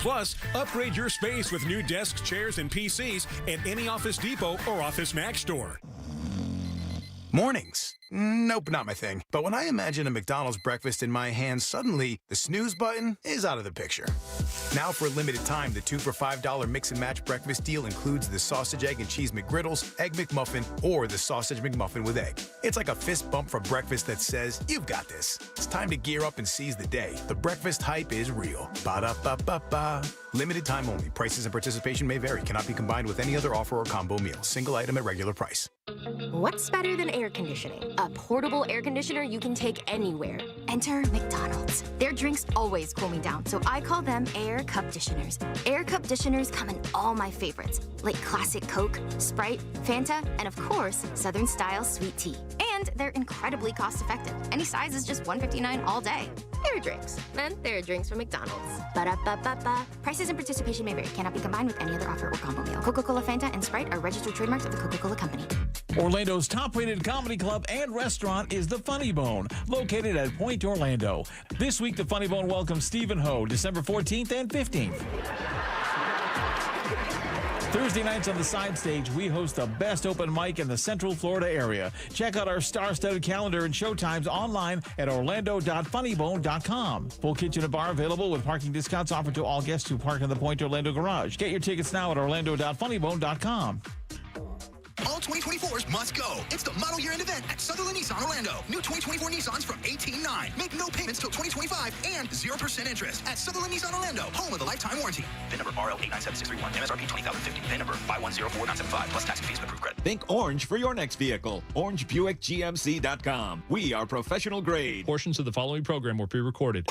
Plus, upgrade your space with new desks, chairs, and PCs at any Office Depot or Office Max store. Mornings. Nope, not my thing. But when I imagine a McDonald's breakfast in my hand, suddenly the snooze button is out of the picture. Now for a limited time, the 2 for $5 mix and match breakfast deal includes the sausage, egg, and cheese McGriddles, egg McMuffin, or the sausage McMuffin with egg. It's like a fist bump for breakfast that says, you've got this. It's time to gear up and seize the day. The breakfast hype is real. Ba-da-ba-ba-ba. Limited time only. Prices and participation may vary. Cannot be combined with any other offer or combo meal. Single item at regular price. What's better than air conditioning? A portable air conditioner you can take anywhere. Enter McDonald's. Their drinks always cool me down, so I call them Air Cup Disheners. Air Cup Disheners come in all my favorites, like classic Coke, Sprite, Fanta, and of course, Southern style sweet tea. And they're incredibly cost-effective. Any size is just $1.59 all day. Air drinks. And they're drinks from McDonald's. Ba-da-ba-ba-ba. Prices and participation may vary. Cannot be combined with any other offer or combo meal. Coca-Cola, Fanta, and Sprite are registered trademarks of the Coca-Cola Company. Orlando's top-rated comedy club and restaurant is the Funny Bone, located at Point Orlando. This week, the Funny Bone welcomes Stephen Ho, December 14th and 15th. Thursday nights on the side stage, we host the best open mic in the Central Florida area. Check out our star-studded calendar and showtimes online at orlando.funnybone.com. Full kitchen and bar available with parking discounts offered to all guests who park in the Point Orlando garage. Get your tickets now at orlando.funnybone.com. All 2024s must go. It's the model year-end event at Sutherland Nissan Orlando. New 2024 Nissans from 18.9. Make no payments till 2025 and 0% interest at Sutherland Nissan Orlando, home of the lifetime warranty. VIN number RL897631. MSRP 20050. VIN number 5104975 plus tax and fees with approved credit. Think orange for your next vehicle. OrangeBuickGMC.com. We are professional grade. Portions of the following program were pre-recorded.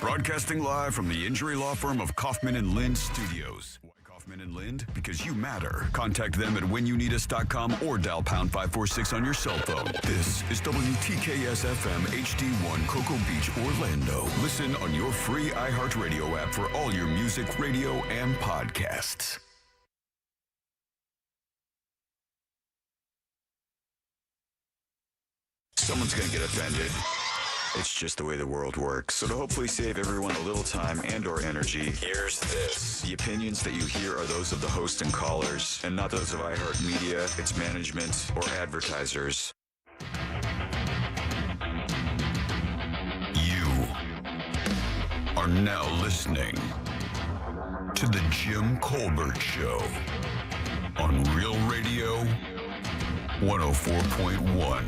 Broadcasting live from the injury law firm of Kaufman and Lind Studios. Why Kaufman and Lind? Because you matter. Contact them at whenyouneedus.com or dial pound 546 on your cell phone. This is WTKS FM HD1 Cocoa Beach, Orlando. Listen on your free iHeartRadio app for all your music, radio, and podcasts. Someone's going to get offended. It's just the way the world works. So to hopefully save everyone a little time and or energy, here's this. The opinions that you hear are those of the host and callers, and not those of iHeartMedia, its management, or advertisers. You are now listening to The Jim Colbert Show on Real Radio 104.1.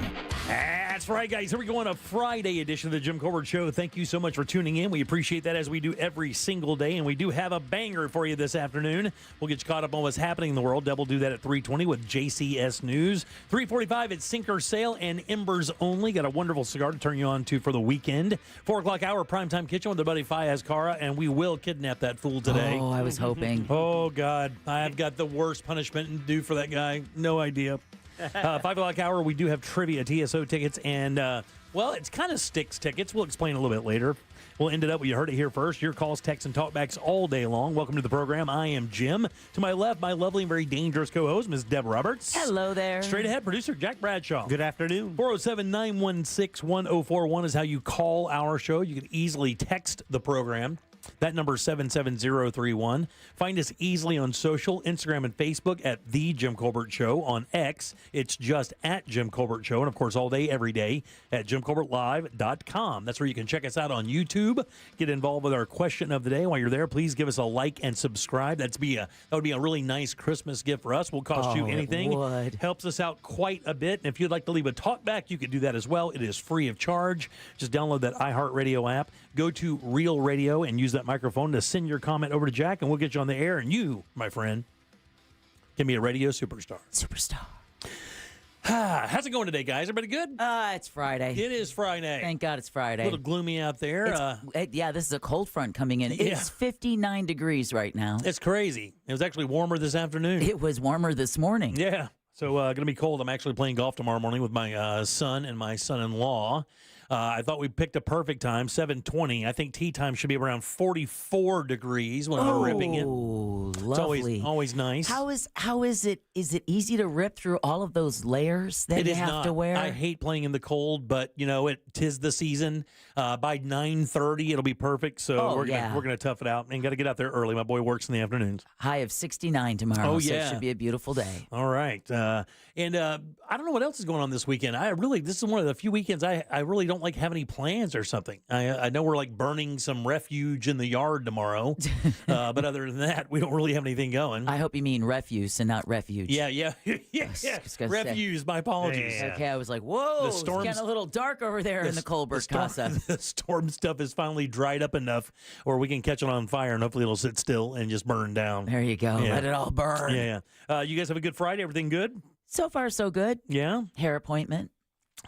That's right, guys. Here we go on a Friday edition of the Jim Colbert Show. Thank you so much for tuning in. We appreciate that, as we do every single day, and we do have a banger for you this afternoon. We'll get you caught up on what's happening in the world. Deb will do that at 3:20 with JCS News. 3:45 at Sink or Sail and Embers Only. Got a wonderful cigar to turn you on to for the weekend. 4 o'clock hour, Primetime Kitchen with our buddy Fayez Kara, and we will kidnap that fool today. Oh, I was hoping. Oh, God. I've got the worst punishment due for that guy. No idea. 5 o'clock hour, we do have trivia, TSO tickets, and, well, it's kind of Sticks tickets. We'll explain a little bit later. We'll end it up, you heard it here first. Your calls, texts, and talkbacks all day long. Welcome to the program. I am Jim. To my left, my lovely and very dangerous co-host, Ms. Deb Roberts. Hello there. Straight ahead, producer Jack Bradshaw. Good afternoon. 407-916-1041 is how you call our show. You can easily text the program. That number is 77031. Find us easily on social, Instagram and Facebook at The Jim Colbert Show. On X, it's just at Jim Colbert Show. And, of course, all day, every day at JimColbertLive.com. That's where you can check us out on YouTube. Get involved with our question of the day. While you're there, please give us a like and subscribe. That would be a really nice Christmas gift for us. Won't cost you anything. It would. Helps us out quite a bit. And if you'd like to leave a talk back, you can do that as well. It is free of charge. Just download that iHeartRadio app. Go to Real Radio and use that microphone to send your comment over to Jack, and we'll get you on the air, and you, my friend, can be a radio superstar. How's it going today, guys? Everybody good? It's Friday. It is Friday. Thank God it's Friday. A little gloomy out there. Yeah, this is a cold front coming in. Yeah. It's 59 degrees right now. It's crazy. It was actually warmer this afternoon. It was warmer this morning. Yeah. So going to be cold. I'm actually playing golf tomorrow morning with my son and my son-in-law. I thought we picked a perfect time, 7:20. I think tee time should be around 44 degrees when I'm ripping it. lovely. It's always nice. How is it? Is it easy to rip through all of those layers that you have to wear? I hate playing in the cold, but tis the season. By 9:30, it'll be perfect. So we're gonna tough it out and got to get out there early. My boy works in the afternoons. High of 69 tomorrow. Oh, so yeah. it should be a beautiful day. All right. And I don't know what else is going on this weekend. This is one of the few weekends I really don't like have any plans or something. I know we're like burning some refuge in the yard tomorrow. But other than that, we don't really have anything going. I hope you mean refuse and not refuge. Yeah. Refuse. My apologies. Yeah. Okay, I was like, whoa, it's getting a little dark over there in the Colbert Casa. The storm stuff is finally dried up enough where we can catch it on fire and hopefully it'll sit still and just burn down. There you go. Yeah. Let it all burn. Yeah. You guys have a good Friday? Everything good? So far, so good. Yeah. Hair appointment.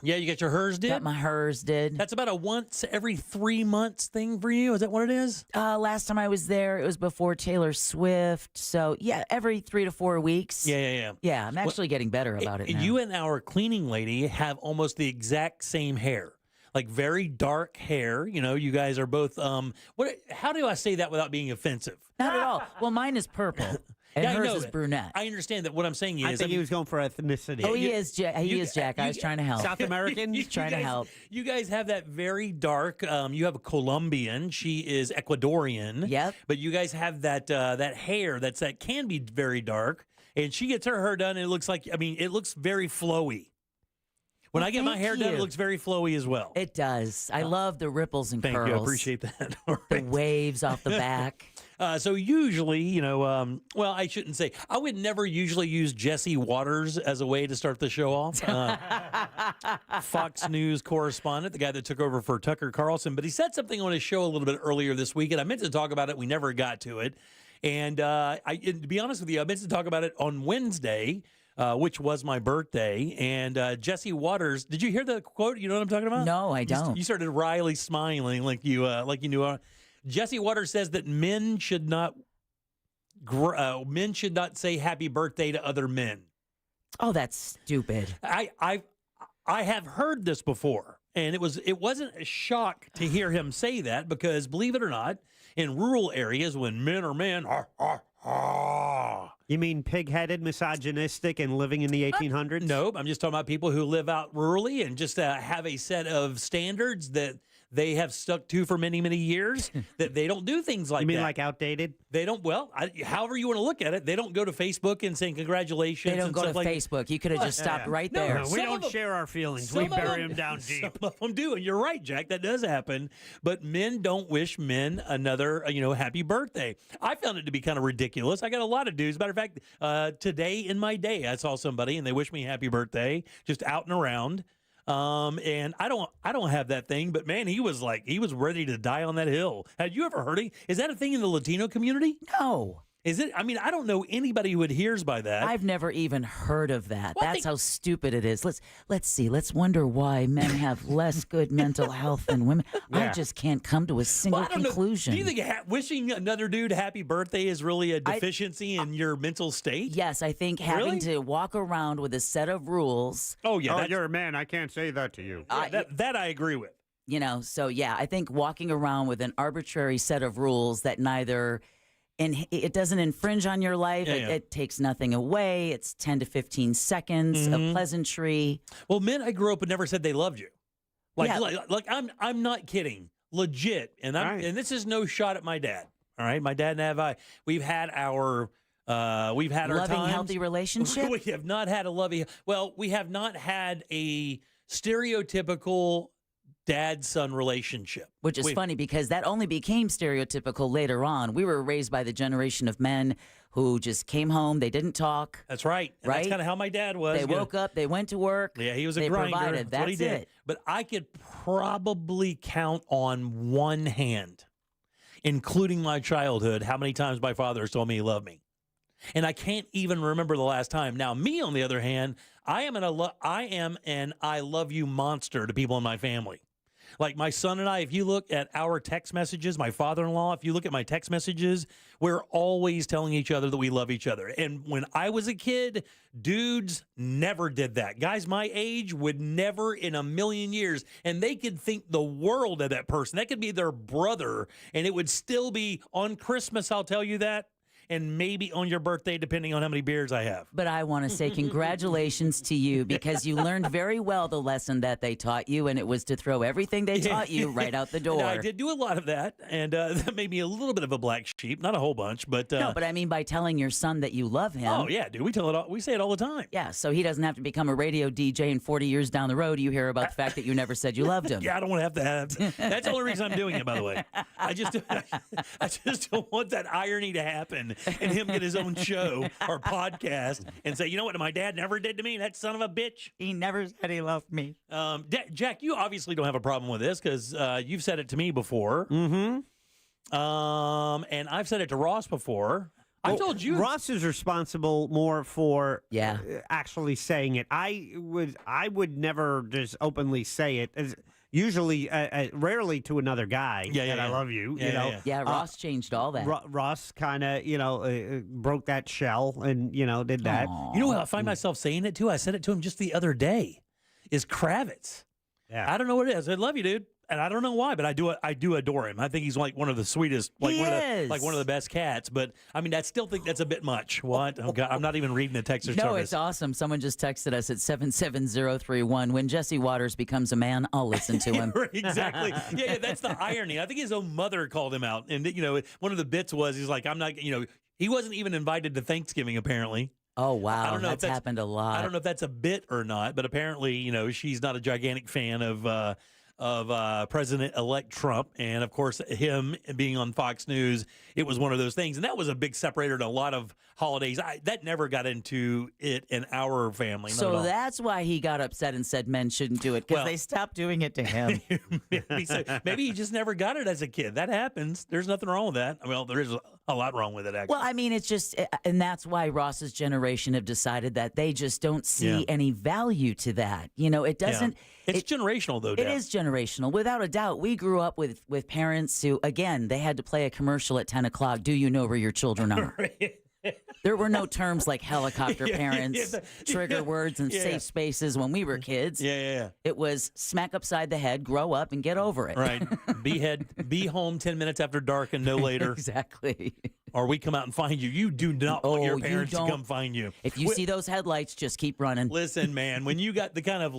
Yeah, you got your hers did? Got my hers did. That's about a once every 3 months thing for you? Is that what it is? Last time I was there, it was before Taylor Swift. So, yeah, every 3 to 4 weeks. Yeah. Yeah, I'm actually getting better about it now. You and our cleaning lady have almost the exact same hair. Like very dark hair. You guys are both, how do I say that without being offensive? Not at all. Well, mine is purple. And hers is brunette. I understand that. What I'm saying is, I think he was going for ethnicity. Oh, he is, Jack. I was trying to help. South American? Trying to help. You guys have that very dark. You have a Colombian. She is Ecuadorian. Yep. But you guys have that hair that can be very dark. And she gets her hair done, and it looks it looks very flowy. When I get my hair done, it looks very flowy as well. It does. I love the ripples and curls. curls. Thank you. I appreciate that. The waves off the back. So usually, I shouldn't say. I would never usually use Jesse Waters as a way to start the show off. Fox News correspondent, the guy that took over for Tucker Carlson. But he said something on his show a little bit earlier this week, and I meant to talk about it. We never got to it. And to be honest with you, I meant to talk about it on Wednesday, which was my birthday. And Jesse Waters, did you hear the quote? You know what I'm talking about? No, I don't. You started wryly smiling like you knew. Jesse Waters says that men should not say happy birthday to other men. Oh, that's stupid. I have heard this before, and it wasn't a shock to hear him say that because, believe it or not, in rural areas when men are men, You mean pig-headed, misogynistic, and living in the 1800s? Nope. I'm just talking about people who live out rurally and just have a set of standards that they have stuck to for many, many years, that they don't do things like that. You mean like outdated? They don't, however you want to look at it, they don't go to Facebook and say congratulations. They don't go to like Facebook. You could have just stopped right there. No, we don't share our feelings. We bury them down deep. Some of them do, and you're right, Jack. That does happen. But men don't wish men another, happy birthday. I found it to be kind of ridiculous. I got a lot of dudes. Matter of fact, today in my day, I saw somebody and they wished me happy birthday, just out and around. And I don't have that thing, but man, he was ready to die on that hill. Had you ever heard it? Is that a thing in the Latino community? No. Is it? I mean, I don't know anybody who adheres by that. I've never even heard of that. Well, That's how stupid it is. Let's see. Let's wonder why men have less good mental health than women. I just can't come to a single conclusion. Do you think wishing another dude happy birthday is really a deficiency in your mental state? Yes, I think having to walk around with a set of rules. Oh yeah, you're a man. I can't say that to you. That I agree with. So yeah, I think walking around with an arbitrary set of rules that neither. And it doesn't infringe on your life. It takes nothing away. It's 10 to 15 seconds of pleasantry. Well, men I grew up and never said they loved you. Like I'm not kidding. Legit. And and this is no shot at my dad. All right. My dad and we've had our loving, times. healthy relationship. We have not had we have not had a stereotypical dad-son relationship. Which is funny because that only became stereotypical later on. We were raised by the generation of men who just came home, they didn't talk. That's right. And that's kind of how my dad was. They woke up, they went to work. Yeah, he was a they grinder. Provided. That's what he did. It. But I could probably count on one hand, including my childhood, how many times my father has told me he loved me. And I can't even remember the last time. Now, me, on the other hand, I am an I love you monster to people in my family. Like my son and I, if you look at our text messages, my father-in-law, if you look at my text messages, we're always telling each other that we love each other. And when I was a kid, dudes never did that. Guys my age would never in a million years. And they could think the world of that person. That could be their brother. And it would still be on Christmas, I'll tell you that. and maybe on your birthday, depending on how many beers I have. But I want to say congratulations to you because you learned very well the lesson that they taught you, and it was to throw everything they taught you right out the door. Now, I did do a lot of that, and that made me a little bit of a black sheep. Not a whole bunch, but no. But I mean, by telling your son that you love him. Oh yeah, dude, we say it all the time. Yeah, so he doesn't have to become a radio DJ, and 40 years down the road, you hear about the fact that you never said you loved him. Yeah, I don't want to have. That's the only reason I'm doing it, by the way. I just don't want that irony to happen and him get his own show or podcast and say, you know what, my dad never did to me, that son of a bitch. He never said he loved me. Jack, you obviously don't have a problem with this because you've said it to me before. Mm-hmm. And I've said it to Ross before. I told you. Ross is responsible more for Yeah. Actually saying it. I would never just openly say it. Usually, rarely to another guy. Yeah, I love you. Yeah, you know. Yeah, Ross changed all that. Ross kind of, broke that shell and did that. Aww. You know what I find myself saying it to? I said it to him just the other day. Is Kravitz. Yeah. I don't know what it is. I love you, dude. And I don't know why, but I do adore him. I think he's like one of the sweetest, like He one is. of the best cats. But I mean, I still think that's a bit much. What? Oh God, I'm not even reading the text or No, service. it's awesome. Someone just texted us at 77031. When Jesse Waters becomes a man, I'll listen to him. Exactly. Yeah, that's the irony. I think his own mother called him out, and one of the bits was he's like, I'm not, he wasn't even invited to Thanksgiving apparently. Oh, wow. I don't know if that's happened a lot. I don't know if that's a bit or not, but apparently, she's not a gigantic fan of President-elect Trump. And, of course, him being on Fox News, it was one of those things. And that was a big separator in a lot of holidays. That never got into it in our family. So that's why he got upset and said men shouldn't do it, because they stopped doing it to him. Maybe he just never got it as a kid. That happens. There's nothing wrong with that. Well, there is a lot wrong with it, actually. Well, I mean, it's just, and that's why Ross's generation have decided that they just don't see any value to that. It doesn't. Yeah. It's generational, though, Dad. It is generational. Without a doubt, we grew up with parents who, again, they had to play a commercial at 10 o'clock. Do you know where your children are? There were no terms like helicopter parents, trigger words, and safe spaces when we were kids. Yeah. It was smack upside the head, grow up, and get over it. Right. Be home 10 minutes after dark and no later. Exactly. Or we come out and find you. You do not want your parents to come find you. If you see those headlights, just keep running. Listen, man, when you got the kind of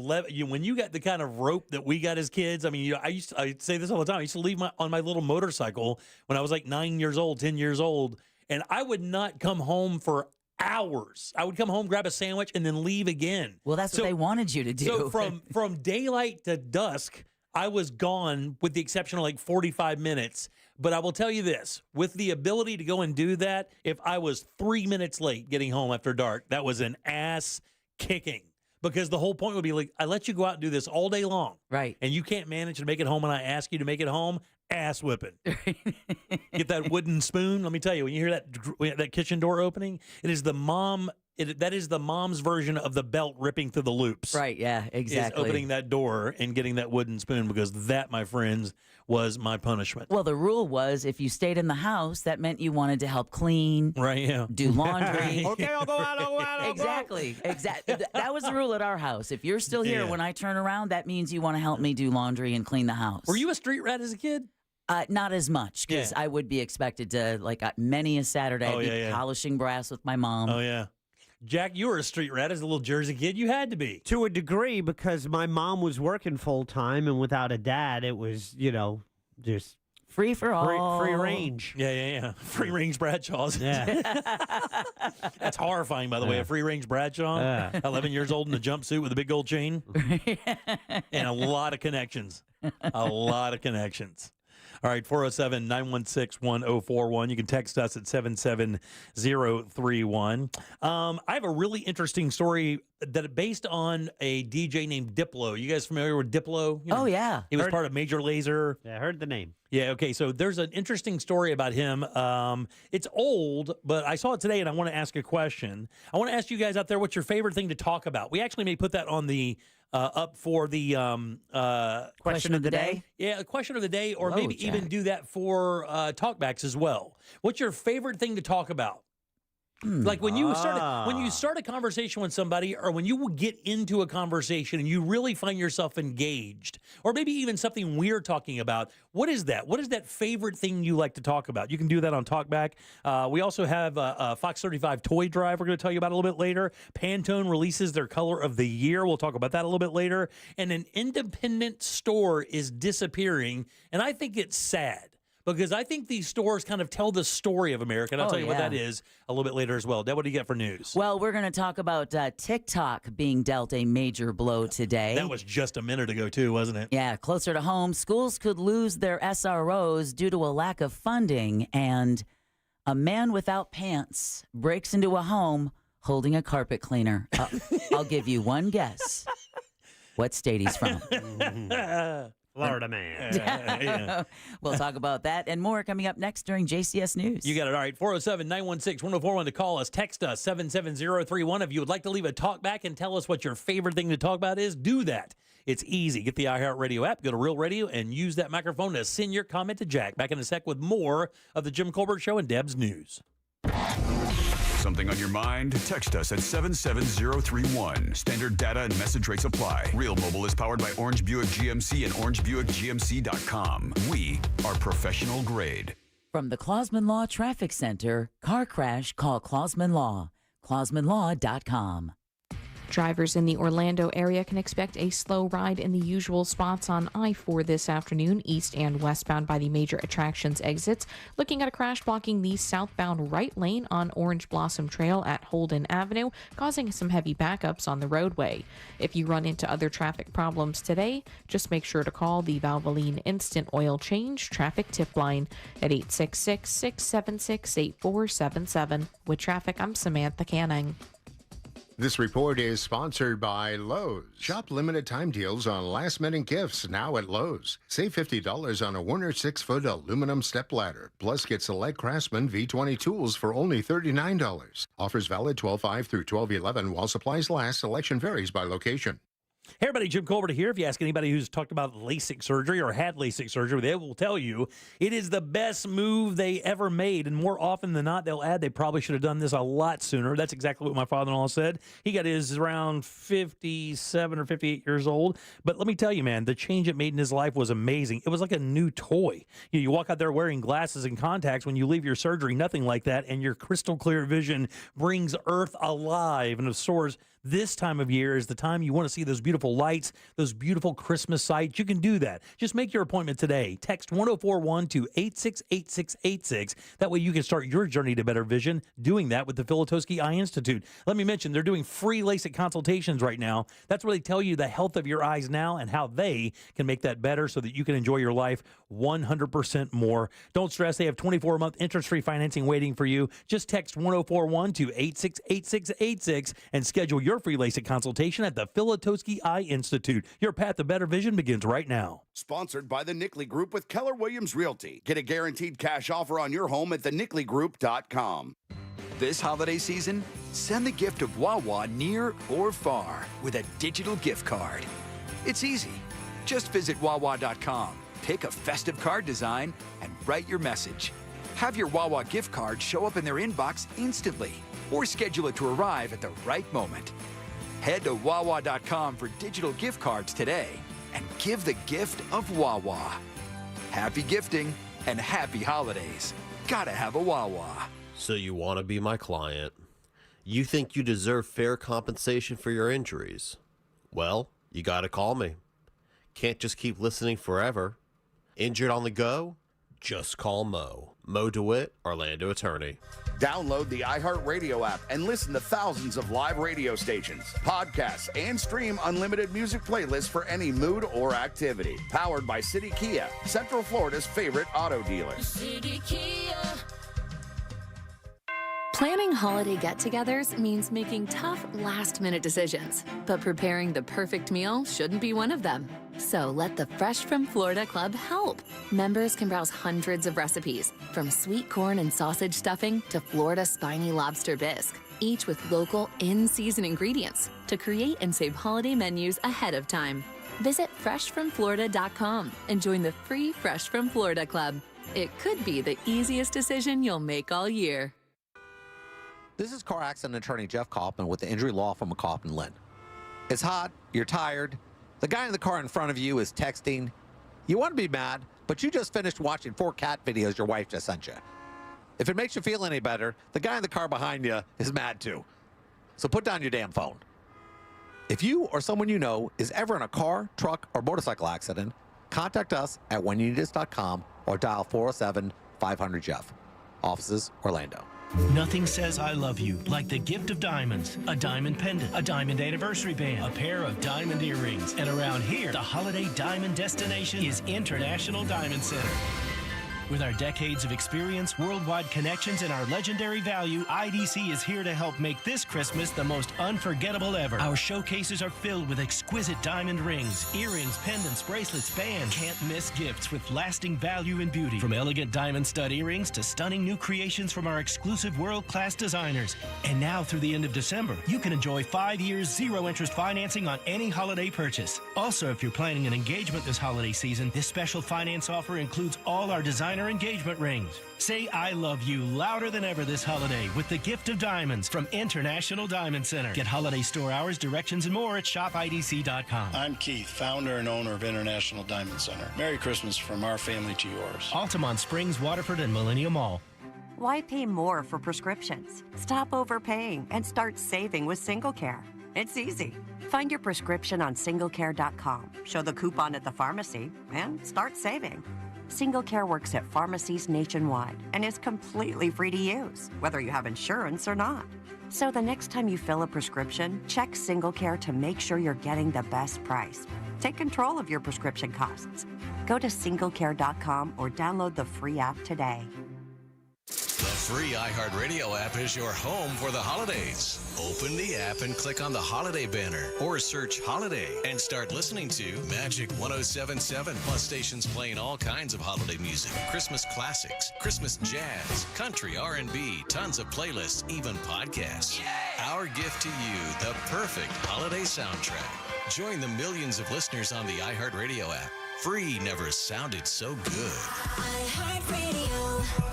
rope that we got as kids, I mean, I say this all the time. I used to leave on my little motorcycle when I was like 9 years old, 10 years old, and I would not come home for hours. I would come home, grab a sandwich, and then leave again. Well, that's what they wanted you to do. So from daylight to dusk, I was gone with the exception of like 45 minutes. But I will tell you this, with the ability to go and do that, if I was 3 minutes late getting home after dark, that was an ass kicking. Because the whole point would be like, I let you go out and do this all day long. Right. And you can't manage to make it home, and I ask you to make it home, ass whipping. Get that wooden spoon. Let me tell you, when you hear that kitchen door opening, it is the mom. That is the mom's version of the belt ripping through the loops. Right, yeah, exactly. Is opening that door and getting that wooden spoon, because that, my friends, was my punishment. Well, the rule was if you stayed in the house, that meant you wanted to help clean, right? Yeah, do laundry. Okay, I'll go out. Exactly. That was the rule at our house. If you're still here when I turn around, that means you want to help me do laundry and clean the house. Were you a street rat as a kid? Not as much, because I would be expected to, like, many a Saturday, I'd be polishing brass with my mom. Oh, yeah. Jack, you were a street rat as a little Jersey kid. You had to be. To a degree, because my mom was working full time, and without a dad, it was, just free for all. Free range. Yeah. Free range Bradshaws. Yeah. That's horrifying, by the way. A free range Bradshaw, 11 years old in a jumpsuit with a big gold chain, and a lot of connections. All right, 407-916-1041. You can text us at 77031. I have a really interesting story that based on a DJ named Diplo. You guys familiar with Diplo? Oh, yeah. He was part of Major Lazer. Yeah, I heard the name. Yeah, okay, so there's an interesting story about him. It's old, but I saw it today, and I want to ask a question. I want to ask you guys out there, what's your favorite thing to talk about? We actually may put that on the up for the question of the day. Yeah, a question of the day, or maybe even do that for talkbacks as well. What's your favorite thing to talk about? Like when you start a conversation with somebody, or when you will get into a conversation and you really find yourself engaged, or maybe even something we're talking about. What is that? What is that favorite thing you like to talk about? You can do that on Talkback. We also have a Fox 35 toy drive we're going to tell you about a little bit later. Pantone releases their color of the year. We'll talk about that a little bit later. And an independent store is disappearing, and I think it's sad. Because I think these stores kind of tell the story of America, and I'll tell you what that is a little bit later as well. Deb, what do you get for news? Well, we're going to talk about TikTok being dealt a major blow today. That was just a minute ago, too, wasn't it? Yeah, closer to home, schools could lose their SROs due to a lack of funding, and a man without pants breaks into a home holding a carpet cleaner. I'll give you one guess what state he's from. Florida man. We'll talk about that and more coming up next during JCS News. You got it. All right. 407-916-1041 to call us. Text us 77031. If you would like to leave a talk back and tell us what your favorite thing to talk about is, do that. It's easy. Get the iHeartRadio app, go to Real Radio, and use that microphone to send your comment to Jack. Back in a sec with more of the Jim Colbert Show and Deb's News. Something on your mind? Text us at 77031. Standard data and message rates apply. Real Mobile is powered by Orange Buick GMC and OrangeBuickGMC.com. We are professional grade. From the Clausman Law Traffic Center, car crash, call Clausman Law. ClausmanLaw.com. Drivers in the Orlando area can expect a slow ride in the usual spots on I-4 this afternoon, east and westbound by the major attractions exits. Looking at a crash blocking the southbound right lane on Orange Blossom Trail at Holden Avenue, causing some heavy backups on the roadway. If you run into other traffic problems today, just make sure to call the Valvoline Instant Oil Change traffic tip line at 866-676-8477. With traffic, I'm Samantha Canning. This report is sponsored by Lowe's. Shop limited time deals on last-minute gifts now at Lowe's. Save $50 on a Werner 6-foot aluminum step ladder. Plus, get select Craftsman V20 tools for only $39. Offers valid 12/5 through 12/11 while supplies last. Selection varies by location. Hey everybody, Jim Colbert here. If you ask anybody who's talked about LASIK surgery or had LASIK surgery, they will tell you it is the best move they ever made. And more often than not, they'll add they probably should have done this a lot sooner. That's exactly what my father-in-law said. He got his around 57 or 58 years old. But let me tell you, man, the change it made in his life was amazing. It was like a new toy. You walk out there wearing glasses and contacts when you leave your surgery, nothing like that, and your crystal clear vision brings Earth alive. And of sorts, this time of year is the time you want to see those beautiful lights, those beautiful Christmas sights. You can do that. Just make your appointment today. Text 1041 to 868686. That way you can start your journey to better vision doing that with the Filatowski Eye Institute. Let me mention, they're doing free LASIK consultations right now. That's where they tell you the health of your eyes now and how they can make that better so that you can enjoy your life 100% more. Don't stress. They have 24-month interest-free financing waiting for you. Just text 1041 to 868686 and schedule your free LASIK consultation at the Filatowski Eye Institute. Your path to better vision begins right now. Sponsored by the Nickley Group with Keller Williams Realty. Get a guaranteed cash offer on your home at thenickley.com. This holiday season, send the gift of Wawa near or far with a digital gift card. It's easy. Just visit Wawa.com, pick a festive card design, and write your message. Have your Wawa gift card show up in their inbox instantly, or schedule it to arrive at the right moment. Head to Wawa.com for digital gift cards today and give the gift of Wawa. Happy gifting and happy holidays. Gotta have a Wawa. So you want to be my client. You think you deserve fair compensation for your injuries. Well, you gotta call me. Can't just keep listening forever. Injured on the go? Just call Mo. Mo DeWitt, Orlando attorney. Download the iHeartRadio app and listen to thousands of live radio stations, podcasts, and stream unlimited music playlists for any mood or activity. Powered by City Kia, Central Florida's favorite auto dealer. City Kia. Planning holiday get-togethers means making tough, last-minute decisions. But preparing the perfect meal shouldn't be one of them. So let the Fresh from Florida Club help. Members can browse hundreds of recipes, from sweet corn and sausage stuffing to Florida spiny lobster bisque, each with local, in-season ingredients to create and save holiday menus ahead of time. Visit freshfromflorida.com and join the free Fresh from Florida Club. It could be the easiest decision you'll make all year. This is car accident attorney Jeff Kaufman with the injury law firm of Kaufman Lynn. It's hot, you're tired, the guy in the car in front of you is texting. You want to be mad, but you just finished watching 4 cat videos your wife just sent you. If it makes you feel any better, the guy in the car behind you is mad too. So put down your damn phone. If you or someone you know is ever in a car, truck, or motorcycle accident, contact us at whenyouneedus.com or dial 407-500-JEFF. Offices, Orlando. Nothing says I love you like the gift of diamonds, a diamond pendant, a diamond anniversary band, a pair of diamond earrings. And around here, the holiday diamond destination is International Diamond Center. With our decades of experience, worldwide connections, and our legendary value, IDC is here to help make this Christmas the most unforgettable ever. Our showcases are filled with exquisite diamond rings, earrings, pendants, bracelets, bands. Can't miss gifts with lasting value and beauty. From elegant diamond stud earrings to stunning new creations from our exclusive world-class designers. And now through the end of December, you can enjoy 5 years, 0-interest financing on any holiday purchase. Also, if you're planning an engagement this holiday season, this special finance offer includes all our designer engagement rings. Say I love you louder than ever this holiday with the gift of diamonds from International Diamond Center. Get holiday store hours, directions, and more at shopidc.com. I'm Keith, founder and owner of International Diamond Center. Merry Christmas from our family to yours. Altamont Springs, Waterford, and Millennium Mall. Why pay more for prescriptions? Stop overpaying and start saving with SingleCare. It's easy. Find your prescription on singlecare.com, show the coupon at the pharmacy, and start saving. SingleCare works at pharmacies nationwide and is completely free to use, whether you have insurance or not. So the next time you fill a prescription, check SingleCare to make sure you're getting the best price. Take control of your prescription costs. Go to singlecare.com or download the free app today. The free iHeartRadio app is your home for the holidays. Open the app and click on the holiday banner or search holiday and start listening to Magic 107.7 plus stations playing all kinds of holiday music, Christmas classics, Christmas jazz, country, R&B, tons of playlists, even podcasts. Yay! Our gift to you, the perfect holiday soundtrack. Join the millions of listeners on the iHeartRadio app. Free never sounded so good. iHeartRadio.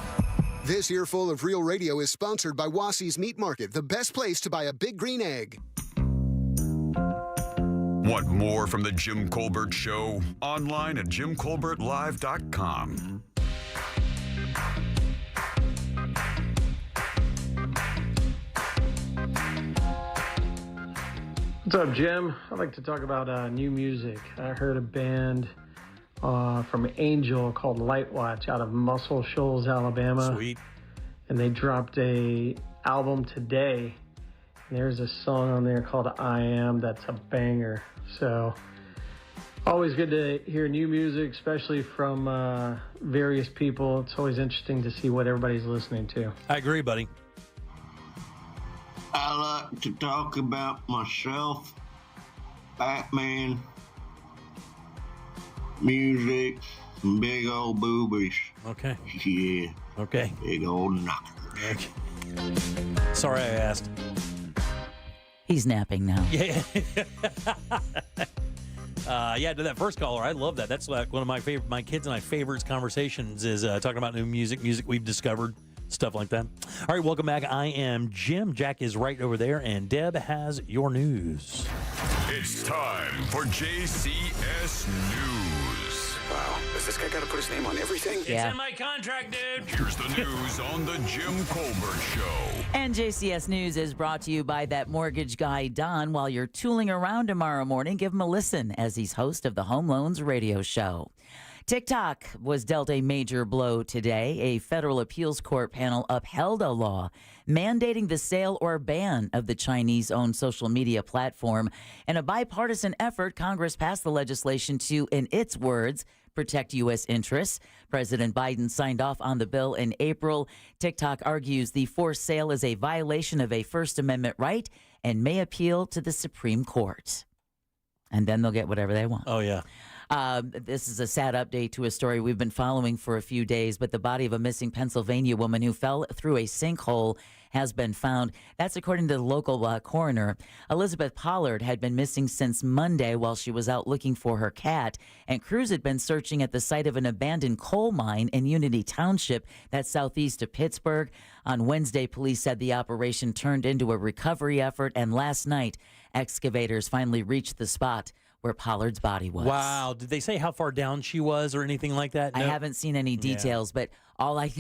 This earful of real radio is sponsored by Wassey's Meat Market, the best place to buy a big green egg. Want more from the Jim Colbert Show? Online at jimcolbertlive.com. What's up, Jim? I'd like to talk about new music. I heard a band from Angel called Light Watch out of Muscle Shoals, Alabama. Sweet. And they dropped a album today. And there's a song on there called I Am that's a banger. So always good to hear new music, especially from various people. It's always interesting to see what everybody's listening to. I agree, buddy. I like to talk about myself, Batman, music, and big old boobies. Okay. Yeah. Okay. Big old knockers. Okay. Sorry I asked. He's napping now. Yeah. To that first caller, I love that. That's like one of my kids and I favorites conversations is talking about new music we've discovered, stuff like that. All right, welcome back. I am Jim. Jack is right over there, and Deb has your news. It's time for JCS News. Wow, does this guy got to put his name on everything? It's in my contract, dude. Here's the news on the Jim Colbert Show. And JCS News is brought to you by that mortgage guy, Don. While you're tooling around tomorrow morning, give him a listen as he's host of the Home Loans Radio Show. TikTok was dealt a major blow today. A federal appeals court panel upheld a law mandating the sale or ban of the Chinese-owned social media platform. In a bipartisan effort, Congress passed the legislation to, in its words, protect U.S. interests. President Biden signed off on the bill in April. TikTok argues the forced sale is a violation of a First Amendment right and may appeal to the Supreme Court. And then they'll get whatever they want. Oh, yeah. This is a sad update to a story we've been following for a few days, but the body of a missing Pennsylvania woman who fell through a sinkhole has been found. That's according to the local coroner. Elizabeth Pollard had been missing since Monday while she was out looking for her cat, and crews had been searching at the site of an abandoned coal mine in Unity Township, that's southeast of Pittsburgh. On Wednesday, police said the operation turned into a recovery effort, and last night, excavators finally reached the spot where Pollard's body was. Wow. Did they say how far down she was or anything like that? I haven't seen any details, but all I...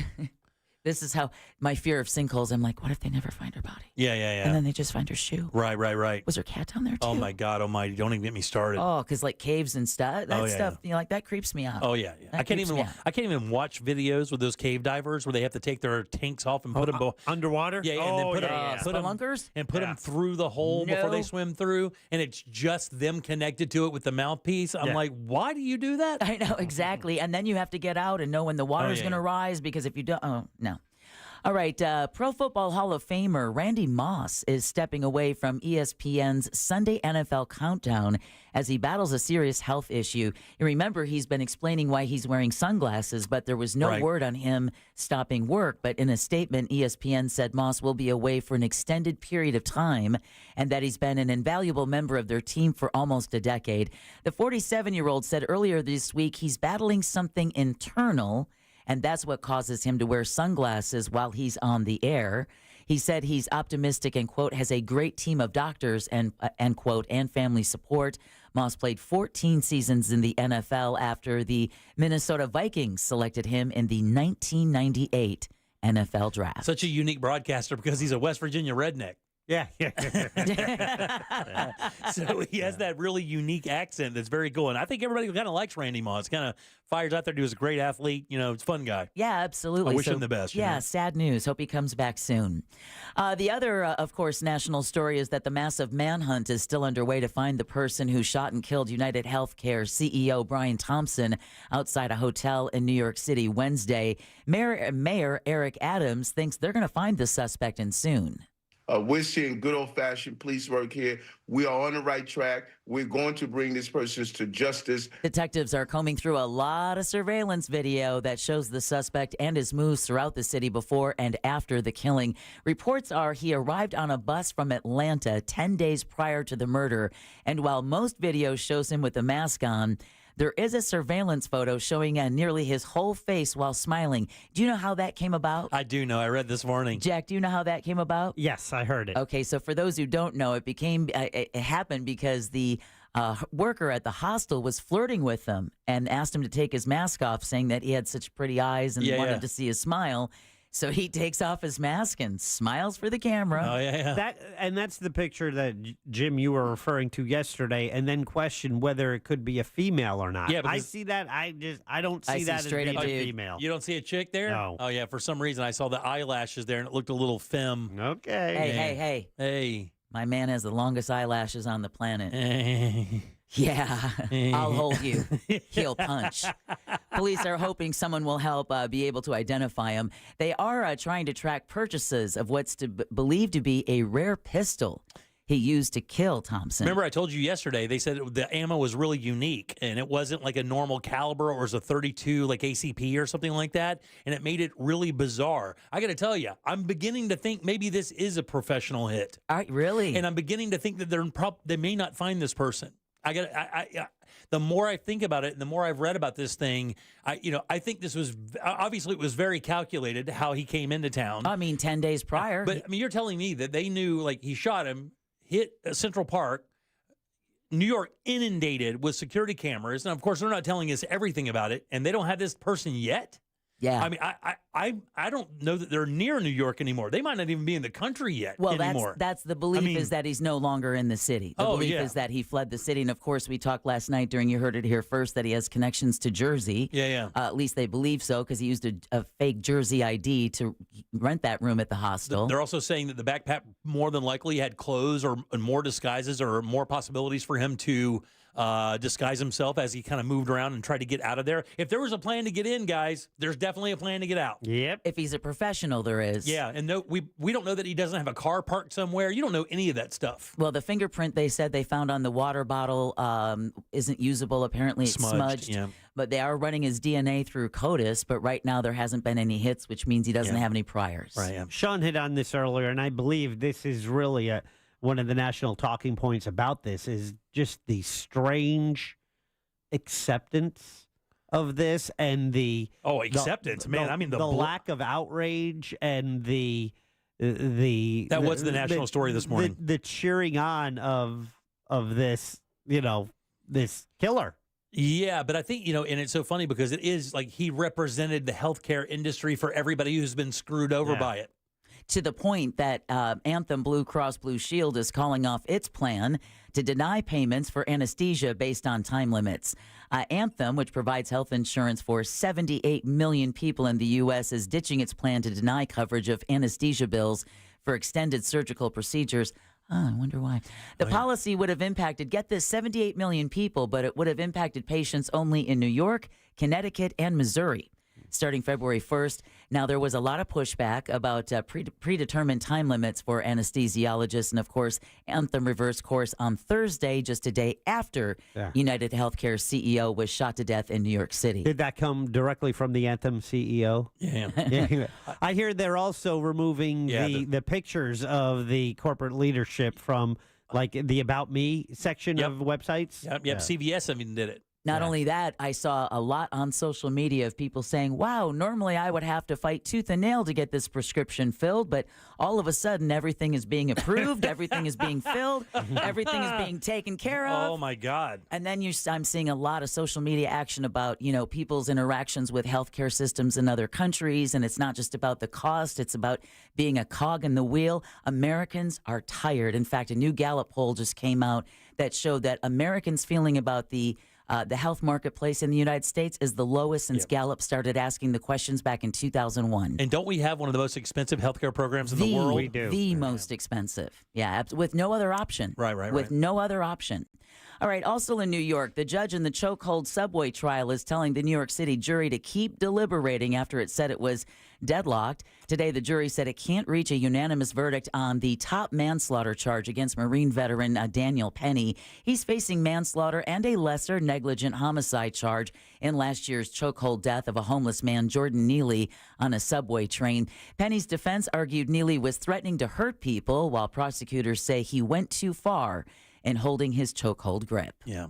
This is how my fear of sinkholes, I'm like, what if they never find her body? Yeah. And then they just find her shoe. Right. Was her cat down there too? Oh, my God almighty. Don't even get me started. Oh, because like caves and stuff, that creeps me out. Oh, yeah. I can't even watch videos with those cave divers where they have to take their tanks off and put them underwater. Yeah, and then put them through the hole before they swim through, and it's just them connected to it with the mouthpiece. I'm like, why do you do that? I know, exactly. And then you have to get out and know when the water's going to rise, because if you don't, no. All right, Pro Football Hall of Famer Randy Moss is stepping away from ESPN's Sunday NFL Countdown as he battles a serious health issue. You remember, he's been explaining why he's wearing sunglasses, but there was no word on him stopping work. But in a statement, ESPN said Moss will be away for an extended period of time and that he's been an invaluable member of their team for almost a decade. The 47-year-old said earlier this week he's battling something internal, and that's what causes him to wear sunglasses while he's on the air. He said he's optimistic and, quote, has a great team of doctors and quote, and family support. Moss played 14 seasons in the NFL after the Minnesota Vikings selected him in the 1998 NFL draft. Such a unique broadcaster because he's a West Virginia redneck. Yeah. So he has that really unique accent that's very cool. And I think everybody kind of likes Randy Moss. Kind of fires out there. He was a great athlete. You know, it's a fun guy. Yeah, absolutely. I wish him the best. Yeah, sad news. Hope he comes back soon. The other, of course, national story is that the massive manhunt is still underway to find the person who shot and killed United Healthcare CEO Brian Thompson outside a hotel in New York City Wednesday. Mayor Eric Adams thinks they're going to find the suspect in soon. We're seeing good old-fashioned police work here. We are on the right track. We're going to bring these persons to justice. Detectives are combing through a lot of surveillance video that shows the suspect and his moves throughout the city before and after the killing. Reports are he arrived on a bus from Atlanta 10 days prior to the murder. And while most video shows him with a mask on, there is a surveillance photo showing nearly his whole face while smiling. Do you know how that came about? I do know. I read this morning. Jack, do you know how that came about? Yes, I heard it. Okay, so for those who don't know, it happened because the worker at the hostel was flirting with him and asked him to take his mask off, saying that he had such pretty eyes and wanted to see his smile. So he takes off his mask and smiles for the camera. Oh, yeah. That's the picture that, Jim, you were referring to yesterday, and then question whether it could be a female or not. Yeah, I see that. I don't see that as being a female. You don't see a chick there? No. Oh, yeah. For some reason, I saw the eyelashes there, and it looked a little femme. Okay. Hey. My man has the longest eyelashes on the planet. Yeah, I'll hold you. He'll punch. Police are hoping someone will help be able to identify him. They are trying to track purchases of what's believed to be a rare pistol he used to kill Thompson. Remember, I told you yesterday, they said the ammo was really unique, and it wasn't like a normal caliber, or it was a 32 like ACP or something like that, and it made it really bizarre. I got to tell you, I'm beginning to think maybe this is a professional hit. Really? And I'm beginning to think that they may not find this person. The more I think about it and the more I've read about this thing, I think this was, obviously it was very calculated how he came into town. 10 days prior. But you're telling me that they knew, like, he shot him, hit Central Park, New York inundated with security cameras. And of course, they're not telling us everything about it, and they don't have this person yet. Yeah. I mean, I don't know that they're near New York anymore. They might not even be in the country yet anymore. That's the belief, is that he's no longer in the city. The belief is that he fled the city. And of course, we talked last night during You Heard It Here First that he has connections to Jersey. Yeah. At least they believe so, because he used a fake Jersey ID to rent that room at the hostel. They're also saying that the backpack more than likely had clothes or more disguises or more possibilities for him to disguise himself as he kind of moved around and tried to get out of there. If there was a plan to get in, guys, there's definitely a plan to get out. Yep. If he's a professional, there is. Yeah, and no, we don't know that he doesn't have a car parked somewhere. You don't know any of that stuff. Well, the fingerprint they said they found on the water bottle isn't usable. Apparently, it's smudged. Yeah. But they are running his DNA through CODIS. But right now, there hasn't been any hits, which means he doesn't have any priors. Right. Yeah. Sean hit on this earlier, and I believe this is really one of the national talking points about this is just the strange acceptance of this and the acceptance, man. I mean, the lack of outrage and the was the national story this morning. The cheering on of this, this killer. Yeah, but I think, and it's so funny because it is like he represented the healthcare industry for everybody who's been screwed over by it. To the point that Anthem Blue Cross Blue Shield is calling off its plan to deny payments for anesthesia based on time limits. Anthem, which provides health insurance for 78 million people in the U.S., is ditching its plan to deny coverage of anesthesia bills for extended surgical procedures. I wonder why. The policy would have impacted, get this, 78 million people, but it would have impacted patients only in New York, Connecticut, and Missouri. Starting February 1st. Now, there was a lot of pushback about predetermined time limits for anesthesiologists. And, of course, Anthem reversed course on Thursday, just a day after United Healthcare CEO was shot to death in New York City. Did that come directly from the Anthem CEO? Yeah. I hear they're also removing the pictures of the corporate leadership from, like, the About Me section of websites. Yep. CVS even did it. Not only that, I saw a lot on social media of people saying, wow, normally I would have to fight tooth and nail to get this prescription filled, but all of a sudden everything is being approved, everything is being filled, everything is being taken care of. Oh, my God. And then I'm seeing a lot of social media action about, people's interactions with healthcare systems in other countries, and it's not just about the cost, it's about being a cog in the wheel. Americans are tired. In fact, a new Gallup poll just came out that showed that Americans' feeling about the health marketplace in the United States is the lowest since Gallup started asking the questions back in 2001. And don't we have one of the most expensive healthcare programs in the world? We do. The most expensive. Yeah, with no other option. Right. With no other option. All right, also in New York, the judge in the chokehold subway trial is telling the New York City jury to keep deliberating after it said it was deadlocked. Today, the jury said it can't reach a unanimous verdict on the top manslaughter charge against Marine veteran Daniel Penny. He's facing manslaughter and a lesser negligent homicide charge in last year's chokehold death of a homeless man, Jordan Neely, on a subway train. Penny's defense argued Neely was threatening to hurt people, while prosecutors say he went too far in holding his chokehold grip. Yeah.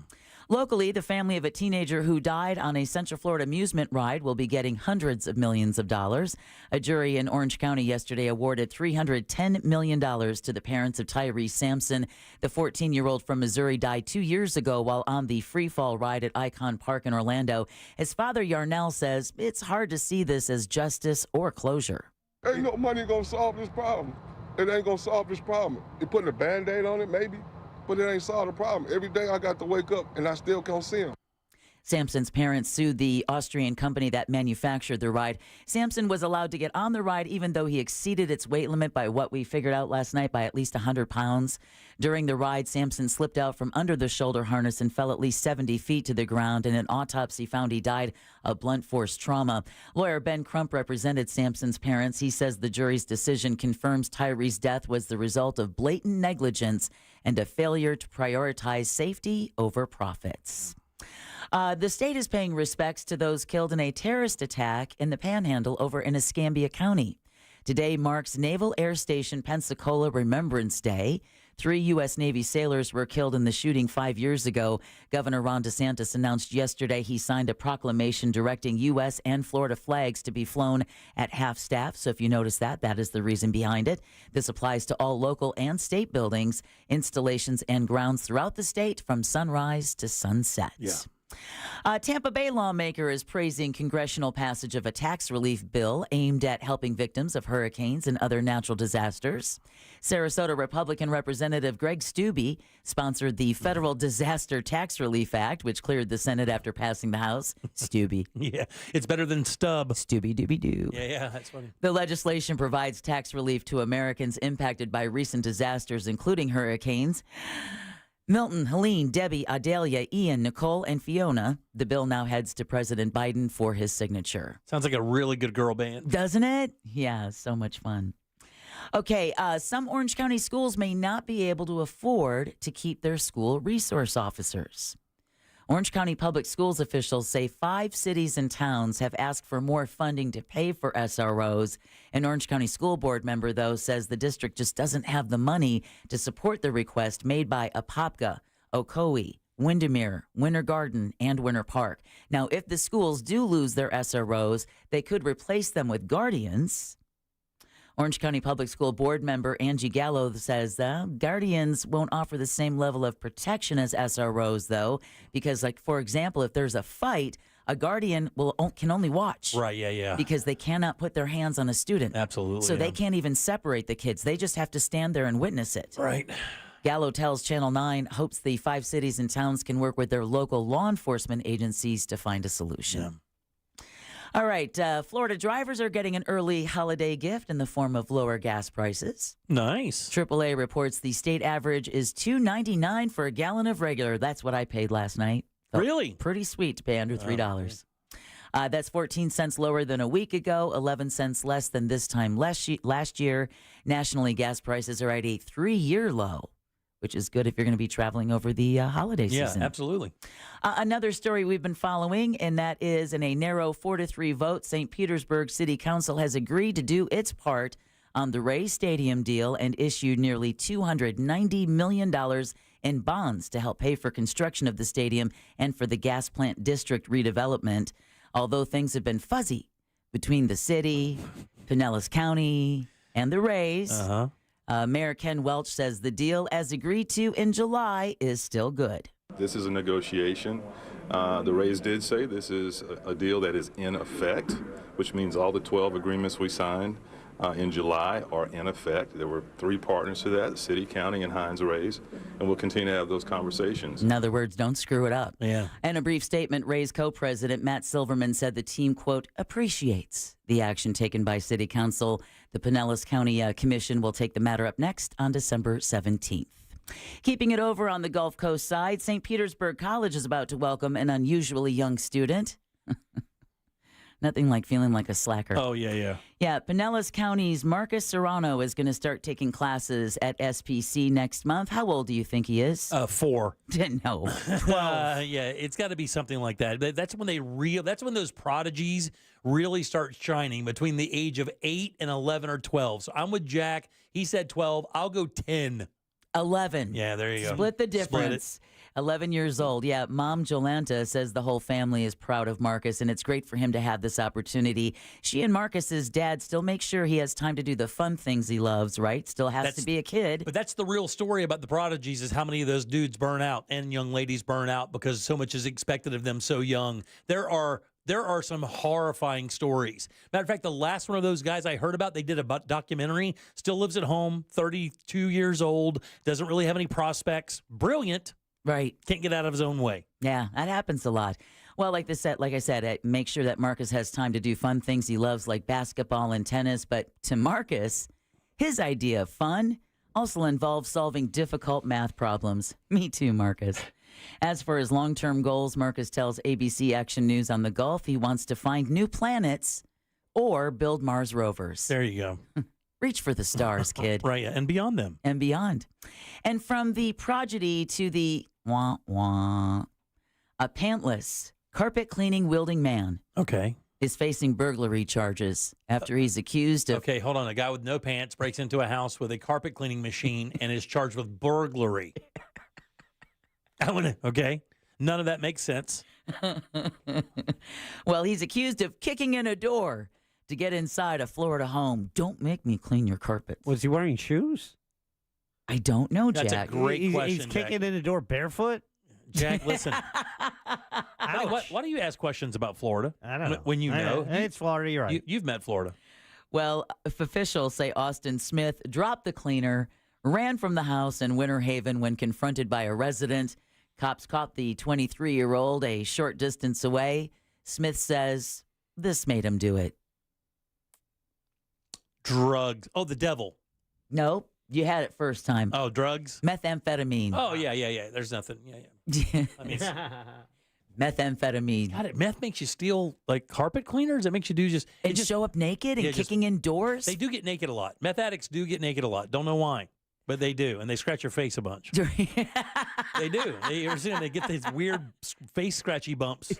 Locally, the family of a teenager who died on a Central Florida amusement ride will be getting hundreds of millions of dollars. A jury in Orange County yesterday awarded $310 million to the parents of Tyrese Sampson. The 14-year-old from Missouri died 2 years ago while on the free fall ride at Icon Park in Orlando. His father, Yarnell, says it's hard to see this as justice or closure. Ain't no money gonna solve this problem. It ain't gonna solve this problem. You're putting a Band-Aid on it, maybe, but it ain't solved the problem. Every day I got to wake up and I still can't see him. Sampson's parents sued the Austrian company that manufactured the ride. Sampson was allowed to get on the ride even though he exceeded its weight limit by what we figured out last night by at least 100 pounds. During the ride, Sampson slipped out from under the shoulder harness and fell at least 70 feet to the ground. And an autopsy found he died of blunt force trauma. Lawyer Ben Crump represented Sampson's parents. He says the jury's decision confirms Tyree's death was the result of blatant negligence and a failure to prioritize safety over profits. The state is paying respects to those killed in a terrorist attack in the Panhandle over in Escambia County. Today marks Naval Air Station Pensacola Remembrance Day. 3 U.S. Navy sailors were killed in the shooting 5 years ago. Governor Ron DeSantis announced yesterday he signed a proclamation directing U.S. and Florida flags to be flown at half-staff. So if you notice that, that is the reason behind it. This applies to all local and state buildings, installations, and grounds throughout the state from sunrise to sunset. Yeah. Tampa Bay lawmaker is praising congressional passage of a tax relief bill aimed at helping victims of hurricanes and other natural disasters. Sarasota Republican Representative Greg Stubbe sponsored the Federal Disaster Tax Relief Act, which cleared the Senate after passing the House. Stubbe. Yeah, it's better than stub. Stubby-dooby-doo. Yeah, that's funny. The legislation provides tax relief to Americans impacted by recent disasters, including hurricanes. Milton, Helene, Debbie, Adelia, Ian, Nicole, and Fiona. The bill now heads to President Biden for his signature. Sounds like a really good girl band. Doesn't it? Yeah, so much fun. Okay, some Orange County schools may not be able to afford to keep their school resource officers. Orange County Public Schools officials say 5 cities and towns have asked for more funding to pay for SROs. An Orange County School Board member, though, says the district just doesn't have the money to support the request made by Apopka, Ocoee, Windermere, Winter Garden, and Winter Park. Now, if the schools do lose their SROs, they could replace them with guardians. Orange County Public School Board member Angie Gallo says guardians won't offer the same level of protection as SROs, though, because, like, for example, if there's a fight, a guardian can only watch. Right, yeah. Because they cannot put their hands on a student. Absolutely. So they can't even separate the kids. They just have to stand there and witness it. Right. Gallo tells Channel 9 hopes the 5 cities and towns can work with their local law enforcement agencies to find a solution. Yeah. All right, Florida drivers are getting an early holiday gift in the form of lower gas prices. Nice. AAA reports the state average is $2.99 for a gallon of regular. That's what I paid last night. Felt really? Pretty sweet to pay under $3. That's 14 cents lower than a week ago, 11 cents less than this time last year. Nationally, gas prices are at a 3-year low, which is good if you're going to be traveling over the holiday season. Yeah, absolutely. Another story we've been following, and that is in a narrow 4-3 vote, St. Petersburg City Council has agreed to do its part on the Rays Stadium deal and issued nearly $290 million in bonds to help pay for construction of the stadium and for the gas plant district redevelopment. Although things have been fuzzy between the city, Pinellas County, and the Rays. Mayor Ken Welch says the deal, as agreed to in July, is still good. This is a negotiation. The Rays did say this is a deal that is in effect, which means all the 12 agreements we signed in July are in effect. There were 3 partners to that, City, County, and Hines Rays, and we'll continue to have those conversations. In other words, don't screw it up. Yeah. In a brief statement, Rays co-president Matt Silverman said the team, quote, appreciates the action taken by City Council. The Pinellas County Commission will take the matter up next on December 17th. Keeping it over on the Gulf Coast side, St. Petersburg College is about to welcome an unusually young student. Nothing like feeling like a slacker. Oh, yeah. Yeah, Pinellas County's Marcus Serrano is going to start taking classes at SPC next month. How old do you think he is? 4. No, 12. Yeah, it's got to be something like that. That's when those prodigies really start shining, between the age of 8 and 11 or 12. So I'm with Jack. He said 12. I'll go 10. 11. Yeah, there you go. Split the difference. 11 years old. Yeah, Mom Jolanta says the whole family is proud of Marcus, and it's great for him to have this opportunity. She and Marcus's dad still make sure he has time to do the fun things he loves, right? Still has to be a kid. But that's the real story about the prodigies, is how many of those dudes burn out and young ladies burn out because so much is expected of them so young. There are some horrifying stories. Matter of fact, the last one of those guys I heard about, they did a documentary, still lives at home, 32 years old, doesn't really have any prospects, brilliant. Right. Can't get out of his own way. Yeah, that happens a lot. Well, like I said, make sure that Marcus has time to do fun things he loves, like basketball and tennis. But to Marcus, his idea of fun also involves solving difficult math problems. Me too, Marcus. As for his long-term goals, Marcus tells ABC Action News on the Gulf he wants to find new planets or build Mars rovers. There you go. Reach for the stars, kid. Right, and beyond them. And beyond. And from the prodigy to the wah-wah, a pantless, carpet-cleaning wielding man is facing burglary charges after he's accused of... Okay, hold on. A guy with no pants breaks into a house with a carpet-cleaning machine and is charged with burglary. Okay? None of that makes sense. Well, he's accused of kicking in a door to get inside a Florida home. Don't make me clean your carpet. Was he wearing shoes? I don't know, Jack. That's a great question, He's kicking in the door barefoot? Jack, listen. Why do you ask questions about Florida? I don't know. When you know. It's Florida, you're right. You've met Florida. Well, if officials say Austin Smith dropped the cleaner, ran from the house in Winter Haven when confronted by a resident. Cops caught the 23-year-old a short distance away. Smith says this made him do it. Drugs. Oh, the devil. Nope. You had it first time. Oh, drugs? Methamphetamine. Oh, yeah. There's nothing. Yeah. I mean, Methamphetamine. God, meth makes you steal like carpet cleaners. It makes you do just show up naked and kicking indoors. They do get naked a lot. Meth addicts do get naked a lot. Don't know why, but they do, and they scratch your face a bunch. They do. You ever seen them? They get these weird face scratchy bumps.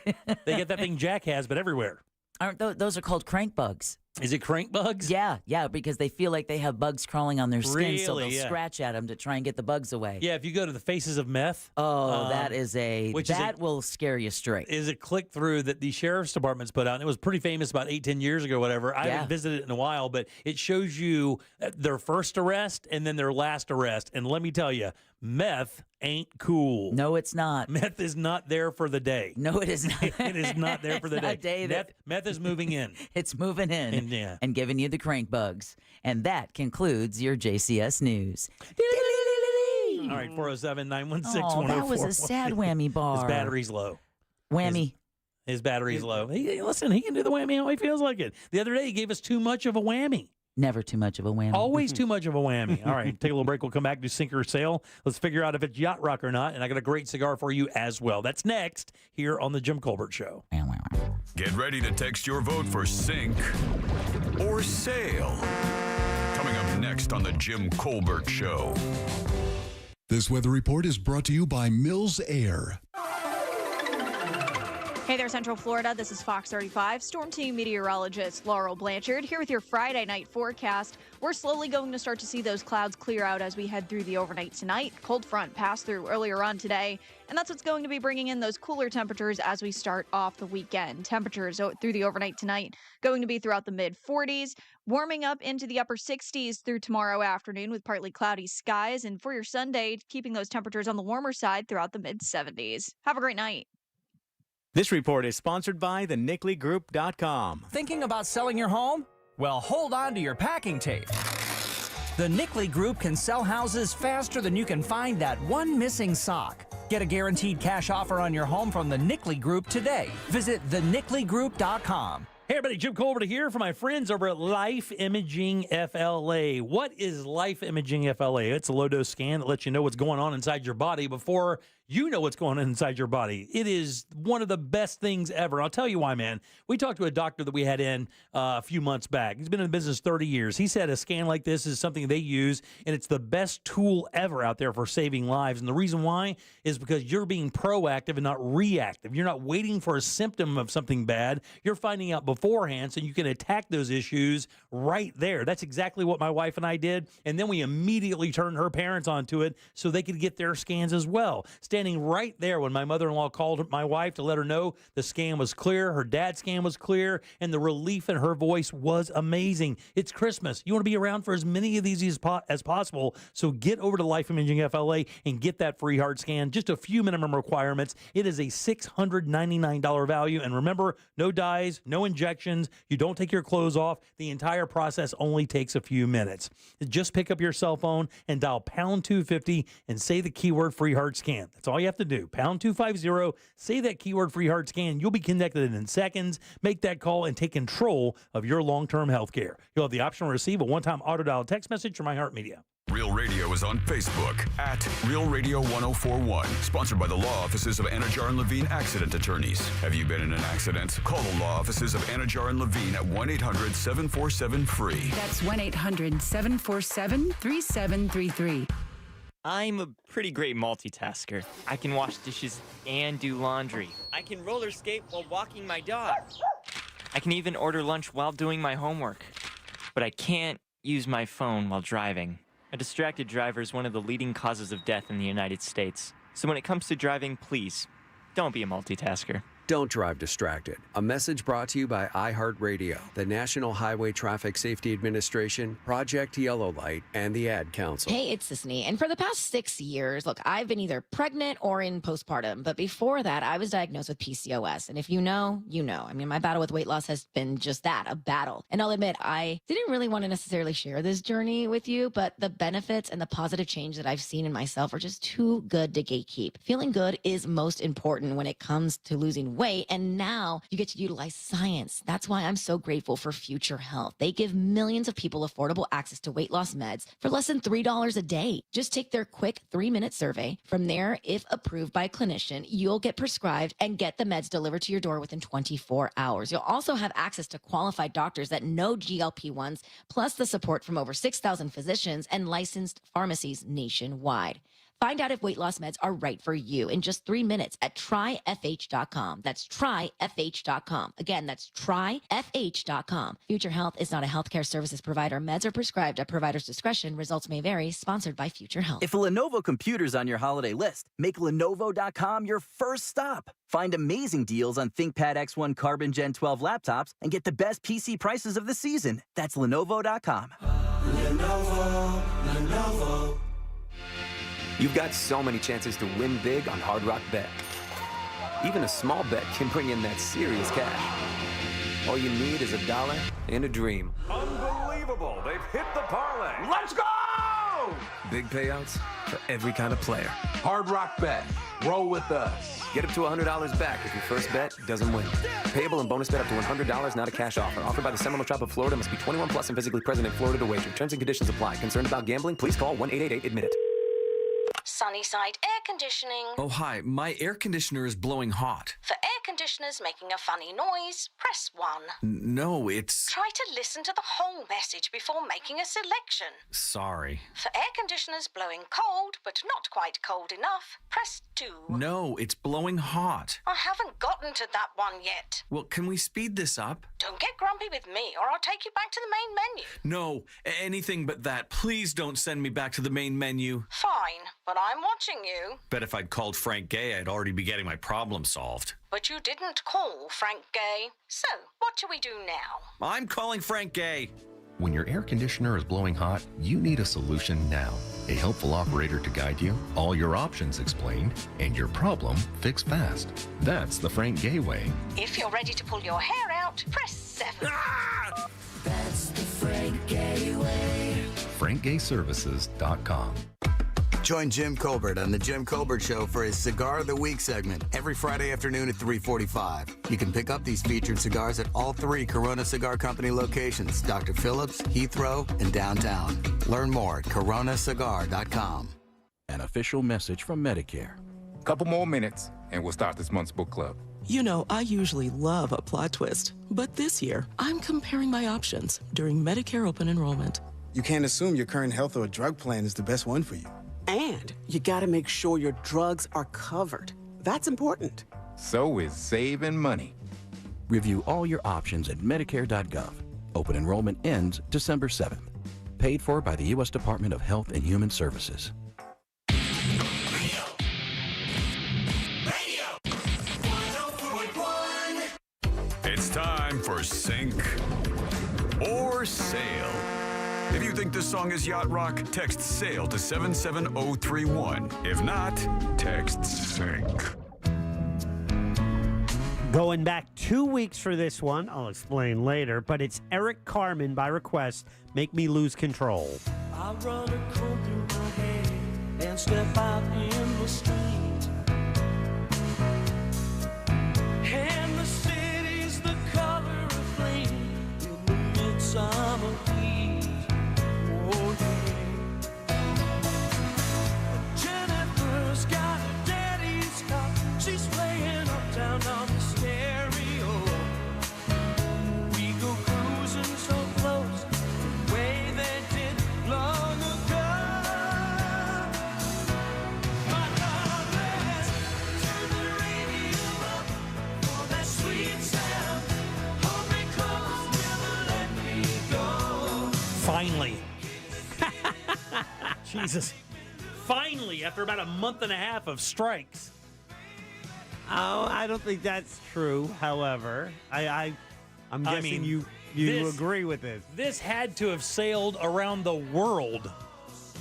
They get that thing Jack has, but everywhere. Aren't those are called crank bugs? Is it crank bugs? Yeah, because they feel like they have bugs crawling on their skin, so they'll Really? Yeah. scratch at them to try and get the bugs away. Yeah, if you go to the Faces of Meth. That will scare you straight. Is a click through that the sheriff's department's put out. And it was pretty famous about 8-10 years ago, whatever. I haven't visited it in a while, but it shows you their first arrest and then their last arrest. And let me tell you, meth ain't cool. No, it's not. Meth is not there for the day. No, it is not. It is not there for the day. Meth is moving in. It's moving in and giving you the crank bugs. And that concludes your JCS news. All right, 407-916-1041. Oh, that was a sad whammy bar. His battery's low. Whammy. His battery's low. Listen, he can do the whammy how he feels like it. The other day, he gave us too much of a whammy. Never too much of a whammy. Always too much of a whammy. All right, take a little break. We'll come back, do Sink or Sail. Let's figure out if it's Yacht Rock or not. And I got a great cigar for you as well. That's next here on The Jim Colbert Show. Get ready to text your vote for Sink or Sail. Coming up next on The Jim Colbert Show. This weather report is brought to you by Mills Air. Hey there, Central Florida. This is Fox 35 Storm Team meteorologist Laurel Blanchard here with your Friday night forecast. We're slowly going to start to see those clouds clear out as we head through the overnight tonight. Cold front passed through earlier on today, and that's what's going to be bringing in those cooler temperatures as we start off the weekend. Temperatures through the overnight tonight going to be throughout the mid-40s, warming up into the upper 60s through tomorrow afternoon with partly cloudy skies, and for your Sunday, keeping those temperatures on the warmer side throughout the mid-70s. Have a great night. This report is sponsored by thenicklygroup.com. Thinking about selling your home? Well, hold on to your packing tape. The Nickley Group can sell houses faster than you can find that one missing sock. Get a guaranteed cash offer on your home from the Nickley Group today. Visit thenicklygroup.com. Hey everybody, Jim Colbert here for my friends over at Life Imaging FLA. What is Life Imaging FLA? It's a low-dose scan that lets you know what's going on inside your body before you know what's going on inside your body. It is one of the best things ever. I'll tell you why, man. We talked to a doctor that we had in a few months back. He's been in the business 30 years. He said a scan like this is something they use, and it's the best tool ever out there for saving lives. And the reason why is because you're being proactive and not reactive. You're not waiting for a symptom of something bad. You're finding out beforehand so you can attack those issues right there. That's exactly what my wife and I did. And then we immediately turned her parents onto it so they could get their scans as well. Standing right there when my mother-in-law called my wife to let her know the scan was clear, her dad's scan was clear, and the relief in her voice was amazing. It's Christmas. You want to be around for as many of these as possible, so get over to Life Imaging FLA and get that free heart scan. Just a few minimum requirements. It is a $699 value, and remember, no dyes, no injections. You don't take your clothes off. The entire process only takes a few minutes. Just pick up your cell phone and dial pound 250 and say the keyword free heart scan. That's all you have to do. Pound 250, say that keyword free heart scan. You'll be connected in seconds. Make that call and take control of your long-term health care. You'll have the option to receive a one-time auto-dial text message from iHeartMedia. Real Radio is on Facebook at Real Radio 1041. Sponsored by the law offices of Anajar and Levine Accident Attorneys. Have you been in an accident? Call the law offices of Anajar and Levine at 1-800-747-FREE. That's 1-800-747-3733. I'm a pretty great multitasker. I can wash dishes and do laundry. I can roller skate while walking my dog. I can even order lunch while doing my homework. But I can't use my phone while driving. A distracted driver is one of the leading causes of death in the United States. So when it comes to driving, please, don't be a multitasker. Don't drive distracted. A message brought to you by iHeartRadio, the National Highway Traffic Safety Administration, Project Yellow Light, and the Ad Council. Hey, it's Sisney. And for the past 6 years, look, I've been either pregnant or in postpartum. But before that, I was diagnosed with PCOS. And if you know, you know. I mean, my battle with weight loss has been just that, a battle. And I'll admit, I didn't really want to necessarily share this journey with you, but the benefits and the positive change that I've seen in myself are just too good to gatekeep. Feeling good is most important when it comes to losing weight. And now you get to utilize science. That's why I'm so grateful for Future Health. They give millions of people affordable access to weight loss meds for less than $3 a day. Just take their quick 3-minute survey. From there, if approved by a clinician, you'll get prescribed and get the meds delivered to your door within 24 hours. You'll also have access to qualified doctors that know GLP-1s, plus the support from over 6,000 physicians and licensed pharmacies nationwide. Find out if weight loss meds are right for you in just 3 minutes at tryfh.com. That's tryfh.com. Again, that's tryfh.com. Future Health is not a healthcare services provider. Meds are prescribed at provider's discretion. Results may vary. Sponsored by Future Health. If a Lenovo computer's on your holiday list, make Lenovo.com your first stop. Find amazing deals on ThinkPad X1 Carbon Gen 12 laptops and get the best PC prices of the season. That's Lenovo.com. Lenovo. You've got so many chances to win big on Hard Rock Bet. Even a small bet can bring in that serious cash. All you need is $1 and a dream. Unbelievable. They've hit the parlay. Let's go! Big payouts for every kind of player. Hard Rock Bet. Roll with us. Get up to $100 back if your first bet doesn't win. Payable and bonus bet up to $100, not a cash offer. Offered by the Seminole Tribe of Florida. Must be 21 plus and physically present in Florida to wager. Terms and conditions apply. Concerned about gambling? Please call 1-888-ADMIT-IT. Sunnyside Air Conditioning. Oh, hi. My air conditioner is blowing hot. For air conditioners making a funny noise, press 1. No, it's... Try to listen to the whole message before making a selection. Sorry. For air conditioners blowing cold, but not quite cold enough, press 2. No, it's blowing hot. I haven't gotten to that one yet. Well, can we speed this up? Don't get grumpy with me, or I'll take you back to the main menu. No, anything but that. Please don't send me back to the main menu. Fine, but I'm watching you. Bet if I'd called Frank Gay, I'd already be getting my problem solved. But you didn't call Frank Gay. So, what do we do now? I'm calling Frank Gay. When your air conditioner is blowing hot, you need a solution now. A helpful operator to guide you, all your options explained, and your problem fixed fast. That's the Frank Gay way. If you're ready to pull your hair out, press 7. That's the Frank Gay way. FrankGayServices.com. Join Jim Colbert on The Jim Colbert Show for his Cigar of the Week segment every Friday afternoon at 3:45. You can pick up these featured cigars at all 3 Corona Cigar Company locations, Dr. Phillips, Heathrow, and downtown. Learn more at coronacigar.com. An official message from Medicare. Couple more minutes, and we'll start this month's book club. You know, I usually love a plot twist, but this year, I'm comparing my options during Medicare open enrollment. You can't assume your current health or drug plan is the best one for you. And you gotta make sure your drugs are covered. That's important. So is saving money. Review all your options at Medicare.gov. Open enrollment ends December 7th. Paid for by the U.S. Department of Health and Human Services. It's time for Sink or Sail. If you think this song is yacht rock, text SAIL to 77031. If not, text SINK. Going back 2 weeks for this one, I'll explain later, but it's Eric Carmen by request, Make Me Lose Control. I run a comb through my head and step out in the street. And the city's the color of flame in the midsummer heat. Oh yeah. Jennifer's got a daddy's car. She's playing uptown on the stereo. We go cruising so close, the way they did long ago. My darling, turn the radio up for that sweet sound. Hold me close, never let me go. Finally. Jesus. Finally, after about a month and a half of strikes. Oh, I don't think that's true. However, I'm guessing you agree with this. This had to have sailed around the world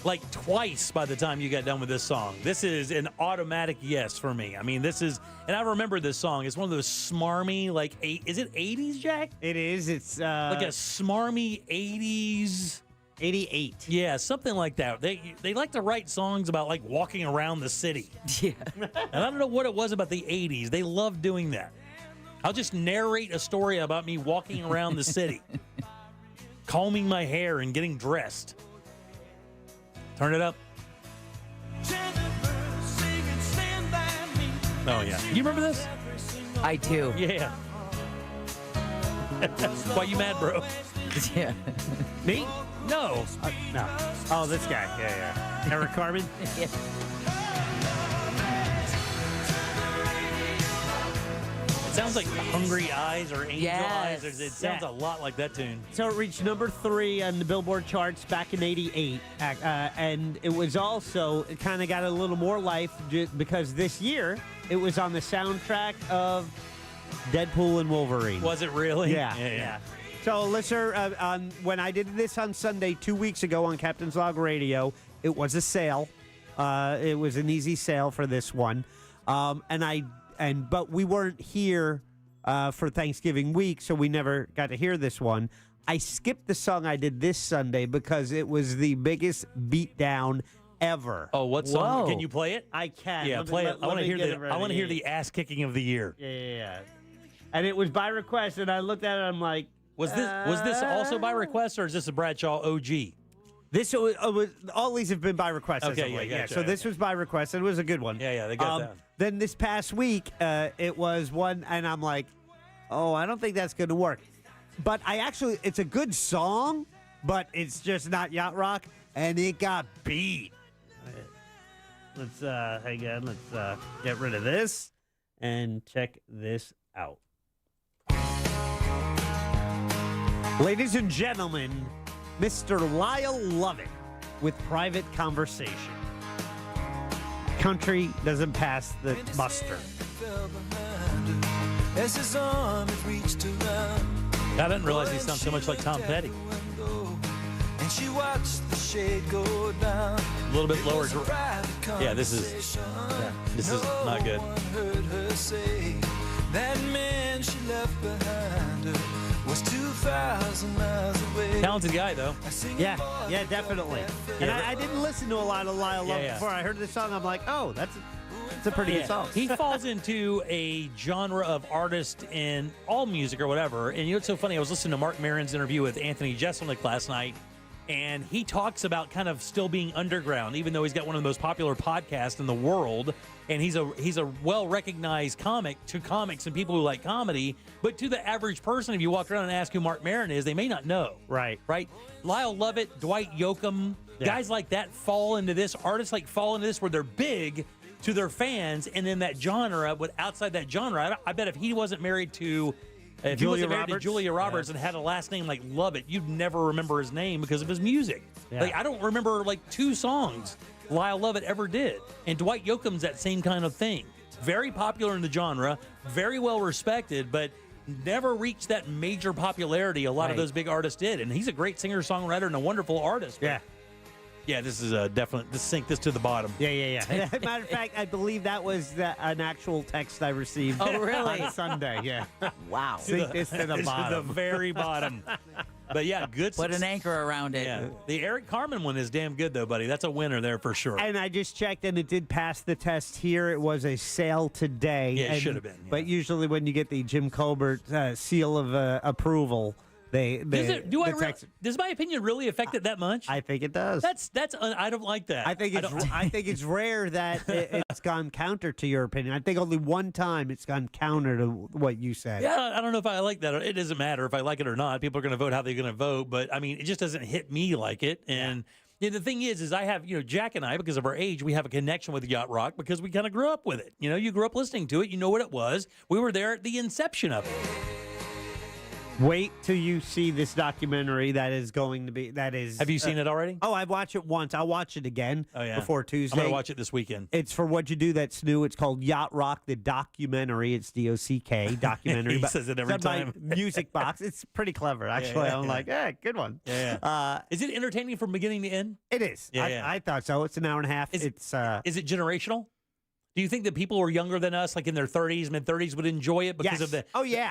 like twice by the time you got done with this song. This is an automatic yes for me. I mean, this is, and I remember this song. It's one of those smarmy, like, is it 80s, Jack? It is. It's like a smarmy 80s. 88. Yeah, something like that. They like to write songs about like walking around the city. Yeah. And I don't know what it was about the 80s. They loved doing that. I'll just narrate a story about me walking around the city, combing my hair and getting dressed. Turn it up. Oh, yeah. You remember this? I do. Yeah. Why you mad, bro? Yeah. Me? No. No. Oh, this guy. Yeah. Eric Carmen? Yeah. It sounds like Hungry Eyes or Angel Yes. Eyes. It sounds a lot like that tune. So it reached number 3 on the Billboard charts back in '88, and it was also, it kind of got a little more life because this year it was on the soundtrack of Deadpool and Wolverine. Was it really? Yeah. So, listener, when I did this on Sunday 2 weeks ago on Captain's Log Radio, it was a sale. It was an easy sale for this one, but we weren't here for Thanksgiving week, so we never got to hear this one. I skipped the song I did this Sunday because it was the biggest beatdown ever. Oh, what song? Whoa. Can you play it? I can. Yeah, play it. I want to hear the ass kicking of the year. Yeah. And it was by request, and I looked at it, and I'm like, Was this also by request, or is this a Bradshaw OG? This was all these have been by request. as Okay, of late. gotcha. So this was by request, and it was a good one. Yeah, they got that. Then this past week, it was one, and I'm like, oh, I don't think that's going to work. But it's a good song, but it's just not yacht rock, and it got beat. Let's hang on. Let's get rid of this and check this out. Ladies and gentlemen, Mr. Lyle Lovett with Private Conversation. Country doesn't pass the muster. I didn't realize he sounds so much like Tom Petty. And she watched the shade go down. A little bit lower. Yeah, this is not good. Heard her say that man she left behind her was 2,000 miles away. Talented guy, though. Yeah, definitely. And I didn't listen to a lot of Lyle Lovett before I heard this song. I'm like, oh, that's a pretty good song. He falls into a genre of artist in all music or whatever. And you know what's so funny? I was listening to Mark Maron's interview with Anthony Jeselnik last night, and he talks about kind of still being underground, even though he's got one of the most popular podcasts in the world. And he's a well-recognized comic to comics and people who like comedy. But to the average person, if you walk around and ask who Mark Maron is, they may not know. Right. Lyle Lovett, Dwight Yoakam, guys like that fall into this. Artists fall into this where they're big to their fans. And in that genre, but outside that genre, I bet if he wasn't married to... If he wasn't married to Julia Roberts and had a last name like Lovett, you'd never remember his name because of his music. Yeah. I don't remember 2 songs Lyle Lovett ever did. And Dwight Yoakam's that same kind of thing. Very popular in the genre, very well respected, but never reached that major popularity a lot of those big artists did. And he's a great singer-songwriter and a wonderful artist. Yeah, this is definitely, let's sink this to the bottom. Yeah. Matter of fact, I believe that was an actual text I received on Sunday. Yeah. Wow. Sink this to the bottom. To the very bottom. But yeah, good. Put an anchor around it. Yeah. The Eric Carmen one is damn good, though, buddy. That's a winner there for sure. And I just checked, and it did pass the test here. It was a sale today. Yeah, it should have been. Yeah. But usually when you get the Jim Colbert seal of approval, does my opinion really affect it that much? I think it does. I don't like that. I think it's rare that it's gone counter to your opinion. I think only one time it's gone counter to what you said. Yeah, I don't know if I like that. It doesn't matter if I like it or not. People are going to vote how they're going to vote, but I mean, it just doesn't hit me like it. And the thing is I have, Jack and I, because of our age, we have a connection with yacht rock because we kind of grew up with it. You grew up listening to it. You know what it was. We were there at the inception of it. Wait till you see this documentary that is going to be, Have you seen it already? Oh, I've watched it once. I'll watch it again before Tuesday. I'm going to watch it this weekend. It's for What You Do That's New. It's called Yacht Rock, the documentary. It's DOCK, documentary. He says it every time. My music box. It's pretty clever, actually. I'm like, good one. Yeah. Is it entertaining from beginning to end? It is. I thought so. It's an hour and a half. Is it generational? Do you think that people who are younger than us, like in their 30s, mid-30s, would enjoy it because of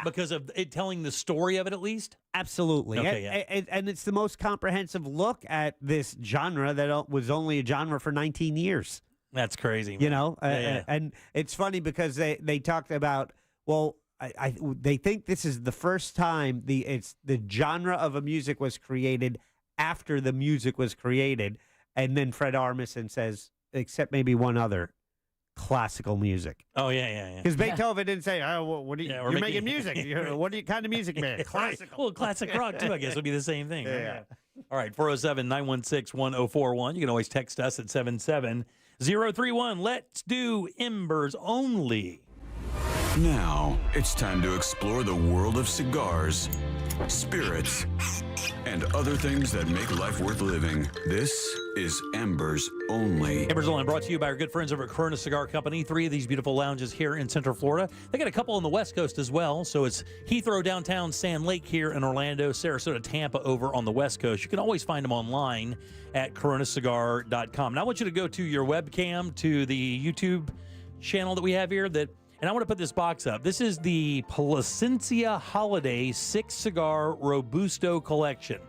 because of it telling the story of it at least? Absolutely. Okay, and it's the most comprehensive look at this genre that was only a genre for 19 years. That's crazy. Man. And it's funny because they talked about, well, they think this is the first time the genre of a music was created after the music was created, and then Fred Armisen says, except maybe one other, classical music. Oh yeah. Because Beethoven didn't say, "Oh, well, what are you? Yeah, we're you're making- making music. What kind of music, man? Classical." Well, classic rock too, I guess, would be the same thing. Right? Yeah. All right, 407-916-1041. You can always text us at 77031. Let's do Embers only. Now, it's time to explore the world of cigars, spirits, and other things that make life worth living. This is Embers Only. Embers Only brought to you by our good friends over at Corona Cigar Company. 3 of these beautiful lounges here in Central Florida. They got a couple on the West Coast as well. So it's Heathrow, downtown, Sand Lake here in Orlando, Sarasota, Tampa over on the West Coast. You can always find them online at coronacigar.com. Now I want you to go to your webcam, to the YouTube channel that we have here, and I want to put this box up. This is the Placencia Holiday 6-Cigar Robusto Collection.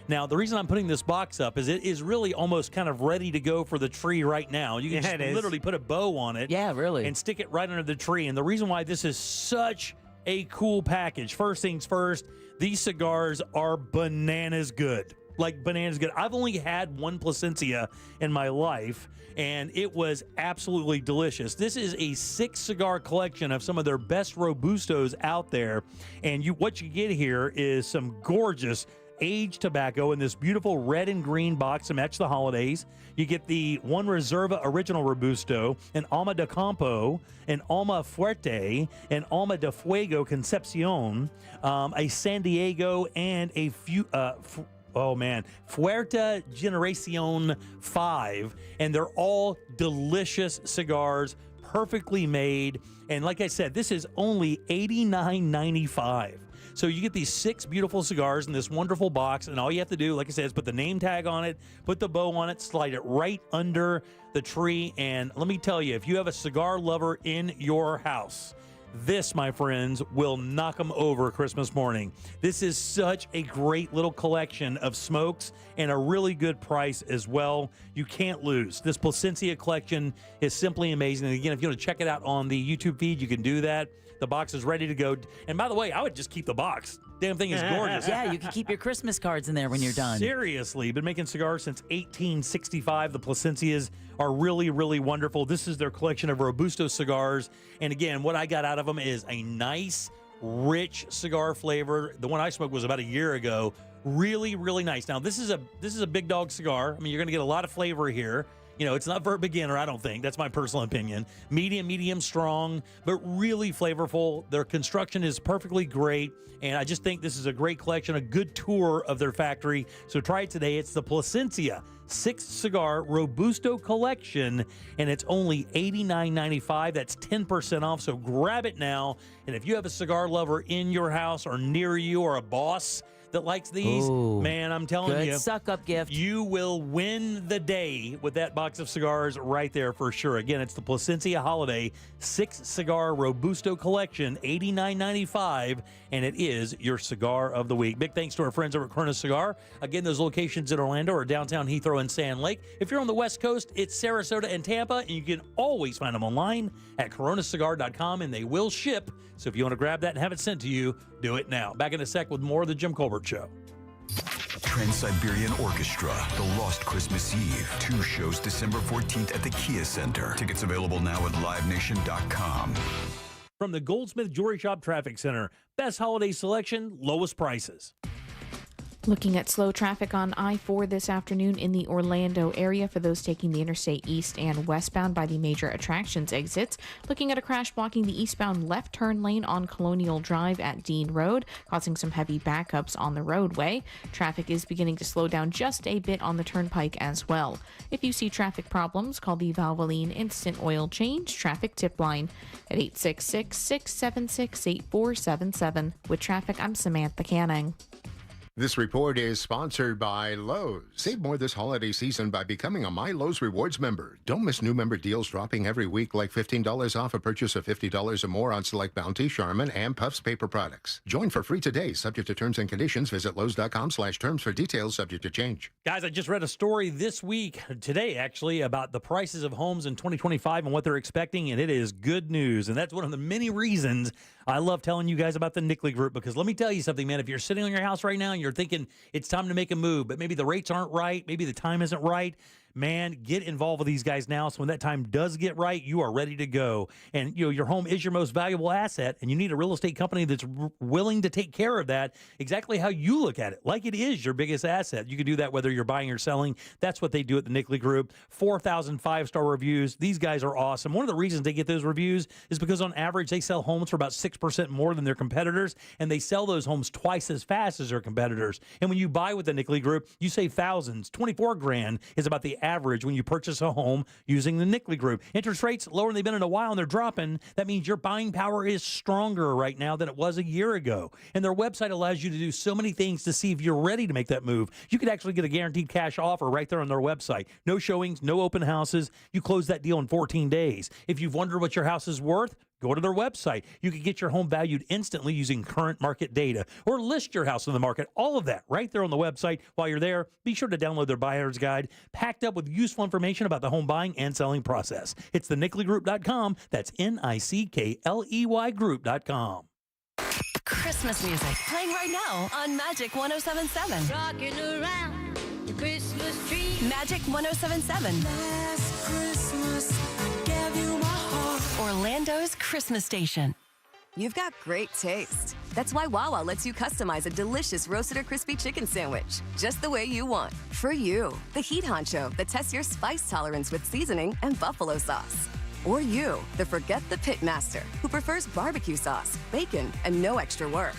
Now, the reason I'm putting this box up is it is really almost kind of ready to go for the tree right now. You can just literally put a bow on it. Yeah, really. And stick it right under the tree. And the reason why this is such a cool package, first things first, these cigars are bananas good. Like bananas good. I've only had one Placencia in my life, and it was absolutely delicious. This is a 6-cigar collection of some of their best Robustos out there, and what you get here is some gorgeous aged tobacco in this beautiful red and green box to match the holidays. You get the one Reserva Original Robusto, an Alma de Campo, an Alma Fuerte, an Alma de Fuego Concepcion, a San Diego, and a Fuerte Generacion 5, and they're all delicious cigars, perfectly made. And like I said, this is only $89.95. So you get these 6 beautiful cigars in this wonderful box, and all you have to do, like I said, is put the name tag on it, put the bow on it, slide it right under the tree. And let me tell you, if you have a cigar lover in your house, this, my friends, will knock them over Christmas morning. This is such a great little collection of smokes and a really good price as well. You can't lose. This Placencia collection is simply amazing. And again, if you want to check it out on the YouTube feed, you can do that. The box is ready to go. And by the way, I would just keep the box. Damn thing is gorgeous. Yeah, you can keep your Christmas cards in there when you're done. Seriously, been making cigars since 1865. The Placencias are really, really wonderful. This is their collection of Robusto cigars. And again, what I got out of them is a nice, rich cigar flavor. The one I smoked was about a year ago. Really, really nice. Now, this is a big dog cigar. I mean, you're going to get a lot of flavor here. You know, it's not for a beginner, I don't think. That's my personal opinion. Medium strong, but really flavorful. Their construction is perfectly great, and I just think this is a great collection, a good tour of their factory. So try it today. It's the Placencia 6-Cigar Robusto Collection, and it's only $89.95. That's 10% off, so grab it now. And if you have a cigar lover in your house or near you, or a boss that likes these, man, I'm telling you, good suck-up gift. You will win the day with that box of cigars right there for sure. Again, it's the Placencia Holiday 6-Cigar Robusto Collection, $89.95, and it is your cigar of the week. Big thanks to our friends over at Corona Cigar. Again, those locations in Orlando are downtown Heathrow and Sand Lake. If you're on the West Coast, it's Sarasota and Tampa, and you can always find them online at coronacigar.com, and they will ship. So if you want to grab that and have it sent to you, do it now. Back in a sec with more of the Jim Colbert Show. Trans-Siberian Orchestra, The Lost Christmas Eve. 2 shows December 14th at the Kia Center. Tickets available now at livenation.com. From the Goldsmith Jewelry Shop Traffic Center, best holiday selection, lowest prices. Looking at slow traffic on I-4 this afternoon in the Orlando area for those taking the interstate east and westbound by the major attractions exits. Looking at a crash blocking the eastbound left turn lane on Colonial Drive at Dean Road, causing some heavy backups on the roadway. Traffic is beginning to slow down just a bit on the turnpike as well. If you see traffic problems, call the Valvoline Instant Oil Change Traffic Tip Line at 866-676-8477. With traffic, I'm Samantha Canning. This report is sponsored by Lowe's. Save more this holiday season by becoming a My Lowe's Rewards member. Don't miss new member deals dropping every week, like $15 off a purchase of $50 or more on select Bounty, Charmin, and Puffs paper products. Join for free today. Subject to terms and conditions. Visit Lowe's.com/terms for details, subject to change. Guys, I just read a story today actually, about the prices of homes in 2025 and what they're expecting, and it is good news. And that's one of the many reasons I love telling you guys about the Nickley Group because let me tell you something, man. If you're sitting on your house right now and you're thinking it's time to make a move, but maybe the rates aren't right, maybe the time isn't right, man, get involved with these guys now. So when that time does get right, you are ready to go. And your home is your most valuable asset, and you need a real estate company that's willing to take care of that exactly how you look at it, like it is your biggest asset. You can do that whether you're buying or selling. That's what they do at the Nickley Group. 4,000 5-star reviews. These guys are awesome. One of the reasons they get those reviews is because on average they sell homes for about 6% more than their competitors, and they sell those homes twice as fast as their competitors. And when you buy with the Nickley Group, you save thousands. $24,000 is about the average when you purchase a home using the Nickley Group. Interest rates lower than they've been in a while, and they're dropping. That means your buying power is stronger right now than it was a year ago. And their website allows you to do so many things to see if you're ready to make that move. You could actually get a guaranteed cash offer right there on their website. No showings, no open houses. You close that deal in 14 days. If you've wondered what your house is worth, go to their website. You can get your home valued instantly using current market data or list your house on the market. All of that right there on the website. While you're there, be sure to download their buyer's guide, packed up with useful information about the home buying and selling process. It's the NickleyGroup.com. That's NICKLEY Group.com. Christmas music playing right now on Magic 107.7. Rocking around the Christmas tree. Magic 107.7. Last Christmas, I gave you my heart. Orlando's Christmas station. You've got great taste. That's why Wawa lets you customize a delicious roasted or crispy chicken sandwich, just the way you want. For you, the heat honcho that tests your spice tolerance with seasoning and buffalo sauce. Or you, the forget the pit master, who prefers barbecue sauce, bacon, and no extra work.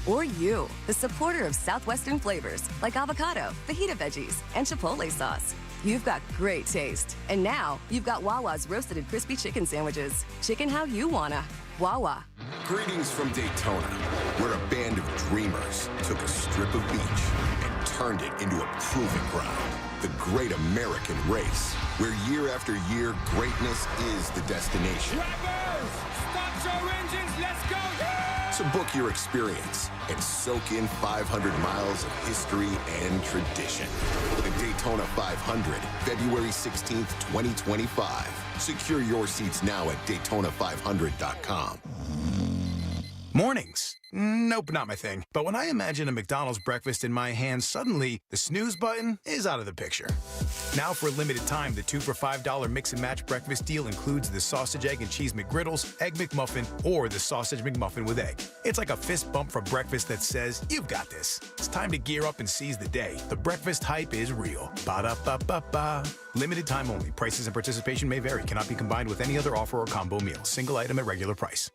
Or you, the supporter of Southwestern flavors like avocado, fajita veggies, and chipotle sauce. You've got great taste. And now, you've got Wawa's roasted and crispy chicken sandwiches. Chicken how you wanna. Wawa. Greetings from Daytona, where a band of dreamers took a strip of beach and turned it into a proving ground. The Great American Race, where year after year, greatness is the destination. Drivers, start your engines, let's go! Yeah! So book your experience and soak in 500 miles of history and tradition. The Daytona 500, February 16th, 2025. Secure your seats now at Daytona500.com. Mornings. Nope, not my thing. But when I imagine a McDonald's breakfast in my hand, suddenly the snooze button is out of the picture. Now for a limited time, the 2 for $5 mix and match breakfast deal includes the sausage, egg, and cheese McGriddles, egg McMuffin, or the sausage McMuffin with egg. It's like a fist bump for breakfast that says, you've got this. It's time to gear up and seize the day. The breakfast hype is real. Ba-da-ba-ba-ba. Limited time only. Prices and participation may vary. Cannot be combined with any other offer or combo meal. Single item at regular price.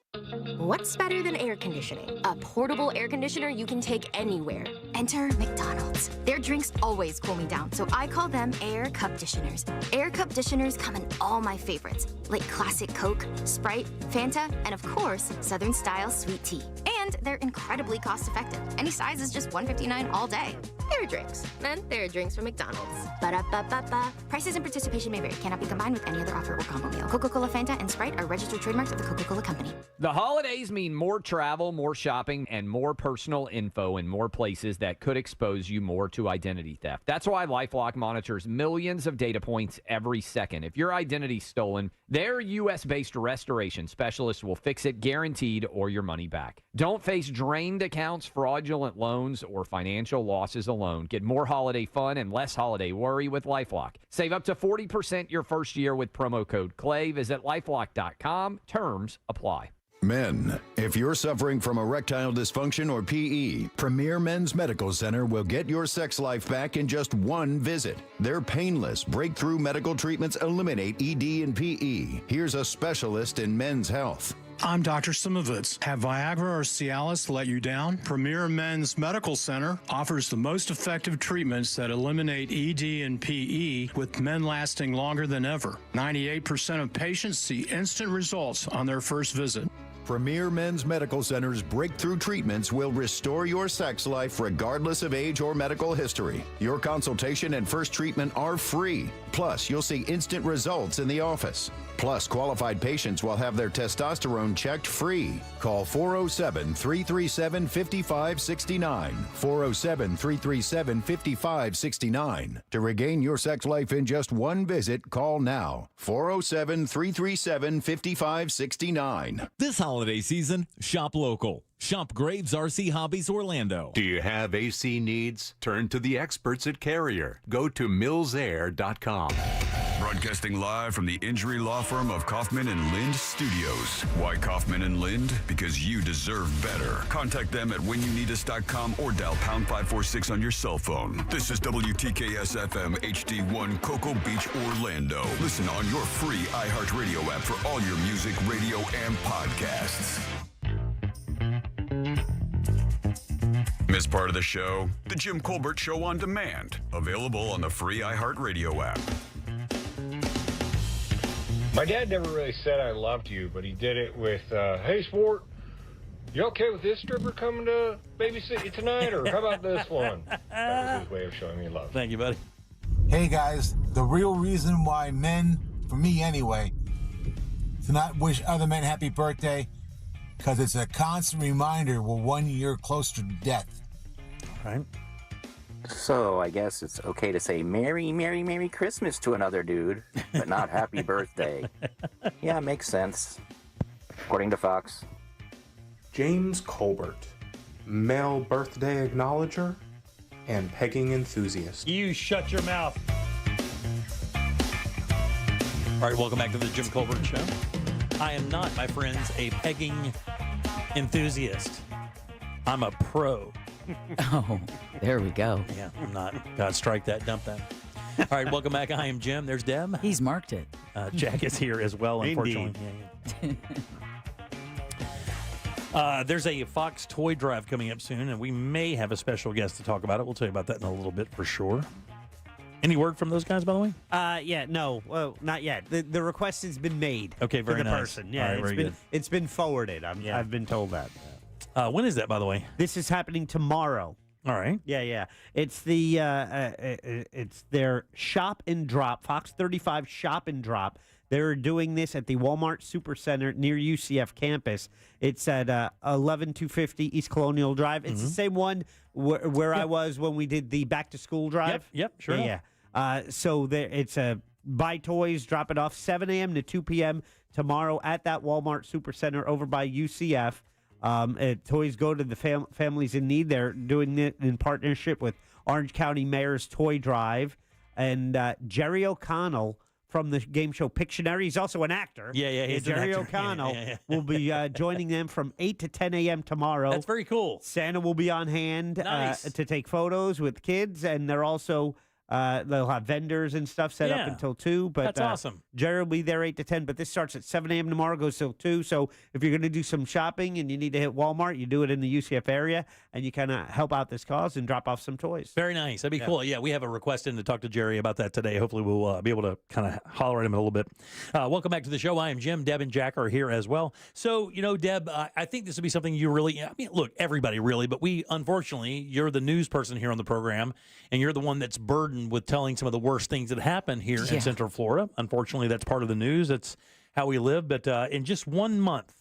What's better than air conditioning? A portable air conditioner you can take anywhere. Enter McDonald's. Their drinks always cool me down, so I call them Air Cup Disheners. Air Cup Disheners come in all my favorites, like classic Coke, Sprite, Fanta, and of course, Southern style sweet tea. And they're incredibly cost effective. Any size is just $1.59 all day. There are drinks. Then there are drinks from McDonald's. Ba-da-ba-ba-ba. Prices and participation may vary. Cannot be combined with any other offer or combo meal. Coca-Cola, Fanta, and Sprite are registered trademarks of the Coca-Cola Company. The holidays mean more travel, more shopping, and more personal info in more places that could expose you more to identity theft. That's why LifeLock monitors millions of data points every second. If your identity's stolen, their U.S.-based restoration specialists will fix it guaranteed or your money back. Don't face drained accounts, fraudulent loans, or financial losses alone. Get more holiday fun and less holiday worry with LifeLock. Save up to 40% your first year with promo code CLAY. Visit LifeLock.com. Terms apply. Men, if you're suffering from erectile dysfunction or PE, Premier Men's Medical Center will get your sex life back in just one visit. Their painless, breakthrough medical treatments eliminate ED and PE. Here's a specialist in men's health. I'm Dr. Simovitz. Have Viagra or Cialis let you down? Premier Men's Medical Center offers the most effective treatments that eliminate ED and PE, with men lasting longer than ever. 98% of patients see instant results on their first visit. Premier Men's Medical Center's breakthrough treatments will restore your sex life regardless of age or medical history. Your consultation and first treatment are free. Plus, you'll see instant results in the office. Plus, qualified patients will have their testosterone checked free. Call 407-337-5569. 407-337-5569. To regain your sex life in just one visit, call now. 407-337-5569. This holiday season, shop local. Shop Graves RC Hobbies Orlando. Do you have AC needs? Turn to the experts at Carrier. Go to millsair.com. Broadcasting live from the injury law firm of Kaufman and Lind Studios. Why Kaufman and Lind? Because you deserve better. Contact them at whenyouneedus.com or dial pound 546 on your cell phone. This is WTKS FM HD1 Cocoa Beach, Orlando. Listen on your free iHeartRadio app for all your music, radio, and podcasts. Miss part of the show? The Jim Colbert Show on Demand. Available on the free iHeartRadio app. My dad never really said I loved you, but he did it with, hey, sport, you okay with this stripper coming to babysit you tonight, or how about this one? That was his way of showing me love. Thank you, buddy. Hey, guys, the real reason why men, for me anyway, to not wish other men happy birthday, because it's a constant reminder we're 1 year closer to death. All right. So I guess it's okay to say Merry, Merry, Merry Christmas to another dude, but not Happy Birthday. Yeah, makes sense. According to Fox. James Colbert, male birthday acknowledger and pegging enthusiast. You shut your mouth. All right, welcome back to the Jim Colbert Show. I am not, my friends, a pegging enthusiast. I'm a pro. Oh, there we go. Yeah, I'm not. God, strike that, dump that. All right, welcome back. I am Jim. There's Deb. He's marked it. Jack is here as well, unfortunately. There's a Fox toy drive coming up soon, and we may have a special guest to talk about it. We'll tell you about that in a little bit for sure. Any word from those guys, by the way? No. Well, not yet. The request has been made. Okay, very for the nice. person. Yeah, All right, it's been forwarded. I've been told that. When is that, by the way? This is happening tomorrow. All right. Yeah. It's the it's their shop and drop, Fox 35 shop and drop. They're doing this at the Walmart Supercenter near UCF campus. It's at 11250 East Colonial Drive. It's the same one where I was when we did the back to school drive. Yep, sure. Yeah. So it's a buy toys, drop it off 7 a.m. to 2 p.m. tomorrow at that Walmart Supercenter over by UCF. Toys go to the families in need. They're doing it in partnership with Orange County Mayor's Toy Drive. And Jerry O'Connell from the game show Pictionary. He's also an actor. Yeah, he's Jerry an actor. O'Connell Yeah. will be joining them from 8 to 10 a.m. tomorrow. That's very cool. Santa will be on hand Nice. to take photos with kids, and they're also they'll have vendors and stuff set up until 2. But That's awesome. Jerry will be there 8 to 10, but this starts at 7 a.m. tomorrow, goes till 2. So if you're going to do some shopping and you need to hit Walmart, you do it in the UCF area, and you kind of help out this cause and drop off some toys. Very nice. That'd be cool. Yeah, we have a request in to talk to Jerry about that today. Hopefully we'll be able to kind of holler at him a little bit. Welcome back to the show. I am Jim. Deb and Jack are here as well. So, Deb, I think this would be something you really, look, everybody really, but unfortunately, you're the news person here on the program, and you're the one that's burdened with telling some of the worst things that happen here in Central Florida. Unfortunately, that's part of the news. That's how we live. But in just 1 month,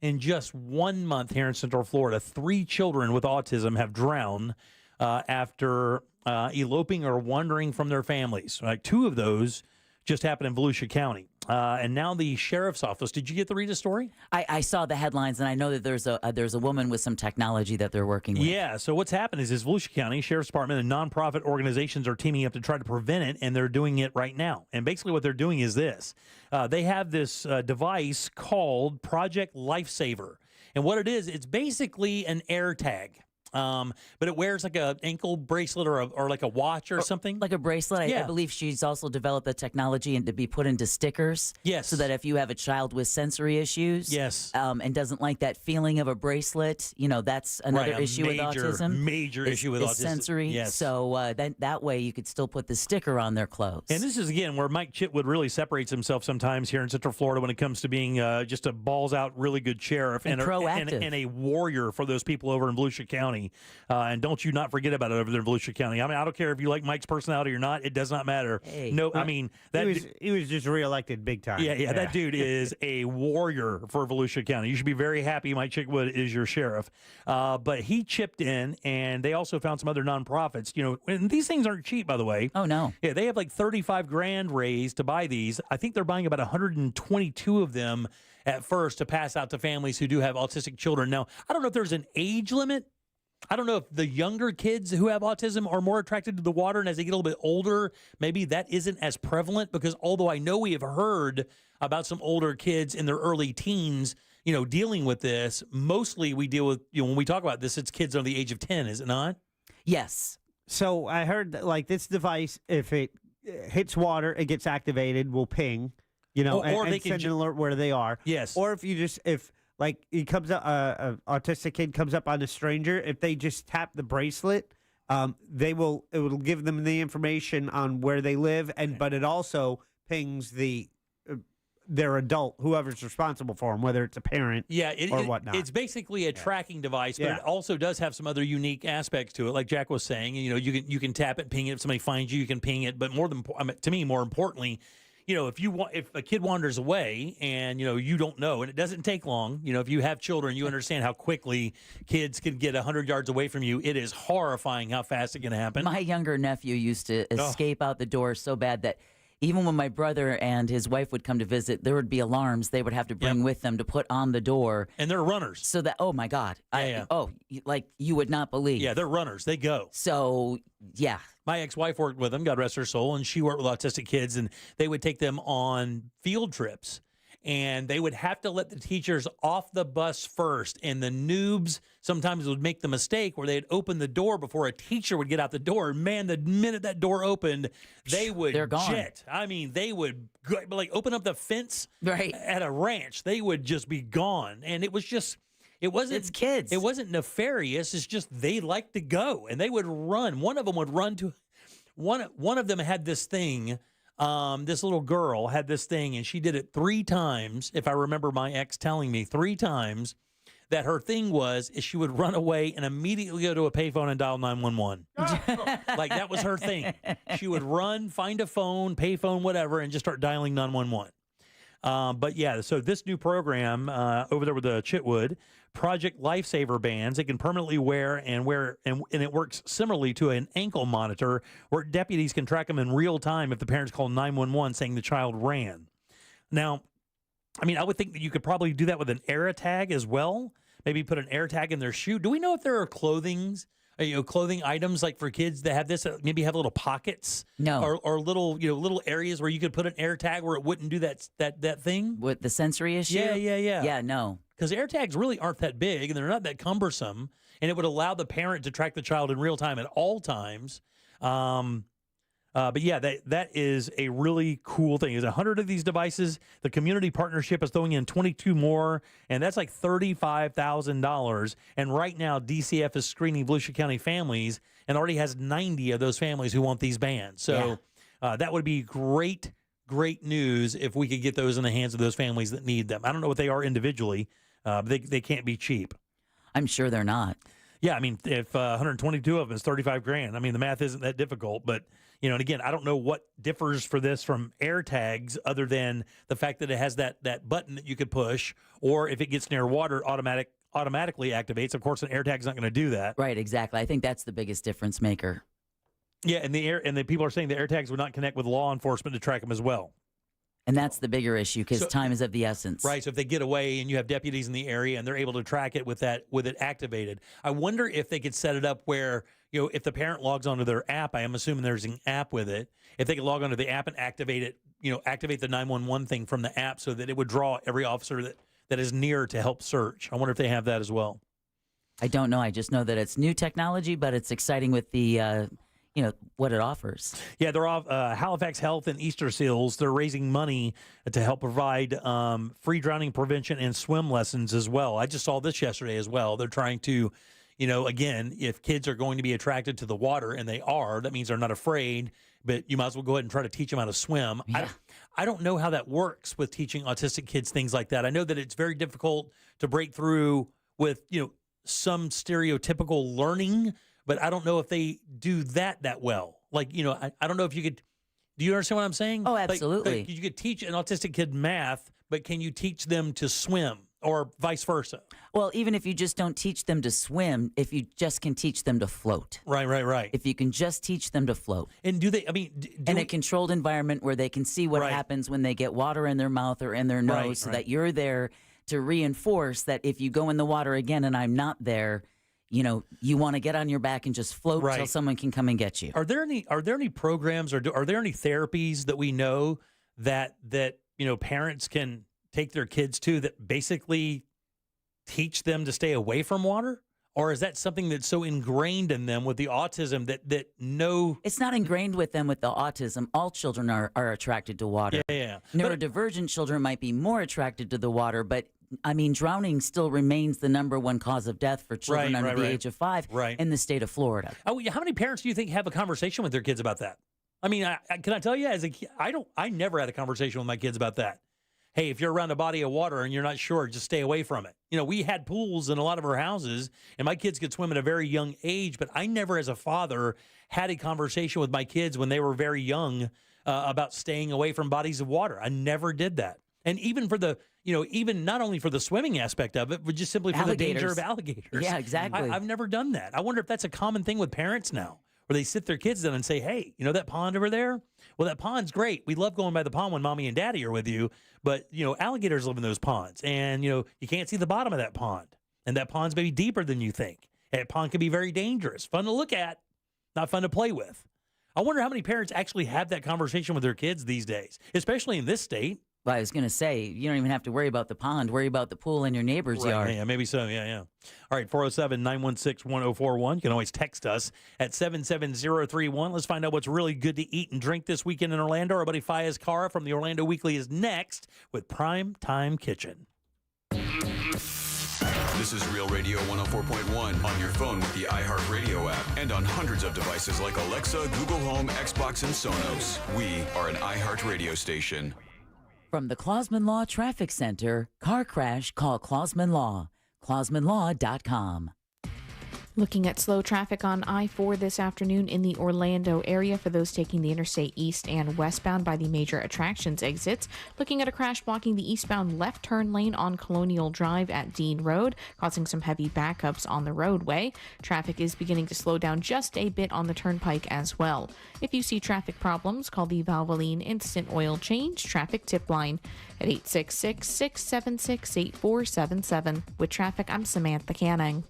here in Central Florida, 3 children with autism have drowned after eloping or wandering from their families. 2 of those just happened in Volusia County. And now the sheriff's office. Did you get to read the story? I saw the headlines, and I know that there's a woman with some technology that they're working with. Yeah, so what's happened is Volusia County Sheriff's Department and nonprofit organizations are teaming up to try to prevent it, and they're doing it right now. And basically what they're doing is this. They have this device called Project Lifesaver. And what it is, it's basically an air tag. But it wears like a ankle bracelet or like a watch or something. Like a bracelet. I believe she's also developed the technology and to be put into stickers. Yes. So that if you have a child with sensory issues. Yes. And doesn't like that feeling of a bracelet, that's another issue with autism. Major issue with autism. Sensory. Yes. So that way you could still put the sticker on their clothes. And this is, again, where Mike Chitwood really separates himself sometimes here in Central Florida when it comes to being just a balls-out, really good sheriff. And proactive. And a warrior for those people over in Volusia County. County. And don't you not forget about it over there in Volusia County. I mean, I don't care if you like Mike's personality or not. It does not matter. Hey. No, I mean, he was just reelected big time. Yeah, that dude is a warrior for Volusia County. You should be very happy Mike Chicwood is your sheriff. But he chipped in, and they also found some other nonprofits. And these things aren't cheap, by the way. Oh, no. Yeah, they have like $35,000 raised to buy these. I think they're buying about 122 of them at first to pass out to families who do have autistic children. Now, I don't know if there's an age limit. I don't know if the younger kids who have autism are more attracted to the water, and as they get a little bit older, maybe that isn't as prevalent, because although I know we have heard about some older kids in their early teens, dealing with this, mostly we deal with, when we talk about this, it's kids under the age of 10, is it not? Yes. So I heard that, like, this device, if it hits water, it gets activated, will ping, or and they can send an alert where they are. Yes. Or if he comes up, an autistic kid comes up on a stranger, if they just tap the bracelet, it will give them the information on where they live, but it also pings their adult, whoever's responsible for them, whether it's a parent or whatnot. It's basically a tracking device, but it also does have some other unique aspects to it. Like Jack was saying, you can tap it, ping it. If somebody finds you, you can ping it. But more importantly, if a kid wanders away and you don't know, and it doesn't take long. If you have children, you understand how quickly kids can get 100 yards away from you. It is horrifying how fast it can happen. My younger nephew used to escape out the door so bad that even when my brother and his wife would come to visit, there would be alarms they would have to bring with them to put on the door. And they're runners. So that, oh my God. Like you would not believe. Yeah, they're runners. They go. So, yeah. My ex-wife worked with them, God rest her soul, and she worked with autistic kids, and they would take them on field trips. And they would have to let the teachers off the bus first. And the noobs sometimes would make the mistake where they'd open the door before a teacher would get out the door. Man, the minute that door opened, they would jet. I mean, they would open up the fence at a ranch. They would just be gone. And it wasn't. It's kids. It wasn't nefarious. It's just they like to go, and they would run. One of them would run to. One of them had this thing. This little girl had this thing, and she did it 3 times, if I remember my ex telling me, 3 times, that her thing is she would run away and immediately go to a payphone and dial 911. Like, that was her thing. She would run, find a phone, payphone, whatever, and just start dialing 911. But yeah, so this new program over there with the Chitwood, Project Lifesaver bands, it can permanently wear, and it works similarly to an ankle monitor where deputies can track them in real time if the parents call 911 saying the child ran. Now, I mean, I would think that you could probably do that with an AirTag as well. Maybe put an AirTag in their shoe. Do we know if there are clothing items like for kids that have this, maybe have little pockets? No. Or little areas where you could put an AirTag where it wouldn't do that thing? With the sensory issue? Yeah. Yeah, no. Because AirTags really aren't that big, and they're not that cumbersome, and it would allow the parent to track the child in real time at all times. But yeah, that is a really cool thing. There's 100 of these devices. The community partnership is throwing in 22 more, and that's like $35,000. And right now, DCF is screening Volusia County families and already has 90 of those families who want these bands. So that would be great news if we could get those in the hands of those families that need them. I don't know what they are individually, but they can't be cheap. I'm sure they're not. Yeah, I mean, if 122 of them is $35,000, I mean, the math isn't that difficult. But, and again, I don't know what differs for this from AirTags other than the fact that it has that button that you could push, or if it gets near water, automatically activates. Of course, an AirTag's not going to do that. Right, exactly. I think that's the biggest difference maker. Yeah, and the people are saying the AirTags would not connect with law enforcement to track them as well. And that's the bigger issue because time is of the essence. Right. So if they get away and you have deputies in the area and they're able to track it with it activated, I wonder if they could set it up where, if the parent logs onto their app, I am assuming there's an app with it. If they could log onto the app and activate it, activate the 911 thing from the app so that it would draw every officer that is near to help search. I wonder if they have that as well. I don't know. I just know that it's new technology, but it's exciting with the what it offers. Yeah, they're off Halifax Health and Easter Seals. They're raising money to help provide free drowning prevention and swim lessons as well. I just saw this yesterday as well. They're trying to, again, if kids are going to be attracted to the water, and they are, that means they're not afraid, but you might as well go ahead and try to teach them how to swim. Yeah. I don't know how that works with teaching autistic kids things like that. I know that it's very difficult to break through with, some stereotypical learning, but I don't know if they do that well. Like, I don't know if you could. Do you understand what I'm saying? Oh, absolutely. Like you could teach an autistic kid math, but can you teach them to swim or vice versa? Well, even if you just don't teach them to swim, if you just can teach them to float. Right. If you can just teach them to float. And do they, in a controlled environment where they can see what happens when they get water in their mouth or in their nose, so that you're there to reinforce that if you go in the water again and I'm not there, you want to get on your back and just float until someone can come and get you. Are there any programs or are there any therapies that we know that parents can take their kids to that basically teach them to stay away from water? Or is that something that's so ingrained in them with the autism that no... It's not ingrained with them with the autism. All children are attracted to water. Yeah. Neurodivergent children might be more attracted to the water, but drowning still remains the number one cause of death for children under the age of 5 in the state of Florida. Oh, how many parents do you think have a conversation with their kids about that? Can I tell you, as a kid, I never had a conversation with my kids about that. Hey, if you're around a body of water and you're not sure, just stay away from it. We had pools in a lot of our houses, and my kids could swim at a very young age, but I never, as a father, had a conversation with my kids when they were very young about staying away from bodies of water. I never did that. And even for the, even not only for the swimming aspect of it, but just simply for the danger of alligators. Yeah, exactly. I've never done that. I wonder if that's a common thing with parents now, where they sit their kids down and say, hey, that pond over there? Well, that pond's great. We love going by the pond when mommy and daddy are with you, but, alligators live in those ponds, and, you can't see the bottom of that pond, and that pond's maybe deeper than you think. That pond can be very dangerous, fun to look at, not fun to play with. I wonder how many parents actually have that conversation with their kids these days, especially in this state. Well, I was going to say, you don't even have to worry about the pond. Worry about the pool in your neighbor's yard. Yeah, maybe so. Yeah. All right, 407-916-1041. You can always text us at 77031. Let's find out what's really good to eat and drink this weekend in Orlando. Our buddy Fayez Cara from the Orlando Weekly is next with Prime Time Kitchen. This is Real Radio 104.1 on your phone with the iHeartRadio app and on hundreds of devices like Alexa, Google Home, Xbox, and Sonos. We are an iHeartRadio station. From the Clausman Law Traffic Center, car crash, call Clausman Law. ClausmanLaw.com. Looking at slow traffic on I-4 this afternoon in the Orlando area for those taking the interstate east and westbound by the major attractions exits. Looking at a crash blocking the eastbound left turn lane on Colonial Drive at Dean Road, causing some heavy backups on the roadway. Traffic is beginning to slow down just a bit on the turnpike as well. If you see traffic problems, call the Valvoline Instant Oil Change Traffic Tip Line at 866-676-8477. With traffic, I'm Samantha Canning.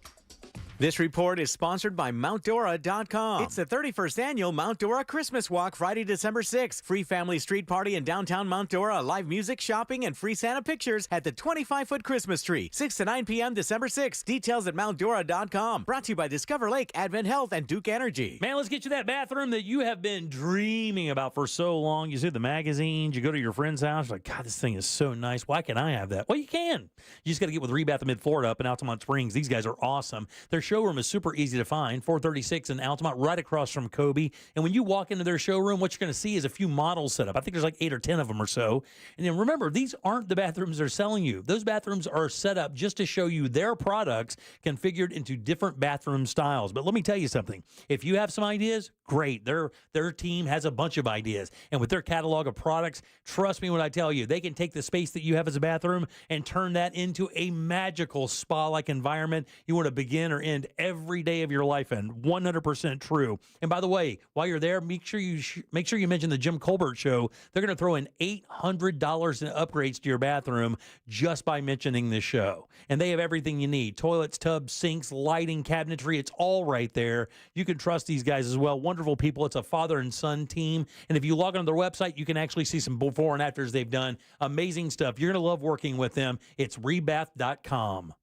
This report is sponsored by MountDora.com. It's the 31st annual Mount Dora Christmas Walk, Friday, December 6th. Free family street party in downtown Mount Dora, live music, shopping, and free Santa pictures at the 25-foot Christmas tree. 6 to 9 p.m. December 6th. Details at MountDora.com. Brought to you by Discover Lake, Advent Health, and Duke Energy. Man, let's get you that bathroom that you have been dreaming about for so long. You see the magazines, you go to your friend's house, you're like, God, this thing is so nice. Why can't I have that? Well, you can. You just got to get with Rebath of Mid-Florida up in Altamont Springs. These guys are awesome. Their showroom is super easy to find, 436 in Altamont, right across from Kobe. And when you walk into their showroom, what you're going to see is a few models set up. I think there's like 8 or 10 of them or so. And then remember, these aren't the bathrooms they're selling you. Those bathrooms are set up just to show you their products configured into different bathroom styles. But let me tell you something. If you have some ideas, great. Their team has a bunch of ideas. And with their catalog of products, trust me when I tell you, they can take the space that you have as a bathroom and turn that into a magical spa-like environment you want to begin or end every day of your life in. 100% true. And by the way, while you're there, make sure you mention the Jim Colbert Show. They're going to throw in $800 in upgrades to your bathroom just by mentioning this show. And they have everything you need. Toilets, tubs, sinks, lighting, cabinetry. It's all right there. You can trust these guys as well. Wonderful people. It's a father and son team. And if you log on to their website, you can actually see some before and afters they've done. Amazing stuff. You're going to love working with them. It's rebath.com.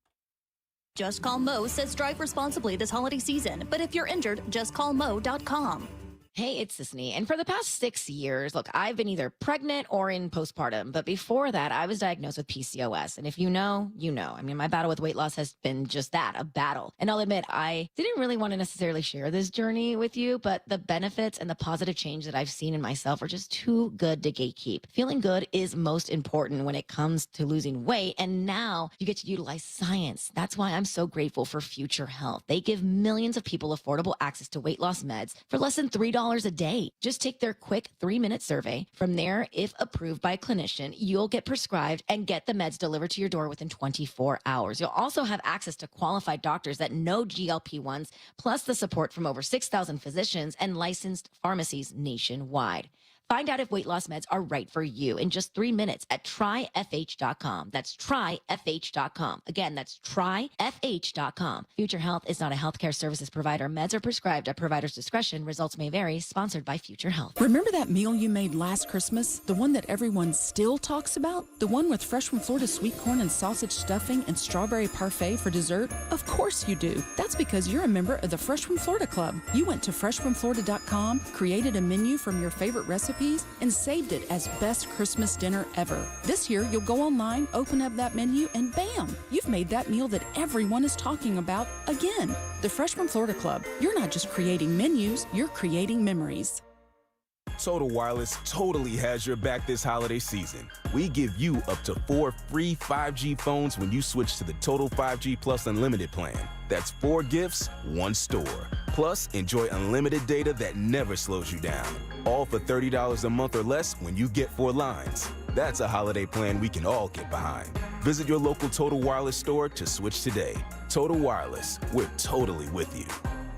Just Call Mo says drive responsibly this holiday season. But if you're injured, just call Mo.com. Hey, it's Sisney. And for the past 6 years, look, I've been either pregnant or in postpartum. But before that, I was diagnosed with PCOS. And if you know, you know. I mean, my battle with weight loss has been just that, a battle. And I'll admit, I didn't really want to necessarily share this journey with you, but the benefits and the positive change that I've seen in myself are just too good to gatekeep. Feeling good is most important when it comes to losing weight. And now you get to utilize science. That's why I'm so grateful for Future Health. They give millions of people affordable access to weight loss meds for less than $3 a day. Just take their quick 3-minute survey. From there, if approved by a clinician, you'll get prescribed and get the meds delivered to your door within 24 hours. You'll also have access to qualified doctors that know GLP-1s, plus the support from over 6,000 physicians and licensed pharmacies nationwide. Find out if weight loss meds are right for you in just 3 minutes at tryfh.com. That's tryfh.com. Again, that's tryfh.com. Future Health is not a healthcare services provider. Meds are prescribed at provider's discretion. Results may vary. Sponsored by Future Health. Remember that meal you made last Christmas? The one that everyone still talks about? The one with fresh from Florida sweet corn and sausage stuffing and strawberry parfait for dessert? Of course you do. That's because you're a member of the Fresh from Florida Club. You went to freshfromflorida.com, created a menu from your favorite recipes, and saved it as best Christmas dinner ever. This year, you'll go online, open up that menu, and bam! You've made that meal that everyone is talking about again. The Fresh from Florida Club. You're not just creating menus, you're creating memories. Total Wireless totally has your back this holiday season. We give you up to 4 free 5G phones when you switch to the Total 5G Plus Unlimited plan. That's 4 gifts, 1 store. Plus, enjoy unlimited data that never slows you down. All for $30 a month or less when you get 4 lines. That's a holiday plan we can all get behind. Visit your local Total Wireless store to switch today. Total Wireless, we're totally with you.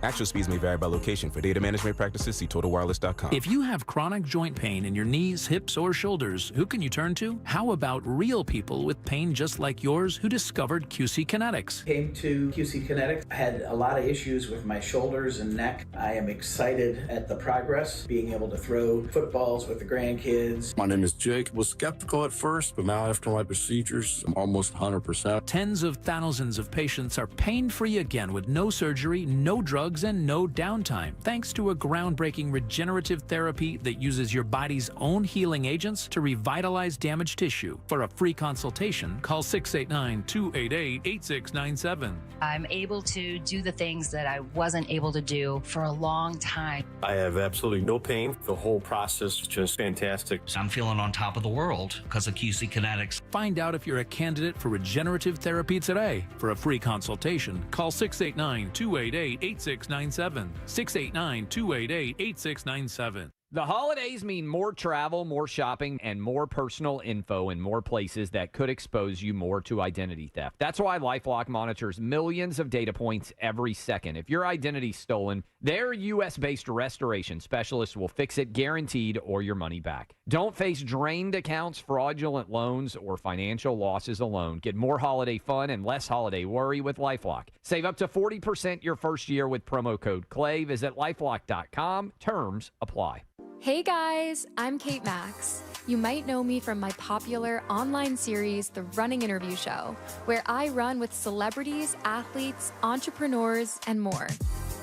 Actual speeds may vary by location. For data management practices, see TotalWireless.com. If you have chronic joint pain in your knees, hips, or shoulders, who can you turn to? How about real people with pain just like yours who discovered QC Kinetics? Came to QC Kinetics. I had a lot of issues with my shoulders and neck. I am excited at the progress, being able to throw footballs with the grandkids. My name is Jake. Was skeptical at first, but now after my procedures, I'm almost 100%. Tens of thousands of patients are pain-free again with no surgery, no drugs, and no downtime, thanks to a groundbreaking regenerative therapy that uses your body's own healing agents to revitalize damaged tissue. For a free consultation, call 689-288-8697. I'm able to do the things that I wasn't able to do for a long time. I have absolutely no pain. The whole process is just fantastic. I'm feeling on top of the world because of QC Kinetics. Find out if you're a candidate for regenerative therapy today. For a free consultation, call 689-288-8697. 689-288-8697. The holidays mean more travel, more shopping, and more personal info in more places that could expose you more to identity theft. That's why LifeLock monitors millions of data points every second. If your identity's stolen, their U.S.-based restoration specialists will fix it guaranteed or your money back. Don't face drained accounts, fraudulent loans, or financial losses alone. Get more holiday fun and less holiday worry with LifeLock. Save up to 40% your first year with promo code CLAY. Visit LifeLock.com. Terms apply. Hey guys, I'm Kate Max. You might know me from my popular online series, The Running Interview Show, where I run with celebrities, athletes, entrepreneurs, and more.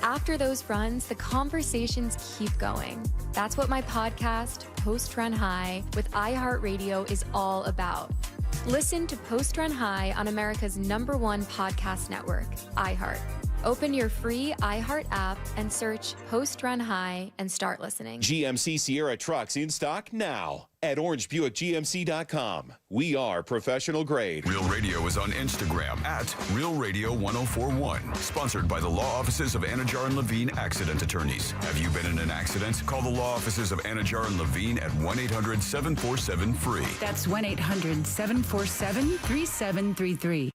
After those runs, the conversations keep going. That's what my podcast, Post Run High, with iHeartRadio is all about. Listen to Post Run High on America's #1 podcast network, iHeart. Open your free iHeart app and search Post Run High and start listening. GMC Sierra trucks in stock now at orangebuickgmc.com. We are professional grade. Real Radio is on Instagram at Real Radio 1041. Sponsored by the law offices of Anajar and Levine Accident Attorneys. Have you been in an accident? Call the law offices of Anajar and Levine at 1-800-747-FREE. That's 1-800-747-3733.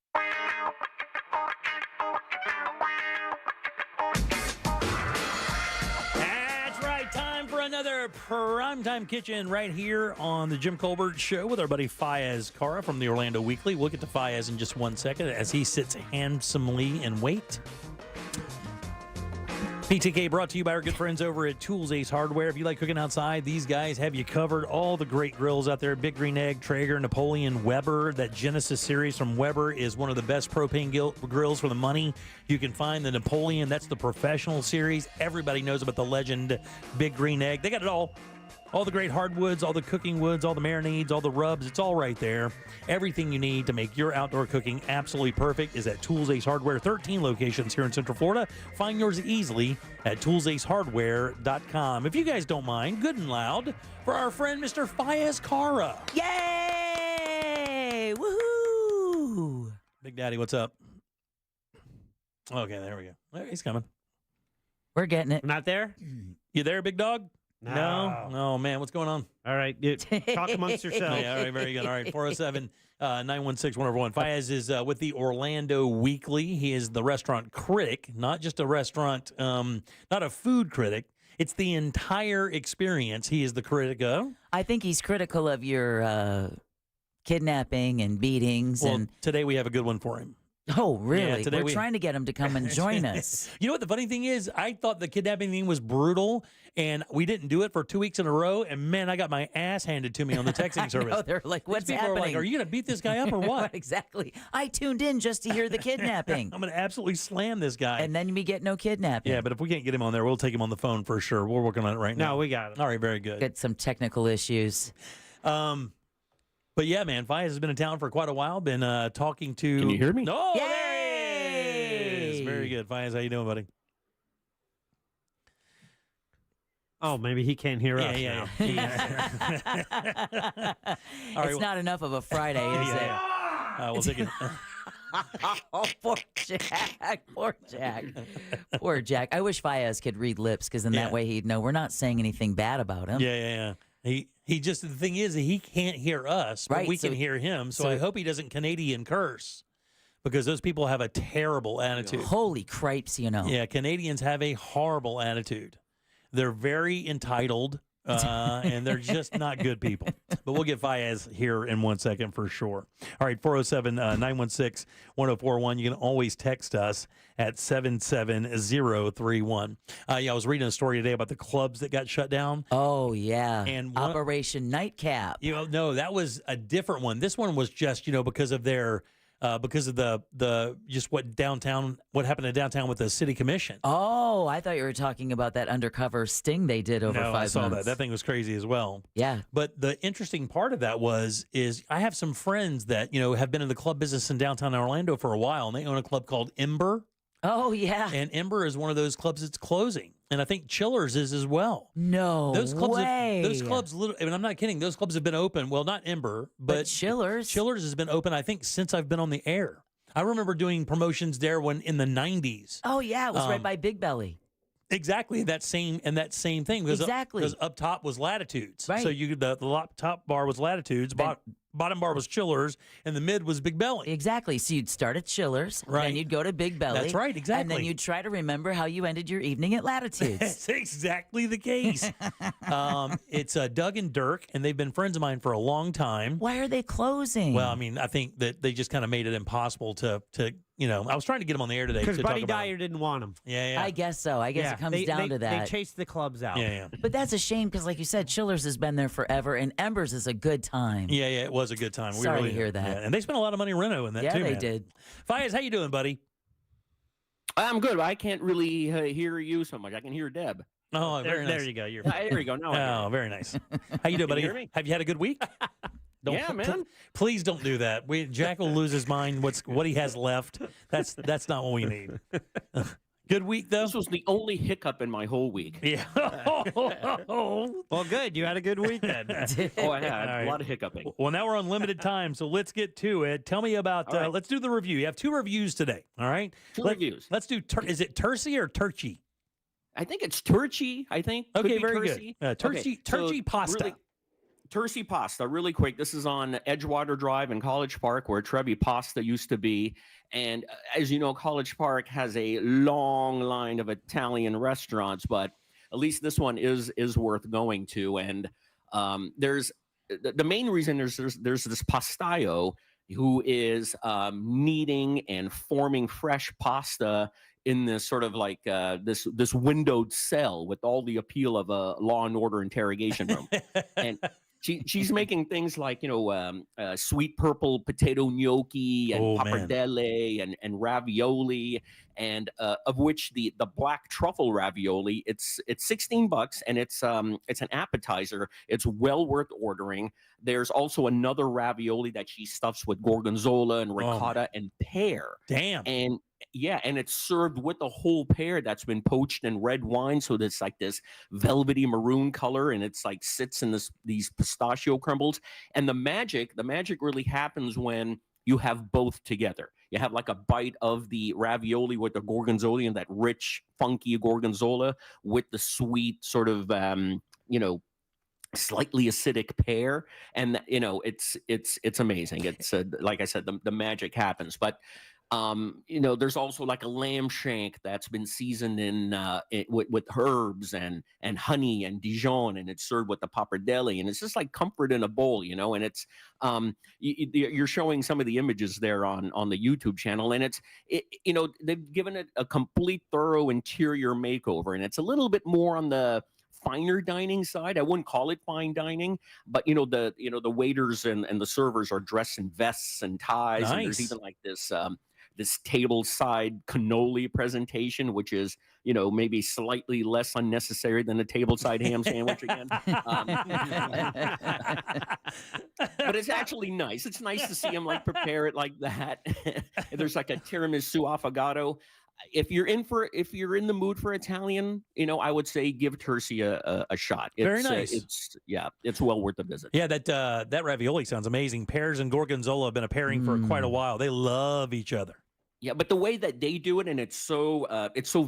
Another Primetime Kitchen right here on the Jim Colbert Show with our buddy Fayez Cara from the Orlando Weekly. We'll get to Fayez in just 1 second as he sits handsomely in wait. PTK brought to you by our good friends over at Tools Ace Hardware. If you like cooking outside, these guys have you covered. All the great grills out there. Big Green Egg, Traeger, Napoleon, Weber. That Genesis series from Weber is one of the best propane grills for the money. You can find the Napoleon. That's the professional series. Everybody knows about the legend Big Green Egg. They got it all. All the great hardwoods, all the cooking woods, all the marinades, all the rubs, it's all right there. Everything you need to make your outdoor cooking absolutely perfect is at Tools Ace Hardware. 13 locations here in Central Florida. Find yours easily at toolsacehardware.com. If you guys don't mind, good and loud for our friend Mr. Fayez Kara. Yay! Woohoo! Big Daddy, what's up? Okay, there we go. He's coming. We're getting it. Not there? You there, big dog? No. Oh, man, what's going on? All right, talk amongst yourselves. Yeah, all right, very good. All right, 407-916-1041. Fayez is with the Orlando Weekly. He is the restaurant critic, not just a restaurant, not a food critic. It's the entire experience. He is the critic of. I think he's critical of your kidnapping and beatings. Well, and today we have a good one for him. Oh, really? Yeah, We're trying to get him to come and join us. You know what the funny thing is? I thought the kidnapping thing was brutal, and we didn't do it for 2 weeks in a row. And man, I got my ass handed to me on the texting service. know, they're like, "What's People happening?" are like, "Are you going to beat this guy up or what?" Exactly. I tuned in just to hear the kidnapping. I'm going to absolutely slam this guy. And then we get no kidnapping. Yeah, but if we can't get him on there, we'll take him on the phone for sure. We're working on it right now. No, we got it. All right, very good. Get some technical issues. But yeah, man, Fayez has been in town for quite a while. Been talking to. Can you hear me? Oh, there he is. Very good, Fayez. How you doing, buddy? Oh, maybe he can't hear us Yeah. All right, it's not enough of a Friday, is it? We'll take it. Oh, poor Jack. Poor Jack. Poor Jack. I wish Fayez could read lips, because then that way he'd know we're not saying anything bad about him. Yeah. He just, the thing is, he can't hear us, but Right, we so- can hear him. So so- I hope he doesn't Canadian curse, because those people have a terrible attitude. Holy cripes, you know. Yeah, Canadians have a horrible attitude. They're very entitled, and they're just not good people. But we'll get Fayez here in 1 second for sure. All right, 407-916-1041. You can always text us at 77031. I was reading a story today about the clubs that got shut down. Oh, yeah. And Operation Nightcap. No, that was a different one. This one was just, because of their... because of the just what happened to downtown with the city commission. Oh, I thought you were talking about that undercover sting they did over 5 I saw months. that thing was crazy as well. Yeah. But the interesting part of that is I have some friends that have been in the club business in downtown Orlando for a while, and they own a club called Ember. Oh, yeah. And Ember is one of those clubs that's closing. And I think Chillers is as well. No way. Those clubs, I'm not kidding, those clubs have been open. Well, not Ember, but Chillers. Chillers has been open, I think, since I've been on the air. I remember doing promotions there in the 90s. Oh, yeah. It was right by Big Belly. Exactly, that same thing. Because because up top was Latitudes. Right. So the top bar was Latitudes, bottom bar was Chillers, and the mid was Big Belly. Exactly. So you'd start at Chillers, Right. then you'd go to Big Belly. That's right, exactly. And then you'd try to remember how you ended your evening at Latitudes. That's exactly the case. It's Doug and Dirk, and they've been friends of mine for a long time. Why are they closing? Well, I mean, I think that they just kind of made it impossible to I was trying to get them on the air today. Because to Buddy talk about Dyer didn't want him. Yeah. I guess so. I guess it comes down to that. They chased the clubs out. Yeah. But that's a shame because, like you said, Chillers has been there forever, and Embers is a good time. Yeah, it was a good time. Sorry really to hear that. Yeah. And they spent a lot of money renoing that too, Yeah, they man. did. Fayez, how you doing, buddy? I'm good. I can't really hear you so much. I can hear Deb. Oh, very nice. There you go. You're There you go. Now I hear Oh, you. very nice. How you doing, buddy? you hear me? Have you had a good week? Yeah, man. Please don't do that. Jack will lose his mind. What he has left. That's not what we need. Good week though. This was the only hiccup in my whole week. Yeah. well, good. You had a good week then. Oh, I had All right. a lot of hiccuping. Well, now we're on limited time, so let's get to it. Tell me about. All right. Let's do the review. You have 2 reviews today. All right. Two reviews. Let's do. Is it Turkey or Turkey? I think it's Turkey. I think. Could Okay, be very Turkey. good. Turkey pasta. Really, Turkey pasta, really quick. This is on Edgewater Drive in College Park, where Trevi Pasta used to be. And as you know, College Park has a long line of Italian restaurants, but at least this one is worth going to. And there's the main reason there's this pastaio who is kneading and forming fresh pasta in this sort of like this windowed cell with all the appeal of a Law and Order interrogation room, and she's making things like sweet purple potato gnocchi and pappardelle and ravioli, and of which the black truffle ravioli, it's $16 and it's an appetizer. It's well worth ordering. There's also another ravioli that she stuffs with gorgonzola and ricotta and pear. Damn. And yeah, and it's served with a whole pear that's been poached in red wine, so it's like this velvety maroon color, and it's like sits in these pistachio crumbles. And the magic really happens when you have both together. You have like a bite of the ravioli with the gorgonzola and that rich, funky gorgonzola with the sweet sort of slightly acidic pear, and it's amazing. It's like I said, the magic happens. But there's also like a lamb shank that's been seasoned with herbs and honey and Dijon, and it's served with the pappardelle, and it's just like comfort in a bowl, and it's you're showing some of the images there on the YouTube channel, and they've given it a complete thorough interior makeover, and it's a little bit more on the finer dining side. I wouldn't call it fine dining, but the waiters and the servers are dressed in vests and ties. Nice. And there's even like this table side cannoli presentation, which is maybe slightly less unnecessary than a table side ham sandwich again. But it's actually nice. It's nice to see him like prepare it like that. There's like a tiramisu affogato. If you're in the mood for Italian, I would say give Terzi a shot. It's, very nice. It's well worth the visit. Yeah, that ravioli sounds amazing. Pears and gorgonzola have been a pairing for quite a while. They love each other. Yeah, but the way that they do it, and it's so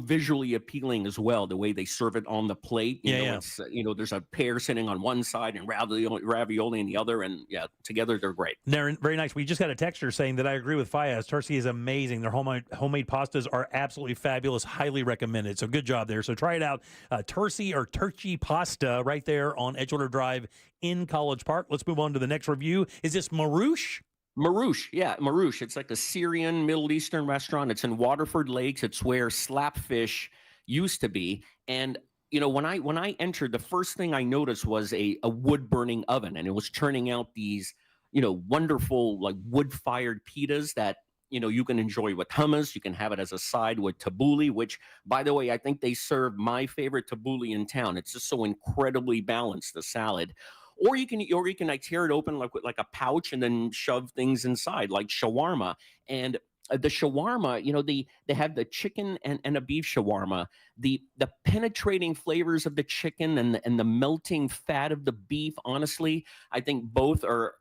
visually appealing as well. The way they serve it on the plate, it's, there's a pear sitting on one side and ravioli on the other, and together they're great. They're very nice. We just got a texture saying that I agree with Fayez. Terzi is amazing. Their homemade pastas are absolutely fabulous. Highly recommended. So good job there. So try it out. Terzi or Turchi Pasta right there on Edgewater Drive in College Park. Let's move on to the next review. Is this Marouche? Marouche, yeah, Marouche. It's like a Syrian Middle Eastern restaurant. It's in Waterford Lakes. It's where Slapfish used to be. And when I entered, the first thing I noticed was a wood burning oven, and it was turning out these wonderful like wood fired pitas that you can enjoy with hummus. You can have it as a side with tabbouleh, which, by the way, I think they serve my favorite tabbouleh in town. It's just so incredibly balanced, the salad. Or you can like tear it open like with like a pouch and then shove things inside like shawarma. And the shawarma, they have the chicken and a beef shawarma. The penetrating flavors of the chicken and the melting fat of the beef. Honestly, I think both are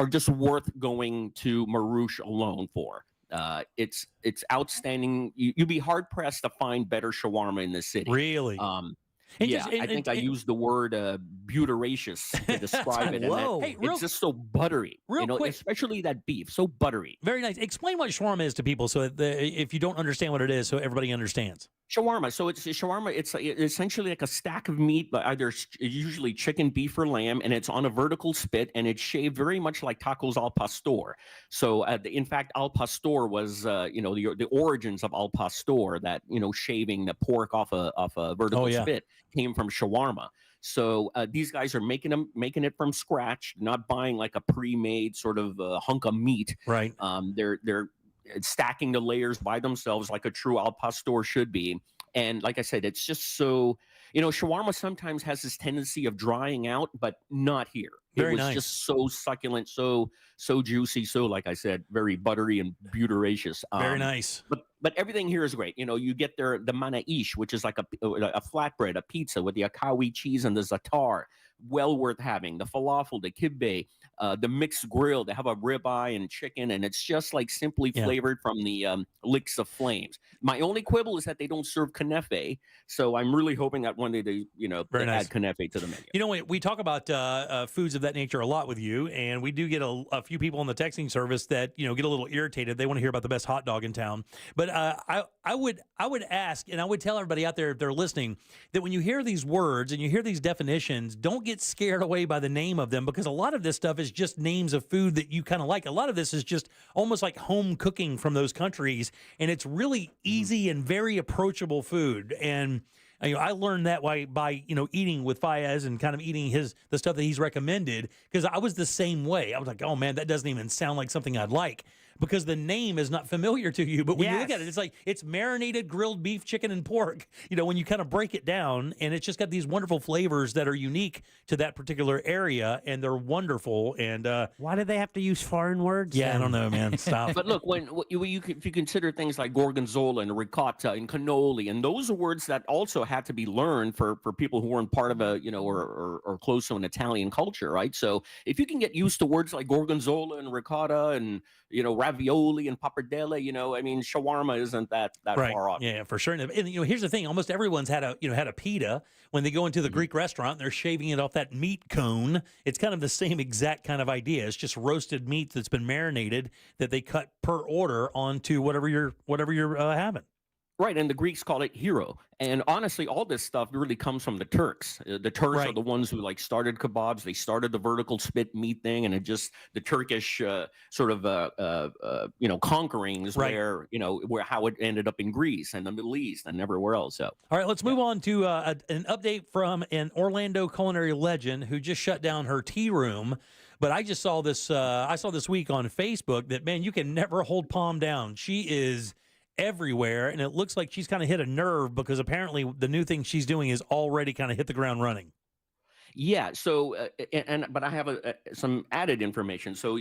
just worth going to Marouche alone for. It's outstanding. You'd be hard pressed to find better shawarma in this city. Really? I think I used the word buteracious to describe it. Whoa. It's just so buttery, quick. Especially that beef, so buttery. Very nice. Explain what shawarma is to people so that if you don't understand what it is, so everybody understands. Shawarma. So it's essentially like a stack of meat, but either usually chicken, beef, or lamb, and it's on a vertical spit, and it's shaved very much like tacos al pastor. So in fact, al pastor was the origins of al pastor, that shaving the pork off a vertical spit, came from shawarma. So these guys are making it from scratch, not buying like a pre-made sort of hunk of meat. Right. They're stacking the layers by themselves like a true al pastor should be. And like I said, it's just so, shawarma sometimes has this tendency of drying out, but not here. Very it was nice. Just so succulent, so juicy, so like I said, very buttery and buteracious. Very nice. But everything here is great. You get the manaish, which is like a flatbread, a pizza with the akawi cheese and the za'atar. Well worth having. The falafel, the kibbeh, the mixed grill. They have a ribeye and chicken, and it's just like simply flavored from the licks of flames. My only quibble is that they don't serve knefe, so I'm really hoping that one day they nice. add knefe to the menu. We talk about foods of that nature a lot with you, and we do get a few people on the texting service that get a little irritated. They want to hear about the best hot dog in town. But I would ask, and I would tell everybody out there if they're listening, that when you hear these words and you hear these definitions, don't get scared away by the name of them, because a lot of this stuff is just names of food that you kind of like. A lot of this is just almost like home cooking from those countries, and it's really easy and very approachable food. And I learned that by eating with Fayez and kind of eating the stuff that he's recommended, because I was the same way. I was like, oh man, that doesn't even sound like something I'd like, because the name is not familiar to you. But when you look at it, it's like it's marinated grilled beef, chicken, and pork. When you kind of break it down, and it's just got these wonderful flavors that are unique to that particular area, and they're wonderful. And why do they have to use foreign words? Yeah, I don't know, man. Stop. But look, if you consider things like gorgonzola and ricotta and cannoli, and those are words that also had to be learned for people who weren't part of a or close to an Italian culture, right? So if you can get used to words like gorgonzola and ricotta and ravioli and pappardelle, shawarma isn't that right. far off. Yeah, for sure. And here's the thing: almost everyone's had a pita when they go into the Greek restaurant. And they're shaving it off that meat cone. It's kind of the same exact kind of idea. It's just roasted meat that's been marinated that they cut per order onto whatever you're having. Right, and the Greeks call it hero. And honestly, all this stuff really comes from the Turks. The Turks are the ones who started kebabs. They started the vertical spit meat thing, and the Turkish conquerings where how it ended up in Greece and the Middle East and everywhere else. So, all right, let's move on to an update from an Orlando culinary legend who just shut down her tea room. But I just saw this. I saw this week on Facebook that, man, you can never hold Palm down. She is everywhere, and it looks like she's kind of hit a nerve, because apparently the new thing she's doing is already kind of hit the ground running. Yeah. So, but I have some added information. So,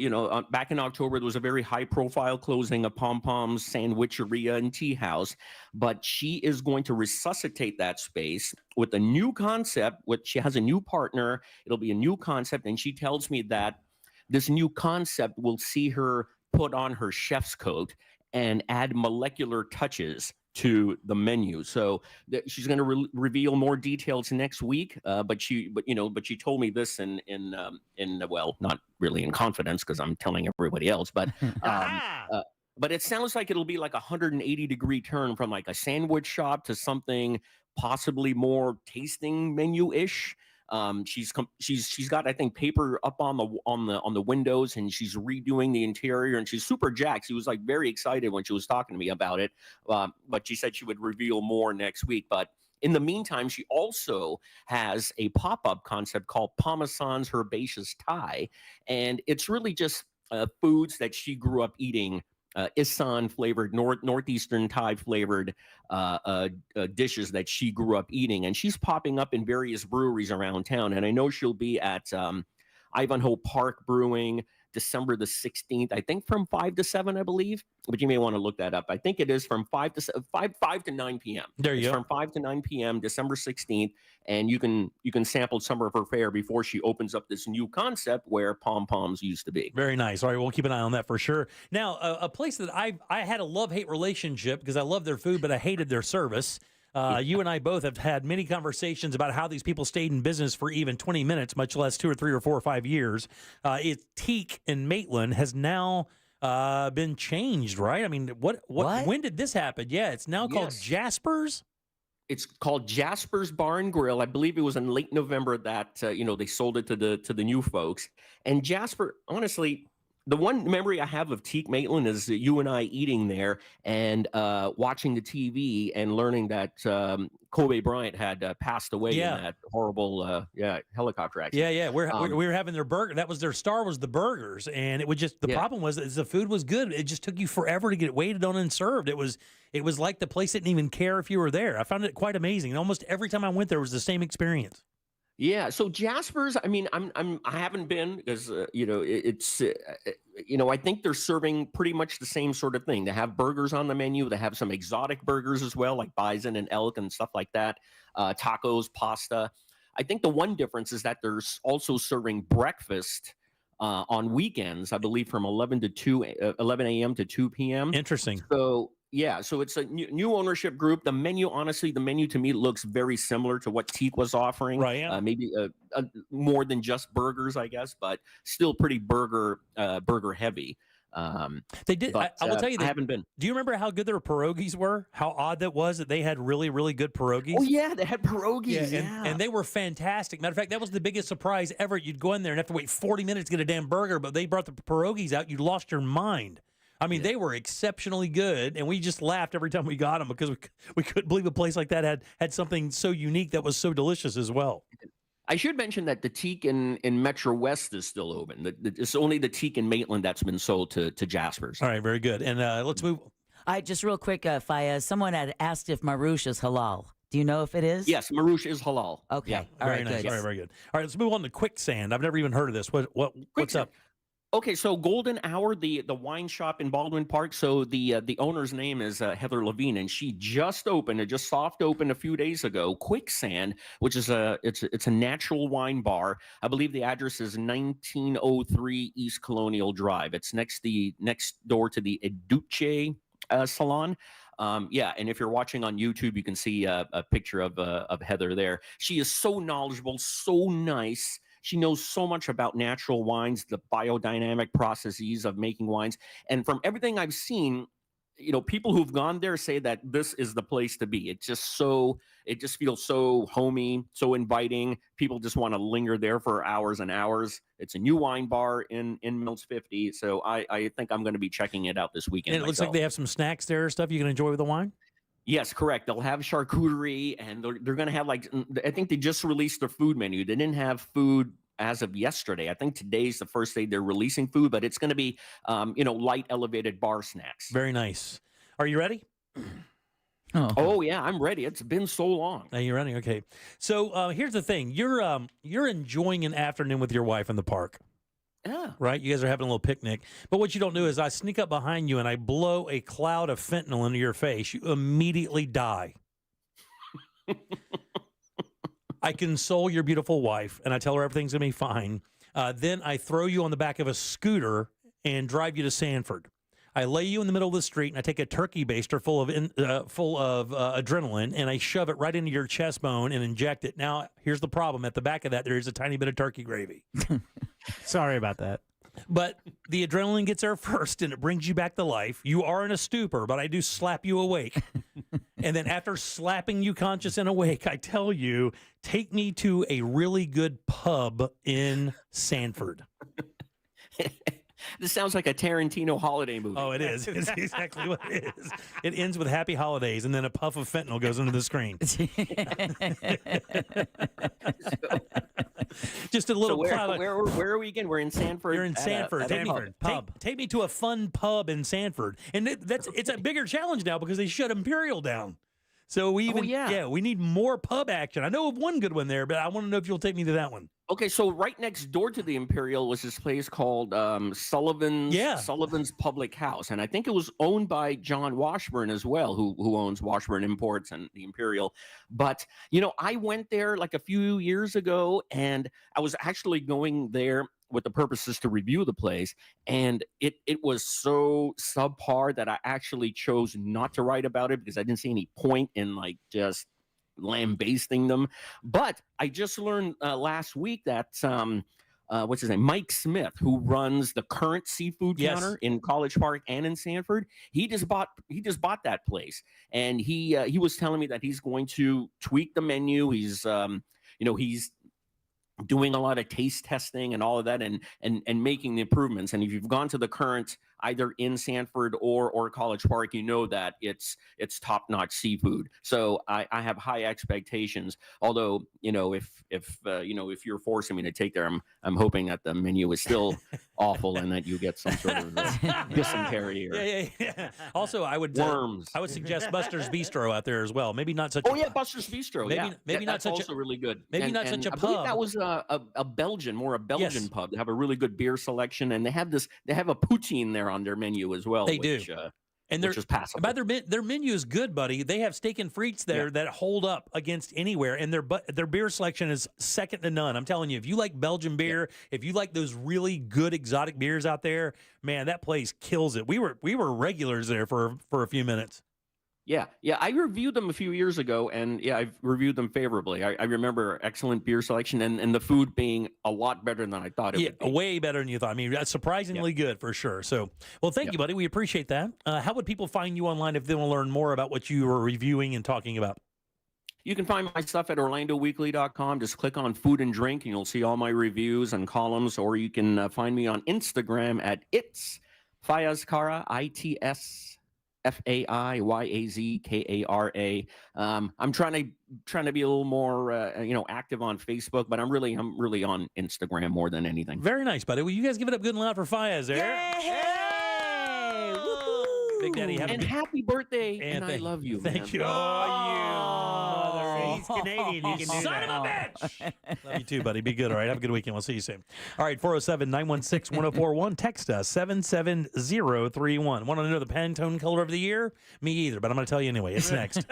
back in October, there was a very high-profile closing of Pom Pom's Sandwicheria and Tea House, but she is going to resuscitate that space with a new concept. She has a new partner. It'll be a new concept, and she tells me that this new concept will see her put on her chef's coat and add molecular touches to the menu. So she's going to reveal more details next week. But she told me this in well, not really in confidence, because I'm telling everybody else. But but it sounds like it'll be like a 180-degree turn from like a sandwich shop to something possibly more tasting menu-ish. She's got, I think, paper up on the windows, and she's redoing the interior, and she's super jacked. She was like very excited when she was talking to me about it. But she said she would reveal more next week. But in the meantime, she also has a pop-up concept called Parmesan's Herbaceous Thai, and it's really just foods that she grew up eating. Isan flavored, northeastern Thai flavored dishes that she grew up eating, and she's popping up in various breweries around town. And I know she'll be at Ivanhoe Park Brewing December the 16th, I think from 5 to 7, I believe. But you may want to look that up. I think it is from 5 to 9 p.m. There you go. From 5 to 9 p.m. December 16th, and you can sample some of her fare before she opens up this new concept where Pom Poms used to be. Very nice. All right, we'll keep an eye on that for sure. Now, a place that I had a love-hate relationship, because I love their food, but I hated their service. You and I both have had many conversations about how these people stayed in business for even 20 minutes, much less 2 or 3 or 4 or 5 years. It's Teak in Maitland has now been changed, right? I mean, what? When did this happen? Yeah, it's now called Jasper's. It's called Jasper's Bar and Grill. I believe it was in late November that they sold it to the new folks. And Jasper, honestly, the one memory I have of Teak Maitland is you and I eating there and watching the TV and learning that Kobe Bryant had passed away in that horrible helicopter accident. Yeah. We were having their burger. That was their star, was the burgers, and it would just problem was that the food was good. It just took you forever to get it waited on and served. It was like the place didn't even care if you were there. I found it quite amazing. And almost every time I went there was the same experience. Yeah, so Jasper's, I mean, I haven't been because it's I think they're serving pretty much the same sort of thing. They have burgers on the menu. They have some exotic burgers as well, like bison and elk and stuff like that. Tacos, pasta. I think the one difference is that they're also serving breakfast on weekends. I believe from 11 a.m. to 2 p.m. Interesting. So. Yeah, so it's a new ownership group. The menu to me looks very similar to what Teak was offering. Right. Yeah. Maybe more than just burgers, I guess, but still pretty burger heavy. They did. But I will tell you, I haven't been. Do you remember how good their pierogies were? How odd that was that they had really, really good pierogies? Oh, yeah, they had pierogies. And they were fantastic. Matter of fact, that was the biggest surprise ever. You'd go in there and have to wait 40 minutes to get a damn burger, but they brought the pierogies out. You lost your mind. I mean, they were exceptionally good, and we just laughed every time we got them because we couldn't believe a place like that had something so unique that was so delicious as well. I should mention that the Teak in Metro West is still open. It's only the Teak in Maitland that's been sold to Jasper's. All right, very good. And let's move. Just real quick, Faya, someone had asked if Marouche is halal. Do you know if it is? Yes, Marouche is halal. Okay. Yeah. All right, nice. good. All right, very good. All right, let's move on to Quicksand. I've never even heard of this. What's up? Okay, so Golden Hour, the wine shop in Baldwin Park. So the owner's name is Heather Levine, and she just opened. It just soft opened a few days ago. Quicksand, which is it's a natural wine bar. I believe the address is 1903 East Colonial Drive. It's next door to the Educe Salon. Yeah, and if you're watching on YouTube, you can see a picture of Heather there. She is so knowledgeable, so nice. She knows so much about natural wines, the biodynamic processes of making wines. And from everything I've seen, people who've gone there say that this is the place to be. It just feels so homey, so inviting. People just want to linger there for hours and hours. It's a new wine bar in Mills 50. So I think I'm going to be checking it out this weekend. And it looks like they have some snacks there or stuff you can enjoy with the wine? Yes, correct. They'll have charcuterie, and they're going to have, I think they just released their food menu. They didn't have food as of yesterday. I think today's the first day they're releasing food, but it's going to be, light elevated bar snacks. Very nice. Are you ready? Oh yeah, I'm ready. It's been so long. Are you ready? Okay. So here's the thing. You're enjoying an afternoon with your wife in the park. Yeah. Right? You guys are having a little picnic. But what you don't do is I sneak up behind you and I blow a cloud of fentanyl into your face. You immediately die. I console your beautiful wife and I tell her everything's going to be fine. Then I throw you on the back of a scooter and drive you to Sanford. I lay you in the middle of the street and I take a turkey baster full of adrenaline and I shove it right into your chest bone and inject it. Now, here's the problem. At the back of that, there is a tiny bit of turkey gravy. Sorry about that. But the adrenaline gets there first and it brings you back to life. You are in a stupor, but I do slap you awake. And then after slapping you conscious and awake, I tell you, take me to a really good pub in Sanford. This sounds like a Tarantino holiday movie. Oh, it is. It's exactly what it is. It ends with happy holidays, and then a puff of fentanyl goes into the screen. Just a little cloud. Where are we again? We're in Sanford. You're in Sanford. Take me to a fun pub in Sanford. And it's a bigger challenge now because they shut Imperial down. So we need more pub action. I know of one good one there, but I want to know if you'll take me to that one. Okay, so right next door to the Imperial was this place called Sullivan's Public House, and I think it was owned by John Washburn as well, who owns Washburn Imports and the Imperial. But I went there like a few years ago, and I was actually going there with the purposes to review the place, and it was so subpar that I actually chose not to write about it because I didn't see any point in just lambasting them. But I just learned last week that what's his name, Mike Smith, who runs the Current Seafood Counter in College Park and in Sanford, he just bought that place, and he was telling me that he's going to tweak the menu. He's he's doing a lot of taste testing and all of that, and making the improvements. And if you've gone to the Current either in Sanford or College Park, you know that it's top-notch seafood. So I have high expectations. Although if you're forcing me to take there, I'm hoping that the menu is still awful and that you get some sort of dysentery or yeah. Also, I would suggest Buster's Bistro out there as well. Maybe not such. Buster's Bistro. Maybe not that's such also really good. Maybe not such a pub. That was a Belgian pub. They have a really good beer selection, and they have a poutine there on their menu as well. They do. And which is passable. By their menu is good, buddy. They have steak and frites there that hold up against anywhere, and their beer selection is second to none. I'm telling you, if you like Belgian beer, if you like those really good exotic beers out there, man, that place kills it. We were regulars there for a few minutes. Yeah, I reviewed them a few years ago, and yeah, I've reviewed them favorably. I remember excellent beer selection and the food being a lot better than I thought it would be. Way better than you thought. I mean, that's surprisingly good for sure. So, well, thank you, buddy. We appreciate that. How would people find you online if they want to learn more about what you are reviewing and talking about? You can find my stuff at orlandoweekly.com. Just click on food and drink, and you'll see all my reviews and columns, or you can find me on Instagram at It's Fayazkara, ITSFAIYAZKARA. I'm trying to be a little more active on Facebook, but I'm really on Instagram more than anything. Very nice, buddy. Well, you guys give it up good and loud for Fayaz there. Yay! Big Daddy, happy birthday, and I love you. Thank you. He's Canadian. He can do Son that. of a bitch. Love you too, buddy. Be good. All right. Have a good weekend. We'll see you soon. All right. 407-916-1041. Text us 77031. Want to know the Pantone color of the year? Me either, but I'm going to tell you anyway. It's next.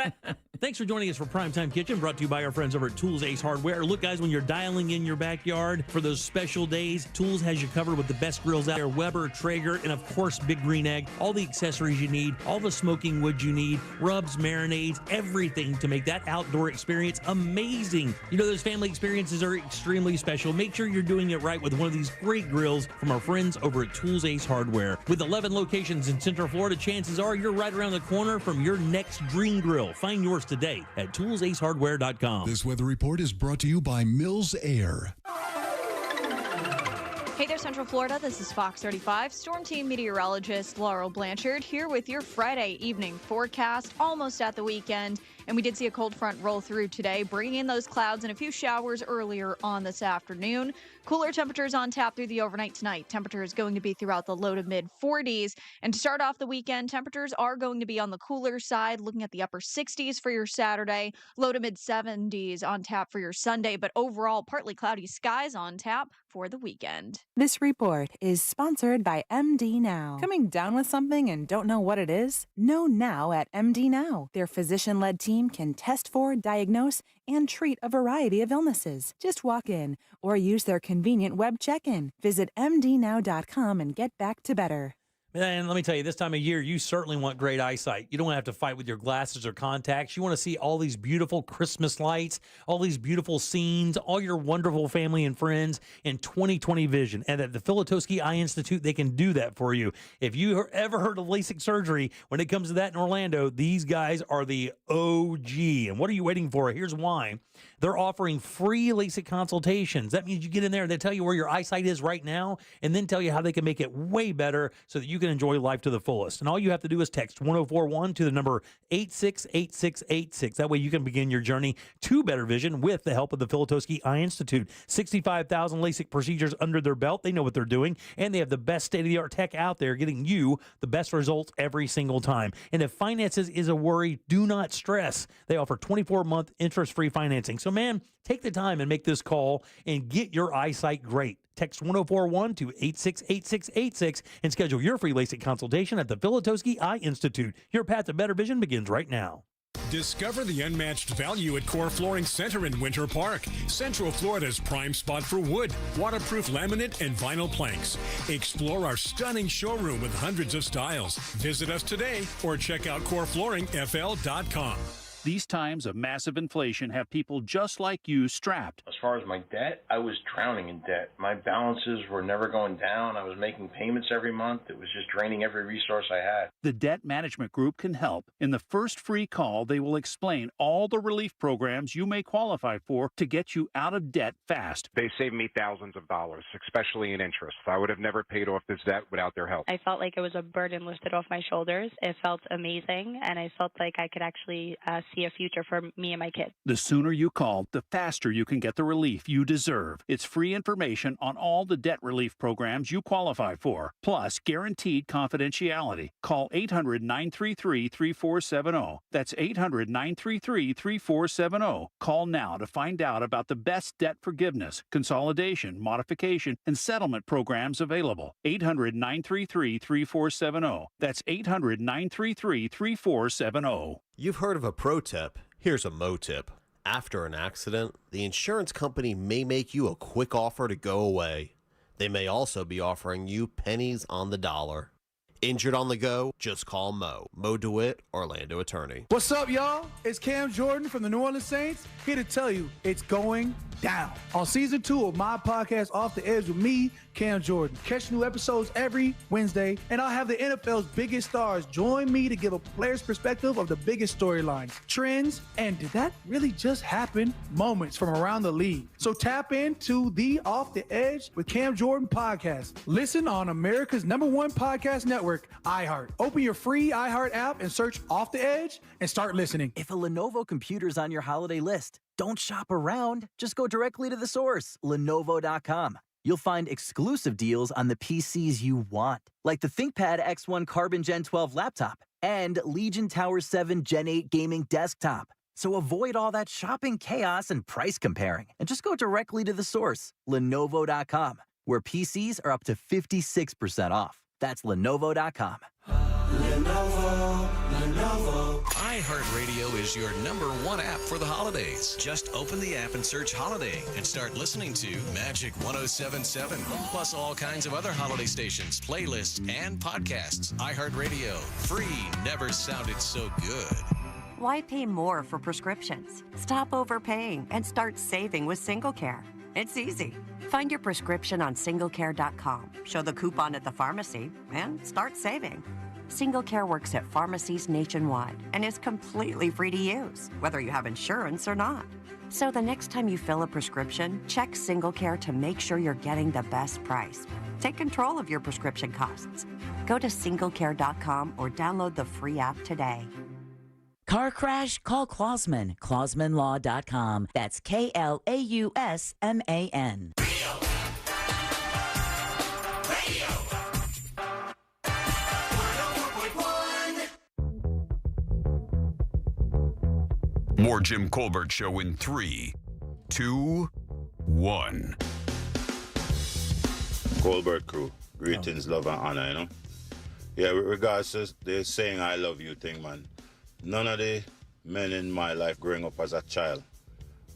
Thanks for joining us for Primetime Kitchen, brought to you by our friends over at Tools Ace Hardware. Look, guys, when you're dialing in your backyard for those special days, Tools has you covered with the best grills out there, Weber, Traeger, and of course, Big Green Egg. All the accessories you need, all the smoking wood you need, rubs, marinades, everything to make that outdoor experience amazing. You know, those family experiences are extremely special. Make sure you're doing it right with one of these great grills from our friends over at Tools Ace Hardware. With 11 locations in Central Florida, chances are you're right around the corner from your next dream grill. Find yours today at toolsacehardware.com. This weather report is brought to you by Mills Air. Hey there, Central Florida. This is Fox 35 Storm Team meteorologist Laurel Blanchard here with your Friday evening forecast, almost at the weekend. And we did see a cold front roll through today, bringing in those clouds and a few showers earlier on this afternoon. Cooler temperatures on tap through the overnight tonight. Temperature is going to be throughout the low to mid 40s. And to start off the weekend, temperatures are going to be on the cooler side, looking at the upper 60s for your Saturday, low to mid 70s on tap for your Sunday. But overall, partly cloudy skies on tap for the weekend. This report is sponsored by MD Now. Coming down with something and don't know what it is? Know now at MD Now. Their physician-led team can test for, diagnose, and treat a variety of illnesses. Just walk in or use their convenient web check-in. Visit mdnow.com and get back to better. And let me tell you, this time of year, you certainly want great eyesight. You don't have to fight with your glasses or contacts. You want to see all these beautiful Christmas lights, all these beautiful scenes, all your wonderful family and friends in 20/20 vision. And at the Filatowski Eye Institute, they can do that for you. If you ever heard of LASIK surgery, when it comes to that in Orlando, these guys are the OG. And what are you waiting for? Here's why. They're offering free LASIK consultations. That means you get in there, they tell you where your eyesight is right now, and then tell you how they can make it way better so that you can enjoy life to the fullest. And all you have to do is text 1041 to the number 868686. That way you can begin your journey to better vision with the help of the Filatowski Eye Institute. 65,000 LASIK procedures under their belt. They know what they're doing, and they have the best state-of-the-art tech out there getting you the best results every single time. And if finances is a worry, do not stress. They offer 24-month interest-free financing. So, man, take the time and make this call and get your eyesight great. Text 1041 to 868686 and schedule your free LASIK consultation at the Filatowski Eye Institute. Your path to better vision begins right now. Discover the unmatched value at Core Flooring Center in Winter Park, Central Florida's prime spot for wood, waterproof laminate, and vinyl planks. Explore our stunning showroom with hundreds of styles. Visit us today or check out coreflooringfl.com. These times of massive inflation have people just like you strapped. As far as my debt, I was drowning in debt. My balances were never going down. I was making payments every month. It was just draining every resource I had. The Debt Management Group can help. In the first free call, they will explain all the relief programs you may qualify for to get you out of debt fast. They saved me thousands of dollars, especially in interest. I would have never paid off this debt without their help. I felt like it was a burden lifted off my shoulders. It felt amazing, and I felt like I could actually see a future for me and my kids. The sooner you call, the faster you can get the relief you deserve. It's free information on all the debt relief programs you qualify for, plus guaranteed confidentiality. Call 800-933-3470. That's 800-933-3470. Call now to find out about the best debt forgiveness, consolidation, modification, and settlement programs available. 800-933-3470. That's 800-933-3470. You've heard of a pro tip. Here's a mo tip. After an accident, the insurance company may make you a quick offer to go away. They may also be offering you pennies on the dollar. Injured on the go? Just call Mo. Mo DeWitt, Orlando attorney. What's up, y'all? It's Cam Jordan from the New Orleans Saints, here to tell you it's going down. On season 2 of my podcast, Off the Edge with me, Cam Jordan. Catch new episodes every Wednesday, and I'll have the NFL's biggest stars join me to give a player's perspective of the biggest storylines, trends, and did that really just happen? Moments from around the league. So tap into the Off the Edge with Cam Jordan podcast. Listen on America's #1 podcast network, iHeart. Open your free iHeart app and search Off the Edge and start listening. If a Lenovo computer's on your holiday list, don't shop around. Just go directly to the source, Lenovo.com. You'll find exclusive deals on the PCs you want, like the ThinkPad X1 Carbon Gen 12 laptop and Legion Tower 7 Gen 8 gaming desktop. So avoid all that shopping chaos and price comparing, and just go directly to the source, Lenovo.com, where PCs are up to 56% off. That's Lenovo.com. Lenovo. iHeartRadio is your #1 app for the holidays. Just open the app and search Holiday and start listening to Magic 107.7, plus all kinds of other holiday stations, playlists, and podcasts. iHeartRadio. Free never sounded so good. Why pay more for prescriptions? Stop overpaying and start saving with SingleCare. It's easy. Find your prescription on singlecare.com, show the coupon at the pharmacy, and start saving. SingleCare works at pharmacies nationwide and is completely free to use, whether you have insurance or not. So the next time you fill a prescription, check SingleCare to make sure you're getting the best price. Take control of your prescription costs. Go to singlecare.com or download the free app today. Car crash? Call Klausman. KlausmanLaw.com. That's KLAUSMAN. More Jim Colbert Show in 3, 2, 1. Colbert crew, greetings, love, and honor, you know? Yeah, with regards to the saying I love you thing, man. None of the men in my life growing up as a child,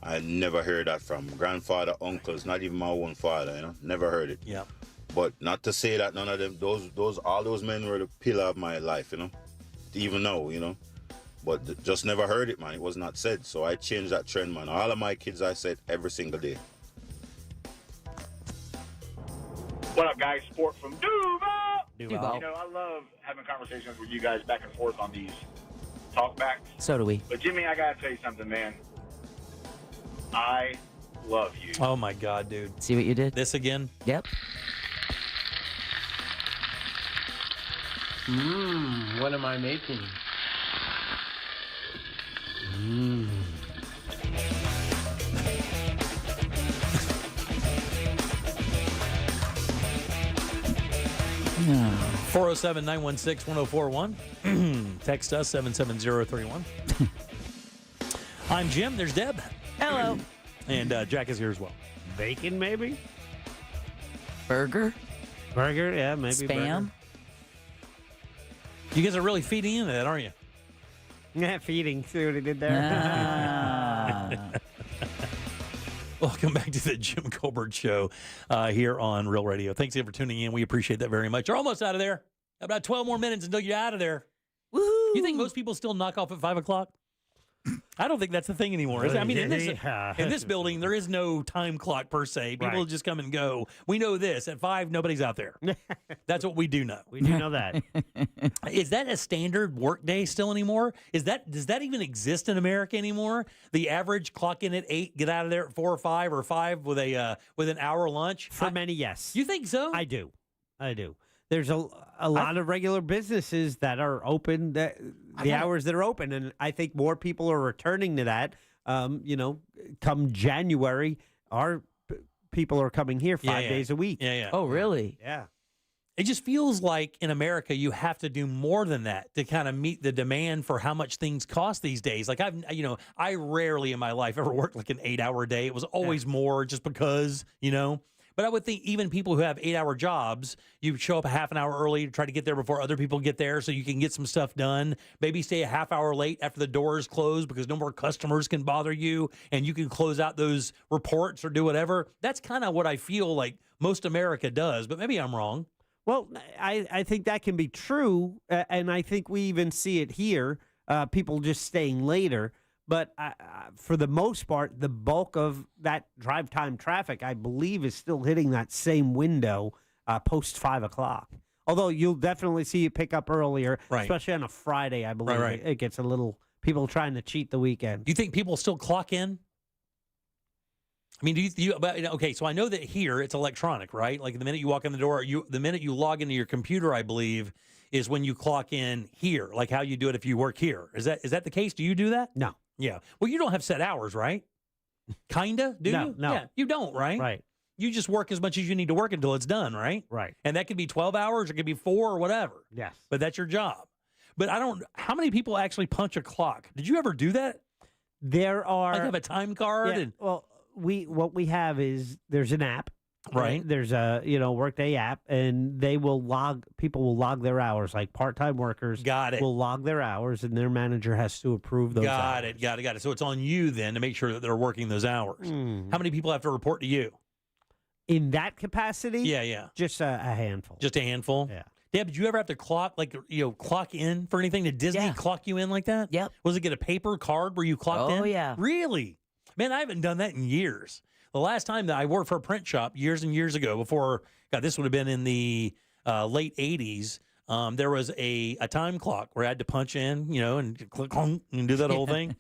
I never heard that from grandfather, uncles, not even my own father, you know? Never heard it. Yeah. But not to say that none of them, all those men were the pillar of my life, you know? Even now, you know? But just never heard it, man. It was not said. So I changed that trend, man. All of my kids, I said every single day. What up, guys? Sport from Duval. Duval. You know, I love having conversations with you guys back and forth on these talkbacks. So do we. But, Jimmy, I got to tell you something, man. I love you. Oh, my God, dude. See what you did? This again? Yep. What am I making? No. 407-916-1041. Text us 77031. I'm Jim. There's Deb. Hello. And Jack is here as well. Bacon, maybe? Burger? Burger, yeah, maybe. Spam? Burger. You guys are really feeding into that, aren't you? Yeah, feeding. See what he did there? Welcome back to the Jim Colbert Show here on Real Radio. Thanks again for tuning in. We appreciate that very much. You're almost out of there. About 12 more minutes until you're out of there. Woohoo! You think most people still knock off at 5 o'clock? I don't think that's the thing anymore. I mean, in this building, there is no time clock per se. People just come and go. We know this. At 5, nobody's out there. That's what we do know. We do know that. Is that a standard work day still anymore? Does that even exist in America anymore? The average clock in at 8, get out of there at 4 or 5 or 5 with an hour lunch? For many, yes. You think so? I do. There's a lot of regular businesses that are open, the hours that are open, and I think more people are returning to that. Come January, our people are coming here 5 days a week. Yeah. Oh, really? Yeah. It just feels like in America you have to do more than that to kind of meet the demand for how much things cost these days. Like I rarely in my life ever worked like an 8-hour day. It was always more just because, But I would think even people who have 8-hour jobs, you show up a half an hour early to try to get there before other people get there so you can get some stuff done. Maybe stay a half hour late after the doors close because no more customers can bother you and you can close out those reports or do whatever. That's kind of what I feel like most America does, but maybe I'm wrong. Well, I think that can be true, and I think we even see it here, people just staying later. But for the most part, the bulk of that drive time traffic, I believe, is still hitting that same window post 5 o'clock. Although you'll definitely see it pick up earlier, especially on a Friday, I believe. It gets a little, people trying to cheat the weekend. Do you think people still clock in? I mean, okay, so I know that here it's electronic, right? Like the minute you walk in the door, the minute you log into your computer, I believe, is when you clock in here, like how you do it if you work here. Is that the case? Do you do that? No. Yeah. Well, you don't have set hours, right? Kinda, do you? No. Yeah, you don't, right? Right. You just work as much as you need to work until it's done, right? Right. And that could be 12 hours, it could be 4 or whatever. Yes. But that's your job. But how many people actually punch a clock? Did you ever do that? There are. Like have a time card? Yeah, well, what we have is there's an app. Right. There's a Workday app, and people will log their hours, like part-time workers. Got it. Will log their hours, and their manager has to approve those Got hours. it. So it's on you then to make sure that they're working those hours. How many people have to report to you? In that capacity? Yeah. Just a handful. Just a handful? Yeah. Deb, did you ever have to clock in for anything? Did Disney clock you in like that? Yep. Was it get a paper card where you clocked in? Oh, yeah. Really? Man, I haven't done that in years. The last time that I worked for a print shop years and years ago, before, God, this would have been in the late 80s, there was a time clock where I had to punch in, and click and do that whole thing.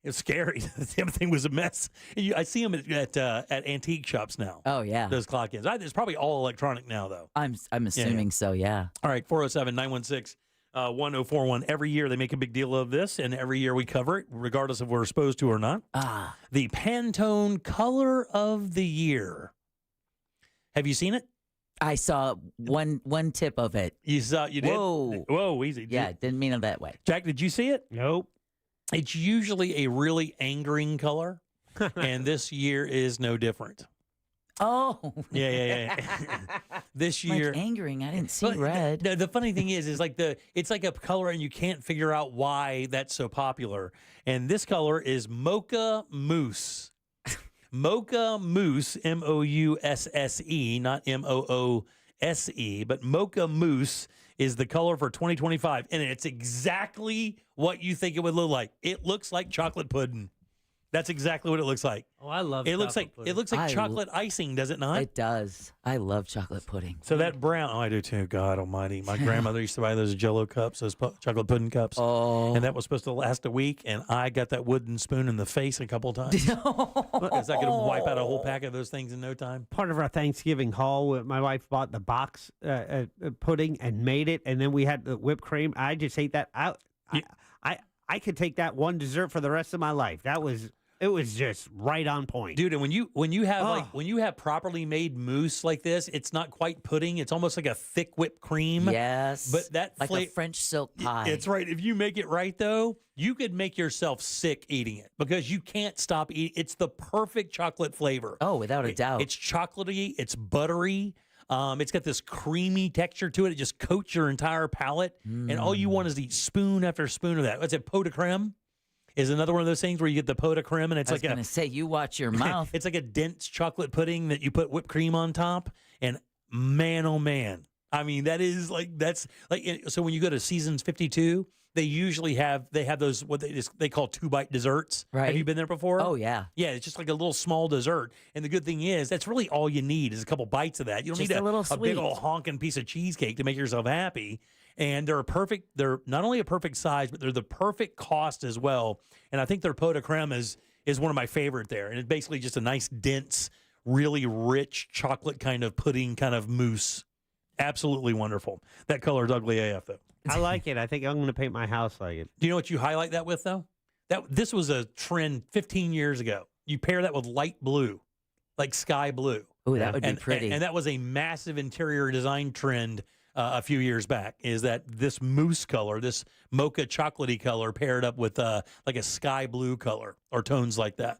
It was scary. The damn thing was a mess. I see them at antique shops now. Oh, yeah. Those clock ins. It's probably all electronic now, though. I'm assuming so, yeah. All right, 407-916-1041. Every year they make a big deal of this, and every year we cover it, regardless of if we're supposed to or not. The Pantone Color of the Year. Have you seen it? I saw one tip of it. You did? Whoa, easy. Yeah, didn't mean it that way. Jack, did you see it? Nope. It's usually a really angering color, and this year is no different. Oh. Yeah. This year. Like angering. I didn't see red. The funny thing is it's like a color and you can't figure out why that's so popular. And this color is Mocha Mousse. Mocha Mousse, M-O-U-S-S-E, not M-O-O-S-E, but Mocha Mousse is the color for 2025. And it's exactly what you think it would look like. It looks like chocolate pudding. That's exactly what it looks like. Oh, I love it. Looks like chocolate icing, does it not? It does. I love chocolate pudding. So that brown, I do too. God Almighty, my grandmother used to buy those Jell-O cups, those chocolate pudding cups. Oh, and that was supposed to last a week, and I got that wooden spoon in the face a couple times because I could wipe out a whole pack of those things in no time. Part of our Thanksgiving haul, my wife bought the box pudding and made it, and then we had the whipped cream. I just ate that out. I could take that one dessert for the rest of my life. It was just right on point, dude. And when you have properly made mousse like this, it's not quite pudding. It's almost like a thick whipped cream. Yes, but that like a French silk pie. It's right. If you make it right, though, you could make yourself sick eating it because you can't stop eating. It's the perfect chocolate flavor. Oh, without a doubt. It's chocolatey. It's buttery. It's got this creamy texture to it. It just coats your entire palate, and all you want is to eat spoon after spoon of that. What's it? Pot de creme is another one of those things where you get the pot de creme, and it's like going to say, you watch your mouth. It's like a dense chocolate pudding that you put whipped cream on top, and man, oh man, I mean that's like so when you go to Seasons 52. They usually have those what they call 2-bite desserts. Right. Have you been there before? Oh yeah. Yeah, it's just like a little small dessert. And the good thing is that's really all you need is a couple bites of that. You don't just need a big old honking piece of cheesecake to make yourself happy. And they're perfect. They're not only a perfect size, but they're the perfect cost as well. And I think their pot de creme is one of my favorite there. And it's basically just a nice, dense, really rich chocolate kind of pudding kind of mousse. Absolutely wonderful. That color is ugly AF though. I like it. I think I'm going to paint my house like it. Do you know what you highlight that with, though? This was a trend 15 years ago. You pair that with light blue, like sky blue. Oh, that would be pretty. And that was a massive interior design trend a few years back, is that this mousse color, this mocha chocolatey color paired up with like a sky blue color or tones like that.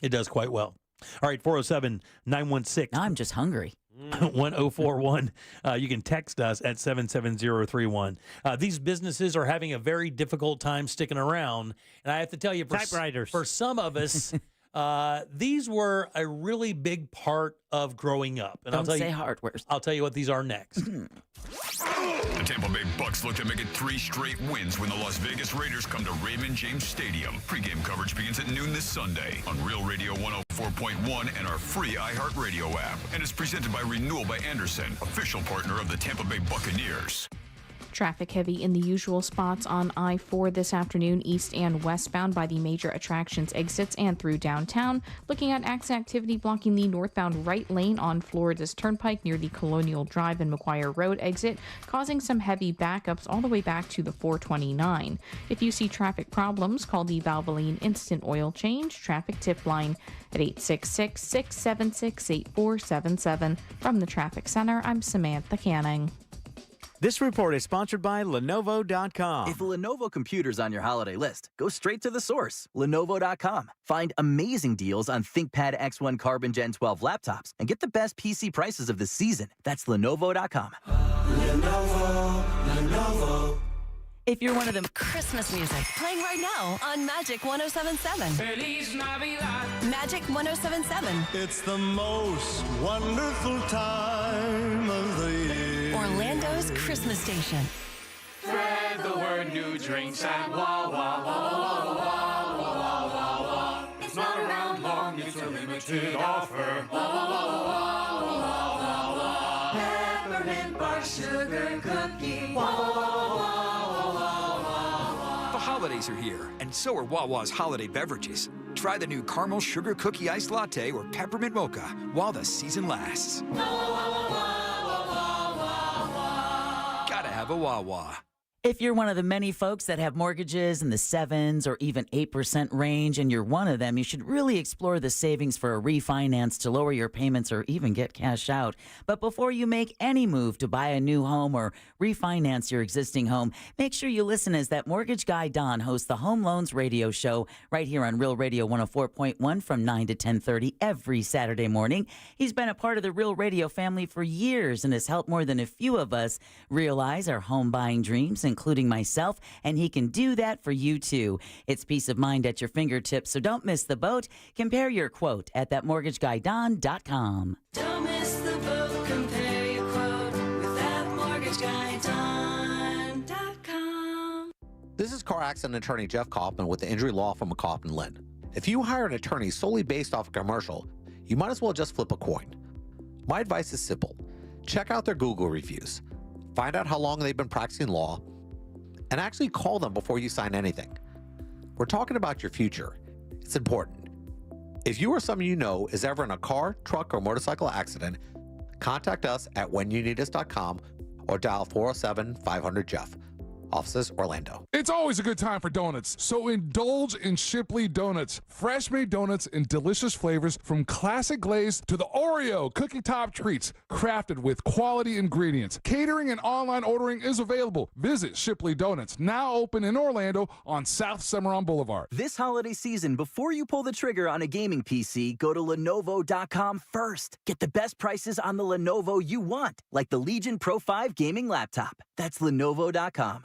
It does quite well. All right, 407-916. Now I'm just hungry. 1041. You can text us at 77031. These businesses are having a very difficult time sticking around. And I have to tell you, typewriters. For some of us, These were a really big part of growing up. And Don't say hardware. I'll tell you what these are next. The Tampa Bay Bucks look to make it 3 straight wins when the Las Vegas Raiders come to Raymond James Stadium. Pre-game coverage begins at noon this Sunday on Real Radio 104.1 and our free iHeartRadio app. And is presented by Renewal by Anderson, official partner of the Tampa Bay Buccaneers. Traffic heavy in the usual spots on I-4 this afternoon, east and westbound by the major attractions exits and through downtown. Looking at accident activity blocking the northbound right lane on Florida's Turnpike near the Colonial Drive and McGuire Road exit, causing some heavy backups all the way back to the 429. If you see traffic problems, call the Valvoline Instant Oil Change traffic tip line at 866-676-8477. From the Traffic Center, I'm Samantha Canning. This report is sponsored by Lenovo.com. If a Lenovo computer's on your holiday list, go straight to the source, Lenovo.com. Find amazing deals on ThinkPad X1 Carbon Gen 12 laptops and get the best PC prices of the season. That's Lenovo.com. Lenovo. If you're one of them, Christmas music playing right now on Magic 107.7. Feliz Navidad. Magic 107.7. It's the most wonderful time of the year. Orlando's Christmas station. Spread the word, new drinks at Wawa, Wawa, Wawa, Wawa, Wawa, Wawa. It's not around long, it's a limited offer. Wawa, Wawa, Wawa, Wawa, Wawa. Peppermint bark sugar cookie. Wawa, Wawa, Wawa. The holidays are here, and so are Wawa's holiday beverages. Try the new caramel sugar cookie iced latte or peppermint mocha while the season lasts. Gotta have a Wawa. If you're one of the many folks that have mortgages in the 7s or even 8% range, and you're one of them, you should really explore the savings for a refinance to lower your payments or even get cash out. But before you make any move to buy a new home or refinance your existing home, make sure you listen as that mortgage guy Don hosts the Home Loans Radio Show right here on Real Radio 104.1 from 9 to 10:30 every Saturday morning. He's been a part of the Real Radio family for years and has helped more than a few of us realize our home buying dreams, including myself, and he can do that for you too. It's peace of mind at your fingertips, so don't miss the boat. Compare your quote at thatmortgageguyDon.com. Don't miss the boat, compare your quote with thatmortgageguyDon.com. This is car accident attorney Jeff Kaufman with the injury law firm of Kaufman Lynn. If you hire an attorney solely based off a commercial, you might as well just flip a coin. My advice is simple. Check out their Google reviews. Find out how long they've been practicing law, and actually call them before you sign anything. We're talking about your future. It's important. If you or someone you know is ever in a car, truck, or motorcycle accident, contact us at whenyounitus.com or dial 407-500-JEFF. Offices, Orlando. It's always a good time for donuts, so indulge in Shipley Donuts. Fresh-made donuts in delicious flavors from classic glaze to the Oreo cookie top treats, crafted with quality ingredients. Catering and online ordering is available. Visit Shipley Donuts, now open in Orlando on South Cimarron Boulevard. This holiday season, before you pull the trigger on a gaming PC, go to Lenovo.com first. Get the best prices on the Lenovo you want, like the Legion Pro 5 gaming laptop. That's Lenovo.com.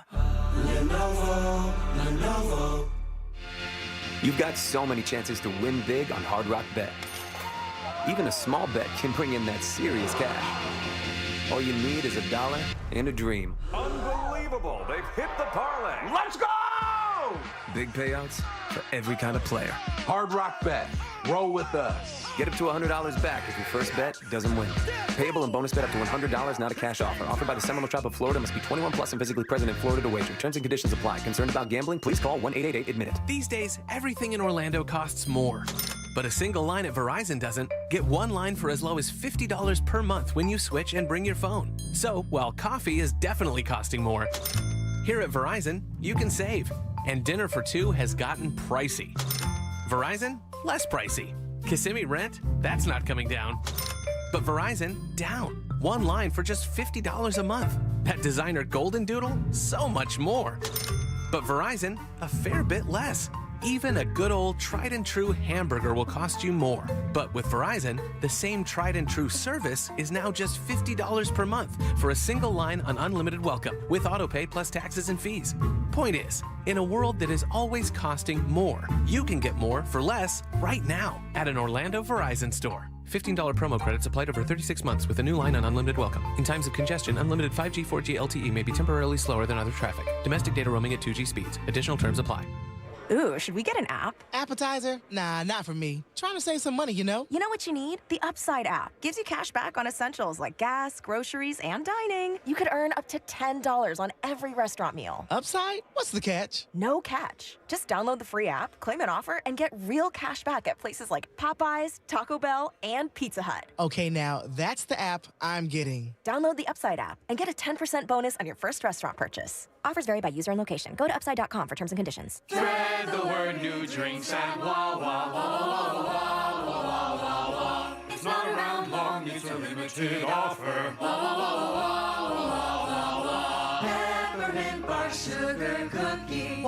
Lenovo. You've got so many chances to win big on Hard Rock Bet. Even a small bet can bring in that serious cash. All you need is $1 and a dream. Unbelievable. They've hit the parlay. Let's go! Big payouts for every kind of player. Hard Rock Bet. Roll with us. Get up to $100 back if your first bet doesn't win. Payable and bonus bet up to $100, not a cash offer. Offered by the Seminole Tribe of Florida. Must be 21 plus and physically present in Florida to wager. Terms and conditions apply. Concerned about gambling? Please call 1-888-ADMIT-IT. These days, everything in Orlando costs more. But a single line at Verizon doesn't. Get one line for as low as $50 per month when you switch and bring your phone. So, while coffee is definitely costing more, here at Verizon, you can save. And dinner for two has gotten pricey. Verizon, less pricey. Kissimmee rent, that's not coming down. But Verizon, down. One line for just $50 a month. That designer Golden Doodle, so much more. But Verizon, a fair bit less. Even a good old tried and true hamburger will cost you more. But with Verizon, the same tried and true service is now just $50 per month for a single line on unlimited welcome with autopay plus taxes and fees. Point is, In a world that is always costing more, you can get more for less right now at an Orlando Verizon store. $15 promo credits applied over 36 months with a new line on unlimited welcome. In times of congestion, unlimited 5G, 4G LTE may be temporarily slower than other traffic. Domestic data roaming at 2G speeds. Additional terms apply. Ooh, should we get an app? Appetizer? Nah, not for me. Trying to save some money, you know? You know what you need? The Upside app. Gives you cash back on essentials like gas, groceries, and dining. You could earn up to $10 on every restaurant meal. Upside? What's the catch? No catch. Just download the free app, claim an offer, and get real cash back at places like Popeyes, Taco Bell, and Pizza Hut. Okay, now that's the app I'm getting. Download the Upside app and get a 10% bonus on your first restaurant purchase. Offers vary by user and location. Go to upside.com for terms and conditions. Spread the word, new drinks at Wawa. It's not around long, it's a limited offer. Peppermint bar sugar cookie.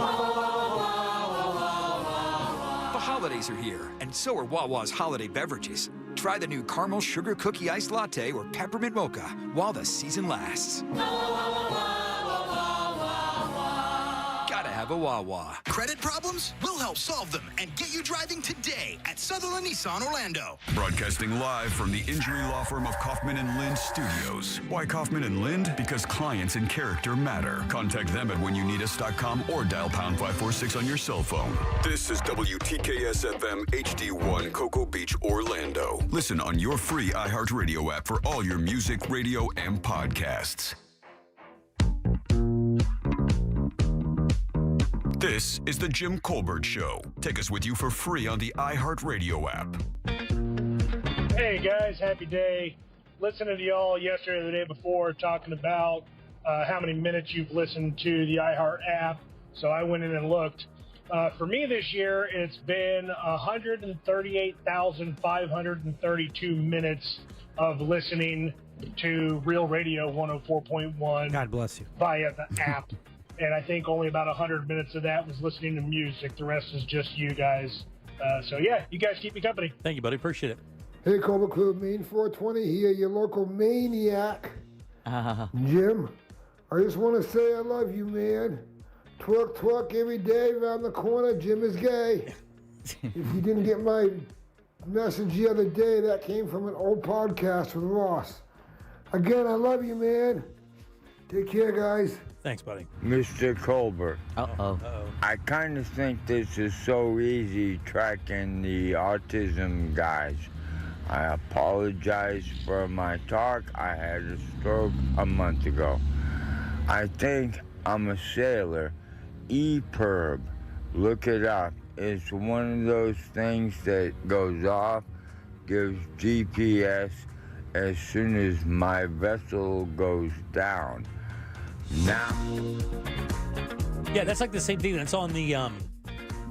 The holidays are here, and so are Wawa's holiday beverages. Try the new caramel sugar cookie iced latte or peppermint mocha while the season lasts. Gotta have a Wawa. Credit problems? We'll help solve them and get you driving today at Sutherland Nissan Orlando. Broadcasting live from the injury law firm of Kaufman and Lind Studios. Why Kaufman and Lind? Because clients and character matter. Contact them at whenyouneedus.com or dial pound 546 on your cell phone. This is WTKS FM HD1 Cocoa Beach, Orlando. Listen on your free iHeartRadio app for all your music, radio, and podcasts. This is the Jim Colbert Show. Take us with you for free on the iHeartRadio app. Hey guys, happy day. Listening to y'all yesterday or the day before talking about how many minutes you've listened to the iHeart app. So I went in and looked. For me this year, it's been 138,532 minutes of listening to Real Radio 104.1. God bless you. Via the app. And I think only about 100 minutes of that was listening to music. The rest is just you guys. So, yeah, you guys keep me company. Thank you, buddy. Appreciate it. Hey, Cobra Club, Main 420 here, your local maniac. Jim, I just want to say I love you, man. Twerk, twerk every day around the corner. Jim is gay. If you didn't get my message the other day, that came from an old podcast with Ross. Again, I love you, man. Take care, guys. Thanks, buddy. Mr. Colbert. Uh-oh. I kind of think this is so easy tracking the autism guys. I apologize for my talk. I had a stroke a month ago. I think I'm a sailor. EPIRB. Look it up. It's one of those things that goes off, gives GPS as soon as my vessel goes down. Now. Yeah, that's like the same thing that's on the,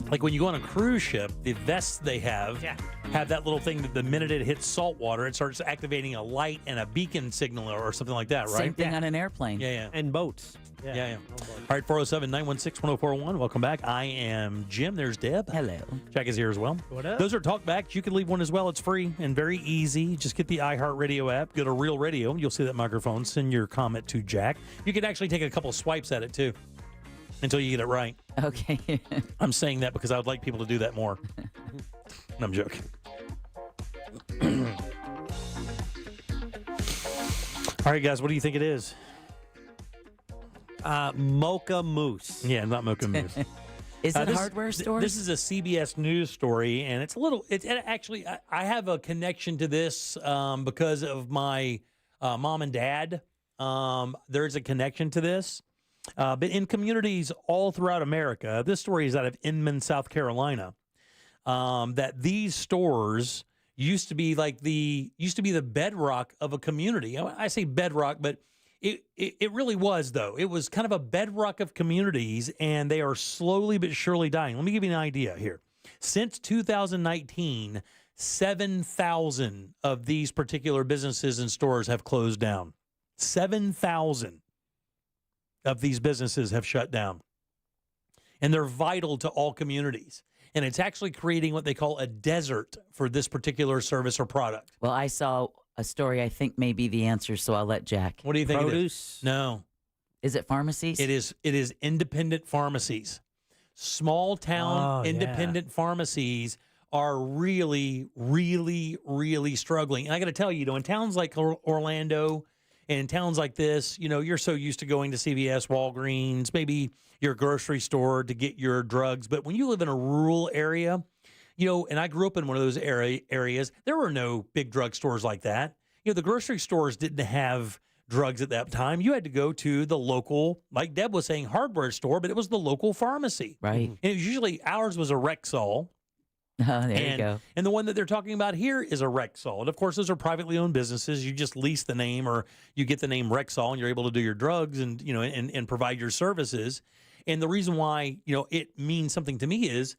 like when you go on a cruise ship, the vests they have that little thing that the minute it hits salt water, it starts activating a light and a beacon signal or something like that, right? Same thing on an airplane. Yeah. And boats. Yeah. All right, 407-916-1041. Welcome back. I am Jim. There's Deb. Hello. Jack is here as well. What up? Those are talkbacks. You can leave one as well. It's free and very easy. Just get the iHeartRadio app. Go to Real Radio. You'll see that microphone. Send your comment to Jack. You can actually take a couple swipes at it, too, until you get it right. Okay. I'm saying that because I would like people to do that more. No, I'm joking. All right, guys, what do you think it is? Mocha Moose. Yeah, not Mocha Moose. Is it hardware store? This is a CBS News story, and it's a little. It actually, I have a connection to this because of my mom and dad. There's a connection to this, but in communities all throughout America, this story is out of Inman, South Carolina. That these stores used to be the bedrock of a community. I say bedrock, but it really was, though. It was kind of a bedrock of communities, and they are slowly but surely dying. Let me give you an idea here. Since 2019, 7,000 of these particular businesses and stores have closed down. 7,000 of these businesses have shut down. And they're vital to all communities. And it's actually creating what they call a desert for this particular service or product. Well, I saw a story I think may be the answer, so I'll let Jack. What do you think? Produce? No. Is it pharmacies? It is independent pharmacies. small town independent pharmacies are really, really, really struggling. And I got to tell you, in towns like Orlando and in towns like this, you're so used to going to CVS, Walgreens, maybe your grocery store to get your drugs. But when you live in a rural area, and I grew up in one of those areas, there were no big drugstores like that. The grocery stores didn't have drugs at that time. You had to go to the local, like Deb was saying, hardware store, but it was the local pharmacy. Right. And it was usually, ours was a Rexall. You go. And the one that they're talking about here is a Rexall. And of course, those are privately owned businesses. You just lease the name, or you get the name Rexall, and you're able to do your drugs and and provide your services. And the reason why it means something to me is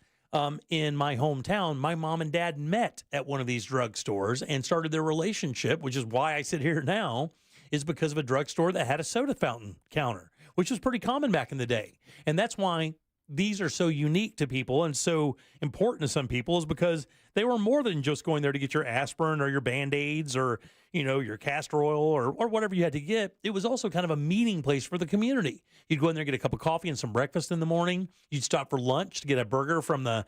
in my hometown, my mom and dad met at one of these drugstores and started their relationship, which is why I sit here now, is because of a drugstore that had a soda fountain counter, which was pretty common back in the day. And that's why these are so unique to people and so important to some people, is because they were more than just going there to get your aspirin or your Band-Aids or, your castor oil or whatever you had to get. It was also kind of a meeting place for the community. You'd go in there, get a cup of coffee and some breakfast in the morning. You'd stop for lunch to get a burger from the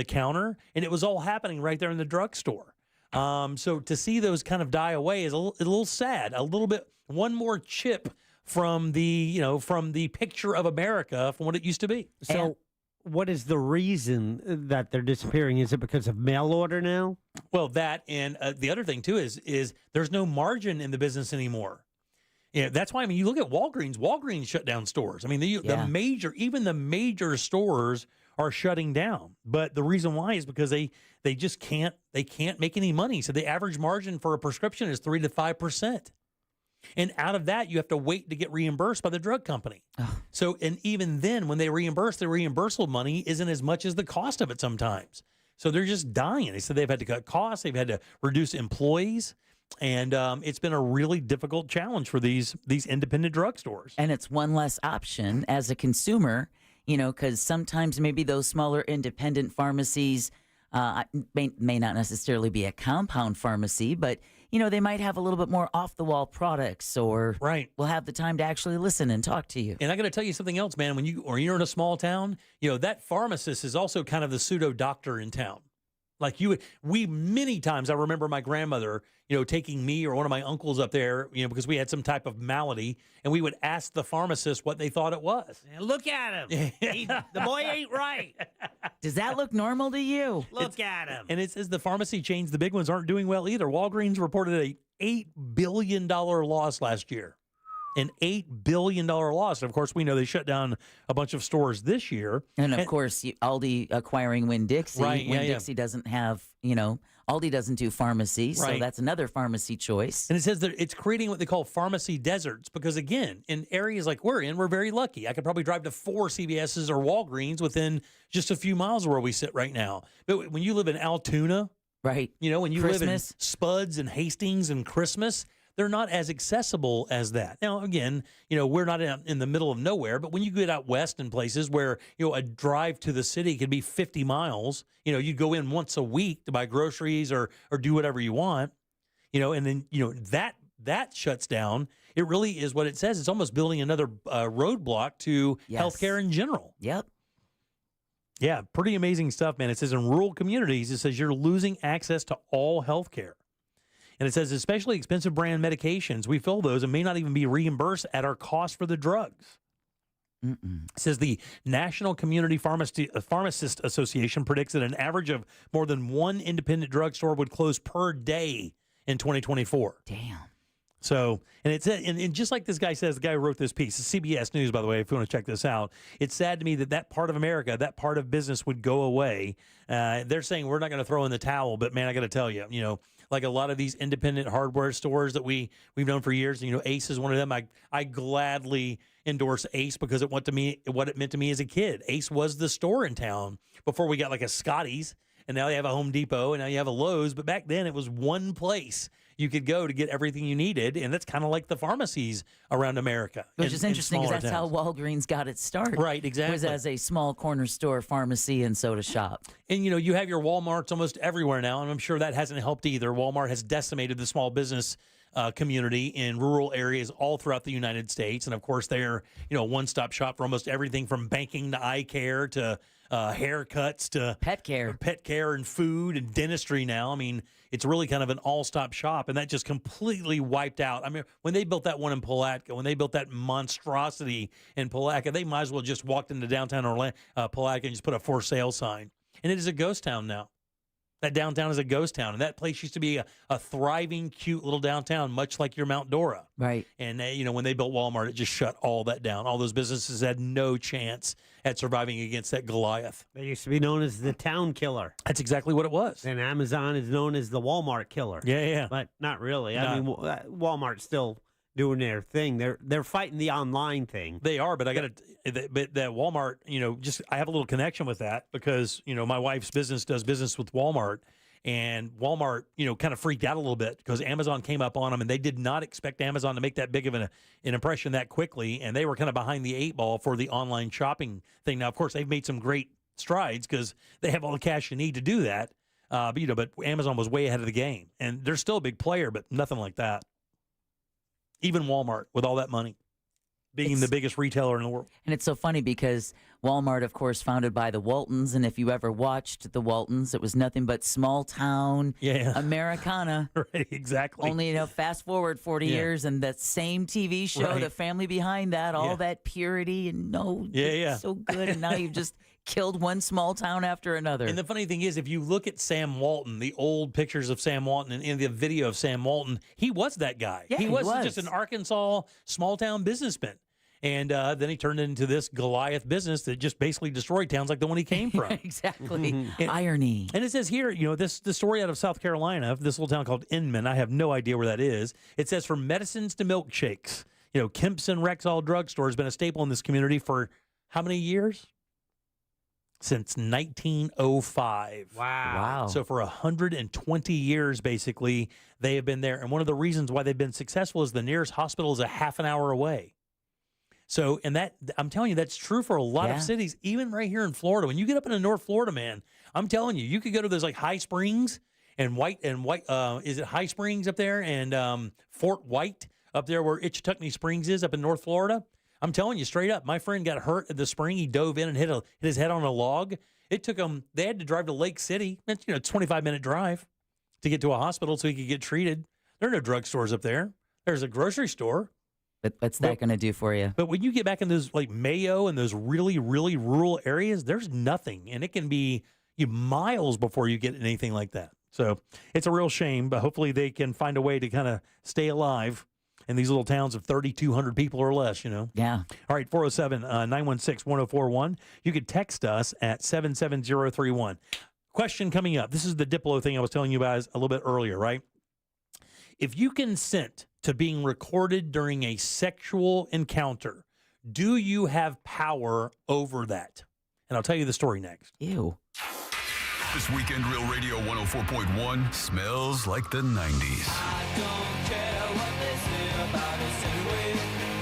counter. And it was all happening right there in the drugstore. So to see those kind of die away is a little sad, a little bit, one more chip from the picture of America from what it used to be. So what is the reason that they're disappearing? Is it because of mail order now? Well, that, and the other thing too is there's no margin in the business anymore. That's why, you look at Walgreens. Walgreens shut down stores. The major stores are shutting down. But the reason why is because they just can't make any money. So the average margin for a prescription is 3 to 5%. And out of that, you have to wait to get reimbursed by the drug company. So, and even then, when they reimburse, the reimbursable money isn't as much as the cost of it sometimes. So they're just dying. They said they've had to cut costs. They've had to reduce employees. And it's been a really difficult challenge for these independent drugstores. And it's one less option as a consumer, because sometimes maybe those smaller independent pharmacies may not necessarily be a compound pharmacy, but they might have a little bit more off-the-wall products, or will have the time to actually listen and talk to you. And I got to tell you something else, man. When you're in a small town, that pharmacist is also kind of the pseudo doctor in town. Like many times I remember my grandmother, taking me or one of my uncles up there, because we had some type of malady, and we would ask the pharmacist what they thought it was. Look at him. The boy ain't right. Does that look normal to you? Look at him. And it says the pharmacy chains, the big ones, aren't doing well either. Walgreens reported a $8 billion loss last year. An $8 billion loss. And of course, we know they shut down a bunch of stores this year. And of course, Aldi acquiring Winn-Dixie. Right, Winn-Dixie doesn't have, Aldi doesn't do pharmacy, so that's another pharmacy choice. And it says that it's creating what they call pharmacy deserts because, again, in areas like we're in, we're very lucky. I could probably drive to 4 CVS's or Walgreens within just a few miles of where we sit right now. But when you live in Altoona, when you live in Spuds and Hastings and Christmas, they're not as accessible as that. Now, again, we're not in the middle of nowhere, but when you get out west in places where, a drive to the city could be 50 miles, you'd go in once a week to buy groceries or do whatever you want, and then, that shuts down. It really is what it says. It's almost building another roadblock to healthcare in general. Yep. Yeah, pretty amazing stuff, man. It says in rural communities, it says you're losing access to all healthcare. And it says, especially expensive brand medications, we fill those and may not even be reimbursed at our cost for the drugs. It says the National Community Pharmacist Association predicts that an average of more than one independent drugstore would close per day in 2024. Damn. So, and it's and just like this guy says, the guy who wrote this piece, it's CBS News, by the way, if you want to check this out. It's sad to me that part of America, that part of business would go away. They're saying we're not going to throw in the towel, but man, I got to tell you, like a lot of these independent hardware stores that we've known for years, Ace is one of them. I gladly endorse Ace because what it meant to me as a kid. Ace was the store in town before we got like a Scotty's, and now they have a Home Depot, and now you have a Lowe's. But back then it was one place you could go to get everything you needed, and that's kind of like the pharmacies around America. Which is interesting because that's how Walgreens got its start. Right, exactly. Was as a small corner store, pharmacy, and soda shop. And, you have your Walmarts almost everywhere now, and I'm sure that hasn't helped either. Walmart has decimated the small business community in rural areas all throughout the United States. And of course, they're, a one-stop shop for almost everything from banking to eye care to haircuts to pet care and food and dentistry now. I mean, it's really kind of an all-stop shop, and that just completely wiped out. I mean, when they built that one in Palatka, when they built that monstrosity in Palatka, they might as well just walked into downtown Palatka and just put a for sale sign. And it is a ghost town now. That downtown is a ghost town, and that place used to be a thriving, cute little downtown, much like your Mount Dora. Right. And, when they built Walmart, it just shut all that down. All those businesses had no chance at surviving against that Goliath. They used to be known as the town killer. That's exactly what it was. And Amazon is known as the Walmart killer. Yeah. But not really. No. I mean, Walmart's still doing their thing. They're fighting the online thing. They are, but I got to. But that Walmart, I have a little connection with that because my wife's business does business with Walmart, and Walmart, kind of freaked out a little bit because Amazon came up on them, and they did not expect Amazon to make that big of an impression that quickly, and they were kind of behind the eight ball for the online shopping thing. Now, of course, they've made some great strides because they have all the cash you need to do that. But Amazon was way ahead of the game, and they're still a big player, but nothing like that. Even Walmart with all that money. Being the biggest retailer in the world. And it's so funny because Walmart, of course, founded by the Waltons. And if you ever watched the Waltons, it was nothing but small town Americana. Right, exactly. Only, fast forward 40 years and that same TV show, the family behind that, all that purity and so good. And now you've just killed one small town after another. And the funny thing is, if you look at Sam Walton, the old pictures of Sam Walton and in the video of Sam Walton, he was that guy. Yeah, he was just an Arkansas small town businessman. And then he turned into this Goliath business that just basically destroyed towns like the one he came from. Exactly. Irony. And it says here, this story out of South Carolina, this little town called Inman. I have no idea where that is. It says from medicines to milkshakes. Kemp's and Rexall drugstore has been a staple in this community for how many years? Since 1905. Wow. So for 120 years, basically, they have been there. And one of the reasons why they've been successful is the nearest hospital is a half an hour away. So, and that, I'm telling you, that's true for a lot of cities, even right here in Florida. When you get up into North Florida, man, I'm telling you, you could go to those like High Springs and White, is it High Springs up there and Fort White up there where Itchituckney Springs is up in North Florida? I'm telling you straight up, my friend got hurt at the spring. He dove in and hit his head on a log. It took him, they had to drive to Lake City. It's, 25-minute drive to get to a hospital so he could get treated. There are no drugstores up there. There's a grocery store. But what's that going to do for you? But when you get back in those like Mayo and those really, really rural areas, there's nothing. And it can be miles before you get anything like that. So it's a real shame, but hopefully they can find a way to kind of stay alive in these little towns of 3,200 people or less, Yeah. All right, 407-916-1041. You could text us at 77031. Question coming up. This is the Diplo thing I was telling you guys a little bit earlier, right? If you consent to being recorded during a sexual encounter, do you have power over that? And I'll tell you the story next. Ew. This weekend, Real Radio 104.1 smells like the 90s. I don't care what they say about us anyway.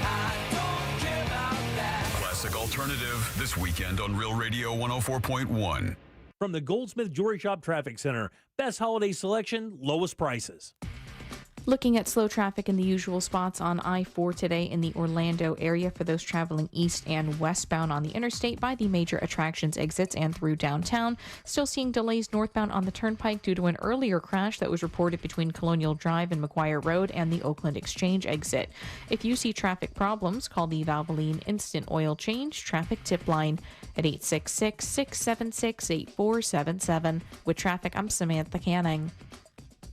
I don't care about that. Classic alternative this weekend on Real Radio 104.1. From the Goldsmith Jewelry Shop Traffic Center, best holiday selection, lowest prices. Looking at slow traffic in the usual spots on I-4 today in the Orlando area for those traveling east and westbound on the interstate by the major attractions exits and through downtown. Still seeing delays northbound on the turnpike due to an earlier crash that was reported between Colonial Drive and McGuire Road and the Oakland Exchange exit. If you see traffic problems, call the Valvoline Instant Oil Change traffic tip line at 866-676-8477. With traffic, I'm Samantha Canning.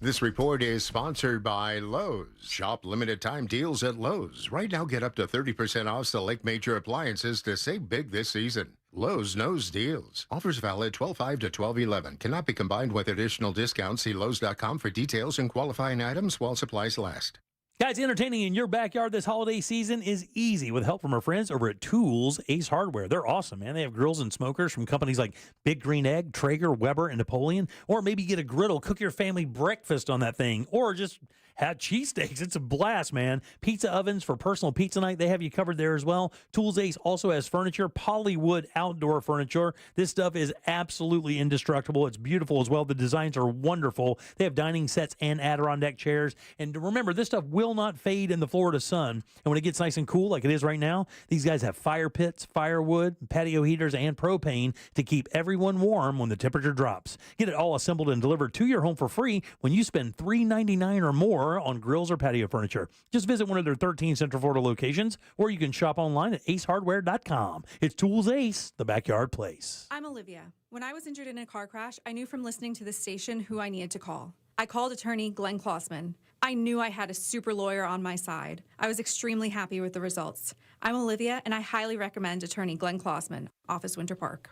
This report is sponsored by Lowe's. Shop limited time deals at Lowe's. Right now, get up to 30% off select major appliances to save big this season. Lowe's knows deals. Offers valid 12/5 to 12/11. Cannot be combined with additional discounts. See Lowe's.com for details and qualifying items while supplies last. Guys, entertaining in your backyard this holiday season is easy with help from our friends over at Tools Ace Hardware. They're awesome, man. They have grills and smokers from companies like Big Green Egg, Traeger, Weber, and Napoleon. Or maybe get a griddle, cook your family breakfast on that thing. Or just have cheesesteaks. It's a blast, man. Pizza ovens for personal pizza night. They have you covered there as well. Tools Ace also has furniture, Polywood outdoor furniture. This stuff is absolutely indestructible. It's beautiful as well. The designs are wonderful. They have dining sets and Adirondack chairs. And remember, this stuff will not fade in the Florida sun. And when it gets nice and cool like it is right now, these guys have fire pits, firewood, patio heaters, and propane to keep everyone warm when the temperature drops. Get it all assembled and delivered to your home for free when you spend $3.99 or more on grills or patio furniture. Just visit one of their 13 Central Florida locations, or you can shop online at acehardware.com. It's Tools Ace, the backyard place. I'm Olivia. When I was injured in a car crash, I knew from listening to this station who I needed to call. I called attorney Glenn Klossman. I knew I had a super lawyer on my side. I was extremely happy with the results. I'm Olivia, and I highly recommend attorney Glenn Klossman, Office Winter Park.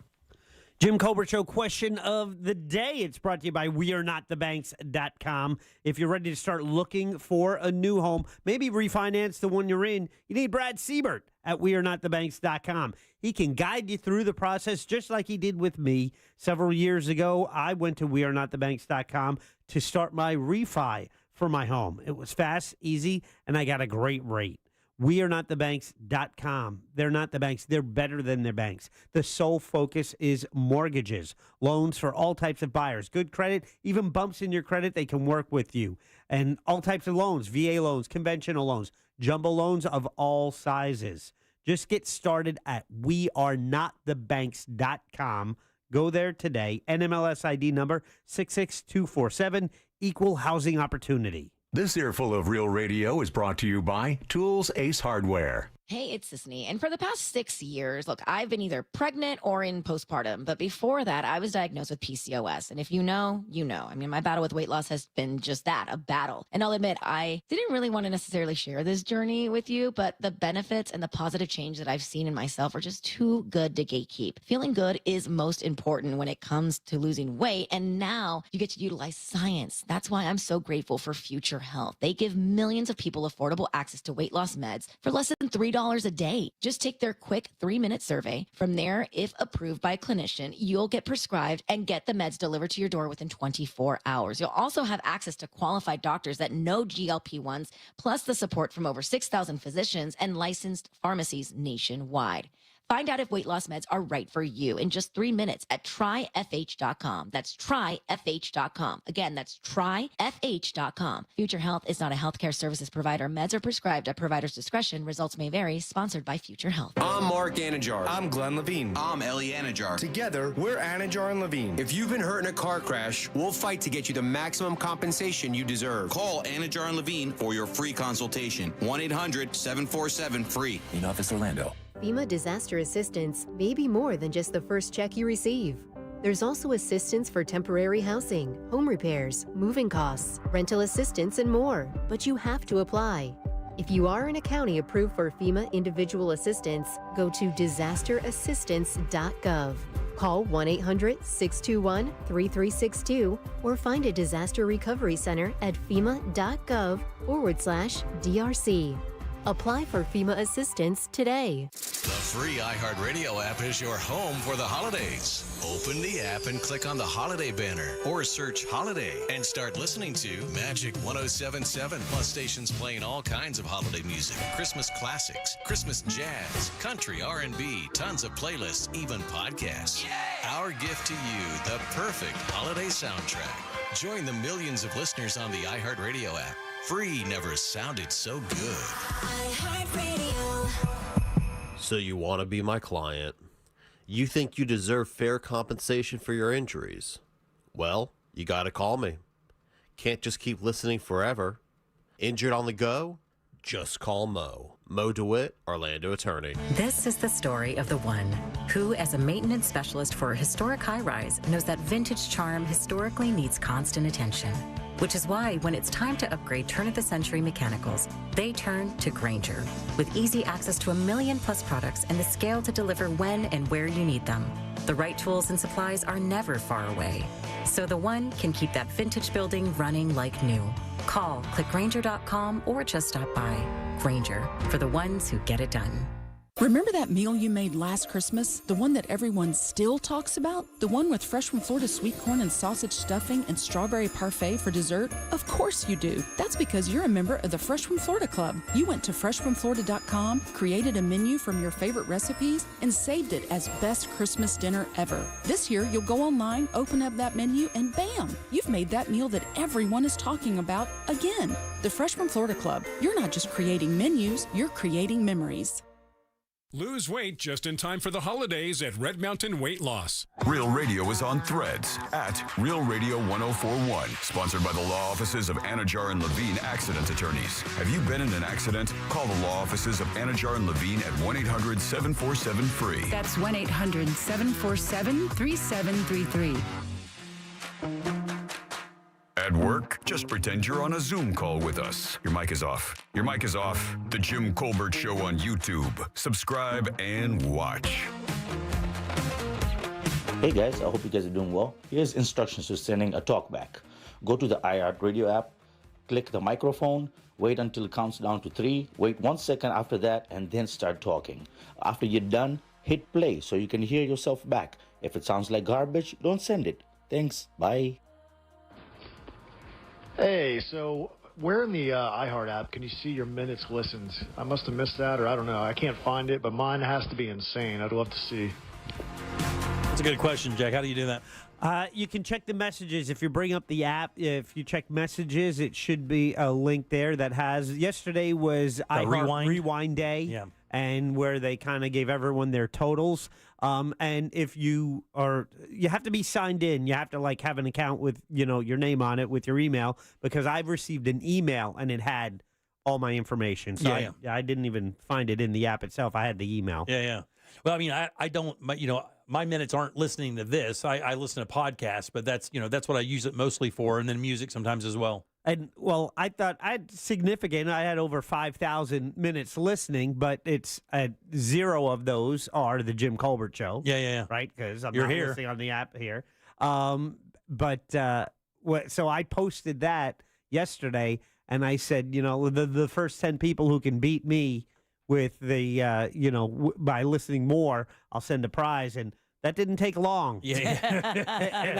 Jim Colbert Show question of the day. It's brought to you by wearenotthebanks.com. If you're ready to start looking for a new home, maybe refinance the one you're in, you need Brad Siebert at wearenotthebanks.com. He can guide you through the process just like he did with me. Several years ago, I went to wearenotthebanks.com to start my refi for my home. It was fast, easy, and I got a great rate. wearenotthebanks.com. They're not the banks. They're better than their banks. The sole focus is mortgages, loans for all types of buyers, good credit, even bumps in your credit, they can work with you. And all types of loans, VA loans, conventional loans, jumbo loans of all sizes. Just get started at wearenotthebanks.com. Go there today. NMLS ID number 66247, equal housing opportunity. This earful of Real Radio is brought to you by Tools Ace Hardware. Hey, it's Sisney. And for the past 6 years, look, I've been either pregnant or in postpartum. But before that, I was diagnosed with PCOS. And if you know, you know. I mean, my battle with weight loss has been just that, a battle. And I'll admit, I didn't really want to necessarily share this journey with you, but the benefits and the positive change that I've seen in myself are just too good to gatekeep. Feeling good is most important when it comes to losing weight. And now you get to utilize science. That's why I'm so grateful for Future Health. They give millions of people affordable access to weight loss meds for less than $3 a day. Just take their quick 3-minute survey. From there, if approved by a clinician, you'll get prescribed and get the meds delivered to your door within 24 hours. You'll also have access to qualified doctors that know GLP-1s, plus the support from over 6,000 physicians and licensed pharmacies nationwide. Find out if weight loss meds are right for you in just 3 minutes at tryfh.com. That's tryfh.com. Again, that's tryfh.com. Future Health is not a healthcare services provider. Meds are prescribed at provider's discretion. Results may vary. Sponsored by Future Health. I'm Mark Anajar. I'm Glenn Levine. I'm Ellie Anajar. Together, we're Anajar and Levine. If you've been hurt in a car crash, we'll fight to get you the maximum compensation you deserve. Call Anajar and Levine for your free consultation. 1-800-747-FREE. In Office Orlando. FEMA disaster assistance may be more than just the first check you receive. There's also assistance for temporary housing, home repairs, moving costs, rental assistance, and more. But you have to apply. If you are in a county approved for FEMA individual assistance, go to disasterassistance.gov. Call 1-800-621-3362 or find a disaster recovery center at fema.gov/DRC. Apply for FEMA assistance today. The free iHeartRadio app is your home for the holidays. Open the app and click on the holiday banner or search holiday and start listening to Magic 107.7, plus stations playing all kinds of holiday music, Christmas classics, Christmas jazz, country, R&B, tons of playlists, even podcasts. Yay! Our gift to you, the perfect holiday soundtrack. Join the millions of listeners on the iHeartRadio app. Free never sounded so good. So you want to be my client? You think you deserve fair compensation for your injuries? Well, you got to call me. Can't just keep listening forever. Injured on the go? Just call Mo. Mo DeWitt, Orlando attorney. This is the story of the one who, as a maintenance specialist for a historic high-rise, knows that vintage charm historically needs constant attention. Which is why when it's time to upgrade turn-of-the-century mechanicals, they turn to Grainger. With easy access to 1 million-plus products and the scale to deliver when and where you need them. The right tools and supplies are never far away. So the one can keep that vintage building running like new. Call, click Grainger.com, or just stop by. Grainger, for the ones who get it done. Remember that meal you made last Christmas? The one that everyone still talks about? The one with fresh from Florida sweet corn and sausage stuffing and strawberry parfait for dessert? Of course you do. That's because you're a member of the Fresh from Florida Club. You went to freshfromflorida.com, created a menu from your favorite recipes, and saved it as best Christmas dinner ever. This year, you'll go online, open up that menu, and bam! You've made that meal that everyone is talking about again. The Fresh from Florida Club. You're not just creating menus, you're creating memories. Lose weight just in time for the holidays at Red Mountain Weight Loss. Real Radio is on Threads at Real Radio 1041. Sponsored by the law offices of Anajar and Levine Accident Attorneys. Have you been in an accident? Call the law offices of Anajar and Levine at 1-800-747-FREE. That's 1-800-747-3733. At work, just pretend you're on a Zoom call with us. Your mic is off. Your mic is off. The Jim Colbert Show on YouTube. Subscribe and watch. Hey guys, I hope you guys are doing well. Here's instructions to sending a talkback. Go to the iHeart Radio app, click the microphone, wait until it counts down to 3, wait 1 second after that, and then start talking. After you're done, hit play so you can hear yourself back. If it sounds like garbage, don't send it. Thanks, bye. Hey, so where in the iHeart app can you see your minutes listened? I must have missed that, or I don't know. I can't find it, but mine has to be insane. I'd love to see. That's a good question, Jack. How do you do that? You can check the messages. If you bring up the app, if you check messages, it should be a link there that has. Yesterday was iHeart Rewind Day. Yeah. And where they kind of gave everyone their totals. And if you have to be signed in. You have to have an account with, your name on it with your email, because I've received an email and it had all my information. So I didn't even find it in the app itself. I had the email. Yeah. Well, I mean, I don't, my minutes aren't listening to this. I listen to podcasts, but that's what I use it mostly for, and then music sometimes as well. And, well, I thought I had significant. I had over 5,000 minutes listening, but it's 0 of those are the Jim Colbert Show. Yeah. Right? Because I'm You're not here. listening on the app here. So I posted that yesterday, and I said, the first 10 people who can beat me with the, by listening more, I'll send a prize. And that didn't take long. Yeah. And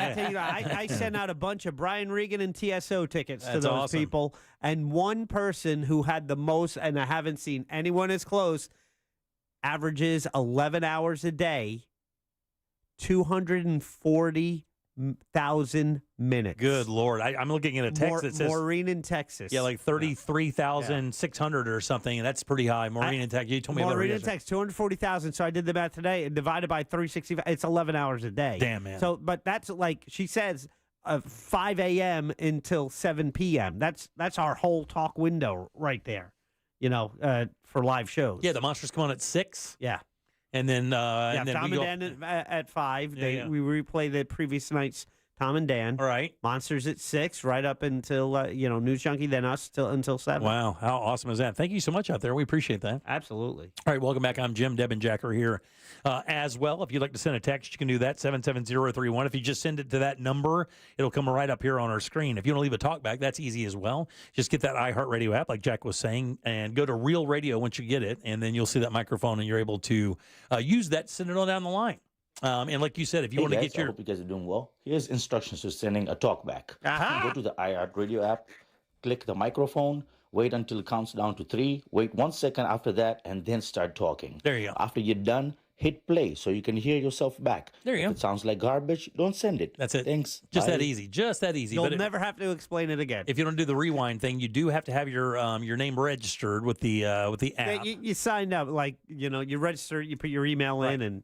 I tell you, I sent out a bunch of Brian Regan and TSO tickets to That's those awesome. people. And one person who had the most, and I haven't seen anyone as close, averages 11 hours a day, 240,000 minutes. Good Lord. I'm looking at a text that says Maureen in Texas. Yeah, like 33,600 or something, and that's pretty high. Maureen in Texas. You told me Maureen in Texas, 240,000. So I did the math today, and divided by 365. It's 11 hours a day. Damn, man. So, but that's she says, 5 a.m. until 7 p.m. That's our whole talk window right there. For live shows. Yeah, the monsters come on at 6. Yeah. And then Tom we go, and Dan at 5. Yeah. We replay the previous night's Tom and Dan. All right. Monsters at 6, right up until News Junkie, then us until 7. Wow, how awesome is that? Thank you so much out there. We appreciate that. Absolutely. All right, welcome back. I'm Jim. Deb and Jack are here as well. If you'd like to send a text, you can do that, 77031. If you just send it to that number, it'll come right up here on our screen. If you want to leave a talk back, that's easy as well. Just get that iHeartRadio app, like Jack was saying, and go to Real Radio once you get it, and then you'll see that microphone, and you're able to use that, send it on down the line. And like you said, if you want to get I hope you guys are doing well. Here's instructions to sending a talkback. Go to the iHeart Radio app, click the microphone, wait until it counts down to 3, wait 1 second after that, and then start talking. There you go. After you're done, hit play so you can hear yourself back. There you if go. It sounds like garbage, don't send it. That's it. Thanks. Just Bye. that easy. Just that easy. You'll never have to explain it again. If you don't do the rewind thing, you do have to have your name registered with the app. Yeah, you signed up, you register, you put your email in, and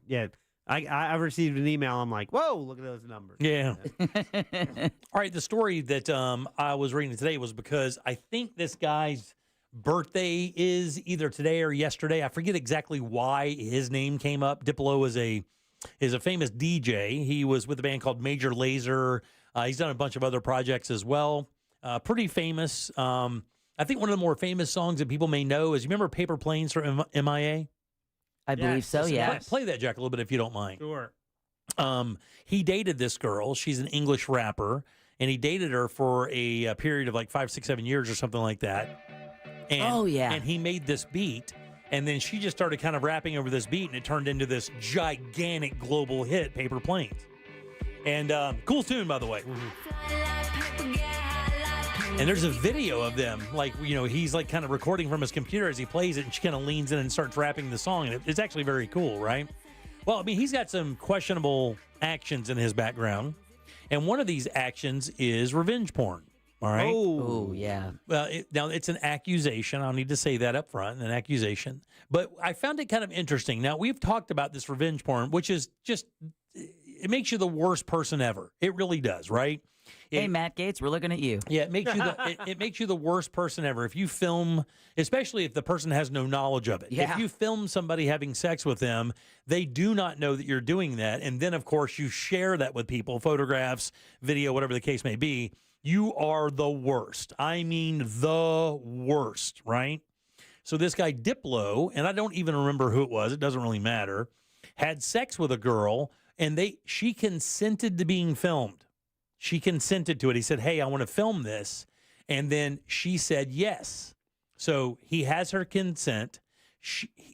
I received an email. I'm like, whoa, look at those numbers. Yeah. All right. The story that I was reading today was because I think this guy's birthday is either today or yesterday. I forget exactly why his name came up. Diplo is a famous DJ. He was with a band called Major Lazer. He's done a bunch of other projects as well. Pretty famous. I think one of the more famous songs that people may know is, you remember Paper Planes from MIA? I believe so, yeah. Play that, Jack, a little bit if you don't mind. Sure. He dated this girl. She's an English rapper, and he dated her for a period of like 5, 6, 7 years or something like that. And, and he made this beat, and then she just started kind of rapping over this beat, and it turned into this gigantic global hit, Paper Planes. And cool tune, by the way. And there's a video of them, like, he's like kind of recording from his computer as he plays it, and she kind of leans in and starts rapping the song, and it's actually very cool, right? Well, I mean, he's got some questionable actions in his background, and one of these actions is revenge porn. All right. Oh, yeah. Well, now it's an accusation. I'll need to say that up front, an accusation. But I found it kind of interesting. Now, we've talked about this revenge porn, which is just, it makes you the worst person ever. It really does, right? Hey, Matt Gaetz, we're looking at you. Yeah, it makes you it makes you the worst person ever. If you film, especially if the person has no knowledge of it. Yeah. If you film somebody having sex with them, they do not know that you're doing that. And then, of course, you share that with people, photographs, video, whatever the case may be. You are the worst. I mean, the worst, right? So this guy Diplo, and I don't even remember who it was. It doesn't really matter. Had sex with a girl, and she consented to being filmed. She consented to it. He said, "Hey, I want to film this." And then she said yes. So he has her consent.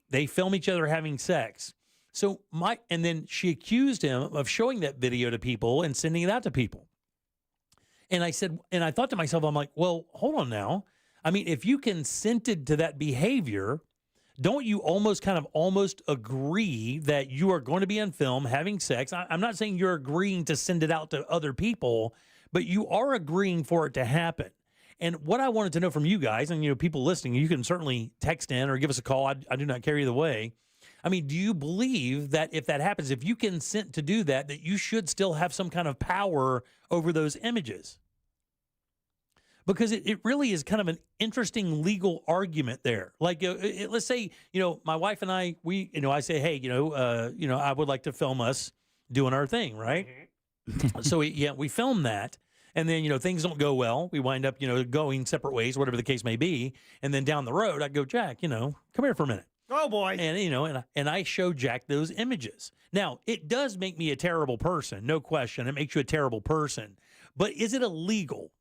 They film each other having sex. And then she accused him of showing that video to people and sending it out to people. And I said, and I thought to myself, I'm like, well, hold on now. I mean, if you consented to that behavior, don't you almost agree that you are going to be on film having sex? I'm not saying you're agreeing to send it out to other people, but you are agreeing for it to happen. And what I wanted to know from you guys, and people listening, you can certainly text in or give us a call. I do not care either way. I mean, do you believe that if that happens, if you consent to do that, that you should still have some kind of power over those images? Because it really is kind of an interesting legal argument there. Like, let's say, my wife and I, I say, hey, I would like to film us doing our thing, right? So we film that. And then, things don't go well. We wind up, going separate ways, whatever the case may be. And then down the road, I go, Jack, come here for a minute. Oh, boy. And, and I show Jack those images. Now, it does make me a terrible person. No question. It makes you a terrible person. But is it illegal?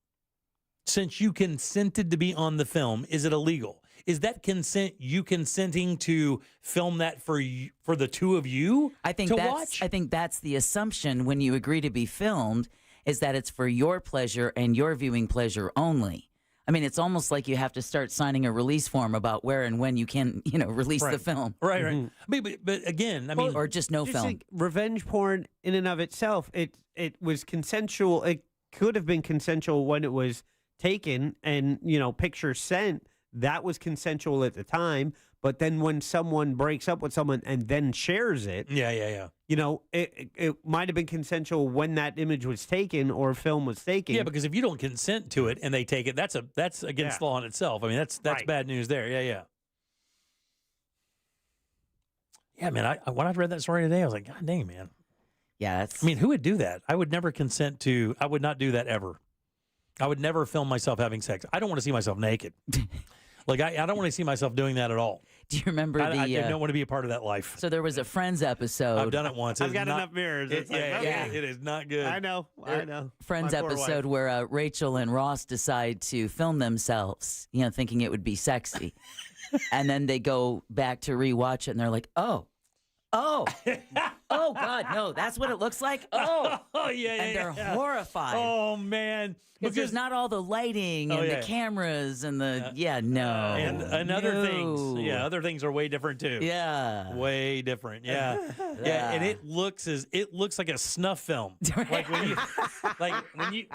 Since you consented to be on the film, is it illegal? Is that consent you consenting to film that for the two of you to watch? I think that's the assumption when you agree to be filmed, is that it's for your pleasure and your viewing pleasure only. I mean, it's almost like you have to start signing a release form about where and when you can, release the film. Right. I mean, but again, I mean, or just no film. Like revenge porn in and of itself, it was consensual. It could have been consensual when it was taken and, pictures sent. That was consensual at the time. But then when someone breaks up with someone and then shares it, yeah, it might have been consensual when that image was taken or film was taken. Yeah, because if you don't consent to it and they take it, that's against law in itself. I mean, that's right. Bad news there. Yeah. Yeah, man. When I read that story today, I was like, God dang, man. Yeah, I mean, who would do that? I would never consent to. I would not do that ever. I would never film myself having sex. I don't want to see myself naked. Like, I don't want to see myself doing that at all. Do you remember I don't want to be a part of that life. So there was a Friends episode. I've done it once. I've got enough mirrors. It is not good. I know. Friends episode where Rachel and Ross decide to film themselves, thinking it would be sexy. And then they go back to rewatch it and they're like, oh, God, no, that's what it looks like? Oh, yeah. And they're horrified. Oh, man. Because there's not all the lighting and the cameras and the, no. And other things. Yeah, other things are way different, too. Yeah. Way different, yeah. And it looks like a snuff film. Like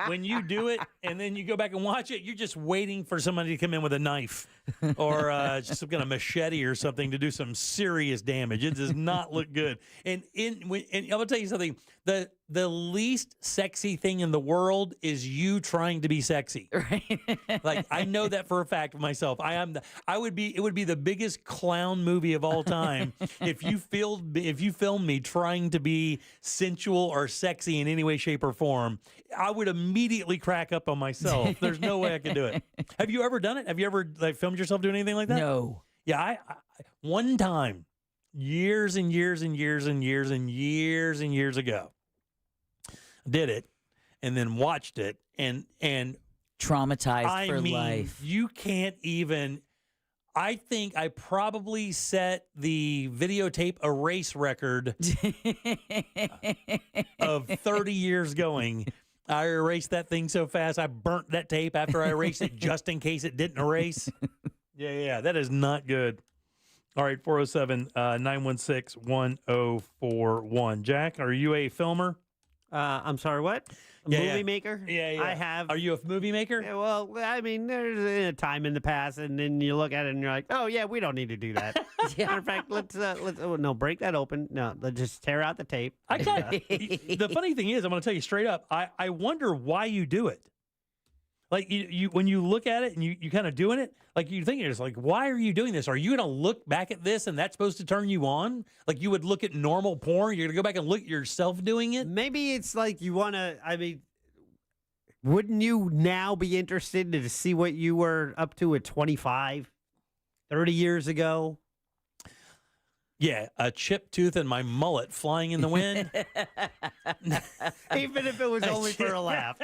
when you do it and then you go back and watch it, you're just waiting for somebody to come in with a knife or just some kind of machete or something to do some serious damage. It does not look good. And I'm gonna tell you something. The least sexy thing in the world is you trying to be sexy. Right. Like, I know that for a fact of myself. It would be the biggest clown movie of all time if you filmed me trying to be sensual or sexy in any way, shape, or form. I would immediately crack up on myself. There's no way I could do it. Have you ever done it? Have you ever filmed yourself doing anything like that? No. Yeah, I one time, years and years and years and years and years and years ago, did it and then watched it, and traumatized for life. You can't even. I think I probably set the videotape erase record of 30 years going. I erased that thing so fast, I burnt that tape after I erased it just in case it didn't erase. Yeah, that is not good. All right, 407-916-1041. Jack, are you a filmer? I'm sorry, what? Movie maker? Yeah. I have. Are you a movie maker? Yeah, well, I mean, there's a time in the past, and then you look at it and you're like, oh, yeah, we don't need to do that. Matter of fact, let's break that open. No, let's just tear out the tape. The funny thing is, I'm going to tell you straight up, I wonder why you do it. Like, you when you look at it and you kind of doing it, like you think it's like, why are you doing this? Are you going to look back at this and that's supposed to turn you on? Like you would look at normal porn, you're going to go back and look at yourself doing it? Maybe it's like you want to, I mean, wouldn't you now be interested to see what you were up to at 25, 30 years ago? Yeah, a chipped tooth and my mullet flying in the wind. Even if it was only for a laugh.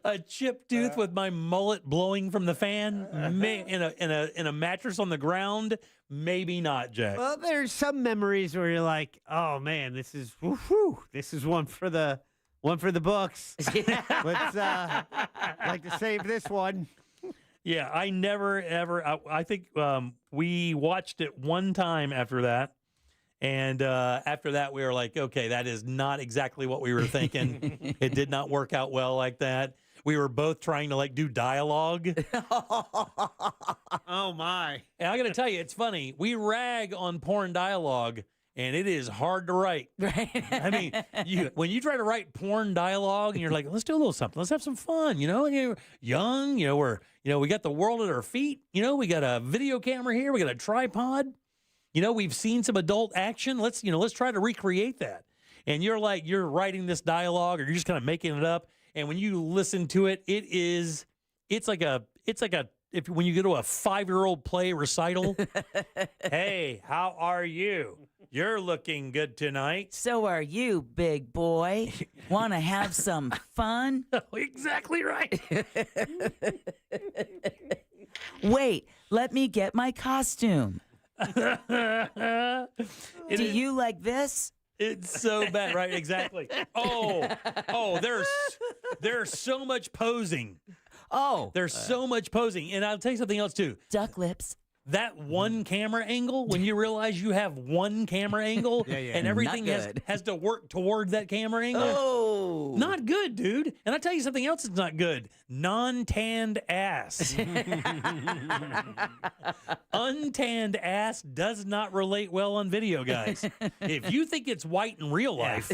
A chipped tooth with my mullet blowing from the fan in a mattress on the ground. Maybe not, Jack. Well, there's some memories where you're like, oh man, this is one for the books. Let's like to save this one. Yeah, I never, ever, I think we watched it one time after that. And after that, we were like, okay, that is not exactly what we were thinking. It did not work out well like that. We were both trying to like do dialogue. Oh, my. And I got to tell you, it's funny. We rag on porn dialogue. And it is hard to write. Right. I mean, when you try to write porn dialogue and you're like, let's do a little something. Let's have some fun, And you're young, we got the world at our feet. We got a video camera here. We got a tripod. We've seen some adult action. Let's try to recreate that. And you're writing this dialogue or you're just kind of making it up. And when you listen to it, it's like when you go to a 5-year-old play recital. Hey, how are you? You're looking good tonight. So are you, big boy. Want to have some fun? Exactly right. Wait, let me get my costume. Do you like this? It's so bad, right? Exactly. Oh, there's so much posing. Oh. There's so much posing. And I'll tell you something else, too. Duck lips. That one camera angle, when you realize you have one camera angle and everything has to work toward that camera angle. Oh. Not good, dude. And I'll tell you something else that's not good. Non-tanned ass. Untanned ass does not relate well on video, guys. If you think it's white in real life,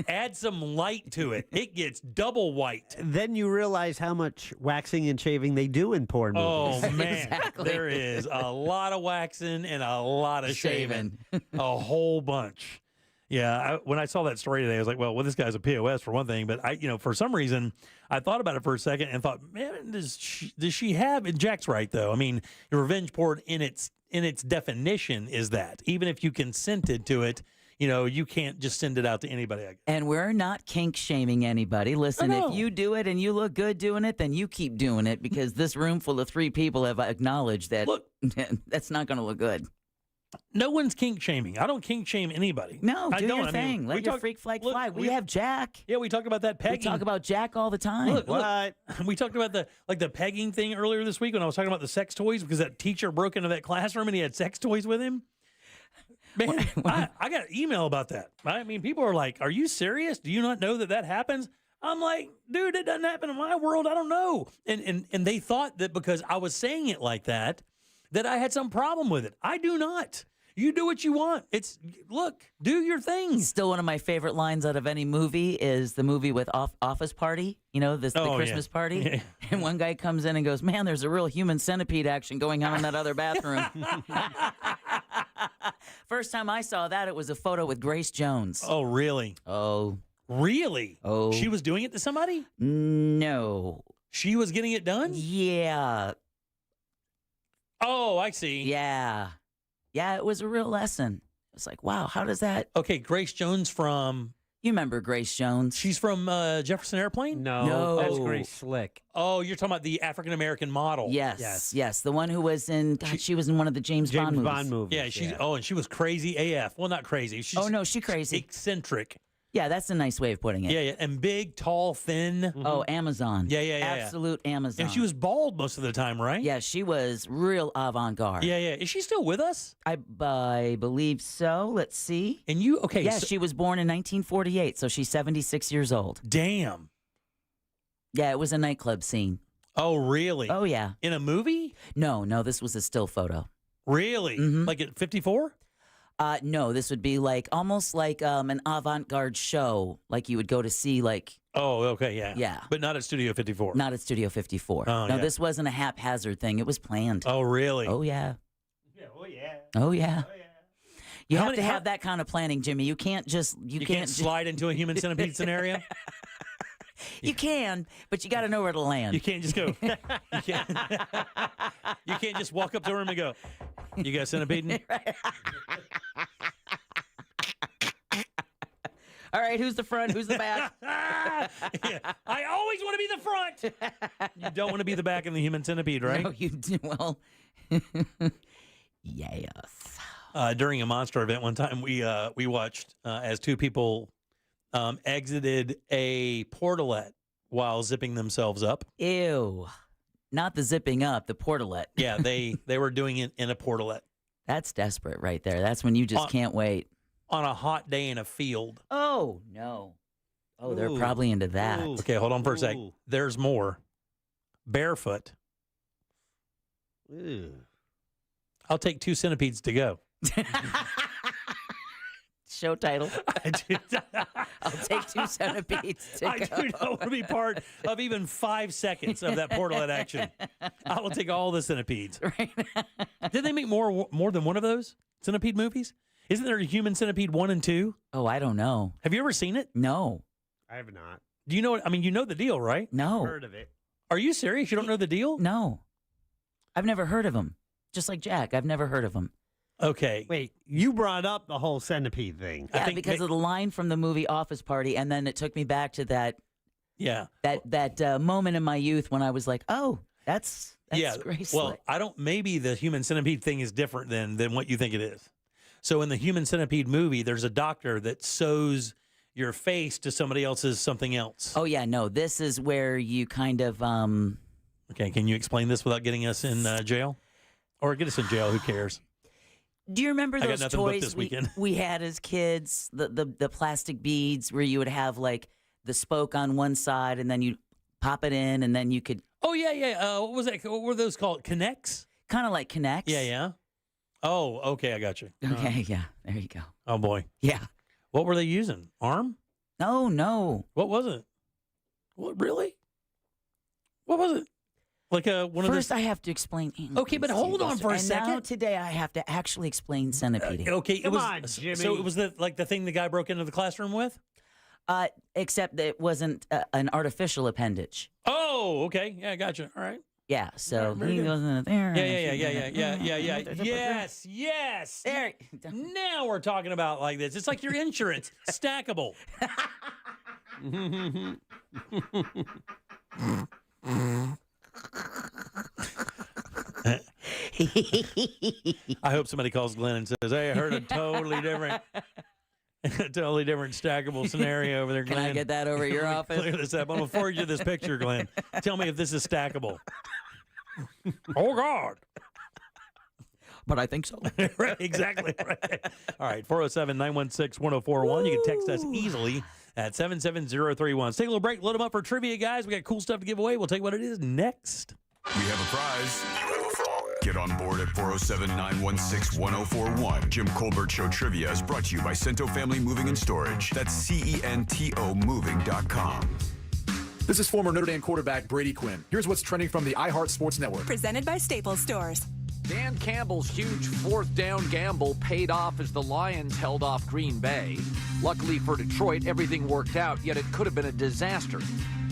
add some light to it. It gets double white. Then you realize how much waxing and shaving they do in porn movies. Oh, man. Exactly. There is a lot of waxing and a lot of shaving. A whole bunch. Yeah, when I saw that story today, I was like, well, this guy's a POS for one thing, but for some reason, I thought about it for a second and thought, man, does she have? And Jack's right though. I mean, revenge porn in its definition is that even if you consented to it, you can't just send it out to anybody. And we're not kink shaming anybody. Listen, if you do it and you look good doing it, then you keep doing it because this room full of 3 people have acknowledged that that's not going to look good. No one's kink shaming. I don't kink shame anybody. No, do your thing. Let your freak flag fly. We have Jack. Yeah, we talk about that pegging. We talk about Jack all the time. Look, we talked about the pegging thing earlier this week when I was talking about the sex toys because that teacher broke into that classroom and he had sex toys with him. Man, I got an email about that. I mean, people are like, are you serious? Do you not know that happens? I'm like, dude, it doesn't happen in my world. I don't know. And they thought that because I was saying it like that I had some problem with it. I do not. You do what you want. Do your thing. Still one of my favorite lines out of any movie is the movie with Office Party, the Christmas party. Yeah. And one guy comes in and goes, man, there's a real human centipede action going on in that other bathroom. First time I saw that, it was a photo with Grace Jones. Oh, really? Oh. Really? Oh. She was doing it to somebody? No. She was getting it done? Yeah. Oh, I see. Yeah. Yeah, it was a real lesson. It's like, wow, how does that? Okay, Grace Jones from... You remember Grace Jones? She's from Jefferson Airplane? No, that's Grace Slick. Oh, you're talking about the African-American model. Yes. The one who was in, she was in one of the James Bond movies. Yeah, and she was crazy AF. Well, not crazy. She's crazy. Eccentric. Yeah, that's a nice way of putting it. Yeah, and big, tall, thin. Oh, Amazon. Yeah. Absolute Amazon. And she was bald most of the time, right? Yeah, she was real avant-garde. Yeah. Is she still with us? I believe so. Let's see. And you, okay. Yeah, she was born in 1948, so she's 76 years old. Damn. Yeah, it was a nightclub scene. Oh, really? Oh, yeah. In a movie? No, this was a still photo. Really? Like at 54? No, this would be almost like an avant-garde show, like you would go to see Oh, okay, yeah. Yeah. But not at Studio 54. Not at Studio 54. Oh, no, yeah. this wasn't a haphazard thing. It was planned. Oh, really? Oh, yeah. Oh, yeah. You have to have that kind of planning, Jimmy. You can't just... You can't slide into a human centipede scenario? You can, but you got to know where to land. You can't just go... You can't just walk up to her and go, you got a centipede? All right, who's the front? Who's the back? Yeah, I always want to be the front. You don't want to be the back in the human centipede, right? No, you do. Well, yes. During a monster event one time, we watched as two people exited a portalette while zipping themselves up. Ew. Not the zipping up, the portalette. Yeah, they were doing it in a portalette. That's desperate right there. That's when you just can't wait. On a hot day in a field. Oh, no. Oh, they're probably into that. Okay, hold on for a sec. There's more. Barefoot. I'll take 2 centipedes to go. Show title. I'll take 2 centipedes to I go. do not want to be part of even 5 seconds of that portalette action. I will take all the centipedes. Right. Did they make more than one of those centipede movies? Isn't there a Human Centipede 1 and 2? Oh, I don't know. Have you ever seen it? No. I have not. Do you know I mean, you know the deal, right? No. Heard of it. Are you serious? You don't know the deal? No. I've never heard of him. Just like Jack, I've never heard of him. Okay. Wait, you brought up the whole centipede thing. Yeah, because of the line from the movie Office Party, and then it took me back to that. Yeah. That moment in my youth when I was like, oh, that's Grace Well, Slick. I don't. Maybe the Human Centipede thing is different than what you think it is. So in the Human Centipede movie, there's a doctor that sews your face to somebody else's something else. Oh yeah, no, this is where you kind of. Okay, can you explain this without getting us in jail, or get us in jail? Who cares? Do you remember I got those nothing booked toys this weekend. we had as kids? The plastic beads where you would have like the spoke on one side, and then you pop it in, and then you could. Oh yeah. What was that? What were those called? Connects? Kind of like Connects. Yeah. Oh, okay, I got you. Okay, yeah, there you go. Oh boy. Yeah. What were they using? Arm? No. What was it? What really? What was it? Like one of those. First, I have to explain. Okay, but hold on for a second. Now today, I have to actually explain centipede. Okay, Come on, Jimmy. So it was the thing the guy broke into the classroom with. Except that it wasn't an artificial appendage. Oh, okay. Yeah, gotcha. All right. Yeah, so Very he good. goes in there. Yeah. Yes. There. Now we're talking about like this. It's like your insurance, stackable. I hope somebody calls Glenn and says, "Hey, I heard a totally different stackable scenario over there, Glenn. Can I get that over at your office? Look at this up. I'm going to forward you this picture, Glenn. Tell me if this is stackable." Oh, God. But I think so. Right, exactly. Right. All right, 407-916-1041. You can text us easily at 77031. Let's take a little break. Load them up for trivia, guys. We got cool stuff to give away. We'll take what it is next. We have a prize. Get on board at 407-916-1041. Jim Colbert Show Trivia is brought to you by Cento Family Moving and Storage. That's CENTO moving.com. This is former Notre Dame quarterback Brady Quinn. Here's what's trending from the iHeart Sports Network. Presented by Staples Stores. Dan Campbell's huge fourth down gamble paid off as the Lions held off Green Bay. Luckily for Detroit, everything worked out, yet it could have been a disaster.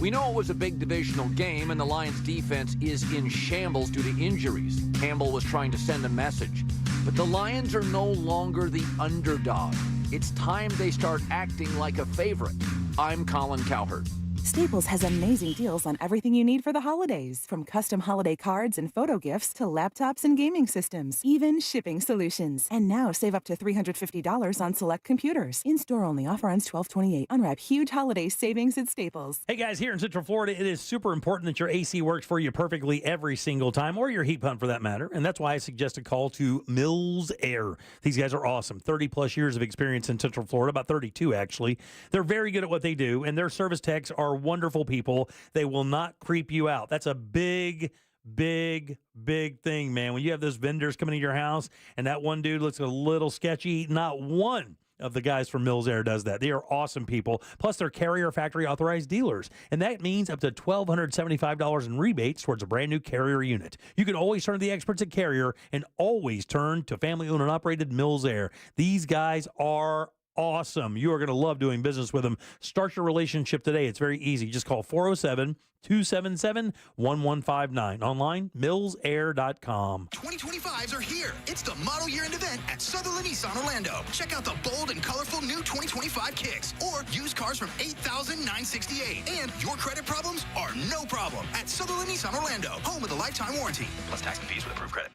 We know it was a big divisional game, and the Lions' defense is in shambles due to injuries. Campbell was trying to send a message. But the Lions are no longer the underdog. It's time they start acting like a favorite. I'm Colin Cowherd. Staples has amazing deals on everything you need for the holidays, from custom holiday cards and photo gifts to laptops and gaming systems, even shipping solutions. And now save up to $350 on select computers. In-store only. Offer ends 12/28. Unwrap huge holiday savings at Staples. Hey guys, here in Central Florida, it is super important that your AC works for you perfectly every single time, or your heat pump for that matter. And that's why I suggest a call to Mills Air. These guys are awesome. 30 plus years of experience in Central Florida, about 32 actually. They're very good at what they do, and their service techs are wonderful people. They will not creep you out. That's a big thing, man. When you have those vendors coming to your house and that one dude looks a little sketchy, not one of the guys from Mills Air does that. They are awesome people. Plus, they're Carrier factory authorized dealers. And that means up to $1,275 in rebates towards a brand new Carrier unit. You can always turn to the experts at Carrier and always turn to family owned and operated Mills Air. These guys are awesome. You are going to love doing business with them. Start your relationship today. It's very easy. Just call 407-277-1159. Online, millsair.com. 2025s are here. It's the model year-end event at Sutherland Nissan Orlando. Check out the bold and colorful new 2025 kicks or used cars from $8,968. And your credit problems are no problem at Sutherland Nissan Orlando, home with a lifetime warranty. Plus tax and fees with approved credit.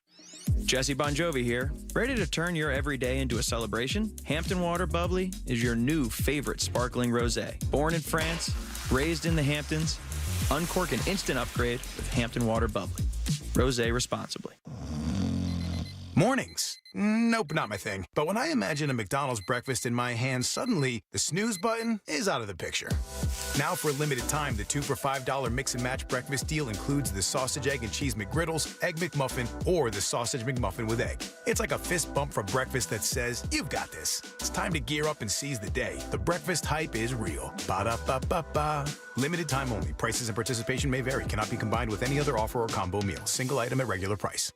Jesse Bon Jovi here. Ready to turn your everyday into a celebration? Hampton Water Bubbly is your new favorite sparkling rosé. Born in France, raised in the Hamptons, uncork an instant upgrade with Hampton Water Bubbly. Rosé responsibly. Mornings. Nope, not my thing. But when I imagine a McDonald's breakfast in my hand, suddenly the snooze button is out of the picture. Now for a limited time, the 2 for $5 mix and match breakfast deal includes the sausage, egg, and cheese McGriddles, egg McMuffin, or the sausage McMuffin with egg. It's like a fist bump for breakfast that says, you've got this. It's time to gear up and seize the day. The breakfast hype is real. Ba-da-ba-ba-ba. Limited time only. Prices and participation may vary. Cannot be combined with any other offer or combo meal. Single item at regular price.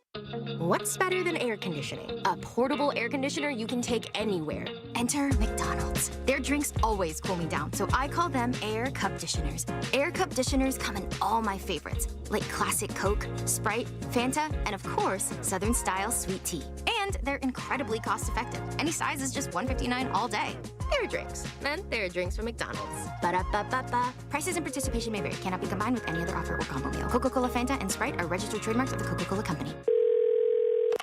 What's better than air conditioning? A portable air conditioner you can take anywhere. Enter McDonald's. Their drinks always cool me down, so I call them Air Cup Disheners. Air Cup Disheners come in all my favorites, like classic Coke, Sprite, Fanta, and of course, Southern style sweet tea. And they're incredibly cost effective. Any size is just $1.59 all day. Their drinks, and their drinks from McDonald's. Ba-da-ba-ba-ba. Prices and participation may vary. Cannot be combined with any other offer or combo meal. Coca-Cola, Fanta, and Sprite are registered trademarks of the Coca-Cola Company.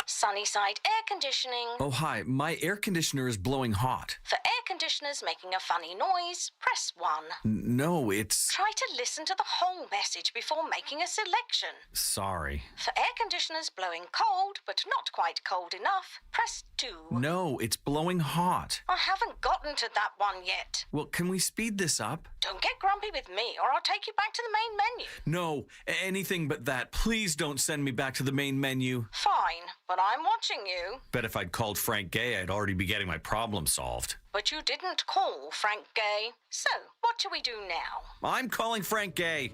Sunnyside Air Conditioning. Oh, hi. My air conditioner is blowing hot. For air conditioners making a funny noise, press 1. No, it's... Try to listen to the whole message before making a selection. Sorry. For air conditioners blowing cold, but not quite cold enough, press 2. No, it's blowing hot. I haven't gotten to that one yet. Well, can we speed this up? Don't get grumpy with me, or I'll take you back to the main menu. No, anything but that. Please don't send me back to the main menu. Fine, but I'm watching you. Bet if I'd called Frank Gay, I'd already be getting my problem solved. But you didn't call Frank Gay. So, what do we do now? I'm calling Frank Gay.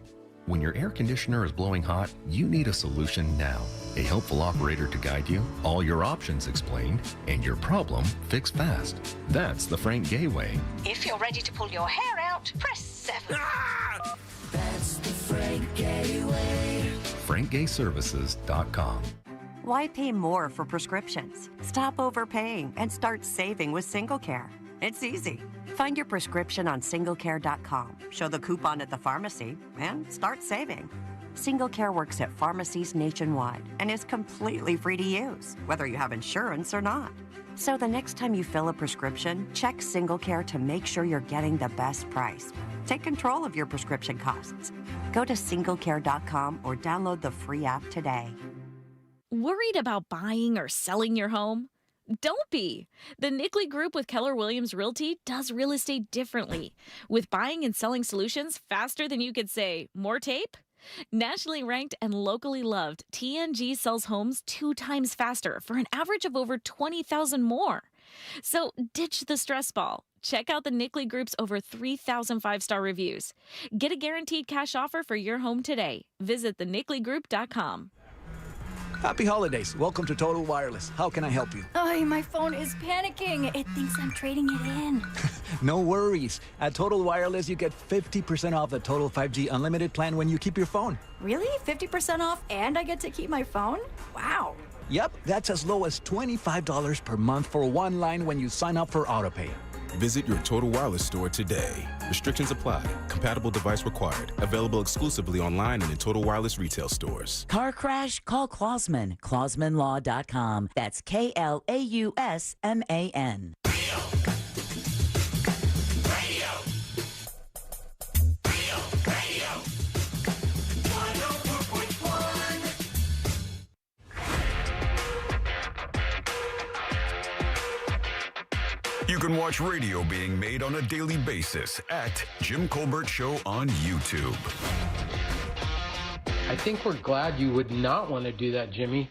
When your air conditioner is blowing hot, you need a solution now. A helpful operator to guide you, all your options explained, and your problem fixed fast. That's the Frank Gay way. If you're ready to pull your hair out, press 7. Ah! That's the Frank Gay way. FrankGayServices.com. Why pay more for prescriptions? Stop overpaying and start saving with SingleCare. It's easy. Find your prescription on singlecare.com, show the coupon at the pharmacy, and start saving. SingleCare works at pharmacies nationwide and is completely free to use, whether you have insurance or not. So the next time you fill a prescription, check SingleCare to make sure you're getting the best price. Take control of your prescription costs. Go to singlecare.com or download the free app today. Worried about buying or selling your home? Don't be. The Nickley Group with Keller Williams Realty does real estate differently, with buying and selling solutions faster than you could say, more tape? Nationally ranked and locally loved, TNG sells homes 2 times faster for an average of over 20,000 more. So ditch the stress ball. Check out the Nickley Group's over 3,000 5-star reviews. Get a guaranteed cash offer for your home today. Visit thenickleyGroup.com. Happy holidays. Welcome to Total Wireless. How can I help you? Oh, my phone is panicking. It thinks I'm trading it in. No worries. At Total Wireless, you get 50% off the Total 5G Unlimited plan when you keep your phone. Really? 50% off and I get to keep my phone? Wow. Yep, that's as low as $25 per month for one line when you sign up for AutoPay. Visit your Total Wireless store today. Restrictions apply. Compatible device required. Available exclusively online and in Total Wireless retail stores. Car crash? Call Clausman. ClausmanLaw.com. That's KLAUSMAN. You can watch radio being made on a daily basis at Jim Colbert Show on YouTube. I think we're glad you would not want to do that, Jimmy.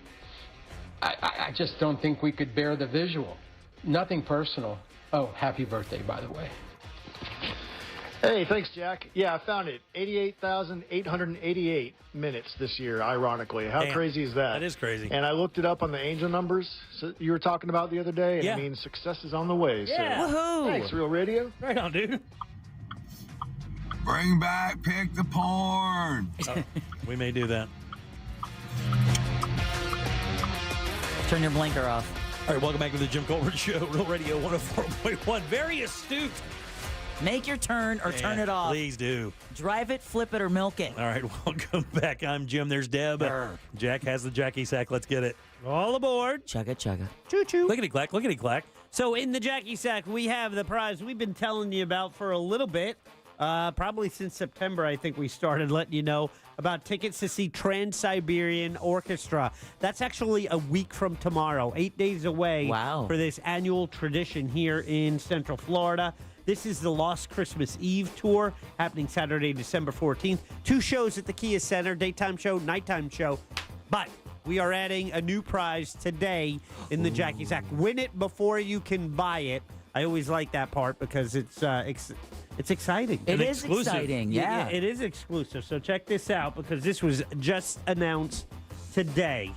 I just don't think we could bear the visual. Nothing personal. Oh, happy birthday, by the way. Hey, thanks, Jack. Yeah, I found it. 88,888 minutes this year, ironically. How crazy is that? That is crazy. And I looked it up on the angel numbers you were talking about the other day, and I mean, success is on the way. Yeah. So, Woohoo! Thanks, Real Radio. Right on, dude. Bring back Pick the Porn. We may do that. Turn your blinker off. All right, welcome back to the Jim Colbert Show, Real Radio 104.1. Very astute. Make your turn or turn it off. Please do. Drive it, flip it, or milk it. All right, welcome back. I'm Jim. There's Deb. Jack has the Jackie Sack. Let's get it. All aboard. Chugga, chugga. Choo-choo. Lickety-clack, lickety-clack. So in the Jackie Sack, we have the prize we've been telling you about for a little bit. Probably since September, I think we started letting you know about tickets to see Trans-Siberian Orchestra. That's actually a week from tomorrow, 8 days away for this annual tradition here in Central Florida. This is the Lost Christmas Eve tour happening Saturday, December 14th. 2 shows at the Kia Center, daytime show, nighttime show. But we are adding a new prize today in the Jackie Sack. Win it before you can buy it. I always like that part because it's exciting. It is exciting, yeah. It is exclusive. So check this out because this was just announced today.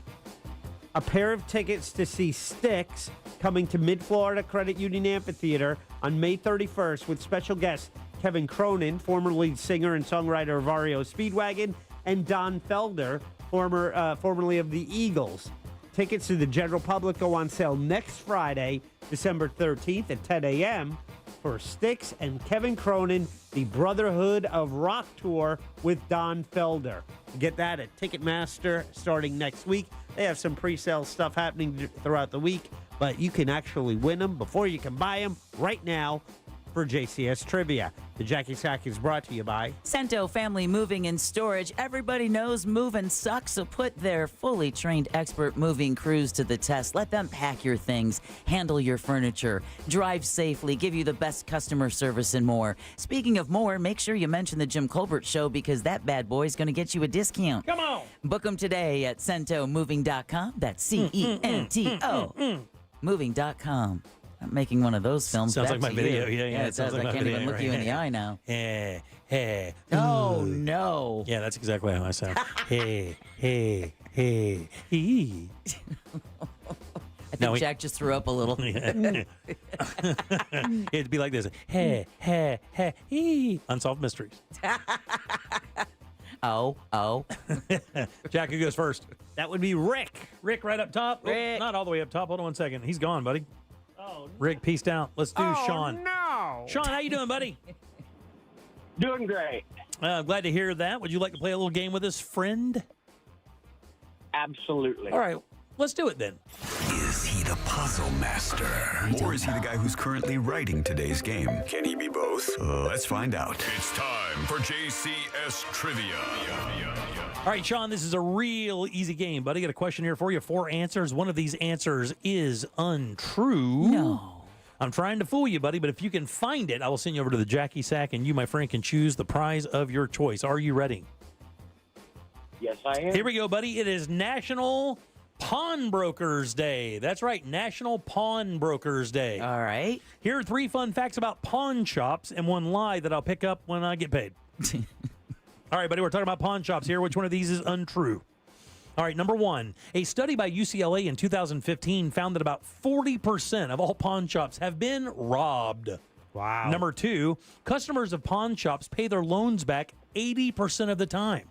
A pair of tickets to see Styx coming to Mid-Florida Credit Union Amphitheater on May 31st with special guests Kevin Cronin, former lead singer and songwriter of REO Speedwagon, and Don Felder, formerly of the Eagles. Tickets to the general public go on sale next Friday, December 13th at 10 a.m. for Styx and Kevin Cronin, the Brotherhood of Rock Tour with Don Felder. Get that at Ticketmaster starting next week. They have some pre-sale stuff happening throughout the week, but you can actually win them before you can buy them right now for JCS Trivia. The Jackie Sack is brought to you by Cento Family Moving and Storage. Everybody knows moving sucks, so put their fully trained expert moving crews to the test. Let them pack your things, handle your furniture, drive safely, give you the best customer service and more. Speaking of more, make sure you mention the Jim Colbert Show because that bad boy is going to get you a discount. Come on. Book them today at CentoMoving.com. That's CENTO. Moving.com. I'm making one of those films. Sounds back like my to video. you. Yeah, it sounds does. like I my can't video even look right you in the now. eye now. Oh, no. Yeah, that's exactly how I sound. Hey. Hee. I think Jack just threw up a little. It'd be like this. Hey, hee. Unsolved Mysteries. Oh. Jack, who goes first? That would be Rick. Rick right up top. Rick. Oh, not all the way up top. Hold on 1 second. He's gone, buddy. Oh, no. Rick, peaced out. Let's do Sean. No. Sean, how you doing, buddy? Doing great. I'm glad to hear that. Would you like to play a little game with us, friend? Absolutely. All right. Let's do it then. Is he the puzzle master? Or is he the guy who's currently writing today's game? Can he be both? Let's find out. It's time for JCS Trivia. All right, Sean, this is a real easy game, buddy. Got a question here for you. 4 answers. One of these answers is untrue. No. I'm trying to fool you, buddy, but if you can find it, I will send you over to the Jackie Sack, and you, my friend, can choose the prize of your choice. Are you ready? Yes, I am. Here we go, buddy. It is National Pawnbrokers Day. That's right, National Pawnbrokers Day. All right. Here are 3 fun facts about pawn shops and 1 lie that I'll pick up when I get paid. All right, buddy, we're talking about pawn shops here. Which one of these is untrue? All right, number 1. A study by UCLA in 2015 found that about 40% of all pawn shops have been robbed. Wow. Number 2. Customers of pawn shops pay their loans back 80% of the time.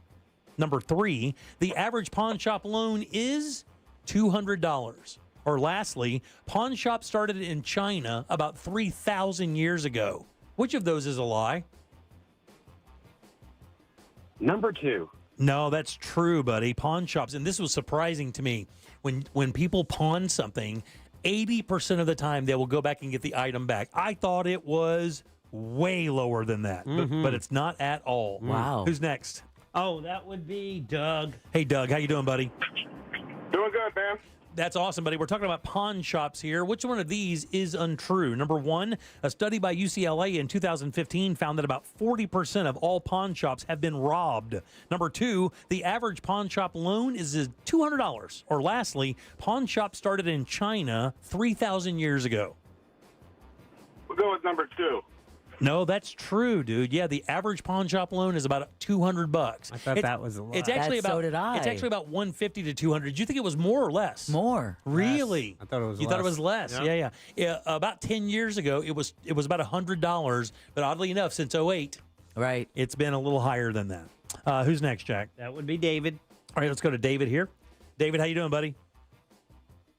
Number 3. The average pawn shop loan is $200. Or lastly, pawn shops started in China about 3,000 years ago. Which of those is a lie? Number 2. No, that's true, buddy. Pawn shops, and this was surprising to me. When people pawn something, 80% of the time they will go back and get the item back. I thought it was way lower than that, but it's not at all. Wow. Who's next? Oh, that would be Doug. Hey, Doug, how you doing, buddy? Doing good, man. That's awesome, buddy. We're talking about pawn shops here. Which one of these is untrue? Number one, a study by UCLA in 2015 found that about 40% of all pawn shops have been robbed. Number two, the average pawn shop loan is $200. Or lastly, pawn shops started in China 3,000 years ago. We'll go with number 2. No, that's true, dude. Yeah, the average pawn shop loan is about $200. I thought that was a lot. It's actually So did I. It's actually about $150 to $200. Did you think it was more or less? More. Really? I thought it was You less. thought it was less? Yep. Yeah. About 10 years ago, it was about $100. But oddly enough, since 2008, right, it's been a little higher than that. Who's next, Jack? That would be David. All right, let's go to David here. David, how you doing, buddy?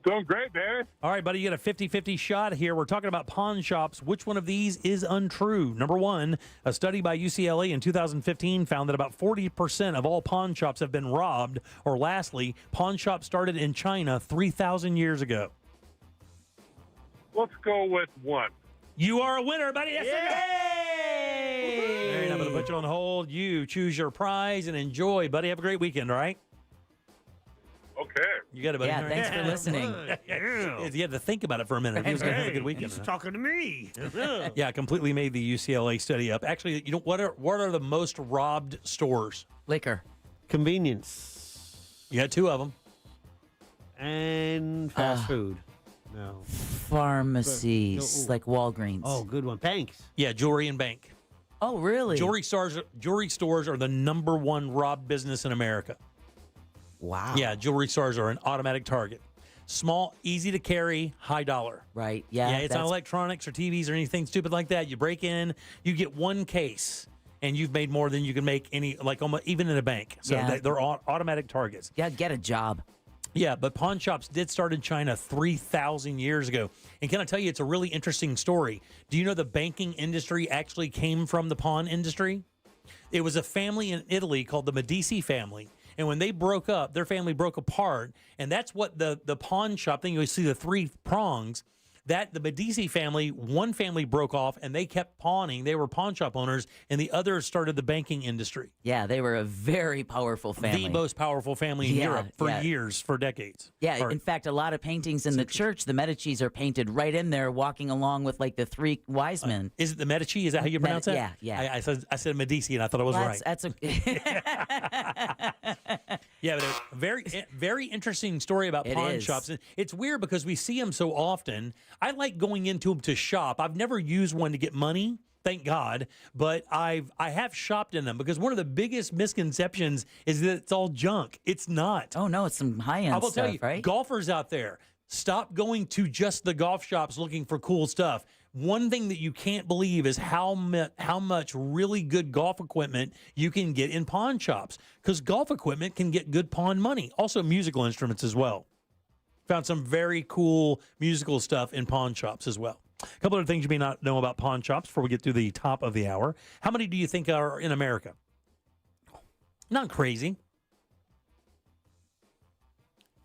Doing great, baby. All right, buddy, you got a 50-50 shot here. We're talking about pawn shops. Which one of these is untrue? Number one, a study by UCLA in 2015 found that about 40% of all pawn shops have been robbed. Or lastly, pawn shops started in China 3,000 years ago. Let's go with 1. You are a winner, buddy. Yes, Yay! I'm going to put you on hold. You choose your prize and enjoy, buddy. Have a great weekend, all right? Okay. You got it, buddy. Yeah, thanks for listening. You had to think about it for a minute. He was going to have a good weekend. He's talking to me. Yeah, completely made the UCLA study up. Actually, you know what are the most robbed stores? Liquor. Convenience. You had 2 of them. And fast food. No. Pharmacies, like Walgreens. Oh, good one. Banks. Yeah, jewelry and bank. Oh, really? Jewelry stores are the number one robbed business in America. Wow. Yeah, jewelry stores are an automatic target. Small, easy to carry, high dollar. Right. Yeah. Yeah, it's not electronics or TVs or anything stupid like that. You break in, you get one case, and you've made more than you can make even in a bank. So Yeah. they're automatic targets. Yeah, get a job. Yeah, but pawn shops did start in China 3,000 years ago. And can I tell you, it's a really interesting story. Do you know the banking industry actually came from the pawn industry? It was a family in Italy called the Medici family. And when they broke up, their family broke apart. And that's what the pawn shop thing, you see the 3 prongs, that the Medici family, one family broke off and they kept pawning. They were pawn shop owners, and the others started the banking industry. Yeah, they were a very powerful family. The most powerful family in Europe for years, for decades. Yeah, in fact, a lot of paintings in the church, the Medicis are painted right in there, walking along with like the 3 wise men. Is it the Medici? Is that how you pronounce that? Yeah. I said Medici, and I thought I was right. That's a Yeah, but a very interesting story about pawn shops. And it's weird because we see them so often. I like going into them to shop. I've never used one to get money, thank God, but I have shopped in them because one of the biggest misconceptions is that it's all junk. It's not. Oh no, it's some high-end I will stuff, tell you, right? golfers out there, stop going to just the golf shops looking for cool stuff. One thing that you can't believe is how much really good golf equipment you can get in pawn shops, because golf equipment can get good pawn money. Also musical instruments as well. Found some very cool musical stuff in pawn shops as well. A couple other things you may not know about pawn shops before we get to the top of the hour. How many do you think are in America? Not crazy.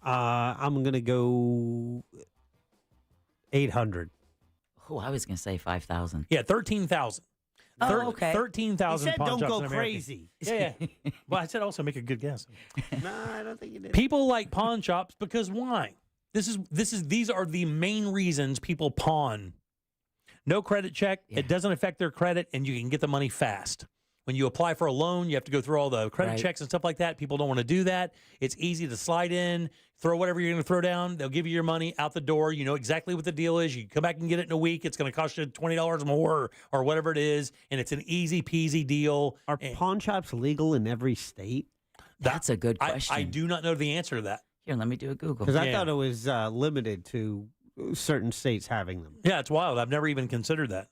I'm going to go 800. Oh, I was going to say 5,000. Yeah, 13,000. Oh, okay. 13,000 pawn shops don't go in America. crazy. Yeah. Well, I said also make a good guess. No, I don't think you did. People like pawn shops because why? These are the main reasons people pawn. No credit check. Yeah. It doesn't affect their credit, and you can get the money fast. When you apply for a loan, you have to go through all the credit checks and stuff like that. People don't want to do that. It's easy to slide in, throw whatever you're going to throw down. They'll give you your money out the door. You know exactly what the deal is. You come back and get it in a week. It's going to cost you $20 more or whatever it is, and it's an easy peasy deal. Are pawn shops legal in every state? That's a good question. I do not know the answer to that. Here, let me do a Google. Because I thought it was limited to certain states having them. Yeah, it's wild. I've never even considered that.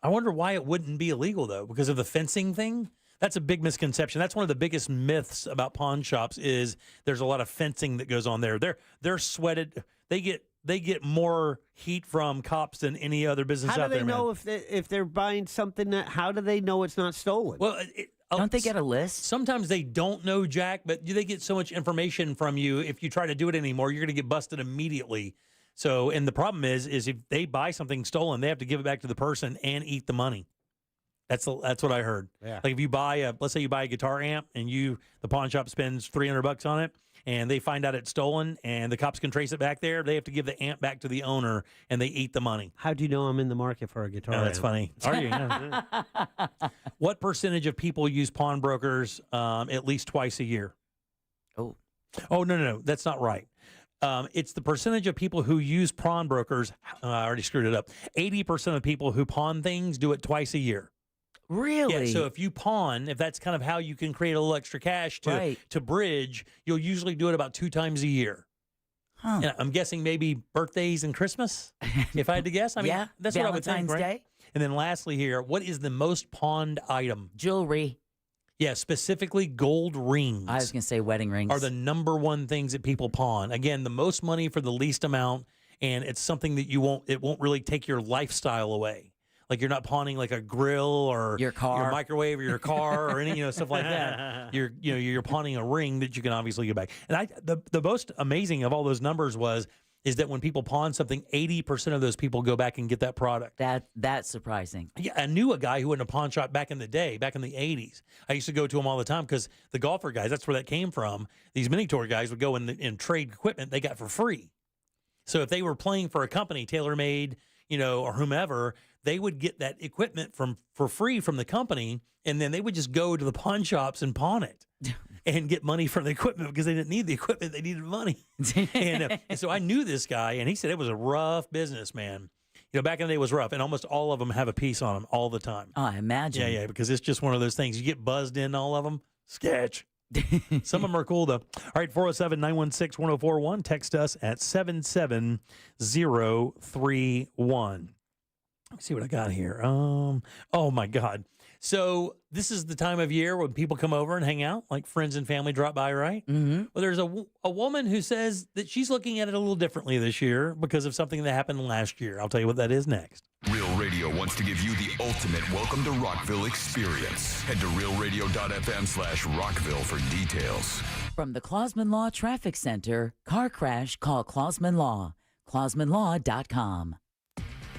I wonder why it wouldn't be illegal, though, because of the fencing thing. That's a big misconception. That's one of the biggest myths about pawn shops is there's a lot of fencing that goes on there. They're sweated. They get more heat from cops than any other business out there. How do they know if they're buying something that? How do they know it's not stolen? Well, don't they get a list? Sometimes they don't know, Jack, but they get so much information from you. If you try to do it anymore, you're going to get busted immediately. So, and the problem is if they buy something stolen, they have to give it back to the person and eat the money. That's what I heard. Yeah. Like if you buy let's say you buy a guitar amp and the pawn shop spends $300 on it and they find out it's stolen and the cops can trace it back there, they have to give the amp back to the owner and they eat the money. How do you know I'm in the market for a guitar amp? That's funny. Are you? Yeah. What percentage of people use pawnbrokers at least twice a year? Oh, no. That's not right. It's the percentage of people who use pawnbrokers. I already screwed it up. 80% of people who pawn things do it twice a year. Really? Yeah, so if you pawn, if that's kind of how you can create a little extra cash to bridge, you'll usually do it about 2 times a year. Huh. And I'm guessing maybe birthdays and Christmas, if I had to guess. I mean, yeah, that's what I would think, Valentine's right? Day. And then lastly here, what is the most pawned item? Jewelry. Yeah, specifically gold rings. I was going to say wedding rings. Are the number one things that people pawn. Again, the most money for the least amount, and it's something that it won't really take your lifestyle away. Like you're not pawning like a grill or your car, your microwave or your car or any stuff like that. You're pawning a ring that you can obviously get back. And the most amazing of all those numbers is that when people pawn something, 80% of those people go back and get that product. That's surprising. Yeah, I knew a guy who went to a pawn shop back in the 80s. I used to go to him all the time because the golfer guys, that's where that came from. These mini tour guys would go and trade equipment they got for free. So if they were playing for a company, TaylorMade, or whomever, they would get that equipment for free from the company, and then they would just go to the pawn shops and pawn it and get money from the equipment because they didn't need the equipment. They needed money. and so I knew this guy, and he said it was a rough business, man. Back in the day it was rough, and almost all of them have a piece on them all the time. Oh, I imagine. Yeah, because it's just one of those things. You get buzzed in all of them, sketch. Some of them are cool, though. All right, 407-916-1041. Text us at 77031. Let me see what I got here. Oh, my God. So this is the time of year when people come over and hang out, like friends and family drop by, right? Mm-hmm. Well, there's a woman who says that she's looking at it a little differently this year because of something that happened last year. I'll tell you what that is next. Real Radio wants to give you the ultimate welcome to Rockville experience. Head to realradio.fm/Rockville for details. From the Clausman Law Traffic Center, car crash, call Clausman Law. ClausmanLaw.com.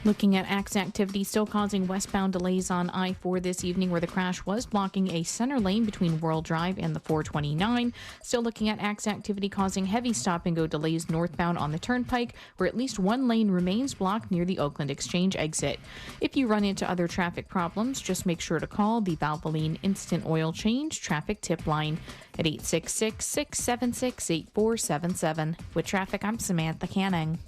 Looking at activity still causing westbound delays on I-4 this evening where the crash was blocking a center lane between World Drive and the 429. Still looking at activity causing heavy stop-and-go delays northbound on the Turnpike where at least one lane remains blocked near the Oakland Exchange exit. If you run into other traffic problems, just make sure to call the Valvoline Instant Oil Change Traffic Tip Line at 866-676-8477. With traffic, I'm Samantha Canning.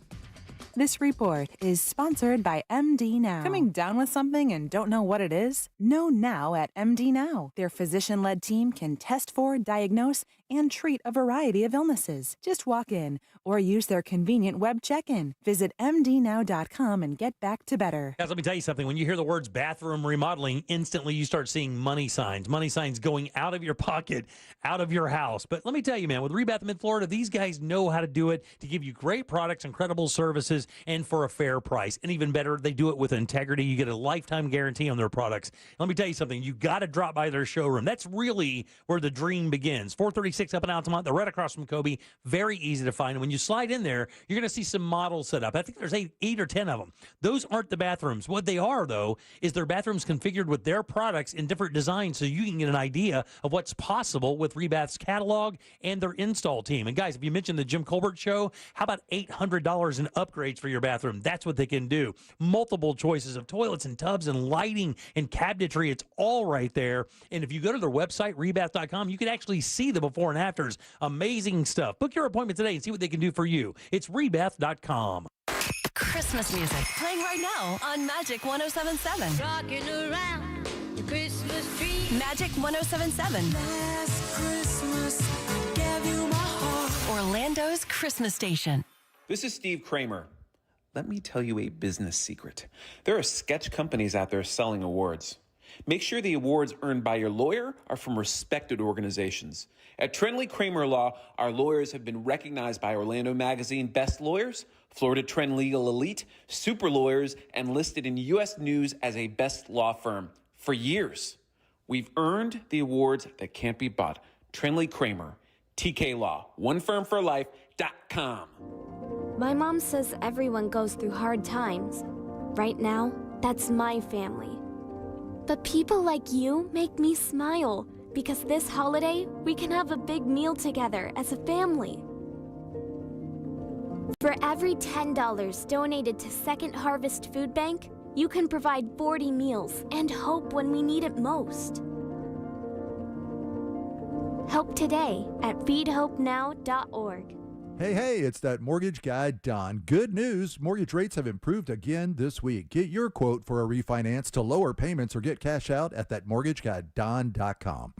This report is sponsored by MD Now. Coming down with something and don't know what it is? Know now at MD Now. Their physician-led team can test for, diagnose, and treat a variety of illnesses. Just walk in or use their convenient web check-in. Visit mdnow.com and get back to better. Guys, let me tell you something. When you hear the words bathroom remodeling, instantly you start seeing money signs going out of your pocket, out of your house. But let me tell you, man, with Rebath Mid-Florida, these guys know how to do it to give you great products, incredible services, and for a fair price. And even better, they do it with integrity. You get a lifetime guarantee on their products. Let me tell you something. You got to drop by their showroom. That's really where the dream begins. 436 up in Altamont. They're right across from Kobe. Very easy to find. And when you slide in there, you're going to see some models set up. I think there's eight or 10 of them. Those aren't the bathrooms. What they are, though, is their bathrooms configured with their products in different designs so you can get an idea of what's possible with Rebath's catalog and their install team. And guys, if you mentioned the Jim Colbert Show, how about $800 in upgrades for your bathroom? That's what they can do. Multiple choices of toilets and tubs and lighting and cabinetry. It's all right there. And if you go to their website, rebath.com, you can actually see the before and afters. Amazing stuff. Book your appointment today and see what they can do for you. It's rebath.com. Christmas music playing right now on Magic 107.7. Rocking around the Christmas tree. Magic 107.7. Last Christmas, I gave you my heart. Orlando's Christmas station. This is Steve Kramer. Let me tell you a business secret. There are sketch companies out there selling awards. Make sure the awards earned by your lawyer are from respected organizations. At Trendley Kramer Law, our lawyers have been recognized by Orlando Magazine Best Lawyers, Florida Trend Legal Elite, Super Lawyers, and listed in U.S. News as a best law firm for years. We've earned the awards that can't be bought. Trendley Kramer, TK Law, onefirmforlife.com. My mom says everyone goes through hard times. Right now, that's my family. But people like you make me smile because this holiday, we can have a big meal together as a family. For every $10 donated to Second Harvest Food Bank, you can provide 40 meals and hope when we need it most. Help today at feedhopenow.org. Hey, it's that mortgage guy, Don. Good news. Mortgage rates have improved again this week. Get your quote for a refinance to lower payments or get cash out at thatmortgageguyDon.com.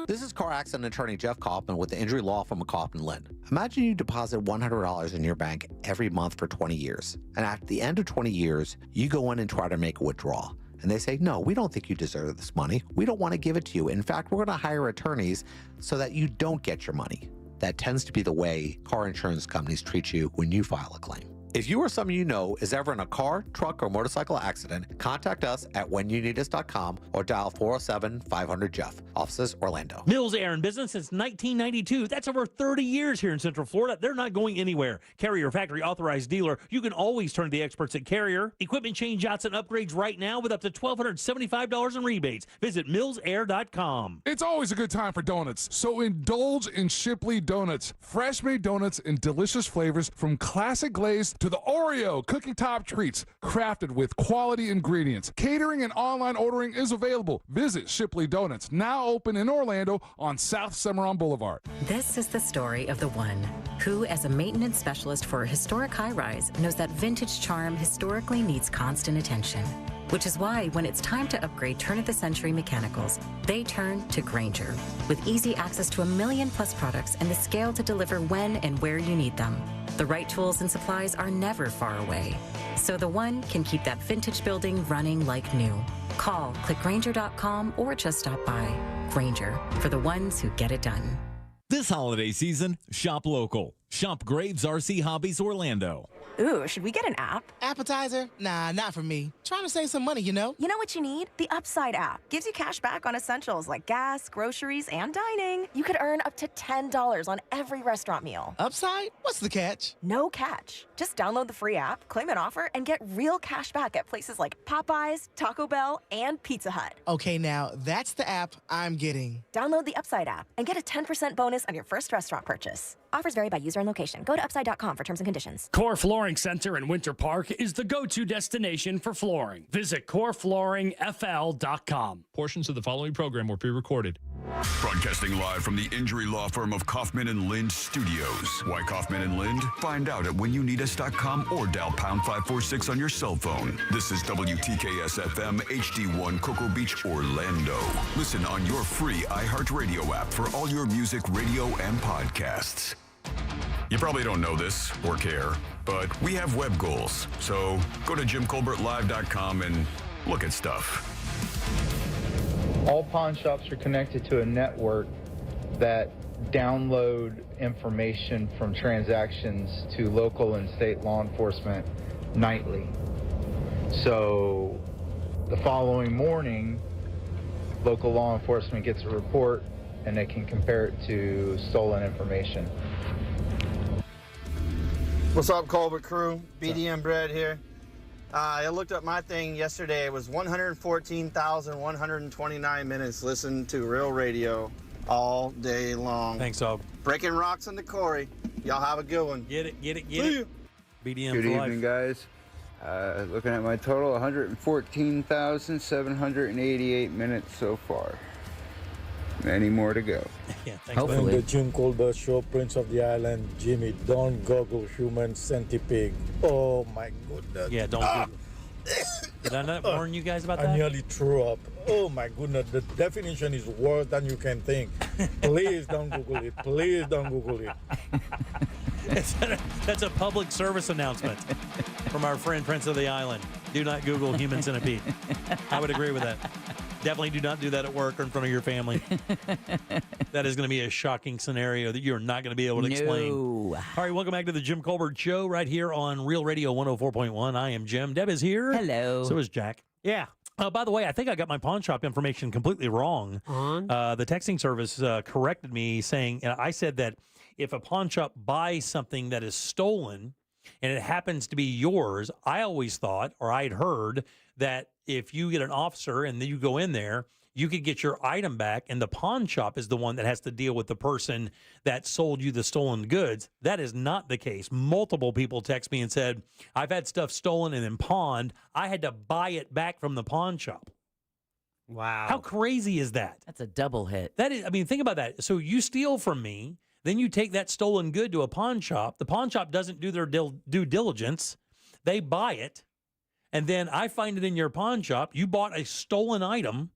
This is car accident attorney Jeff Kaufman with the injury law firm of Kaufman Lind. Imagine you deposit $100 in your bank every month for 20 years. And at the end of 20 years, you go in and try to make a withdrawal. And they say, no, we don't think you deserve this money. We don't want to give it to you. In fact, we're going to hire attorneys so that you don't get your money. That tends to be the way car insurance companies treat you when you file a claim. If you or someone you know is ever in a car, truck, or motorcycle accident, contact us at whenyouneedus.com or dial 407-500-JEFF. Offices, Orlando. Mills Air in business since 1992. That's over 30 years here in Central Florida. They're not going anywhere. Carrier factory authorized dealer. You can always turn to the experts at Carrier. Equipment change-outs and upgrades right now with up to $1,275 in rebates. Visit millsair.com. It's always a good time for donuts, so indulge in Shipley Donuts. Fresh-made donuts in delicious flavors from classic glaze to the Oreo cookie top treats, crafted with quality ingredients. Catering and online ordering is available. Visit Shipley Donuts, now open in Orlando on South Cimarron Boulevard. This is the story of the one who, as a maintenance specialist for a historic high-rise, knows that vintage charm historically needs constant attention. Which is why when it's time to upgrade turn-of-the-century mechanicals, they turn to Grainger. With easy access to 1 million+ products and the scale to deliver when and where you need them. The right tools and supplies are never far away. So the one can keep that vintage building running like new. Call, click Grainger.com, or just stop by. Grainger, for the ones who get it done. This holiday season, shop local. Shop Graves RC Hobbies Orlando. Ooh, should we get an app? Appetizer? Nah, not for me. Trying to save some money, you know? You know what you need? The Upside app. Gives you cash back on essentials like gas, groceries, and dining. You could earn up to $10 on every restaurant meal. Upside? What's the catch? No catch. Just download the free app, claim an offer, and get real cash back at places like Popeyes, Taco Bell, and Pizza Hut. Okay, now that's the app I'm getting. Download the Upside app and get a 10% bonus on your first restaurant purchase. Offers vary by user and location. Go to upside.com for terms and conditions. Core Flooring Center in Winter Park is the go-to destination for flooring. Visit coreflooringfl.com. Portions of the following program were pre-recorded. Broadcasting live from the injury law firm of Kaufman and Lind Studios. Why Kaufman and Lind? Find out at whenyouneedus.com or dial pound 546 on your cell phone. This is WTKS FM HD1 Cocoa Beach, Orlando. Listen on your free iHeartRadio app for all your music, radio, and podcasts. You probably don't know this or care, but we have web goals. So go to JimColbertLive.com and look at stuff. All pawn shops are connected to a network that download information from transactions to local and state law enforcement nightly. So the following morning, local law enforcement gets a report and they can compare it to stolen information. What's up, Colbert crew? BDM Brad here. I looked up my thing yesterday. It was 114,129 minutes listened to real radio all day long. Thanks, Dog. Breaking rocks in the Corey. Y'all have a good one. Get it. See BDM Good for evening, life. guys. Looking at my total, 114,788 minutes so far. Many more to go. Yeah, thanks, Hopefully. The Jim Colbert Show, Prince of the Island, Jimmy, don't goggle human centipede. Oh my goodness. Yeah, don't Google. Did I not warn you guys about that? I nearly threw up. Oh my goodness, the definition is worse than you can think. Please don't Google it. Please don't Google it. That's a public service announcement from our friend Prince of the Island. Do not Google human centipede. I would agree with that. Definitely do not do that at work or in front of your family. That is going to be a shocking scenario that you're not going to be able to explain. All right, welcome back to the Jim Colbert Show right here on Real Radio 104.1. I am Jim. Deb is here. Hello. So is Jack. Yeah. By the way, I think I got my pawn shop information completely wrong. The texting service corrected me saying, I said that if a pawn shop buys something that is stolen and it happens to be yours, I always thought, or I'd heard, that if you get an officer and then you go in there, you could get your item back, and the pawn shop is the one that has to deal with the person that sold you the stolen goods. That is not the case. Multiple people text me and said, I've had stuff stolen and then pawned. I had to buy it back from the pawn shop. Wow. How crazy is that? That's a double hit. That is, I mean, think about that. So you steal from me, then you take that stolen good to a pawn shop. The pawn shop doesn't do their due diligence. They buy it, and then I find it in your pawn shop. You bought a stolen item.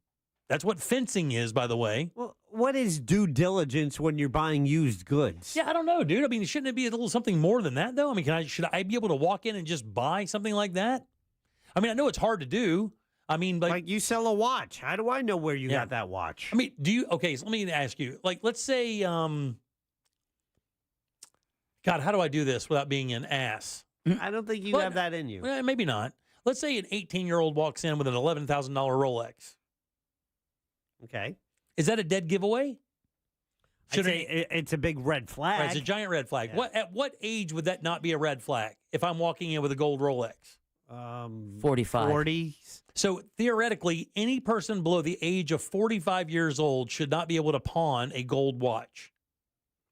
That's what fencing is, by the way. Well, what is due diligence when you're buying used goods? Yeah, I don't know, dude. I mean, shouldn't it be a little something more than that, though? I mean, should I be able to walk in and just buy something like that? I mean, I know it's hard to do. I mean, like you sell a watch. How do I know where you got that watch? I mean, okay, so let me ask you, like, let's say, God, how do I do this without being an ass? I don't think you have that in you. Well, maybe not. Let's say an 18-year-old walks in with an $11,000 Rolex. Okay. Is that a dead giveaway? It's a big red flag. Right, it's a giant red flag. Yeah. At what age would that not be a red flag if I'm walking in with a gold Rolex? 45. 40. So theoretically, any person below the age of 45 years old should not be able to pawn a gold watch.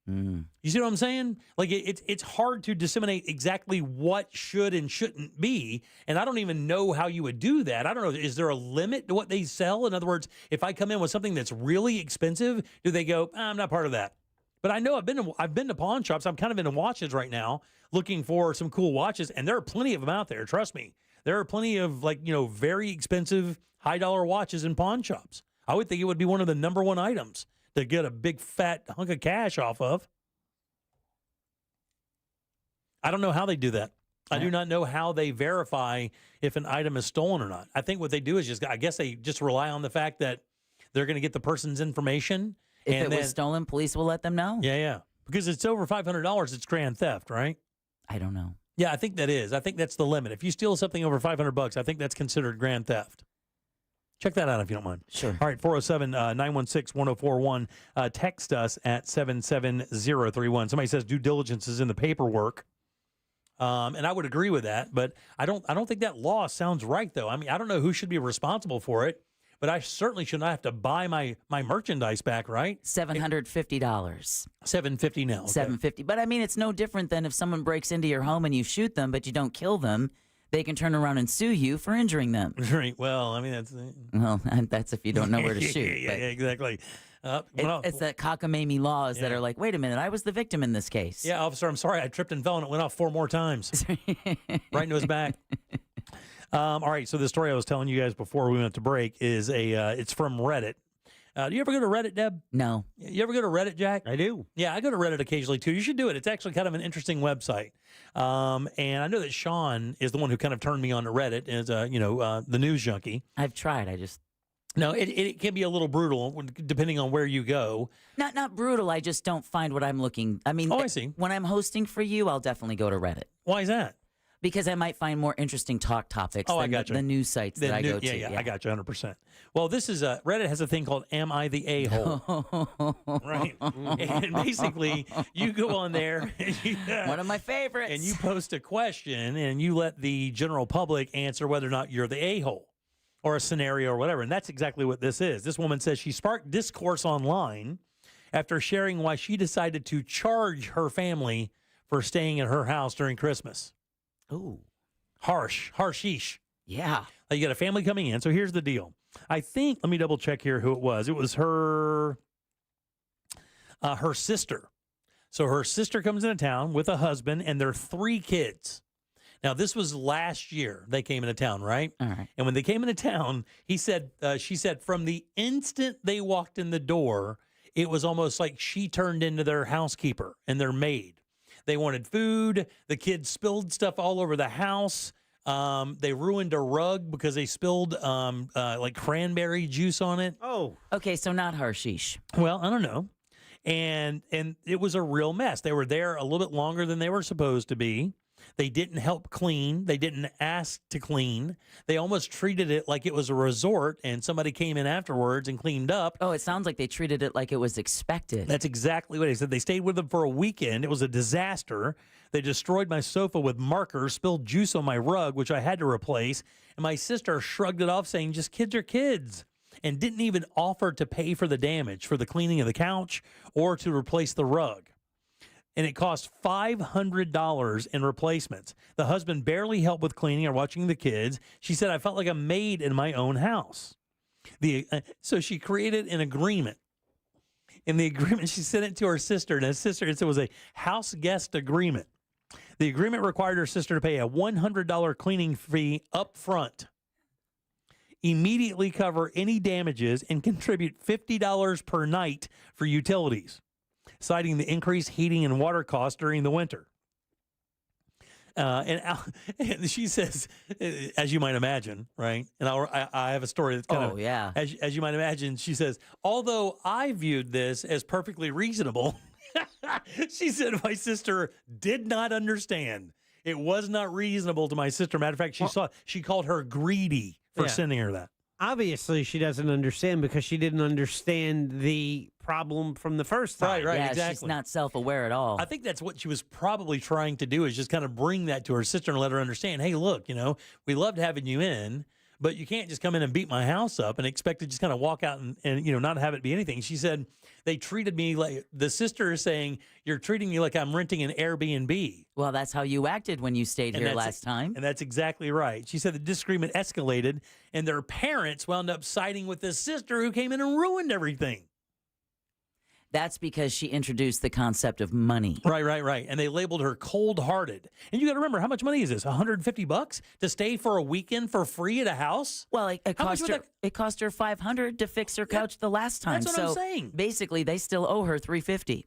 You see what I'm saying? Like it's hard to disseminate exactly what should and shouldn't be, and I don't even know how you would do that. I don't know. Is there a limit to what they sell? In other words, if I come in with something that's really expensive, do they go, I'm not part of that? But I know I've been to pawn shops. I'm kind of into watches right now, looking for some cool watches, and there are plenty of them out there. Trust me, there are plenty of very expensive high dollar watches in pawn shops. I would think it would be one of the number one items to get a big fat hunk of cash off of. I don't know how they do that. I do not know how they verify if an item is stolen or not. I think what they do is I guess they just rely on the fact that they're going to get the person's information. If it was stolen, police will let them know. Yeah. Because it's over $500, it's grand theft, right? I don't know. Yeah, I think that is. I think that's the limit. If you steal something over $500, I think that's considered grand theft. Check that out if you don't mind. Sure. All right, 407-916-1041. Text us at 77031. Somebody says due diligence is in the paperwork. And I would agree with that, but I don't think that law sounds right, though. I mean, I don't know who should be responsible for it, but I certainly should not have to buy my merchandise back, right? $750. $750 now. Okay. $750. But I mean, it's no different than if someone breaks into your home and you shoot them, but you don't kill them. They can turn around and sue you for injuring them. Right. Well, I mean, that's if you don't know where to shoot. Yeah, exactly. It's that cockamamie laws that are like, wait a minute, I was the victim in this case. Yeah, officer, I'm sorry, I tripped and fell and it went off 4 more times. Right into his back. All right, so the story I was telling you guys before we went to break is it's from Reddit. Do you ever go to Reddit, Deb? No. You ever go to Reddit, Jack? I do. Yeah, I go to Reddit occasionally, too. You should do it. It's actually kind of an interesting website. And I know that Sean is the one who kind of turned me on to Reddit as, the news junkie. I've tried. No, it can be a little brutal depending on where you go. Not brutal. I just don't find what I'm looking. I mean, I see. When I'm hosting for you, I'll definitely go to Reddit. Why is that? Because I might find more interesting talk topics than the news sites that I go to. Yeah, I got you 100%. Well, this is Reddit has a thing called Am I the A-hole? Right. And basically, you go on there. One of my favorites. And you post a question, and you let the general public answer whether or not you're the A-hole or a scenario or whatever. And that's exactly what this is. This woman says she sparked discourse online after sharing why she decided to charge her family for staying at her house during Christmas. Ooh. Harshish. Yeah. You got a family coming in. So here's the deal. I think, let me double check here who it was. It was her sister. So her sister comes into town with a husband and their 3 kids. Now, this was last year they came into town, right? All right. And when they came into town, she said from the instant they walked in the door, it was almost like she turned into their housekeeper and their maid. They wanted food. The kids spilled stuff all over the house. They ruined a rug because they spilled like cranberry juice on it. Oh. Okay, so not Harshish. Well, I don't know. And it was a real mess. They were there a little bit longer than they were supposed to be. They didn't help clean. They didn't ask to clean. They almost treated it like it was a resort and somebody came in afterwards and cleaned up. Oh, it sounds like they treated it like it was expected. That's exactly what he said. They stayed with them for a weekend. It was a disaster. They destroyed my sofa with markers, spilled juice on my rug, which I had to replace. And my sister shrugged it off, saying, just kids are kids, and didn't even offer to pay for the damage, for the cleaning of the couch or to replace the rug. And it cost $500 in replacements. The husband barely helped with cleaning or watching the kids. She said, I felt like a maid in my own house. So she created an agreement. In the agreement, she sent it to her sister, and it was a house guest agreement. The agreement required her sister to pay a $100 cleaning fee up front, immediately cover any damages, and contribute $50 per night for utilities, citing the increased heating and water costs during the winter. And she says, as you might imagine, right? And I have a story that's kind of, yeah. As you might imagine, she says, although I viewed this as perfectly reasonable, she said my sister did not understand. It was not reasonable to my sister. Matter of fact, she called her greedy for sending her that. Obviously, she doesn't understand because she didn't understand the problem from the first time. Right, yeah, exactly. She's not self-aware at all. I think that's what she was probably trying to do, is just kind of bring that to her sister and let her understand, hey, look, we loved having you in, but you can't just come in and beat my house up and expect to just kind of walk out and not have it be anything. She said, they treated me like, the sister is saying, you're treating me like I'm renting an Airbnb. Well, that's how you acted when you stayed here last time. And that's exactly right. She said the disagreement escalated, and their parents wound up siding with the sister who came in and ruined everything. That's because she introduced the concept of money. Right. And they labeled her cold-hearted. And you got to remember, how much money is this? $150 to stay for a weekend for free at a house? Well, it cost her $500 to fix her couch the last time. That's what I'm saying. Basically, they still owe her $350.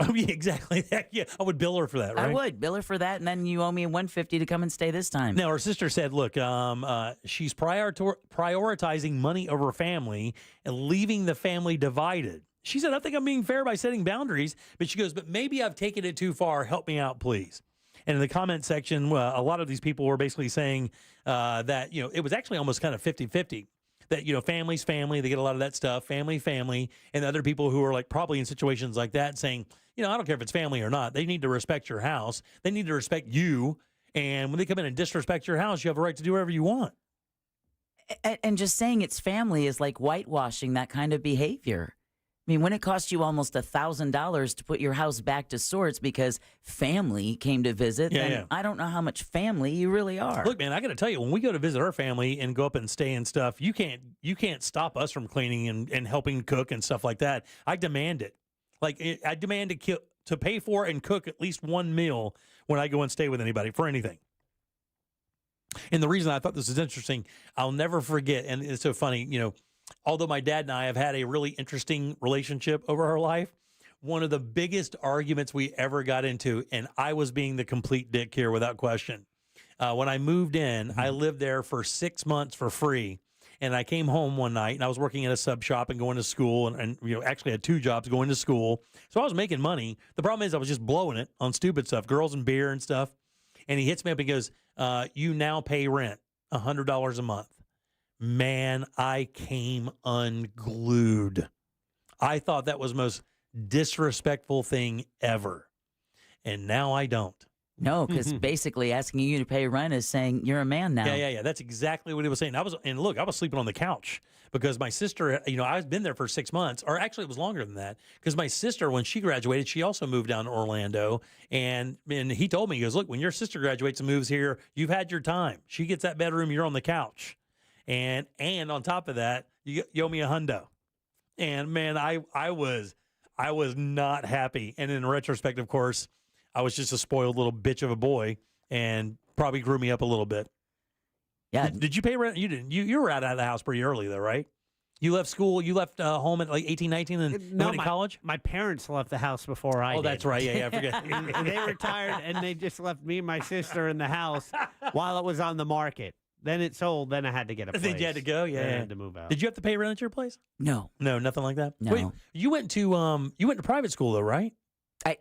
Oh, yeah, exactly. Yeah, I would bill her for that, right? I would bill her for that, and then you owe me $150 to come and stay this time. Now, her sister said, look, she's prioritizing money over family and leaving the family divided. She said, I think I'm being fair by setting boundaries. But she goes, but maybe I've taken it too far. Help me out, please. And in the comment section, a lot of these people were basically saying that, it was actually almost kind of 50-50. That, family's family, they get a lot of that stuff, family, and other people who are like probably in situations like that saying, I don't care if it's family or not. They need to respect your house. They need to respect you. And when they come in and disrespect your house, you have a right to do whatever you want. And just saying it's family is like whitewashing that kind of behavior. I mean, when it costs you almost $1,000 to put your house back to sorts because family came to visit, then I don't know how much family you really are. Look, man, I got to tell you, when we go to visit our family and go up and stay and stuff, you can't stop us from cleaning and helping cook and stuff like that. I demand it. Like, I demand to pay for and cook at least one meal when I go and stay with anybody for anything. And the reason I thought this is interesting, I'll never forget, and it's so funny, although my dad and I have had a really interesting relationship over our life, one of the biggest arguments we ever got into, and I was being the complete dick here without question. When I moved in, I lived there for 6 months for free. And I came home one night, and I was working at a sub shop and going to school, and actually had 2 jobs going to school. So I was making money. The problem is I was just blowing it on stupid stuff, girls and beer and stuff. And he hits me up and goes, you now pay rent, $100 a month. Man, I came unglued. I thought that was the most disrespectful thing ever. And now I don't. No, because basically asking you to pay rent is saying you're a man now. Yeah. That's exactly what he was saying. I was sleeping on the couch because my sister, I've been there for 6 months, or actually it was longer than that, because my sister, when she graduated, she also moved down to Orlando. And he told me, he goes, look, when your sister graduates and moves here, you've had your time. She gets that bedroom, you're on the couch. And on top of that, you owe me $100. And man, I was not happy. And in retrospect, of course, I was just a spoiled little bitch of a boy and probably grew me up a little bit. Yeah. Did you pay rent? You didn't. You were out of the house pretty early though, right? You left school, you left home at like 18, 19 and went to college? My parents left the house before I did. Oh, that's right. Yeah, I forget. They retired, and they just left me and my sister in the house while it was on the market. Then it sold. Then I had to get a place. Then you had to go? Yeah. Then I had to move out. Did you have to pay rent at your place? No. No, nothing like that? No. Wait, you went to private school, though, right?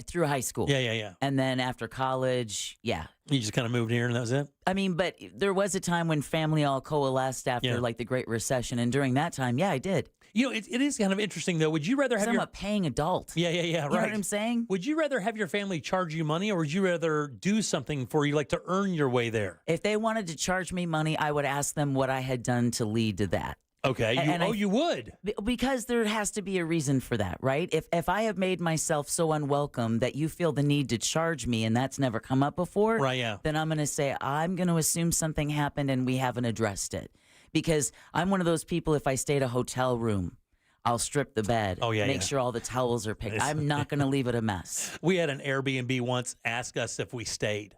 Through high school. Yeah. And then after college, yeah. You just kind of moved here and that was it? I mean, but there was a time when family all coalesced after like the Great Recession. And during that time, yeah, I did. You know, it is kind of interesting, though. Would you rather have I'm a paying adult. Yeah, right. You know what I'm saying? Would you rather have your family charge you money or would you rather do something for you, like to earn your way there? If they wanted to charge me money, I would ask them what I had done to lead to that. Okay. You would? Because there has to be a reason for that, right? If I have made myself so unwelcome that you feel the need to charge me and that's never come up before, right? Yeah. Then I'm going to say, I'm going to assume something happened and we haven't addressed it. Because I'm one of those people, if I stay at a hotel room, I'll strip the bed. Oh, yeah, make sure all the towels are picked. I'm not going to leave it a mess. We had an Airbnb once ask us if we stayed.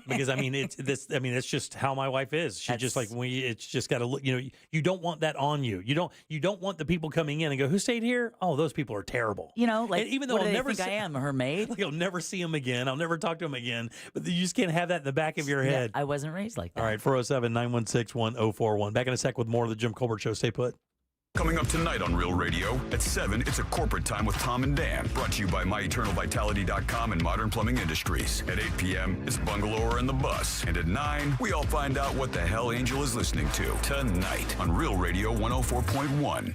Because I mean it's just how my wife is. She just like it's just got to look. You know, you don't want that on you. You don't want the people coming in and go, who stayed here? Oh, those people are terrible. You know, like and even though what I'll do they never think I am her maid. You'll never see them again. I'll never talk to them again. But you just can't have that in the back of your head. I wasn't raised like that. All right, 407-916-1041. Back in a sec with more of the Jim Colbert Show. Stay put. Coming up tonight on Real Radio, at 7, it's a corporate time with Tom and Dan, brought to you by MyEternalVitality.com and Modern Plumbing Industries. At 8 p.m., it's Bungalower and the Bus. And at 9, we all find out what the hell Angel is listening to tonight on Real Radio 104.1.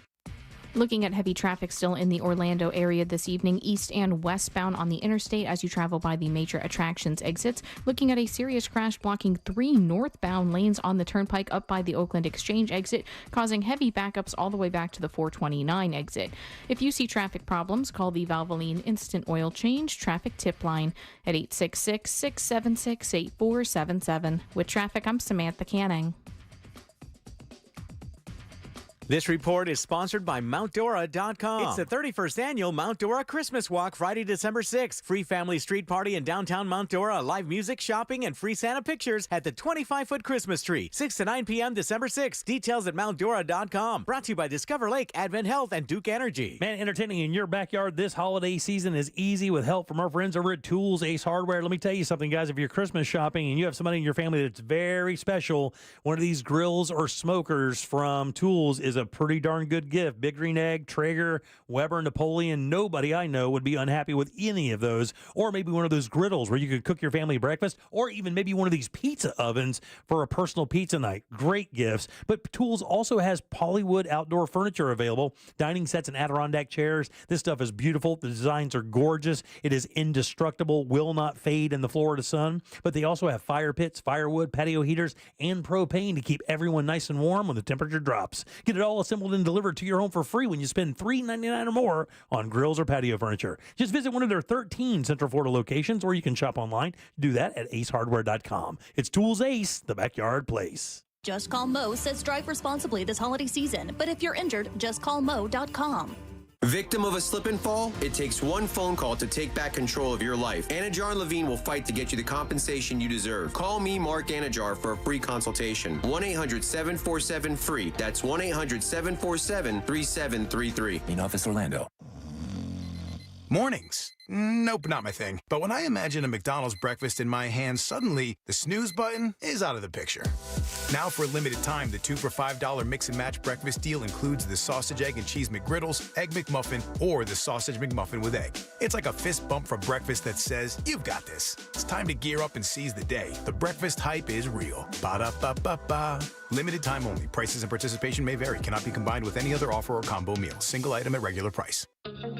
Looking at heavy traffic still in the Orlando area this evening, east and westbound on the interstate as you travel by the major attractions exits. Looking at a serious crash blocking 3 northbound lanes on the turnpike up by the Oakland Exchange exit, causing heavy backups all the way back to the 429 exit. If you see traffic problems, call the Valvoline Instant Oil Change Traffic Tip Line at 866-676-8477. With traffic, I'm Samantha Canning. This report is sponsored by MountDora.com. It's the 31st annual Mount Dora Christmas Walk, Friday, December 6th. Free family street party in downtown Mount Dora, live music, shopping, and free Santa pictures at the 25-foot Christmas tree. 6 to 9 p.m. December 6th. Details at MountDora.com. Brought to you by Discover Lake, Advent Health, and Duke Energy. Man, entertaining in your backyard this holiday season is easy with help from our friends over at Tools Ace Hardware. Let me tell you something, guys. If you're Christmas shopping and you have somebody in your family that's very special, one of these grills or smokers from Tools is a pretty darn good gift. Big Green Egg, Traeger, Weber, Napoleon. Nobody I know would be unhappy with any of those. Or maybe one of those griddles where you could cook your family breakfast, or even maybe one of these pizza ovens for a personal pizza night. Great gifts. But Tools also has Polywood outdoor furniture available, dining sets and Adirondack chairs. This stuff is beautiful. The designs are gorgeous. It is indestructible, will not fade in the Florida sun. But they also have fire pits, firewood, patio heaters, and propane to keep everyone nice and warm when the temperature drops. Get it all assembled and delivered to your home for free when you spend $3.99 or more on grills or patio furniture. Just visit one of their 13 Central Florida locations, or you can shop online. Do that at acehardware.com. It's Tools Ace, the backyard place. Just Call Mo says drive responsibly this holiday season, but if you're injured, just call Mo.com. Victim of a slip and fall? It takes one phone call to take back control of your life. Anajar and Levine will fight to get you the compensation you deserve. Call me, Mark Anajar, for a free consultation. 1-800-747-FREE. That's 1-800-747-3733. In Office Orlando. Mornings. Nope, not my thing. But when I imagine a McDonald's breakfast in my hand, suddenly the snooze button is out of the picture. Now for a limited time, the 2 for $5 mix and match breakfast deal includes the sausage, egg, and cheese McGriddles, egg McMuffin, or the sausage McMuffin with egg. It's like a fist bump for breakfast that says, you've got this. It's time to gear up and seize the day. The breakfast hype is real. Ba-da-ba-ba-ba. Limited time only. Prices and participation may vary. Cannot be combined with any other offer or combo meal. Single item at regular price.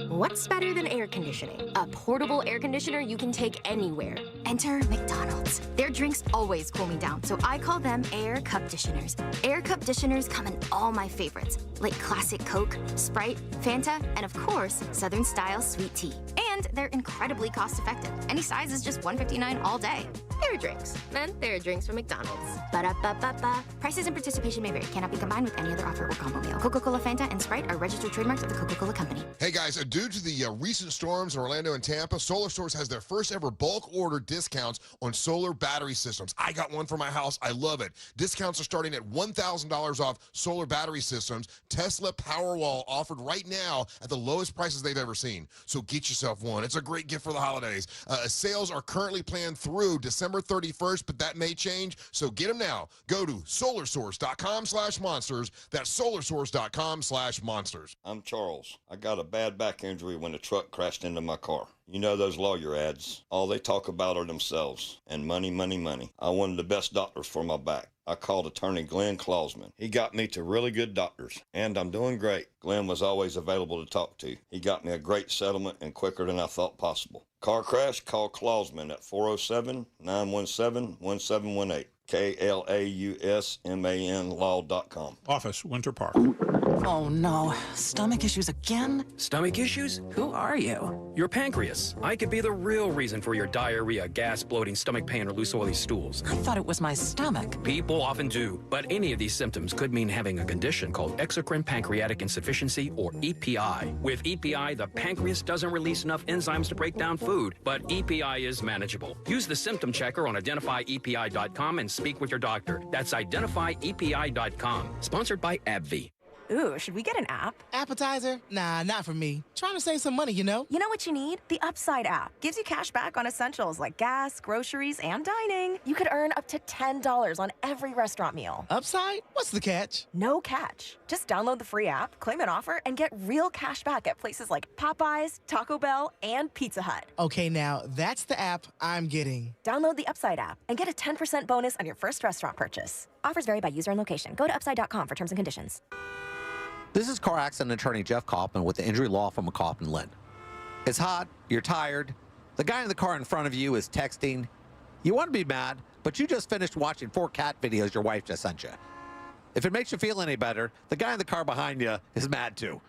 What's better than air conditioning? A portable air conditioner you can take anywhere. Enter McDonald's. Their drinks always cool me down, so I call them Air Cup Disheners. Air Cup Disheners come in all my favorites, like classic Coke, Sprite, Fanta, and of course, Southern style sweet tea. And they're incredibly cost effective. Any size is just $1.59 all day. there are drinks. And there are drinks from McDonald's. Ba-da-ba-ba-ba. Prices and participation may vary. Cannot be combined with any other offer or combo meal. Coca-Cola, Fanta, and Sprite are registered trademarks of the Coca-Cola Company. Hey guys, due to the recent storms in Orlando and Tampa, Solar Source has their first ever bulk order discounts on solar battery systems. I got one for my house. I love it. Discounts are starting at $1,000 off solar battery systems. Tesla Powerwall offered right now at the lowest prices they've ever seen. So get yourself one. It's a great gift for the holidays. Sales are currently planned through December 31st, but that may change. So get them now. Go to solarsource.com/monsters. That's solarsource.com/monsters. I'm Charles. I got a bad back injury when the truck crashed into my car. You know those lawyer ads. All they talk about are themselves and money, money, money. I wanted the best doctors for my back. I called attorney Glenn Klausman. He got me to really good doctors, and I'm doing great. Glenn was always available to talk to. He got me a great settlement and quicker than I thought possible. Car crash? Call Klausman at 407-917-1718. KLAUSMAN law.com. Office, Winter Park. Oh no, stomach issues again? Stomach issues? Who are you? Your pancreas. I could be the real reason for your diarrhea, gas, bloating, stomach pain, or loose oily stools. I thought it was my stomach. People often do, but any of these symptoms could mean having a condition called exocrine pancreatic insufficiency, or EPI. With EPI, the pancreas doesn't release enough enzymes to break down food, but EPI is manageable. Use the symptom checker on identifyepi.com and speak with your doctor. That's identifyepi.com. Sponsored by AbbVie. Ooh, should we get an app? Appetizer? Nah, not for me. Trying to save some money, you know? You know what you need? The Upside app. Gives you cash back on essentials like gas, groceries, and dining. You could earn up to $10 on every restaurant meal. Upside? What's the catch? No catch. Just download the free app, claim an offer, and get real cash back at places like Popeyes, Taco Bell, and Pizza Hut. Okay, now that's the app I'm getting. Download the Upside app and get a 10% bonus on your first restaurant purchase. Offers vary by user and location. Go to upside.com for terms and conditions. This is car accident attorney Jeff Kaufman with the injury law firm of Kaufman Lynn. It's hot, you're tired, the guy in the car in front of you is texting. You want to be mad, but you just finished watching 4 cat videos your wife just sent you. If it makes you feel any better, the guy in the car behind you is mad too.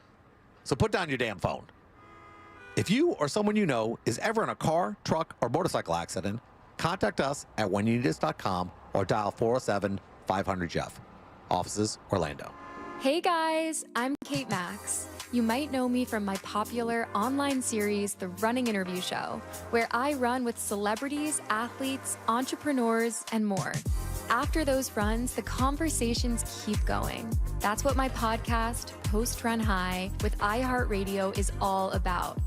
So put down your damn phone. If you or someone you know is ever in a car, truck, or motorcycle accident, contact us at whenyouneedus.com or dial 407-500-JEFF. Offices, Orlando. Hey guys, I'm Kate Max. You might know me from my popular online series, The Running Interview Show, where I run with celebrities, athletes, entrepreneurs, and more. After those runs, the conversations keep going. That's what my podcast, Post Run High, with iHeartRadio is all about.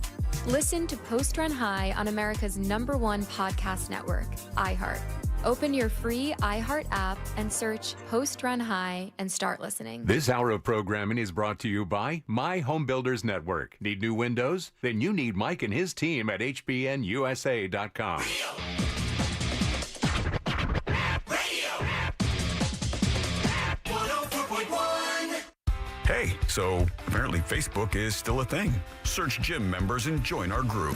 Listen to Post Run High on America's #1 podcast network, iHeart. Open your free iHeart app and search Post Run High and start listening. This hour of programming is brought to you by My Home Builders Network. Need new windows? Then you need Mike and his team at hbnusa.com. Hey, so apparently Facebook is still a thing. Search gym members and join our group.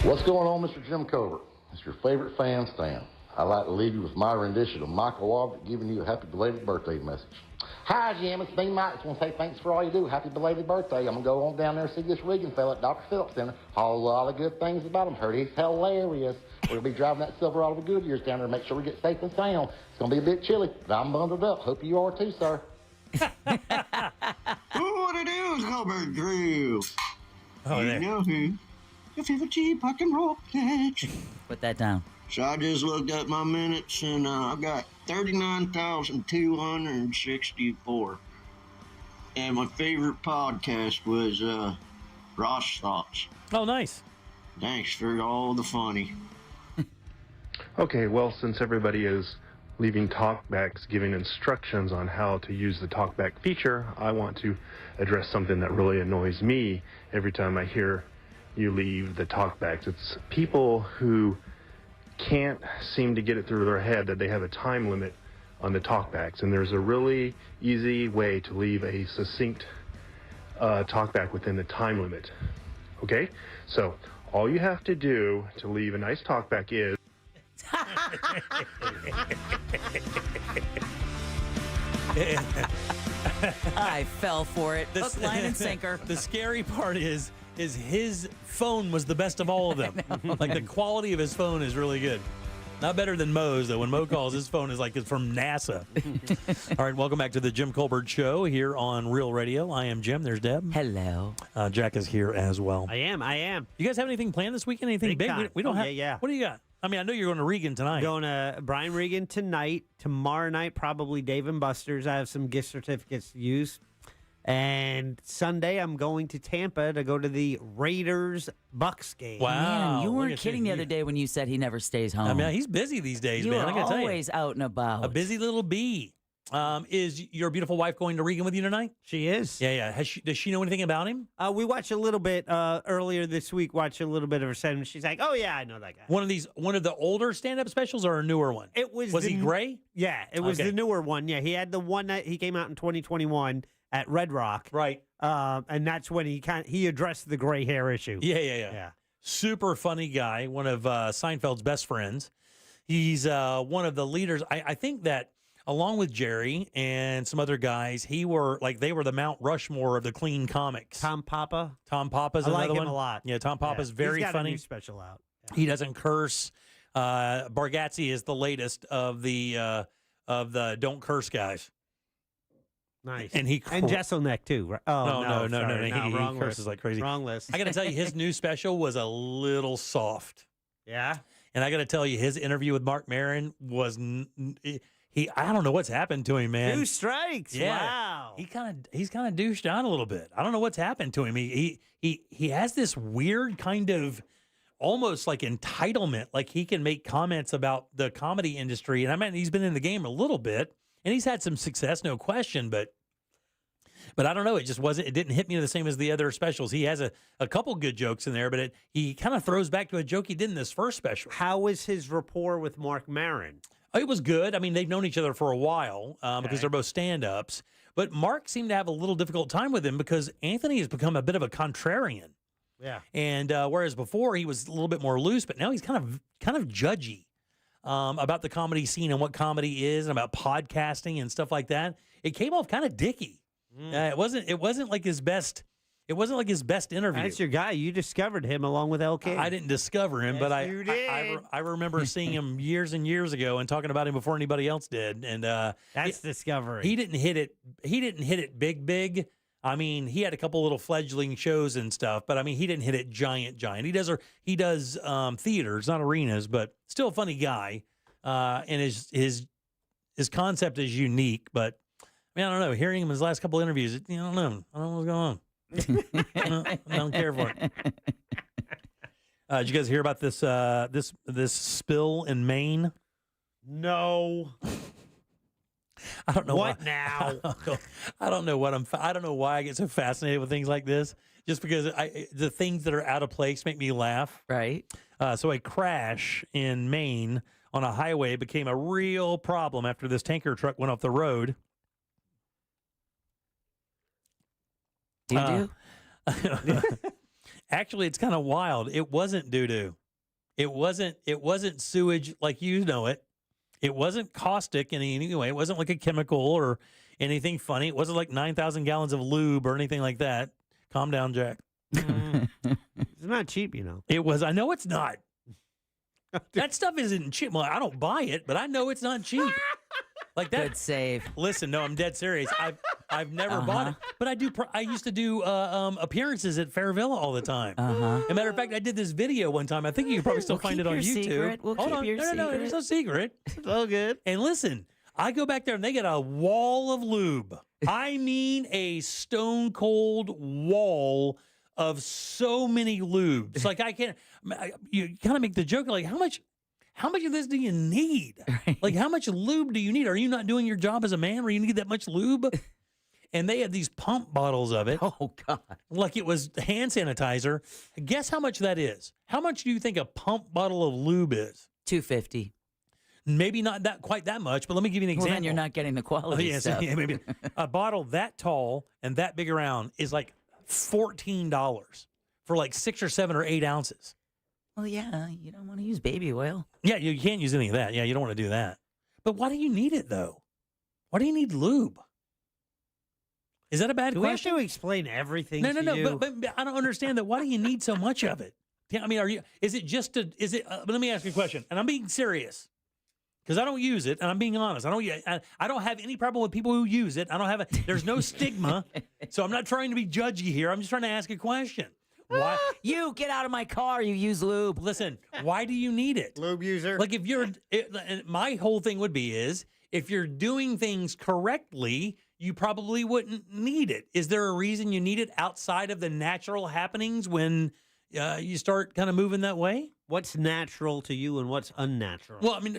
What's going on, Mr. Jim Covert? It's your favorite fan, Stan. I'd like to leave you with my rendition of Michael Walbert giving you a happy belated birthday message. Hi, Jim. It's me, Mike. Just want to say thanks for all you do. Happy belated birthday. I'm going to go on down there and see this Regan fella at Dr. Phillips Center. Whole lot of good things about him. Heard he's hilarious. We're going to be driving that Silverado with Goodyears down there to make sure we get safe and sound. It's going to be a bit chilly, but I'm bundled up. Hope you are too, sir. What it is, Colbert Drew. Oh, you there. know who? Your favorite cheap rock and roll catch. Put that down. So I just looked up my minutes, and I got 39,264. And my favorite podcast was Ross Thoughts. Oh, nice. Thanks for all the funny. Okay, well, since everybody is leaving talkbacks giving instructions on how to use the talkback feature, I want to address something that really annoys me every time I hear you leave the talkbacks. It's people who can't seem to get it through their head that they have a time limit on the talkbacks, and there's a really easy way to leave a succinct talkback within the time limit. Okay, so all you have to do to leave a nice talkback is I fell for it. Hook, line, and sinker. The scary part is his phone was the best of all of them. Like the quality of his phone is really good. Not better than Mo's, though. When Mo calls, his phone is like it's from NASA. All right, welcome back to the Jim Colbert Show here on Real Radio. I am Jim. There's Deb. Hello. Jack is here as well. I am. You guys have anything planned this weekend? Anything big? We don't have. Yeah. What do you got? I mean, I know you're going to Regan tonight. Going to Brian Regan tonight. Tomorrow night, probably Dave and Buster's. I have some gift certificates to use. And Sunday, I'm going to Tampa to go to the Raiders-Bucks game. Wow. Man, you weren't kidding the other day when you said he never stays home. I mean, he's busy these days, man. I gotta tell you. Always out and about. A busy little bee. Is your beautiful wife going to Regan with you tonight? She is. Yeah. Does she know anything about him? We watched a little bit earlier this week. Watched a little bit of her segment. She's like, "Oh yeah, I know that guy." One of the older stand-up specials or a newer one? It was. Was he gray? Yeah, it was the newer one. Yeah, he had the one that he came out in 2021 at Red Rock. Right. And that's when he addressed the gray hair issue. Yeah. Super funny guy. One of Seinfeld's best friends. He's one of the leaders. I think that. Along with Jerry and some other guys, they were the Mount Rushmore of the clean comics. Tom Papa's another like one. him a lot. Yeah, Tom Papa's very He's got funny. A new special out. Yeah. He doesn't curse. Bargatze is the latest of the don't curse guys. Nice. And Jesselneck too. Right? Oh no. He curses like crazy. Wrong list. I got to tell you, his new special was a little soft. Yeah. And I got to tell you, his interview with Mark Maron was. I don't know what's happened to him, man. 2 strikes. Yeah. Wow. He's kind of douched out a little bit. I don't know what's happened to him. He has this weird kind of almost like entitlement. Like he can make comments about the comedy industry. And I mean, he's been in the game a little bit and he's had some success, no question, but I don't know. It just wasn't. It didn't hit me the same as the other specials. He has a couple good jokes in there, but he kind of throws back to a joke he did in this first special. How was his rapport with Mark Maron? It was good. I mean, they've known each other for a while because they're both stand-ups. But Mark seemed to have a little difficult time with him because Anthony has become a bit of a contrarian. Yeah. And whereas before he was a little bit more loose, but now he's kind of judgy about the comedy scene and what comedy is and about podcasting and stuff like that. It came off kind of dicky. It wasn't like his best. It wasn't like his best interview. That's your guy. You discovered him along with LK. I didn't discover him, but I remember seeing him years and years ago and talking about him before anybody else did. And that's discovery. He didn't hit it big. I mean, he had a couple little fledgling shows and stuff, but I mean, he didn't hit it giant. He does theaters, not arenas, but still a funny guy. And his concept is unique, but I mean, I don't know. Hearing him in his last couple interviews, I don't know what's going on. I don't care for it. Did you guys hear about this this spill in Maine? No. I don't know what why. Now. I don't know I don't know why I get so fascinated with things like this. Just because the things that are out of place make me laugh. Right. So a crash in Maine on a highway became a real problem after this tanker truck went off the road. Actually, it's kind of wild. It wasn't doo-doo. It wasn't sewage like you know it. It wasn't caustic in any way. It wasn't like a chemical or anything funny. It wasn't like 9,000 gallons of lube or anything like that. Calm down, Jack. It's not cheap, you know. It was. I know it's not. That stuff isn't cheap. Well, I don't buy it, but I know it's not cheap. Like that. Good save. Listen, no, I'm dead serious. I've never bought it, but I do. I used to do appearances at Fairvilla all the time. As a matter of fact, I did this video one time. I think you can probably still find it on YouTube. Secret. We'll Hold keep on. your secret. No, there's no secret. It's all good. And listen, I go back there and they get a wall of lube. I mean, a stone cold wall of so many lubes. Like I can't. You kind of make the joke like how much of this do you need? Right. Like, how much lube do you need? Are you not doing your job as a man where you need that much lube? And they had these pump bottles of it. Oh, God. Like it was hand sanitizer. Guess how much that is? How much do you think a pump bottle of lube is? $2.50. Maybe not that quite that much, but let me give you an example. Well, then you're not getting the quality stuff. Yeah, maybe. A bottle that tall and that big around is like $14 for like 6 or 7 or 8 ounces. Well, yeah, you don't want to use baby oil. Yeah, you can't use any of that. Yeah, you don't want to do that. But why do you need it, though? Why do you need lube? Is that a bad Do we have question? to explain everything No, to no, you? no. But I don't understand that. Why do you need so much of it? Yeah, I mean, is it just to, is it, let me ask you a question, and I'm being serious. Because I don't use it, and I'm being honest. I don't have any problem with people who use it. There's no stigma, so I'm not trying to be judgy here. I'm just trying to ask a question. Why? You get out of my car. You use lube. Listen, why do you need it? Lube user. Like my whole thing would be is if you're doing things correctly, you probably wouldn't need it. Is there a reason you need it outside of the natural happenings when you start kind of moving that way? What's natural to you and what's unnatural? Well, I mean,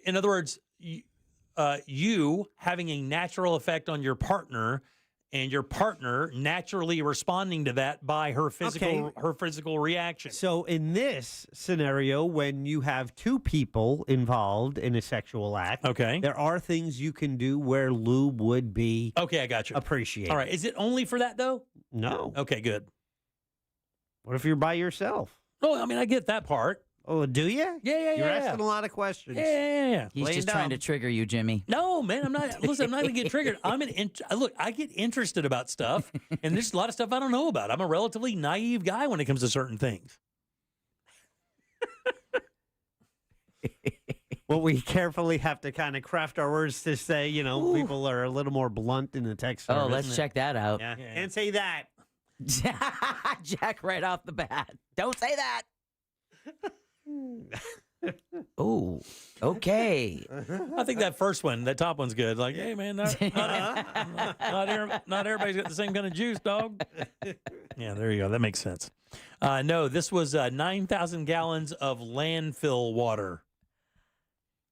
in other words, you having a natural effect on your partner, and your partner naturally responding to that by her physical reaction. So in this scenario, when you have two people involved in a sexual act, there are things you can do where lube would be I got you. appreciated. All right. Is it only for that, though? No. Okay, good. What if you're by yourself? Oh, I mean, I get that part. Oh, do you? Yeah. You're asking a lot of questions. Yeah. He's just trying to trigger you, Jimmy. No, man, I'm not. Listen, I'm not going to get triggered. Look, I get interested about stuff, and there's a lot of stuff I don't know about. I'm a relatively naive guy when it comes to certain things. Well, we carefully have to kind of craft our words to say, people are a little more blunt in the text. Oh, let's check that out. Yeah. And say that. Jack right off the bat. Don't say that. Oh, okay. I think that first one, that top one's good. Like, hey, man, not everybody's got the same kind of juice, dog. Yeah, there you go. That makes sense. No, this was 9,000 gallons of landfill water.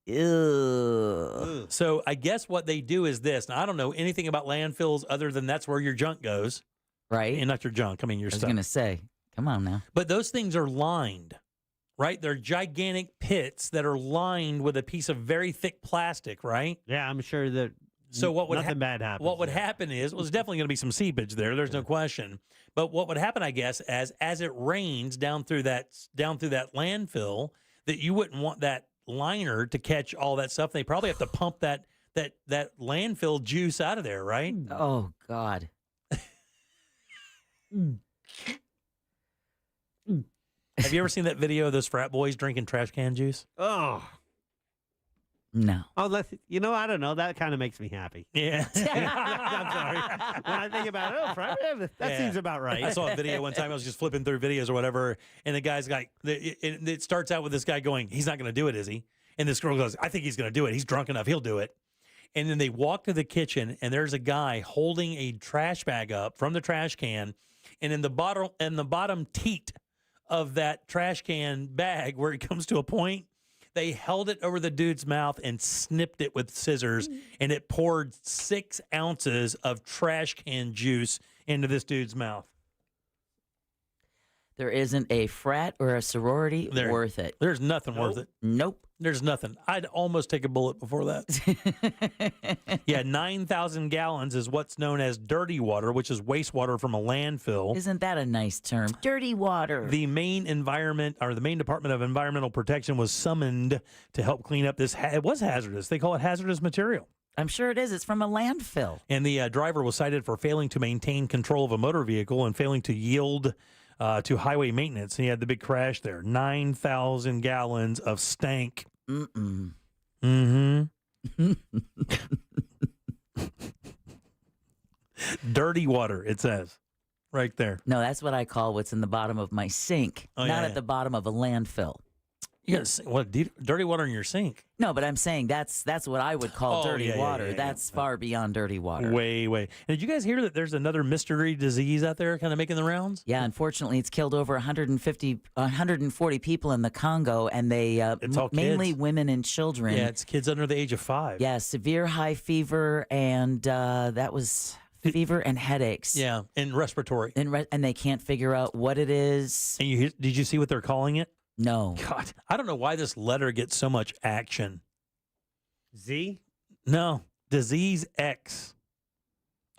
Ew. So I guess what they do is this. Now, I don't know anything about landfills other than that's where your junk goes. Right. And not your junk. I mean, your I was stuff. going to say, come on now. But those things are lined, right? They're gigantic pits that are lined with a piece of very thick plastic, right? Yeah, I'm sure that so what would nothing bad happens. What would happen is, well, there's definitely going to be some seepage there. There's no question. But what would happen, I guess, as it rains down through that landfill, that you wouldn't want that liner to catch all that stuff. They probably have to pump that landfill juice out of there, right? Oh God. Have you ever seen that video of those frat boys drinking trash can juice? Oh. No. Oh, I don't know. That kind of makes me happy. Yeah. I'm sorry. When I think about it, that seems about right. I saw a video one time. I was just flipping through videos or whatever, and the guy's like, it starts out with this guy going, he's not going to do it, is he? And this girl goes, I think he's going to do it. He's drunk enough. He'll do it. And then they walk to the kitchen, and there's a guy holding a trash bag up from the trash can, and in the bottom teat of that trash can bag, where it comes to a point, they held it over the dude's mouth and snipped it with scissors, and it poured 6 ounces of trash can juice into this dude's mouth. There isn't a frat or a sorority worth it. There's nothing worth it. Nope. There's nothing. I'd almost take a bullet before that. Yeah, 9,000 gallons is what's known as dirty water, which is wastewater from a landfill. Isn't that a nice term? Dirty water. The Maine Department of Environmental Protection was summoned to help clean up this. It was hazardous. They call it hazardous material. I'm sure it is. It's from a landfill. And the driver was cited for failing to maintain control of a motor vehicle and failing to yield to highway maintenance. And he had the big crash there. 9,000 gallons of stank. Mm-mm. Mm-hmm. Dirty water, it says. Right there. No, that's what I call what's in the bottom of my sink. Oh, not yeah, at the bottom of a landfill. You got what? Dirty water in your sink? No, but I'm saying that's what I would call dirty water. Yeah. That's far beyond dirty water. Way. And did you guys hear that there's another mystery disease out there kind of making the rounds? Yeah, unfortunately, it's killed over 140 people in the Congo, and they It's all mainly kids. Women and children. Yeah, it's kids under the age of 5. Yeah, severe high fever, and that was fever and headaches. Yeah, and respiratory. And they can't figure out what it is. And did you see what they're calling it? No. God, I don't know why this letter gets so much action. Z? No, disease X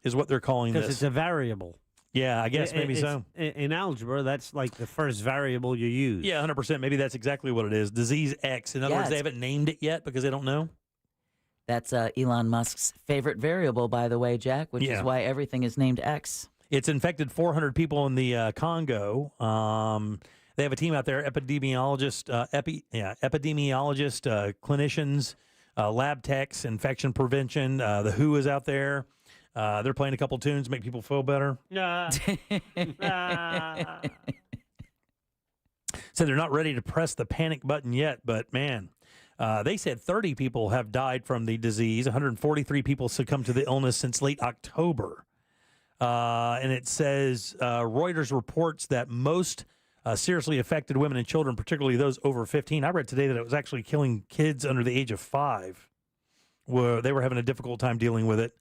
is what they're calling this. Because it's a variable. Yeah, I guess maybe so. In algebra, that's like the first variable you use. Yeah, 100%. Maybe that's exactly what it is. Disease X. In other words, they haven't named it yet because they don't know. That's Elon Musk's favorite variable, by the way, Jack, which is why everything is named X. It's infected 400 people in the Congo. They have a team out there, epidemiologists, clinicians, lab techs, infection prevention. The WHO is out there. They're playing a couple tunes to make people feel better. So they're not ready to press the panic button yet, but man, they said 30 people have died from the disease. 143 people succumbed to the illness since late October. And it says Reuters reports that most seriously affected women and children, particularly those over 15. I read today that it was actually killing kids under the age of 5. They were having a difficult time dealing with it.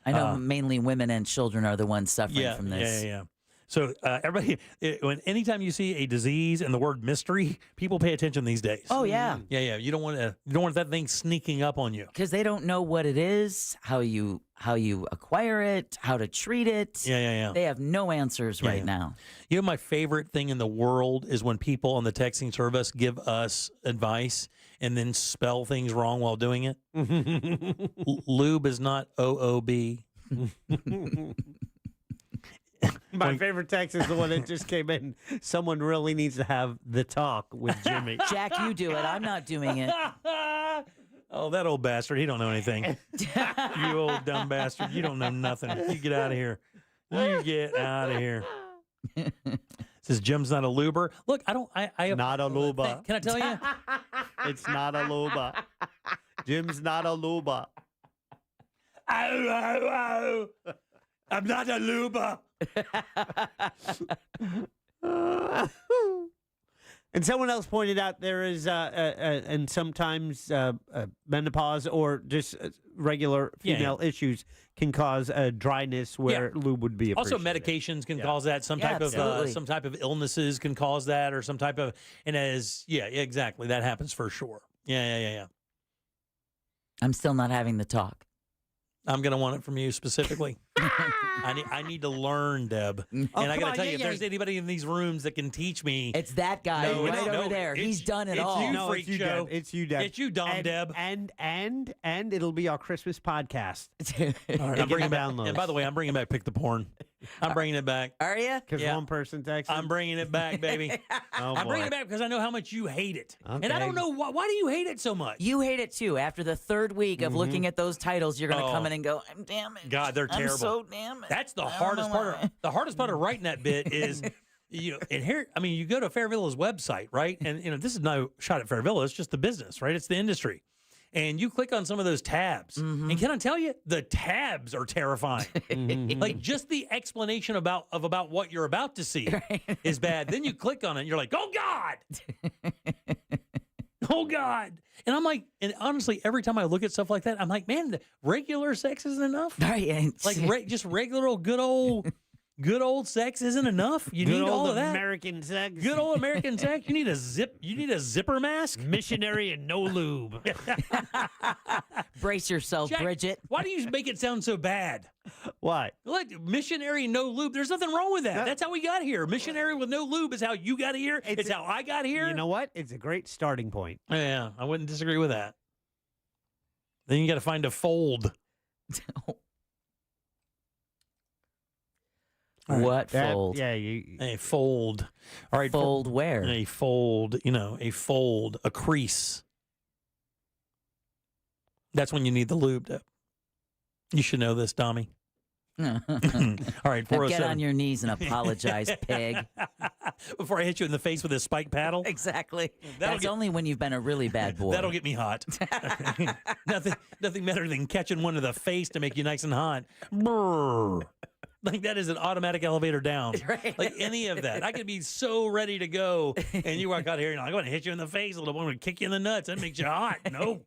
I know mainly women and children are the ones suffering from this. Yeah. So everybody, anytime you see a disease and the word mystery, people pay attention these days. Oh yeah, yeah. You don't want that thing sneaking up on you because they don't know what it is, how you acquire it, how to treat it. Yeah. They have no answers right now. You know, my favorite thing in the world is when people on the texting service give us advice and then spell things wrong while doing it. Lube is not OOB. My favorite text is the one that just came in. Someone really needs to have the talk with Jimmy. Jack, you do it. I'm not doing it. Oh, that old bastard. He don't know anything. You old dumb bastard. You don't know nothing. You get out of here. You get out of here. Says Jim's not a luber. Look, I not a luba. Can I tell you? It's not a luba. Jim's not a luba. I'm not a luba. And someone else pointed out there is, and sometimes menopause or just regular female issues can cause dryness where lube would be appreciated. Also, medications can cause that. Some type of illnesses can cause that, or some type of exactly, that happens for sure. Yeah. I'm still not having the talk. I'm going to want it from you specifically. I need to learn, Deb. And I got to tell you, if there's anybody in these rooms that can teach me. It's that guy over there. He's done it all. It's you, Deb. It's you, Deb. It's you, Dom, Deb. And it'll be our Christmas podcast. All right, I'm bringing back. And by the way, I'm bringing back Pick the Porn. I'm bringing it back. Are you? Because one person texted. I'm bringing it back, baby. I'm bringing it back because I know how much you hate it. Okay. And I don't know why do you hate it so much? You hate it too. After the third week of looking at those titles, you're going to come in and go, I'm damaged. God, they're terrible. I'm so damaged. That's the hardest part. The hardest part of writing that bit is, and here, I mean, you go to Fairvilla's website, right? And this is no shot at Fairvilla. It's just the business, right? It's the industry. And you click on some of those tabs, and can I tell you, the tabs are terrifying. Like just the explanation about what you're about to see is bad. Then you click on it, and you're like, oh God, oh God. And I'm like, and honestly, every time I look at stuff like that, I'm like, man, the regular sex isn't enough. Like just regular old good old sex isn't enough. You need all of that. American sex. Good old American sex. You need a zipper mask. Missionary and no lube. Brace yourself, Jack, Bridget. Why do you make it sound so bad? Why? Like missionary and no lube. There's nothing wrong with that. That's how we got here. Missionary with no lube is how you got here. It's how I got here. You know what? It's a great starting point. Yeah, I wouldn't disagree with that. Then you got to find a fold. What fold? Yeah, a fold. All right, fold where? A fold. A fold, a crease. That's when you need the lube. You should know this, Dommy. All right, 407. Get on your knees and apologize, pig. Before I hit you in the face with a spike paddle. Exactly. That's only when you've been a really bad boy. That'll get me hot. Nothing better than catching one to the face to make you nice and hot. Brrr. Like that is an automatic elevator down. Right. Like any of that. I could be so ready to go. And you walk out here and I'm going to hit you in the face a little bit. I'm going to kick you in the nuts. That makes you hot. No.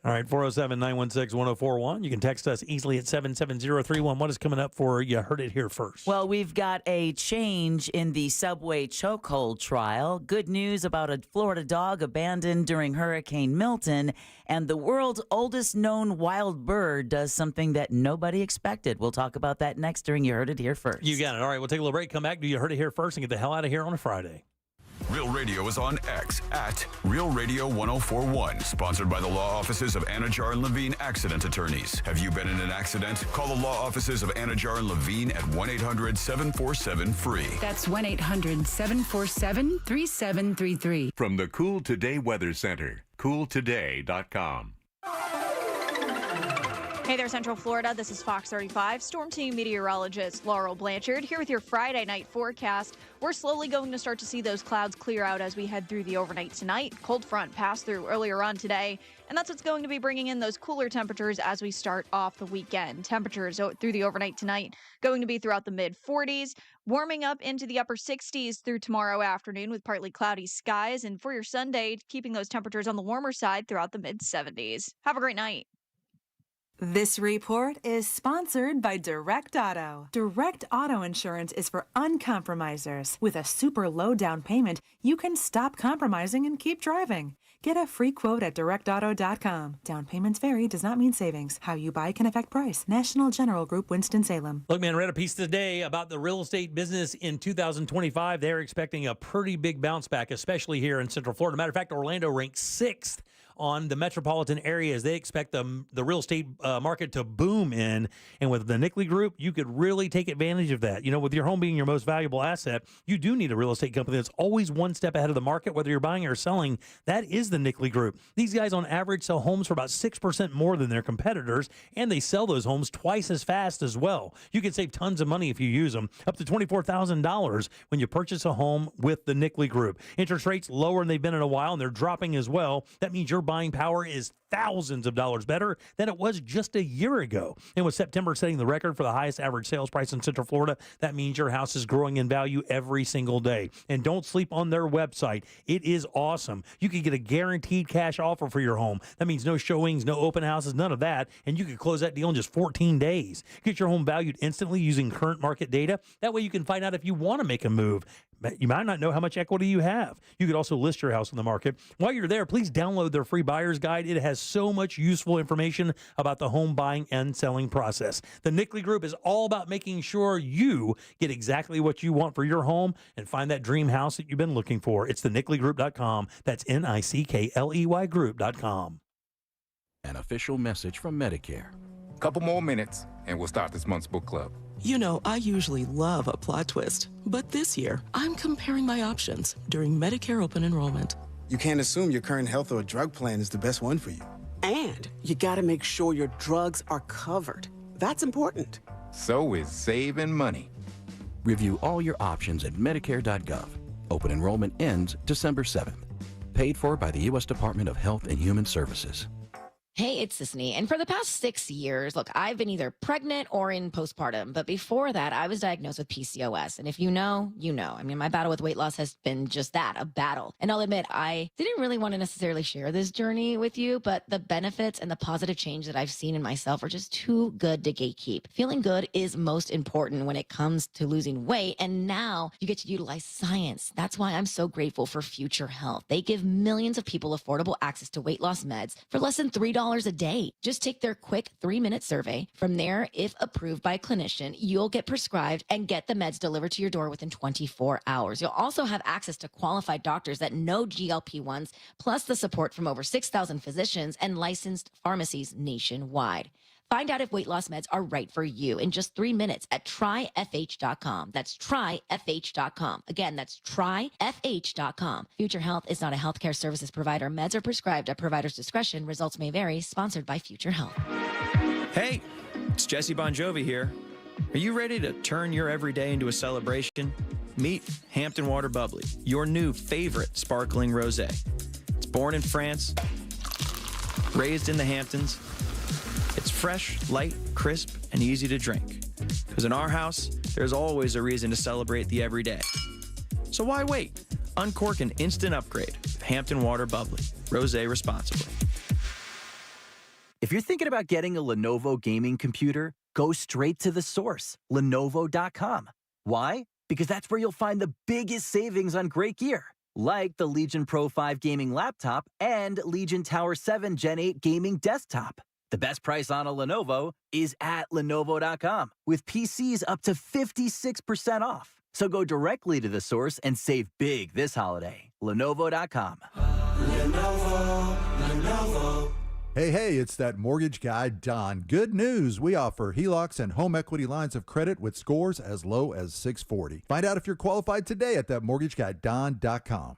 All right. 407-916-1041. You can text us easily at 77031. What is coming up for You Heard It Here First? Well, we've got a change in the subway chokehold trial. Good news about a Florida dog abandoned during Hurricane Milton. And the world's oldest known wild bird does something that nobody expected. We'll talk about that next during You Heard It Here First. You got it. All right, we'll take a little break, come back, do You Heard It Here First, and get the hell out of here on a Friday. Real Radio is on X at Real Radio 1041. Sponsored by the law offices of Anajar and Levine Accident Attorneys. Have you been in an accident? Call the law offices of Anajar and Levine at 1-800-747-FREE. That's 1-800-747-3733. From the Cool Today Weather Center, cooltoday.com. Hey there, Central Florida. This is Fox 35 Storm Team meteorologist Laurel Blanchard here with your Friday night forecast. We're slowly going to start to see those clouds clear out as we head through the overnight tonight. Cold front passed through earlier on today, and that's what's going to be bringing in those cooler temperatures as we start off the weekend. Temperatures through the overnight tonight going to be throughout the mid-40s, warming up into the upper 60s through tomorrow afternoon with partly cloudy skies, and for your Sunday, keeping those temperatures on the warmer side throughout the mid-70s. Have a great night. This report is sponsored by Direct Auto. Direct Auto Insurance is for uncompromisers. With a super low down payment, you can stop compromising and keep driving. Get a free quote at directauto.com. Down payments vary, does not mean savings. How you buy can affect price. National General Group, Winston-Salem. Look, man, read a piece today about the real estate business in 2025. They're expecting a pretty big bounce back, especially here in Central Florida. Matter of fact, Orlando ranks 6th on the metropolitan areas. They expect the real estate market to boom in. And with the Nickley Group, you could really take advantage of that. You know, with your home being your most valuable asset, you do need a real estate company that's always one step ahead of the market, whether you're buying or selling. That is the Nickley Group. These guys on average sell homes for about 6% more than their competitors, and they sell those homes twice as fast as well. You can save tons of money if you use them, up to $24,000 when you purchase a home with the Nickley Group. Interest rates lower than they've been in a while, and they're dropping as well. That means your buying power is thousands of dollars better than it was just a year ago. And with September setting the record for the highest average sales price in Central Florida, that means your house is growing in value every single day. And don't sleep on their website. It is awesome. You can get a guaranteed cash offer for your home. That means no showings, no open houses, none of that. And you can close that deal in just 14 days. Get your home valued instantly using current market data. That way you can find out if you want to make a move. You might not know how much equity you have. You could also list your house on the market. While you're there, please download their free buyer's guide. It has so much useful information about the home buying and selling process. The Nickley Group is all about making sure you get exactly what you want for your home and find that dream house that you've been looking for. It's the NickleyGroup.com. That's NICKLEY Group.com. An official message from Medicare. Couple more minutes, and we'll start this month's book club. You know, I usually love a plot twist, but this year, I'm comparing my options during Medicare open enrollment. You can't assume your current health or drug plan is the best one for you. And you gotta make sure your drugs are covered. That's important. So is saving money. Review all your options at Medicare.gov. Open enrollment ends December 7th. Paid for by the U.S. Department of Health and Human Services. Hey, it's Sisney. And for the past 6 years, look, I've been either pregnant or in postpartum. But before that, I was diagnosed with PCOS. And if you know, you know. I mean, my battle with weight loss has been just that, a battle. And I'll admit, I didn't really want to necessarily share this journey with you, but the benefits and the positive change that I've seen in myself are just too good to gatekeep. Feeling good is most important when it comes to losing weight. And now you get to utilize science. That's why I'm so grateful for Future Health. They give millions of people affordable access to weight loss meds for less than $3 a day. Just take their quick 3-minute survey. From there, if approved by a clinician, you'll get prescribed and get the meds delivered to your door within 24 hours. You'll also have access to qualified doctors that know GLP-1s, plus the support from over 6,000 physicians and licensed pharmacies nationwide. Find out if weight loss meds are right for you in just 3 minutes at tryfh.com. That's tryfh.com. Again, that's tryfh.com. Future Health is not a healthcare services provider. Meds are prescribed at provider's discretion. Results may vary. Sponsored by Future Health. Hey, it's Jesse Bon Jovi here. Are you ready to turn your everyday into a celebration? Meet Hampton Water Bubbly, your new favorite sparkling rosé. It's born in France, raised in the Hamptons. It's fresh, light, crisp, and easy to drink. Because in our house, there's always a reason to celebrate the everyday. So why wait? Uncork an instant upgrade with Hampton Water Bubbly. Rosé responsibly. If you're thinking about getting a Lenovo gaming computer, go straight to the source, Lenovo.com. Why? Because that's where you'll find the biggest savings on great gear, like the Legion Pro 5 gaming laptop and Legion Tower 7 Gen 8 gaming desktop. The best price on a Lenovo is at Lenovo.com, with PCs up to 56% off. So go directly to the source and save big this holiday. Lenovo.com. Hey, it's that mortgage guy, Don. Good news. We offer HELOCs and home equity lines of credit with scores as low as 640. Find out if you're qualified today at thatmortgageguyDon.com.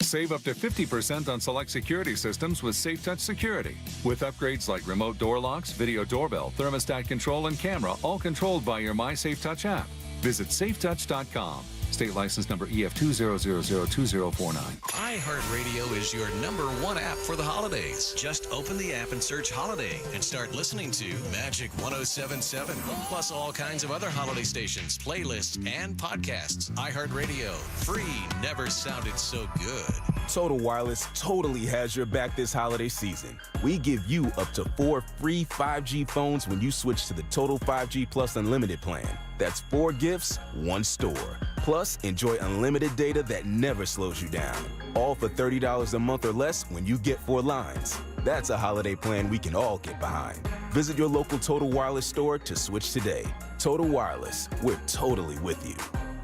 Save up to 50% on select security systems with SafeTouch Security. With upgrades like remote door locks, video doorbell, thermostat control, and camera, all controlled by your MySafeTouch app. Visit safetouch.com. State license number EF200002049. iHeartRadio is your #1 app for the holidays. Just open the app and search Holiday and start listening to Magic 107.7, plus all kinds of other holiday stations, playlists, and podcasts. iHeartRadio, free, never sounded so good. Total Wireless totally has your back this holiday season. We give you up to 4 free 5G phones when you switch to the Total 5G Plus Unlimited plan. That's 4 gifts, 1 store. Plus, enjoy unlimited data that never slows you down. All for $30 a month or less when you get 4 lines. That's a holiday plan we can all get behind. Visit your local Total Wireless store to switch today. Total Wireless, we're totally with you.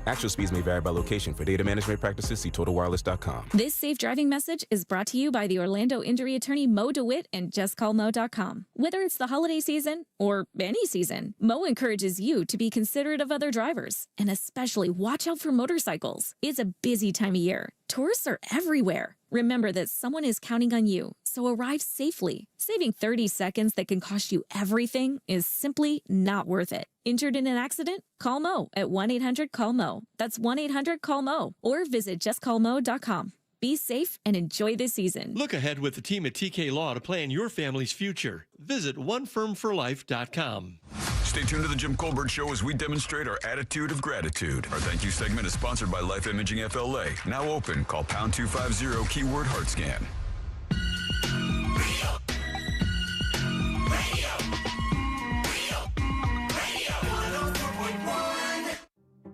Actual speeds may vary by location. For data management practices, see TotalWireless.com. This safe driving message is brought to you by the Orlando injury attorney Mo DeWitt and JustCallMo.com. Whether it's the holiday season or any season, Mo encourages you to be considerate of other drivers and especially watch out for motorcycles. It's a busy time of year. Tourists are everywhere. Remember that someone is counting on you, so arrive safely. Saving 30 seconds that can cost you everything is simply not worth it. Injured in an accident? Call Mo at 1-800-CALL-MO. That's 1-800-CALL-MO. Or visit justcallmo.com. Be safe and enjoy this season. Look ahead with the team at TK Law to plan your family's future. Visit onefirmforlife.com. Stay tuned to the Jim Colbert Show as we demonstrate our attitude of gratitude. Our thank you segment is sponsored by Life Imaging FLA. Now open. Call pound 250 keyword heart scan.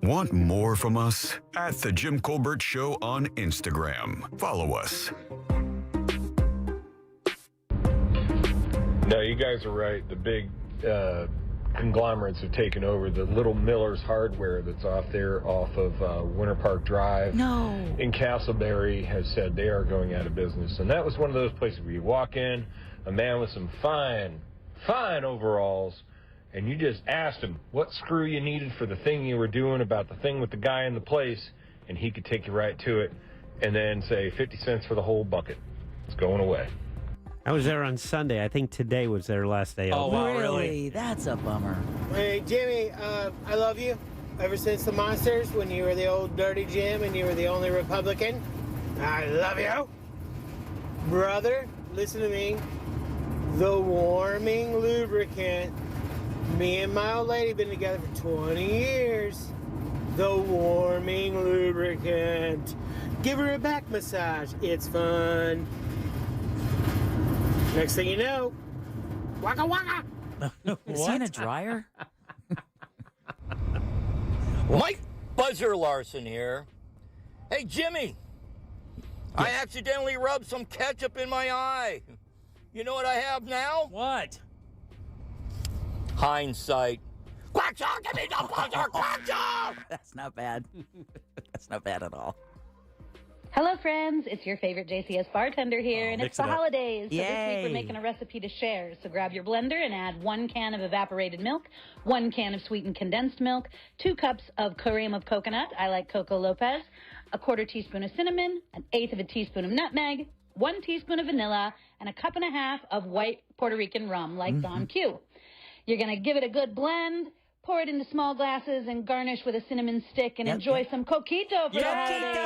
Want more from us? At The Jim Colbert Show on Instagram. Follow us. No, you guys are right. The big conglomerates have taken over. The little Miller's Hardware that's off of Winter Park Drive in Castleberry has said they are going out of business. And that was one of those places where you walk in, a man with some fine overalls, and you just asked him what screw you needed for the thing you were doing about the thing with the guy in the place, and he could take you right to it and then say 50 cents for the whole bucket. It's going away. I was there on Sunday. I think today was their last day. Oh, wow, really? That's a bummer. Hey, Jimmy, I love you. Ever since the Monsters, when you were the old dirty Jim and you were the only Republican, I love you. Brother, listen to me. The warming lubricant. Me and my old lady been together for 20 years. The warming lubricant. Give her a back massage. It's fun. Next thing you know, waka waka. Is he in a dryer? Mike Buzzer Larson here. Hey, Jimmy. Yes. I accidentally rubbed some ketchup in my eye. You know what I have now? What? Hindsight. Quackshot, give me the buzzer, quackshot! That's not bad. That's not bad at all. Hello, friends. It's your favorite JCS bartender here, and it's the holidays. So this Yay. week we're making a recipe to share. So grab your blender and add 1 can of evaporated milk, 1 can of sweetened condensed milk, 2 cups of cream of coconut. I like Coco Lopez. 1/4 teaspoon of cinnamon, 1/8 of a teaspoon of nutmeg, 1 teaspoon of vanilla, and 1.5 cups of white Puerto Rican rum, like Don Q. You're going to give it a good blend, pour it into small glasses, and garnish with a cinnamon stick, and enjoy some coquito for the holidays.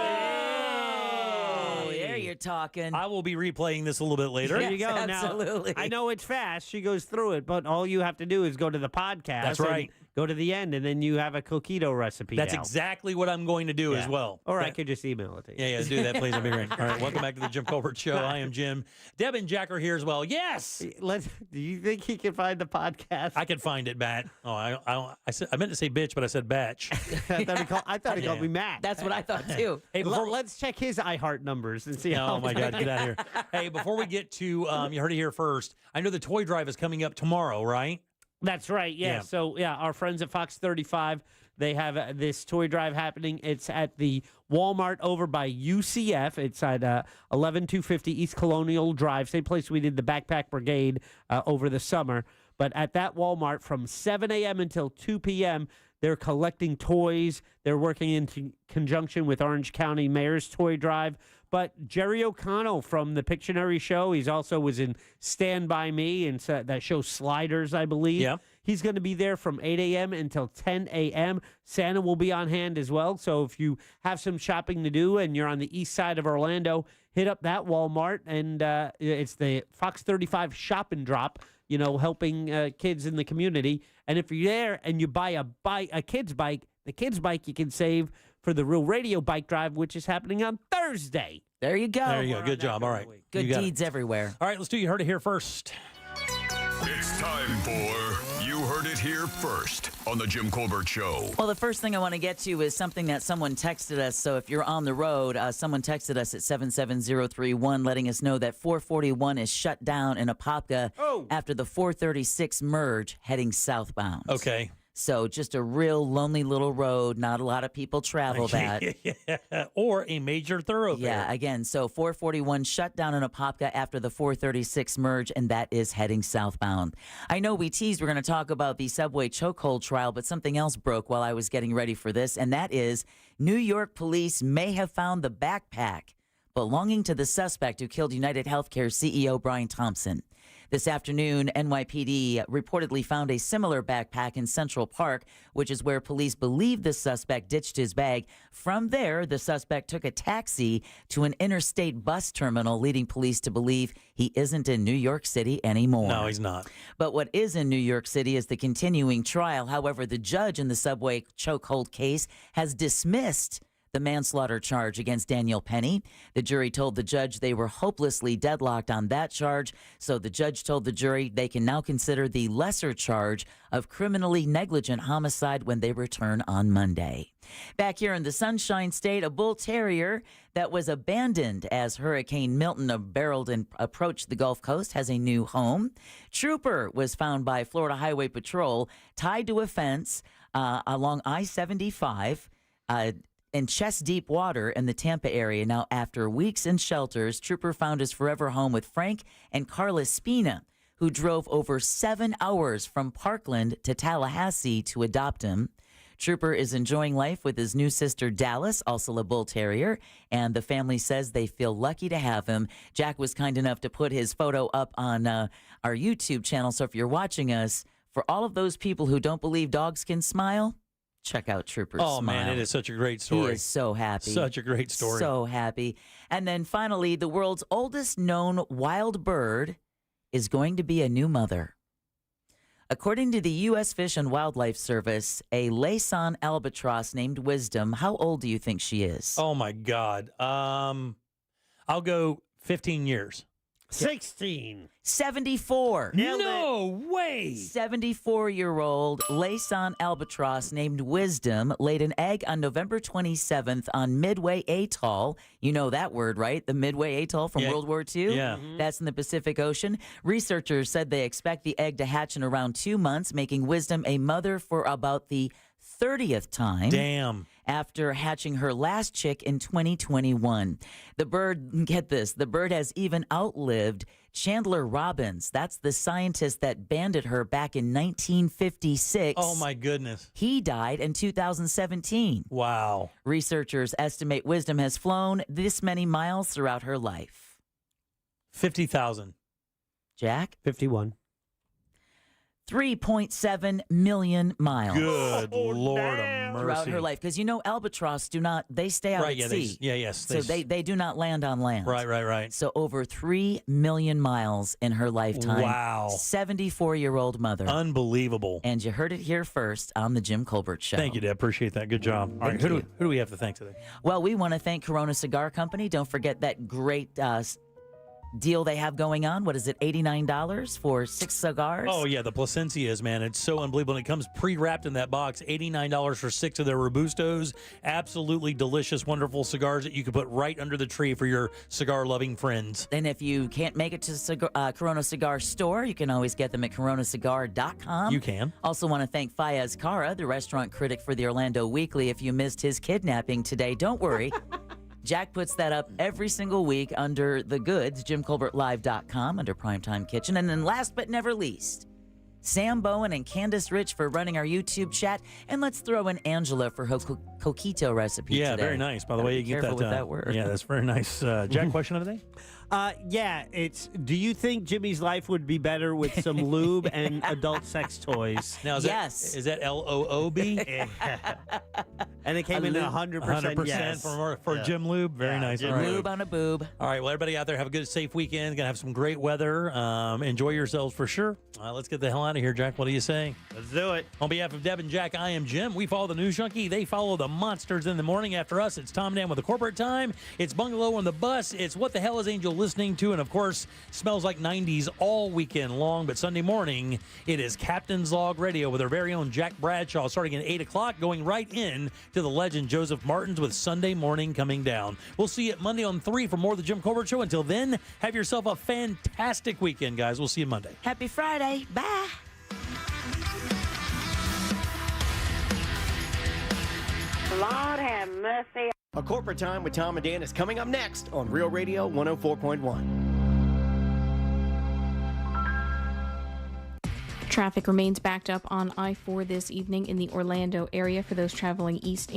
Oh, there you're talking. I will be replaying this a little bit later. There you go. Absolutely. Now, I know it's fast. She goes through it, but all you have to do is go to the podcast. That's right. Go to the end, and then you have a coquito recipe. That's now. exactly what I'm going to do as well. Or I could just email it to you. Yeah, do that, please. That'd be great. All right, welcome back to the Jim Colbert Show. I am Jim. Deb and Jack are here as well. Yes. Do you think he can find the podcast? I can find it, Bat. Oh, I meant to say bitch, but I said batch. I thought he called me Matt. That's what I thought too. Hey, let's check his iHeart numbers and see how. Oh my God, get out of here! Hey, before we get to, you heard it here first. I know the toy drive is coming up tomorrow, right? That's right. Yeah. So, our friends at Fox 35, they have this toy drive happening. It's at the Walmart over by UCF. It's at 11250 East Colonial Drive, same place we did the Backpack Brigade over the summer. But at that Walmart from 7 a.m. until 2 p.m., they're collecting toys. They're working in conjunction with Orange County Mayor's Toy Drive. But Jerry O'Connell from the Pictionary Show, he's also was in Stand By Me and that show Sliders, I believe. Yeah. He's going to be there from 8 a.m. until 10 a.m. Santa will be on hand as well. So if you have some shopping to do and you're on the east side of Orlando, hit up that Walmart. And it's the Fox 35 Shop and Drop, helping kids in the community. And if you're there and you buy a kid's bike, the kid's bike you can save for the Real Radio Bike Drive, which is happening on Thursday. There you go. There you go. Good job. All right. Good deeds everywhere. All right, let's do You Heard It Here first. It's time for You Heard It Here first on the Jim Colbert Show. Well, the first thing I want to get to is something that someone texted us. So if you're on the road, someone texted us at 77031 letting us know that 441 is shut down in Apopka after the 436 merge heading southbound. Okay. So just a real lonely little road. Not a lot of people travel that. Or a major thoroughfare. Yeah, again, so 441 shut down in Apopka after the 436 merge, and that is heading southbound. I know we teased we're going to talk about the subway chokehold trial, but something else broke while I was getting ready for this, and that is New York police may have found the backpack belonging to the suspect who killed United Healthcare CEO Brian Thompson. This afternoon, NYPD reportedly found a similar backpack in Central Park, which is where police believe the suspect ditched his bag. From there, the suspect took a taxi to an interstate bus terminal, leading police to believe he isn't in New York City anymore. No, he's not. But what is in New York City is the continuing trial. However, the judge in the subway chokehold case has dismissed the manslaughter charge against Daniel Penny. The jury told the judge they were hopelessly deadlocked on that charge, so the judge told the jury they can now consider the lesser charge of criminally negligent homicide when they return on Monday. Back here in the Sunshine State, a bull terrier that was abandoned as Hurricane Milton barreled and approached the Gulf Coast has a new home. Trooper was found by Florida Highway Patrol tied to a fence along I-75 in chest-deep water in the Tampa area. Now, after weeks in shelters, Trooper found his forever home with Frank and Carla Spina, who drove over 7 hours from Parkland to Tallahassee to adopt him. Trooper is enjoying life with his new sister, Dallas, also a bull terrier, and the family says they feel lucky to have him. Jack was kind enough to put his photo up on our YouTube channel, so if you're watching us, for all of those people who don't believe dogs can smile, check out Trooper's smile. Man, it is such a great story. He is so happy. Such a great story. So happy. And then finally, the world's oldest known wild bird is going to be a new mother. According to the U.S. Fish and Wildlife Service, a Laysan albatross named Wisdom, how old do you think she is? Oh, my God. I'll go 15 years. 16. 74. No way. 74-year-old Laysan albatross named Wisdom laid an egg on November 27th on Midway Atoll. You know that word, right? The Midway Atoll from World War II? Yeah. That's in the Pacific Ocean. Researchers said they expect the egg to hatch in around 2 months, making Wisdom a mother for about the 30th time. Damn. After hatching her last chick in 2021. The bird, get this, the bird has even outlived Chandler Robbins. That's the scientist that banded her back in 1956. Oh, my goodness. He died in 2017. Wow. Researchers estimate Wisdom has flown this many miles throughout her life. 50,000. Jack? 51. 3.7 million miles. Good Lord of mercy. Throughout her life. Because albatross do not, they stay out at sea. So they do not land on land. Right. So over 3 million miles in her lifetime. Wow. 74-year-old mother. Unbelievable. And you heard it here first on the Jim Colbert Show. Thank you, Deb. Appreciate that. Good job. All right, who do we have to thank today? Well, we want to thank Corona Cigar Company. Don't forget that great deal they have going on. What is it, $89 for 6 cigars? Oh, yeah, the Plasencias, man. It's so unbelievable. And it comes pre-wrapped in that box. $89 for 6 of their Robustos. Absolutely delicious, wonderful cigars that you can put right under the tree for your cigar-loving friends. And if you can't make it to Corona Cigar Store, you can always get them at coronacigar.com. You can. Also want to thank Fayez Cara, the restaurant critic for the Orlando Weekly. If you missed his kidnapping today, don't worry. Jack puts that up every single week under The Goods, JimColbertLive.com, under Primetime Kitchen. And then last but never least, Sam Bowen and Candace Rich for running our YouTube chat. And let's throw in Angela for her coquito recipe today. Yeah, very nice. By the way, you get careful that. with that word. Yeah, that's very nice. Jack, question of the day? Yeah, do you think Jimmy's life would be better with some lube and adult sex toys? Now, is that LOOB? And it came in 100%. 100% yes. for Jim Lube. Very nice. Jim All right. Lube on a boob. All right, well, everybody out there, have a good, safe weekend. Gonna have some great weather. Enjoy yourselves for sure. Let's get the hell out of here, Jack. What do you say? Let's do it. On behalf of Deb and Jack, I am Jim. We follow the News Junkie. They follow the monsters in the morning. After us, it's Tom Dan with the corporate time. It's Bungalow on the bus. It's What the Hell is Angel listening to? And of course, smells like 90s all weekend long. But Sunday morning, it is Captain's Log Radio with our very own Jack Bradshaw starting at 8 o'clock, going right in to the legend Joseph Martins with Sunday morning coming down. We'll see you at Monday on 3 for more of the Jim Colbert Show. Until then, have yourself a fantastic weekend, guys. We'll see you Monday. Happy Friday. Bye. Lord have mercy. A Corporate Time with Tom and Dan is coming up next on Real Radio 104.1. Traffic remains backed up on I-4 this evening in the Orlando area for those traveling east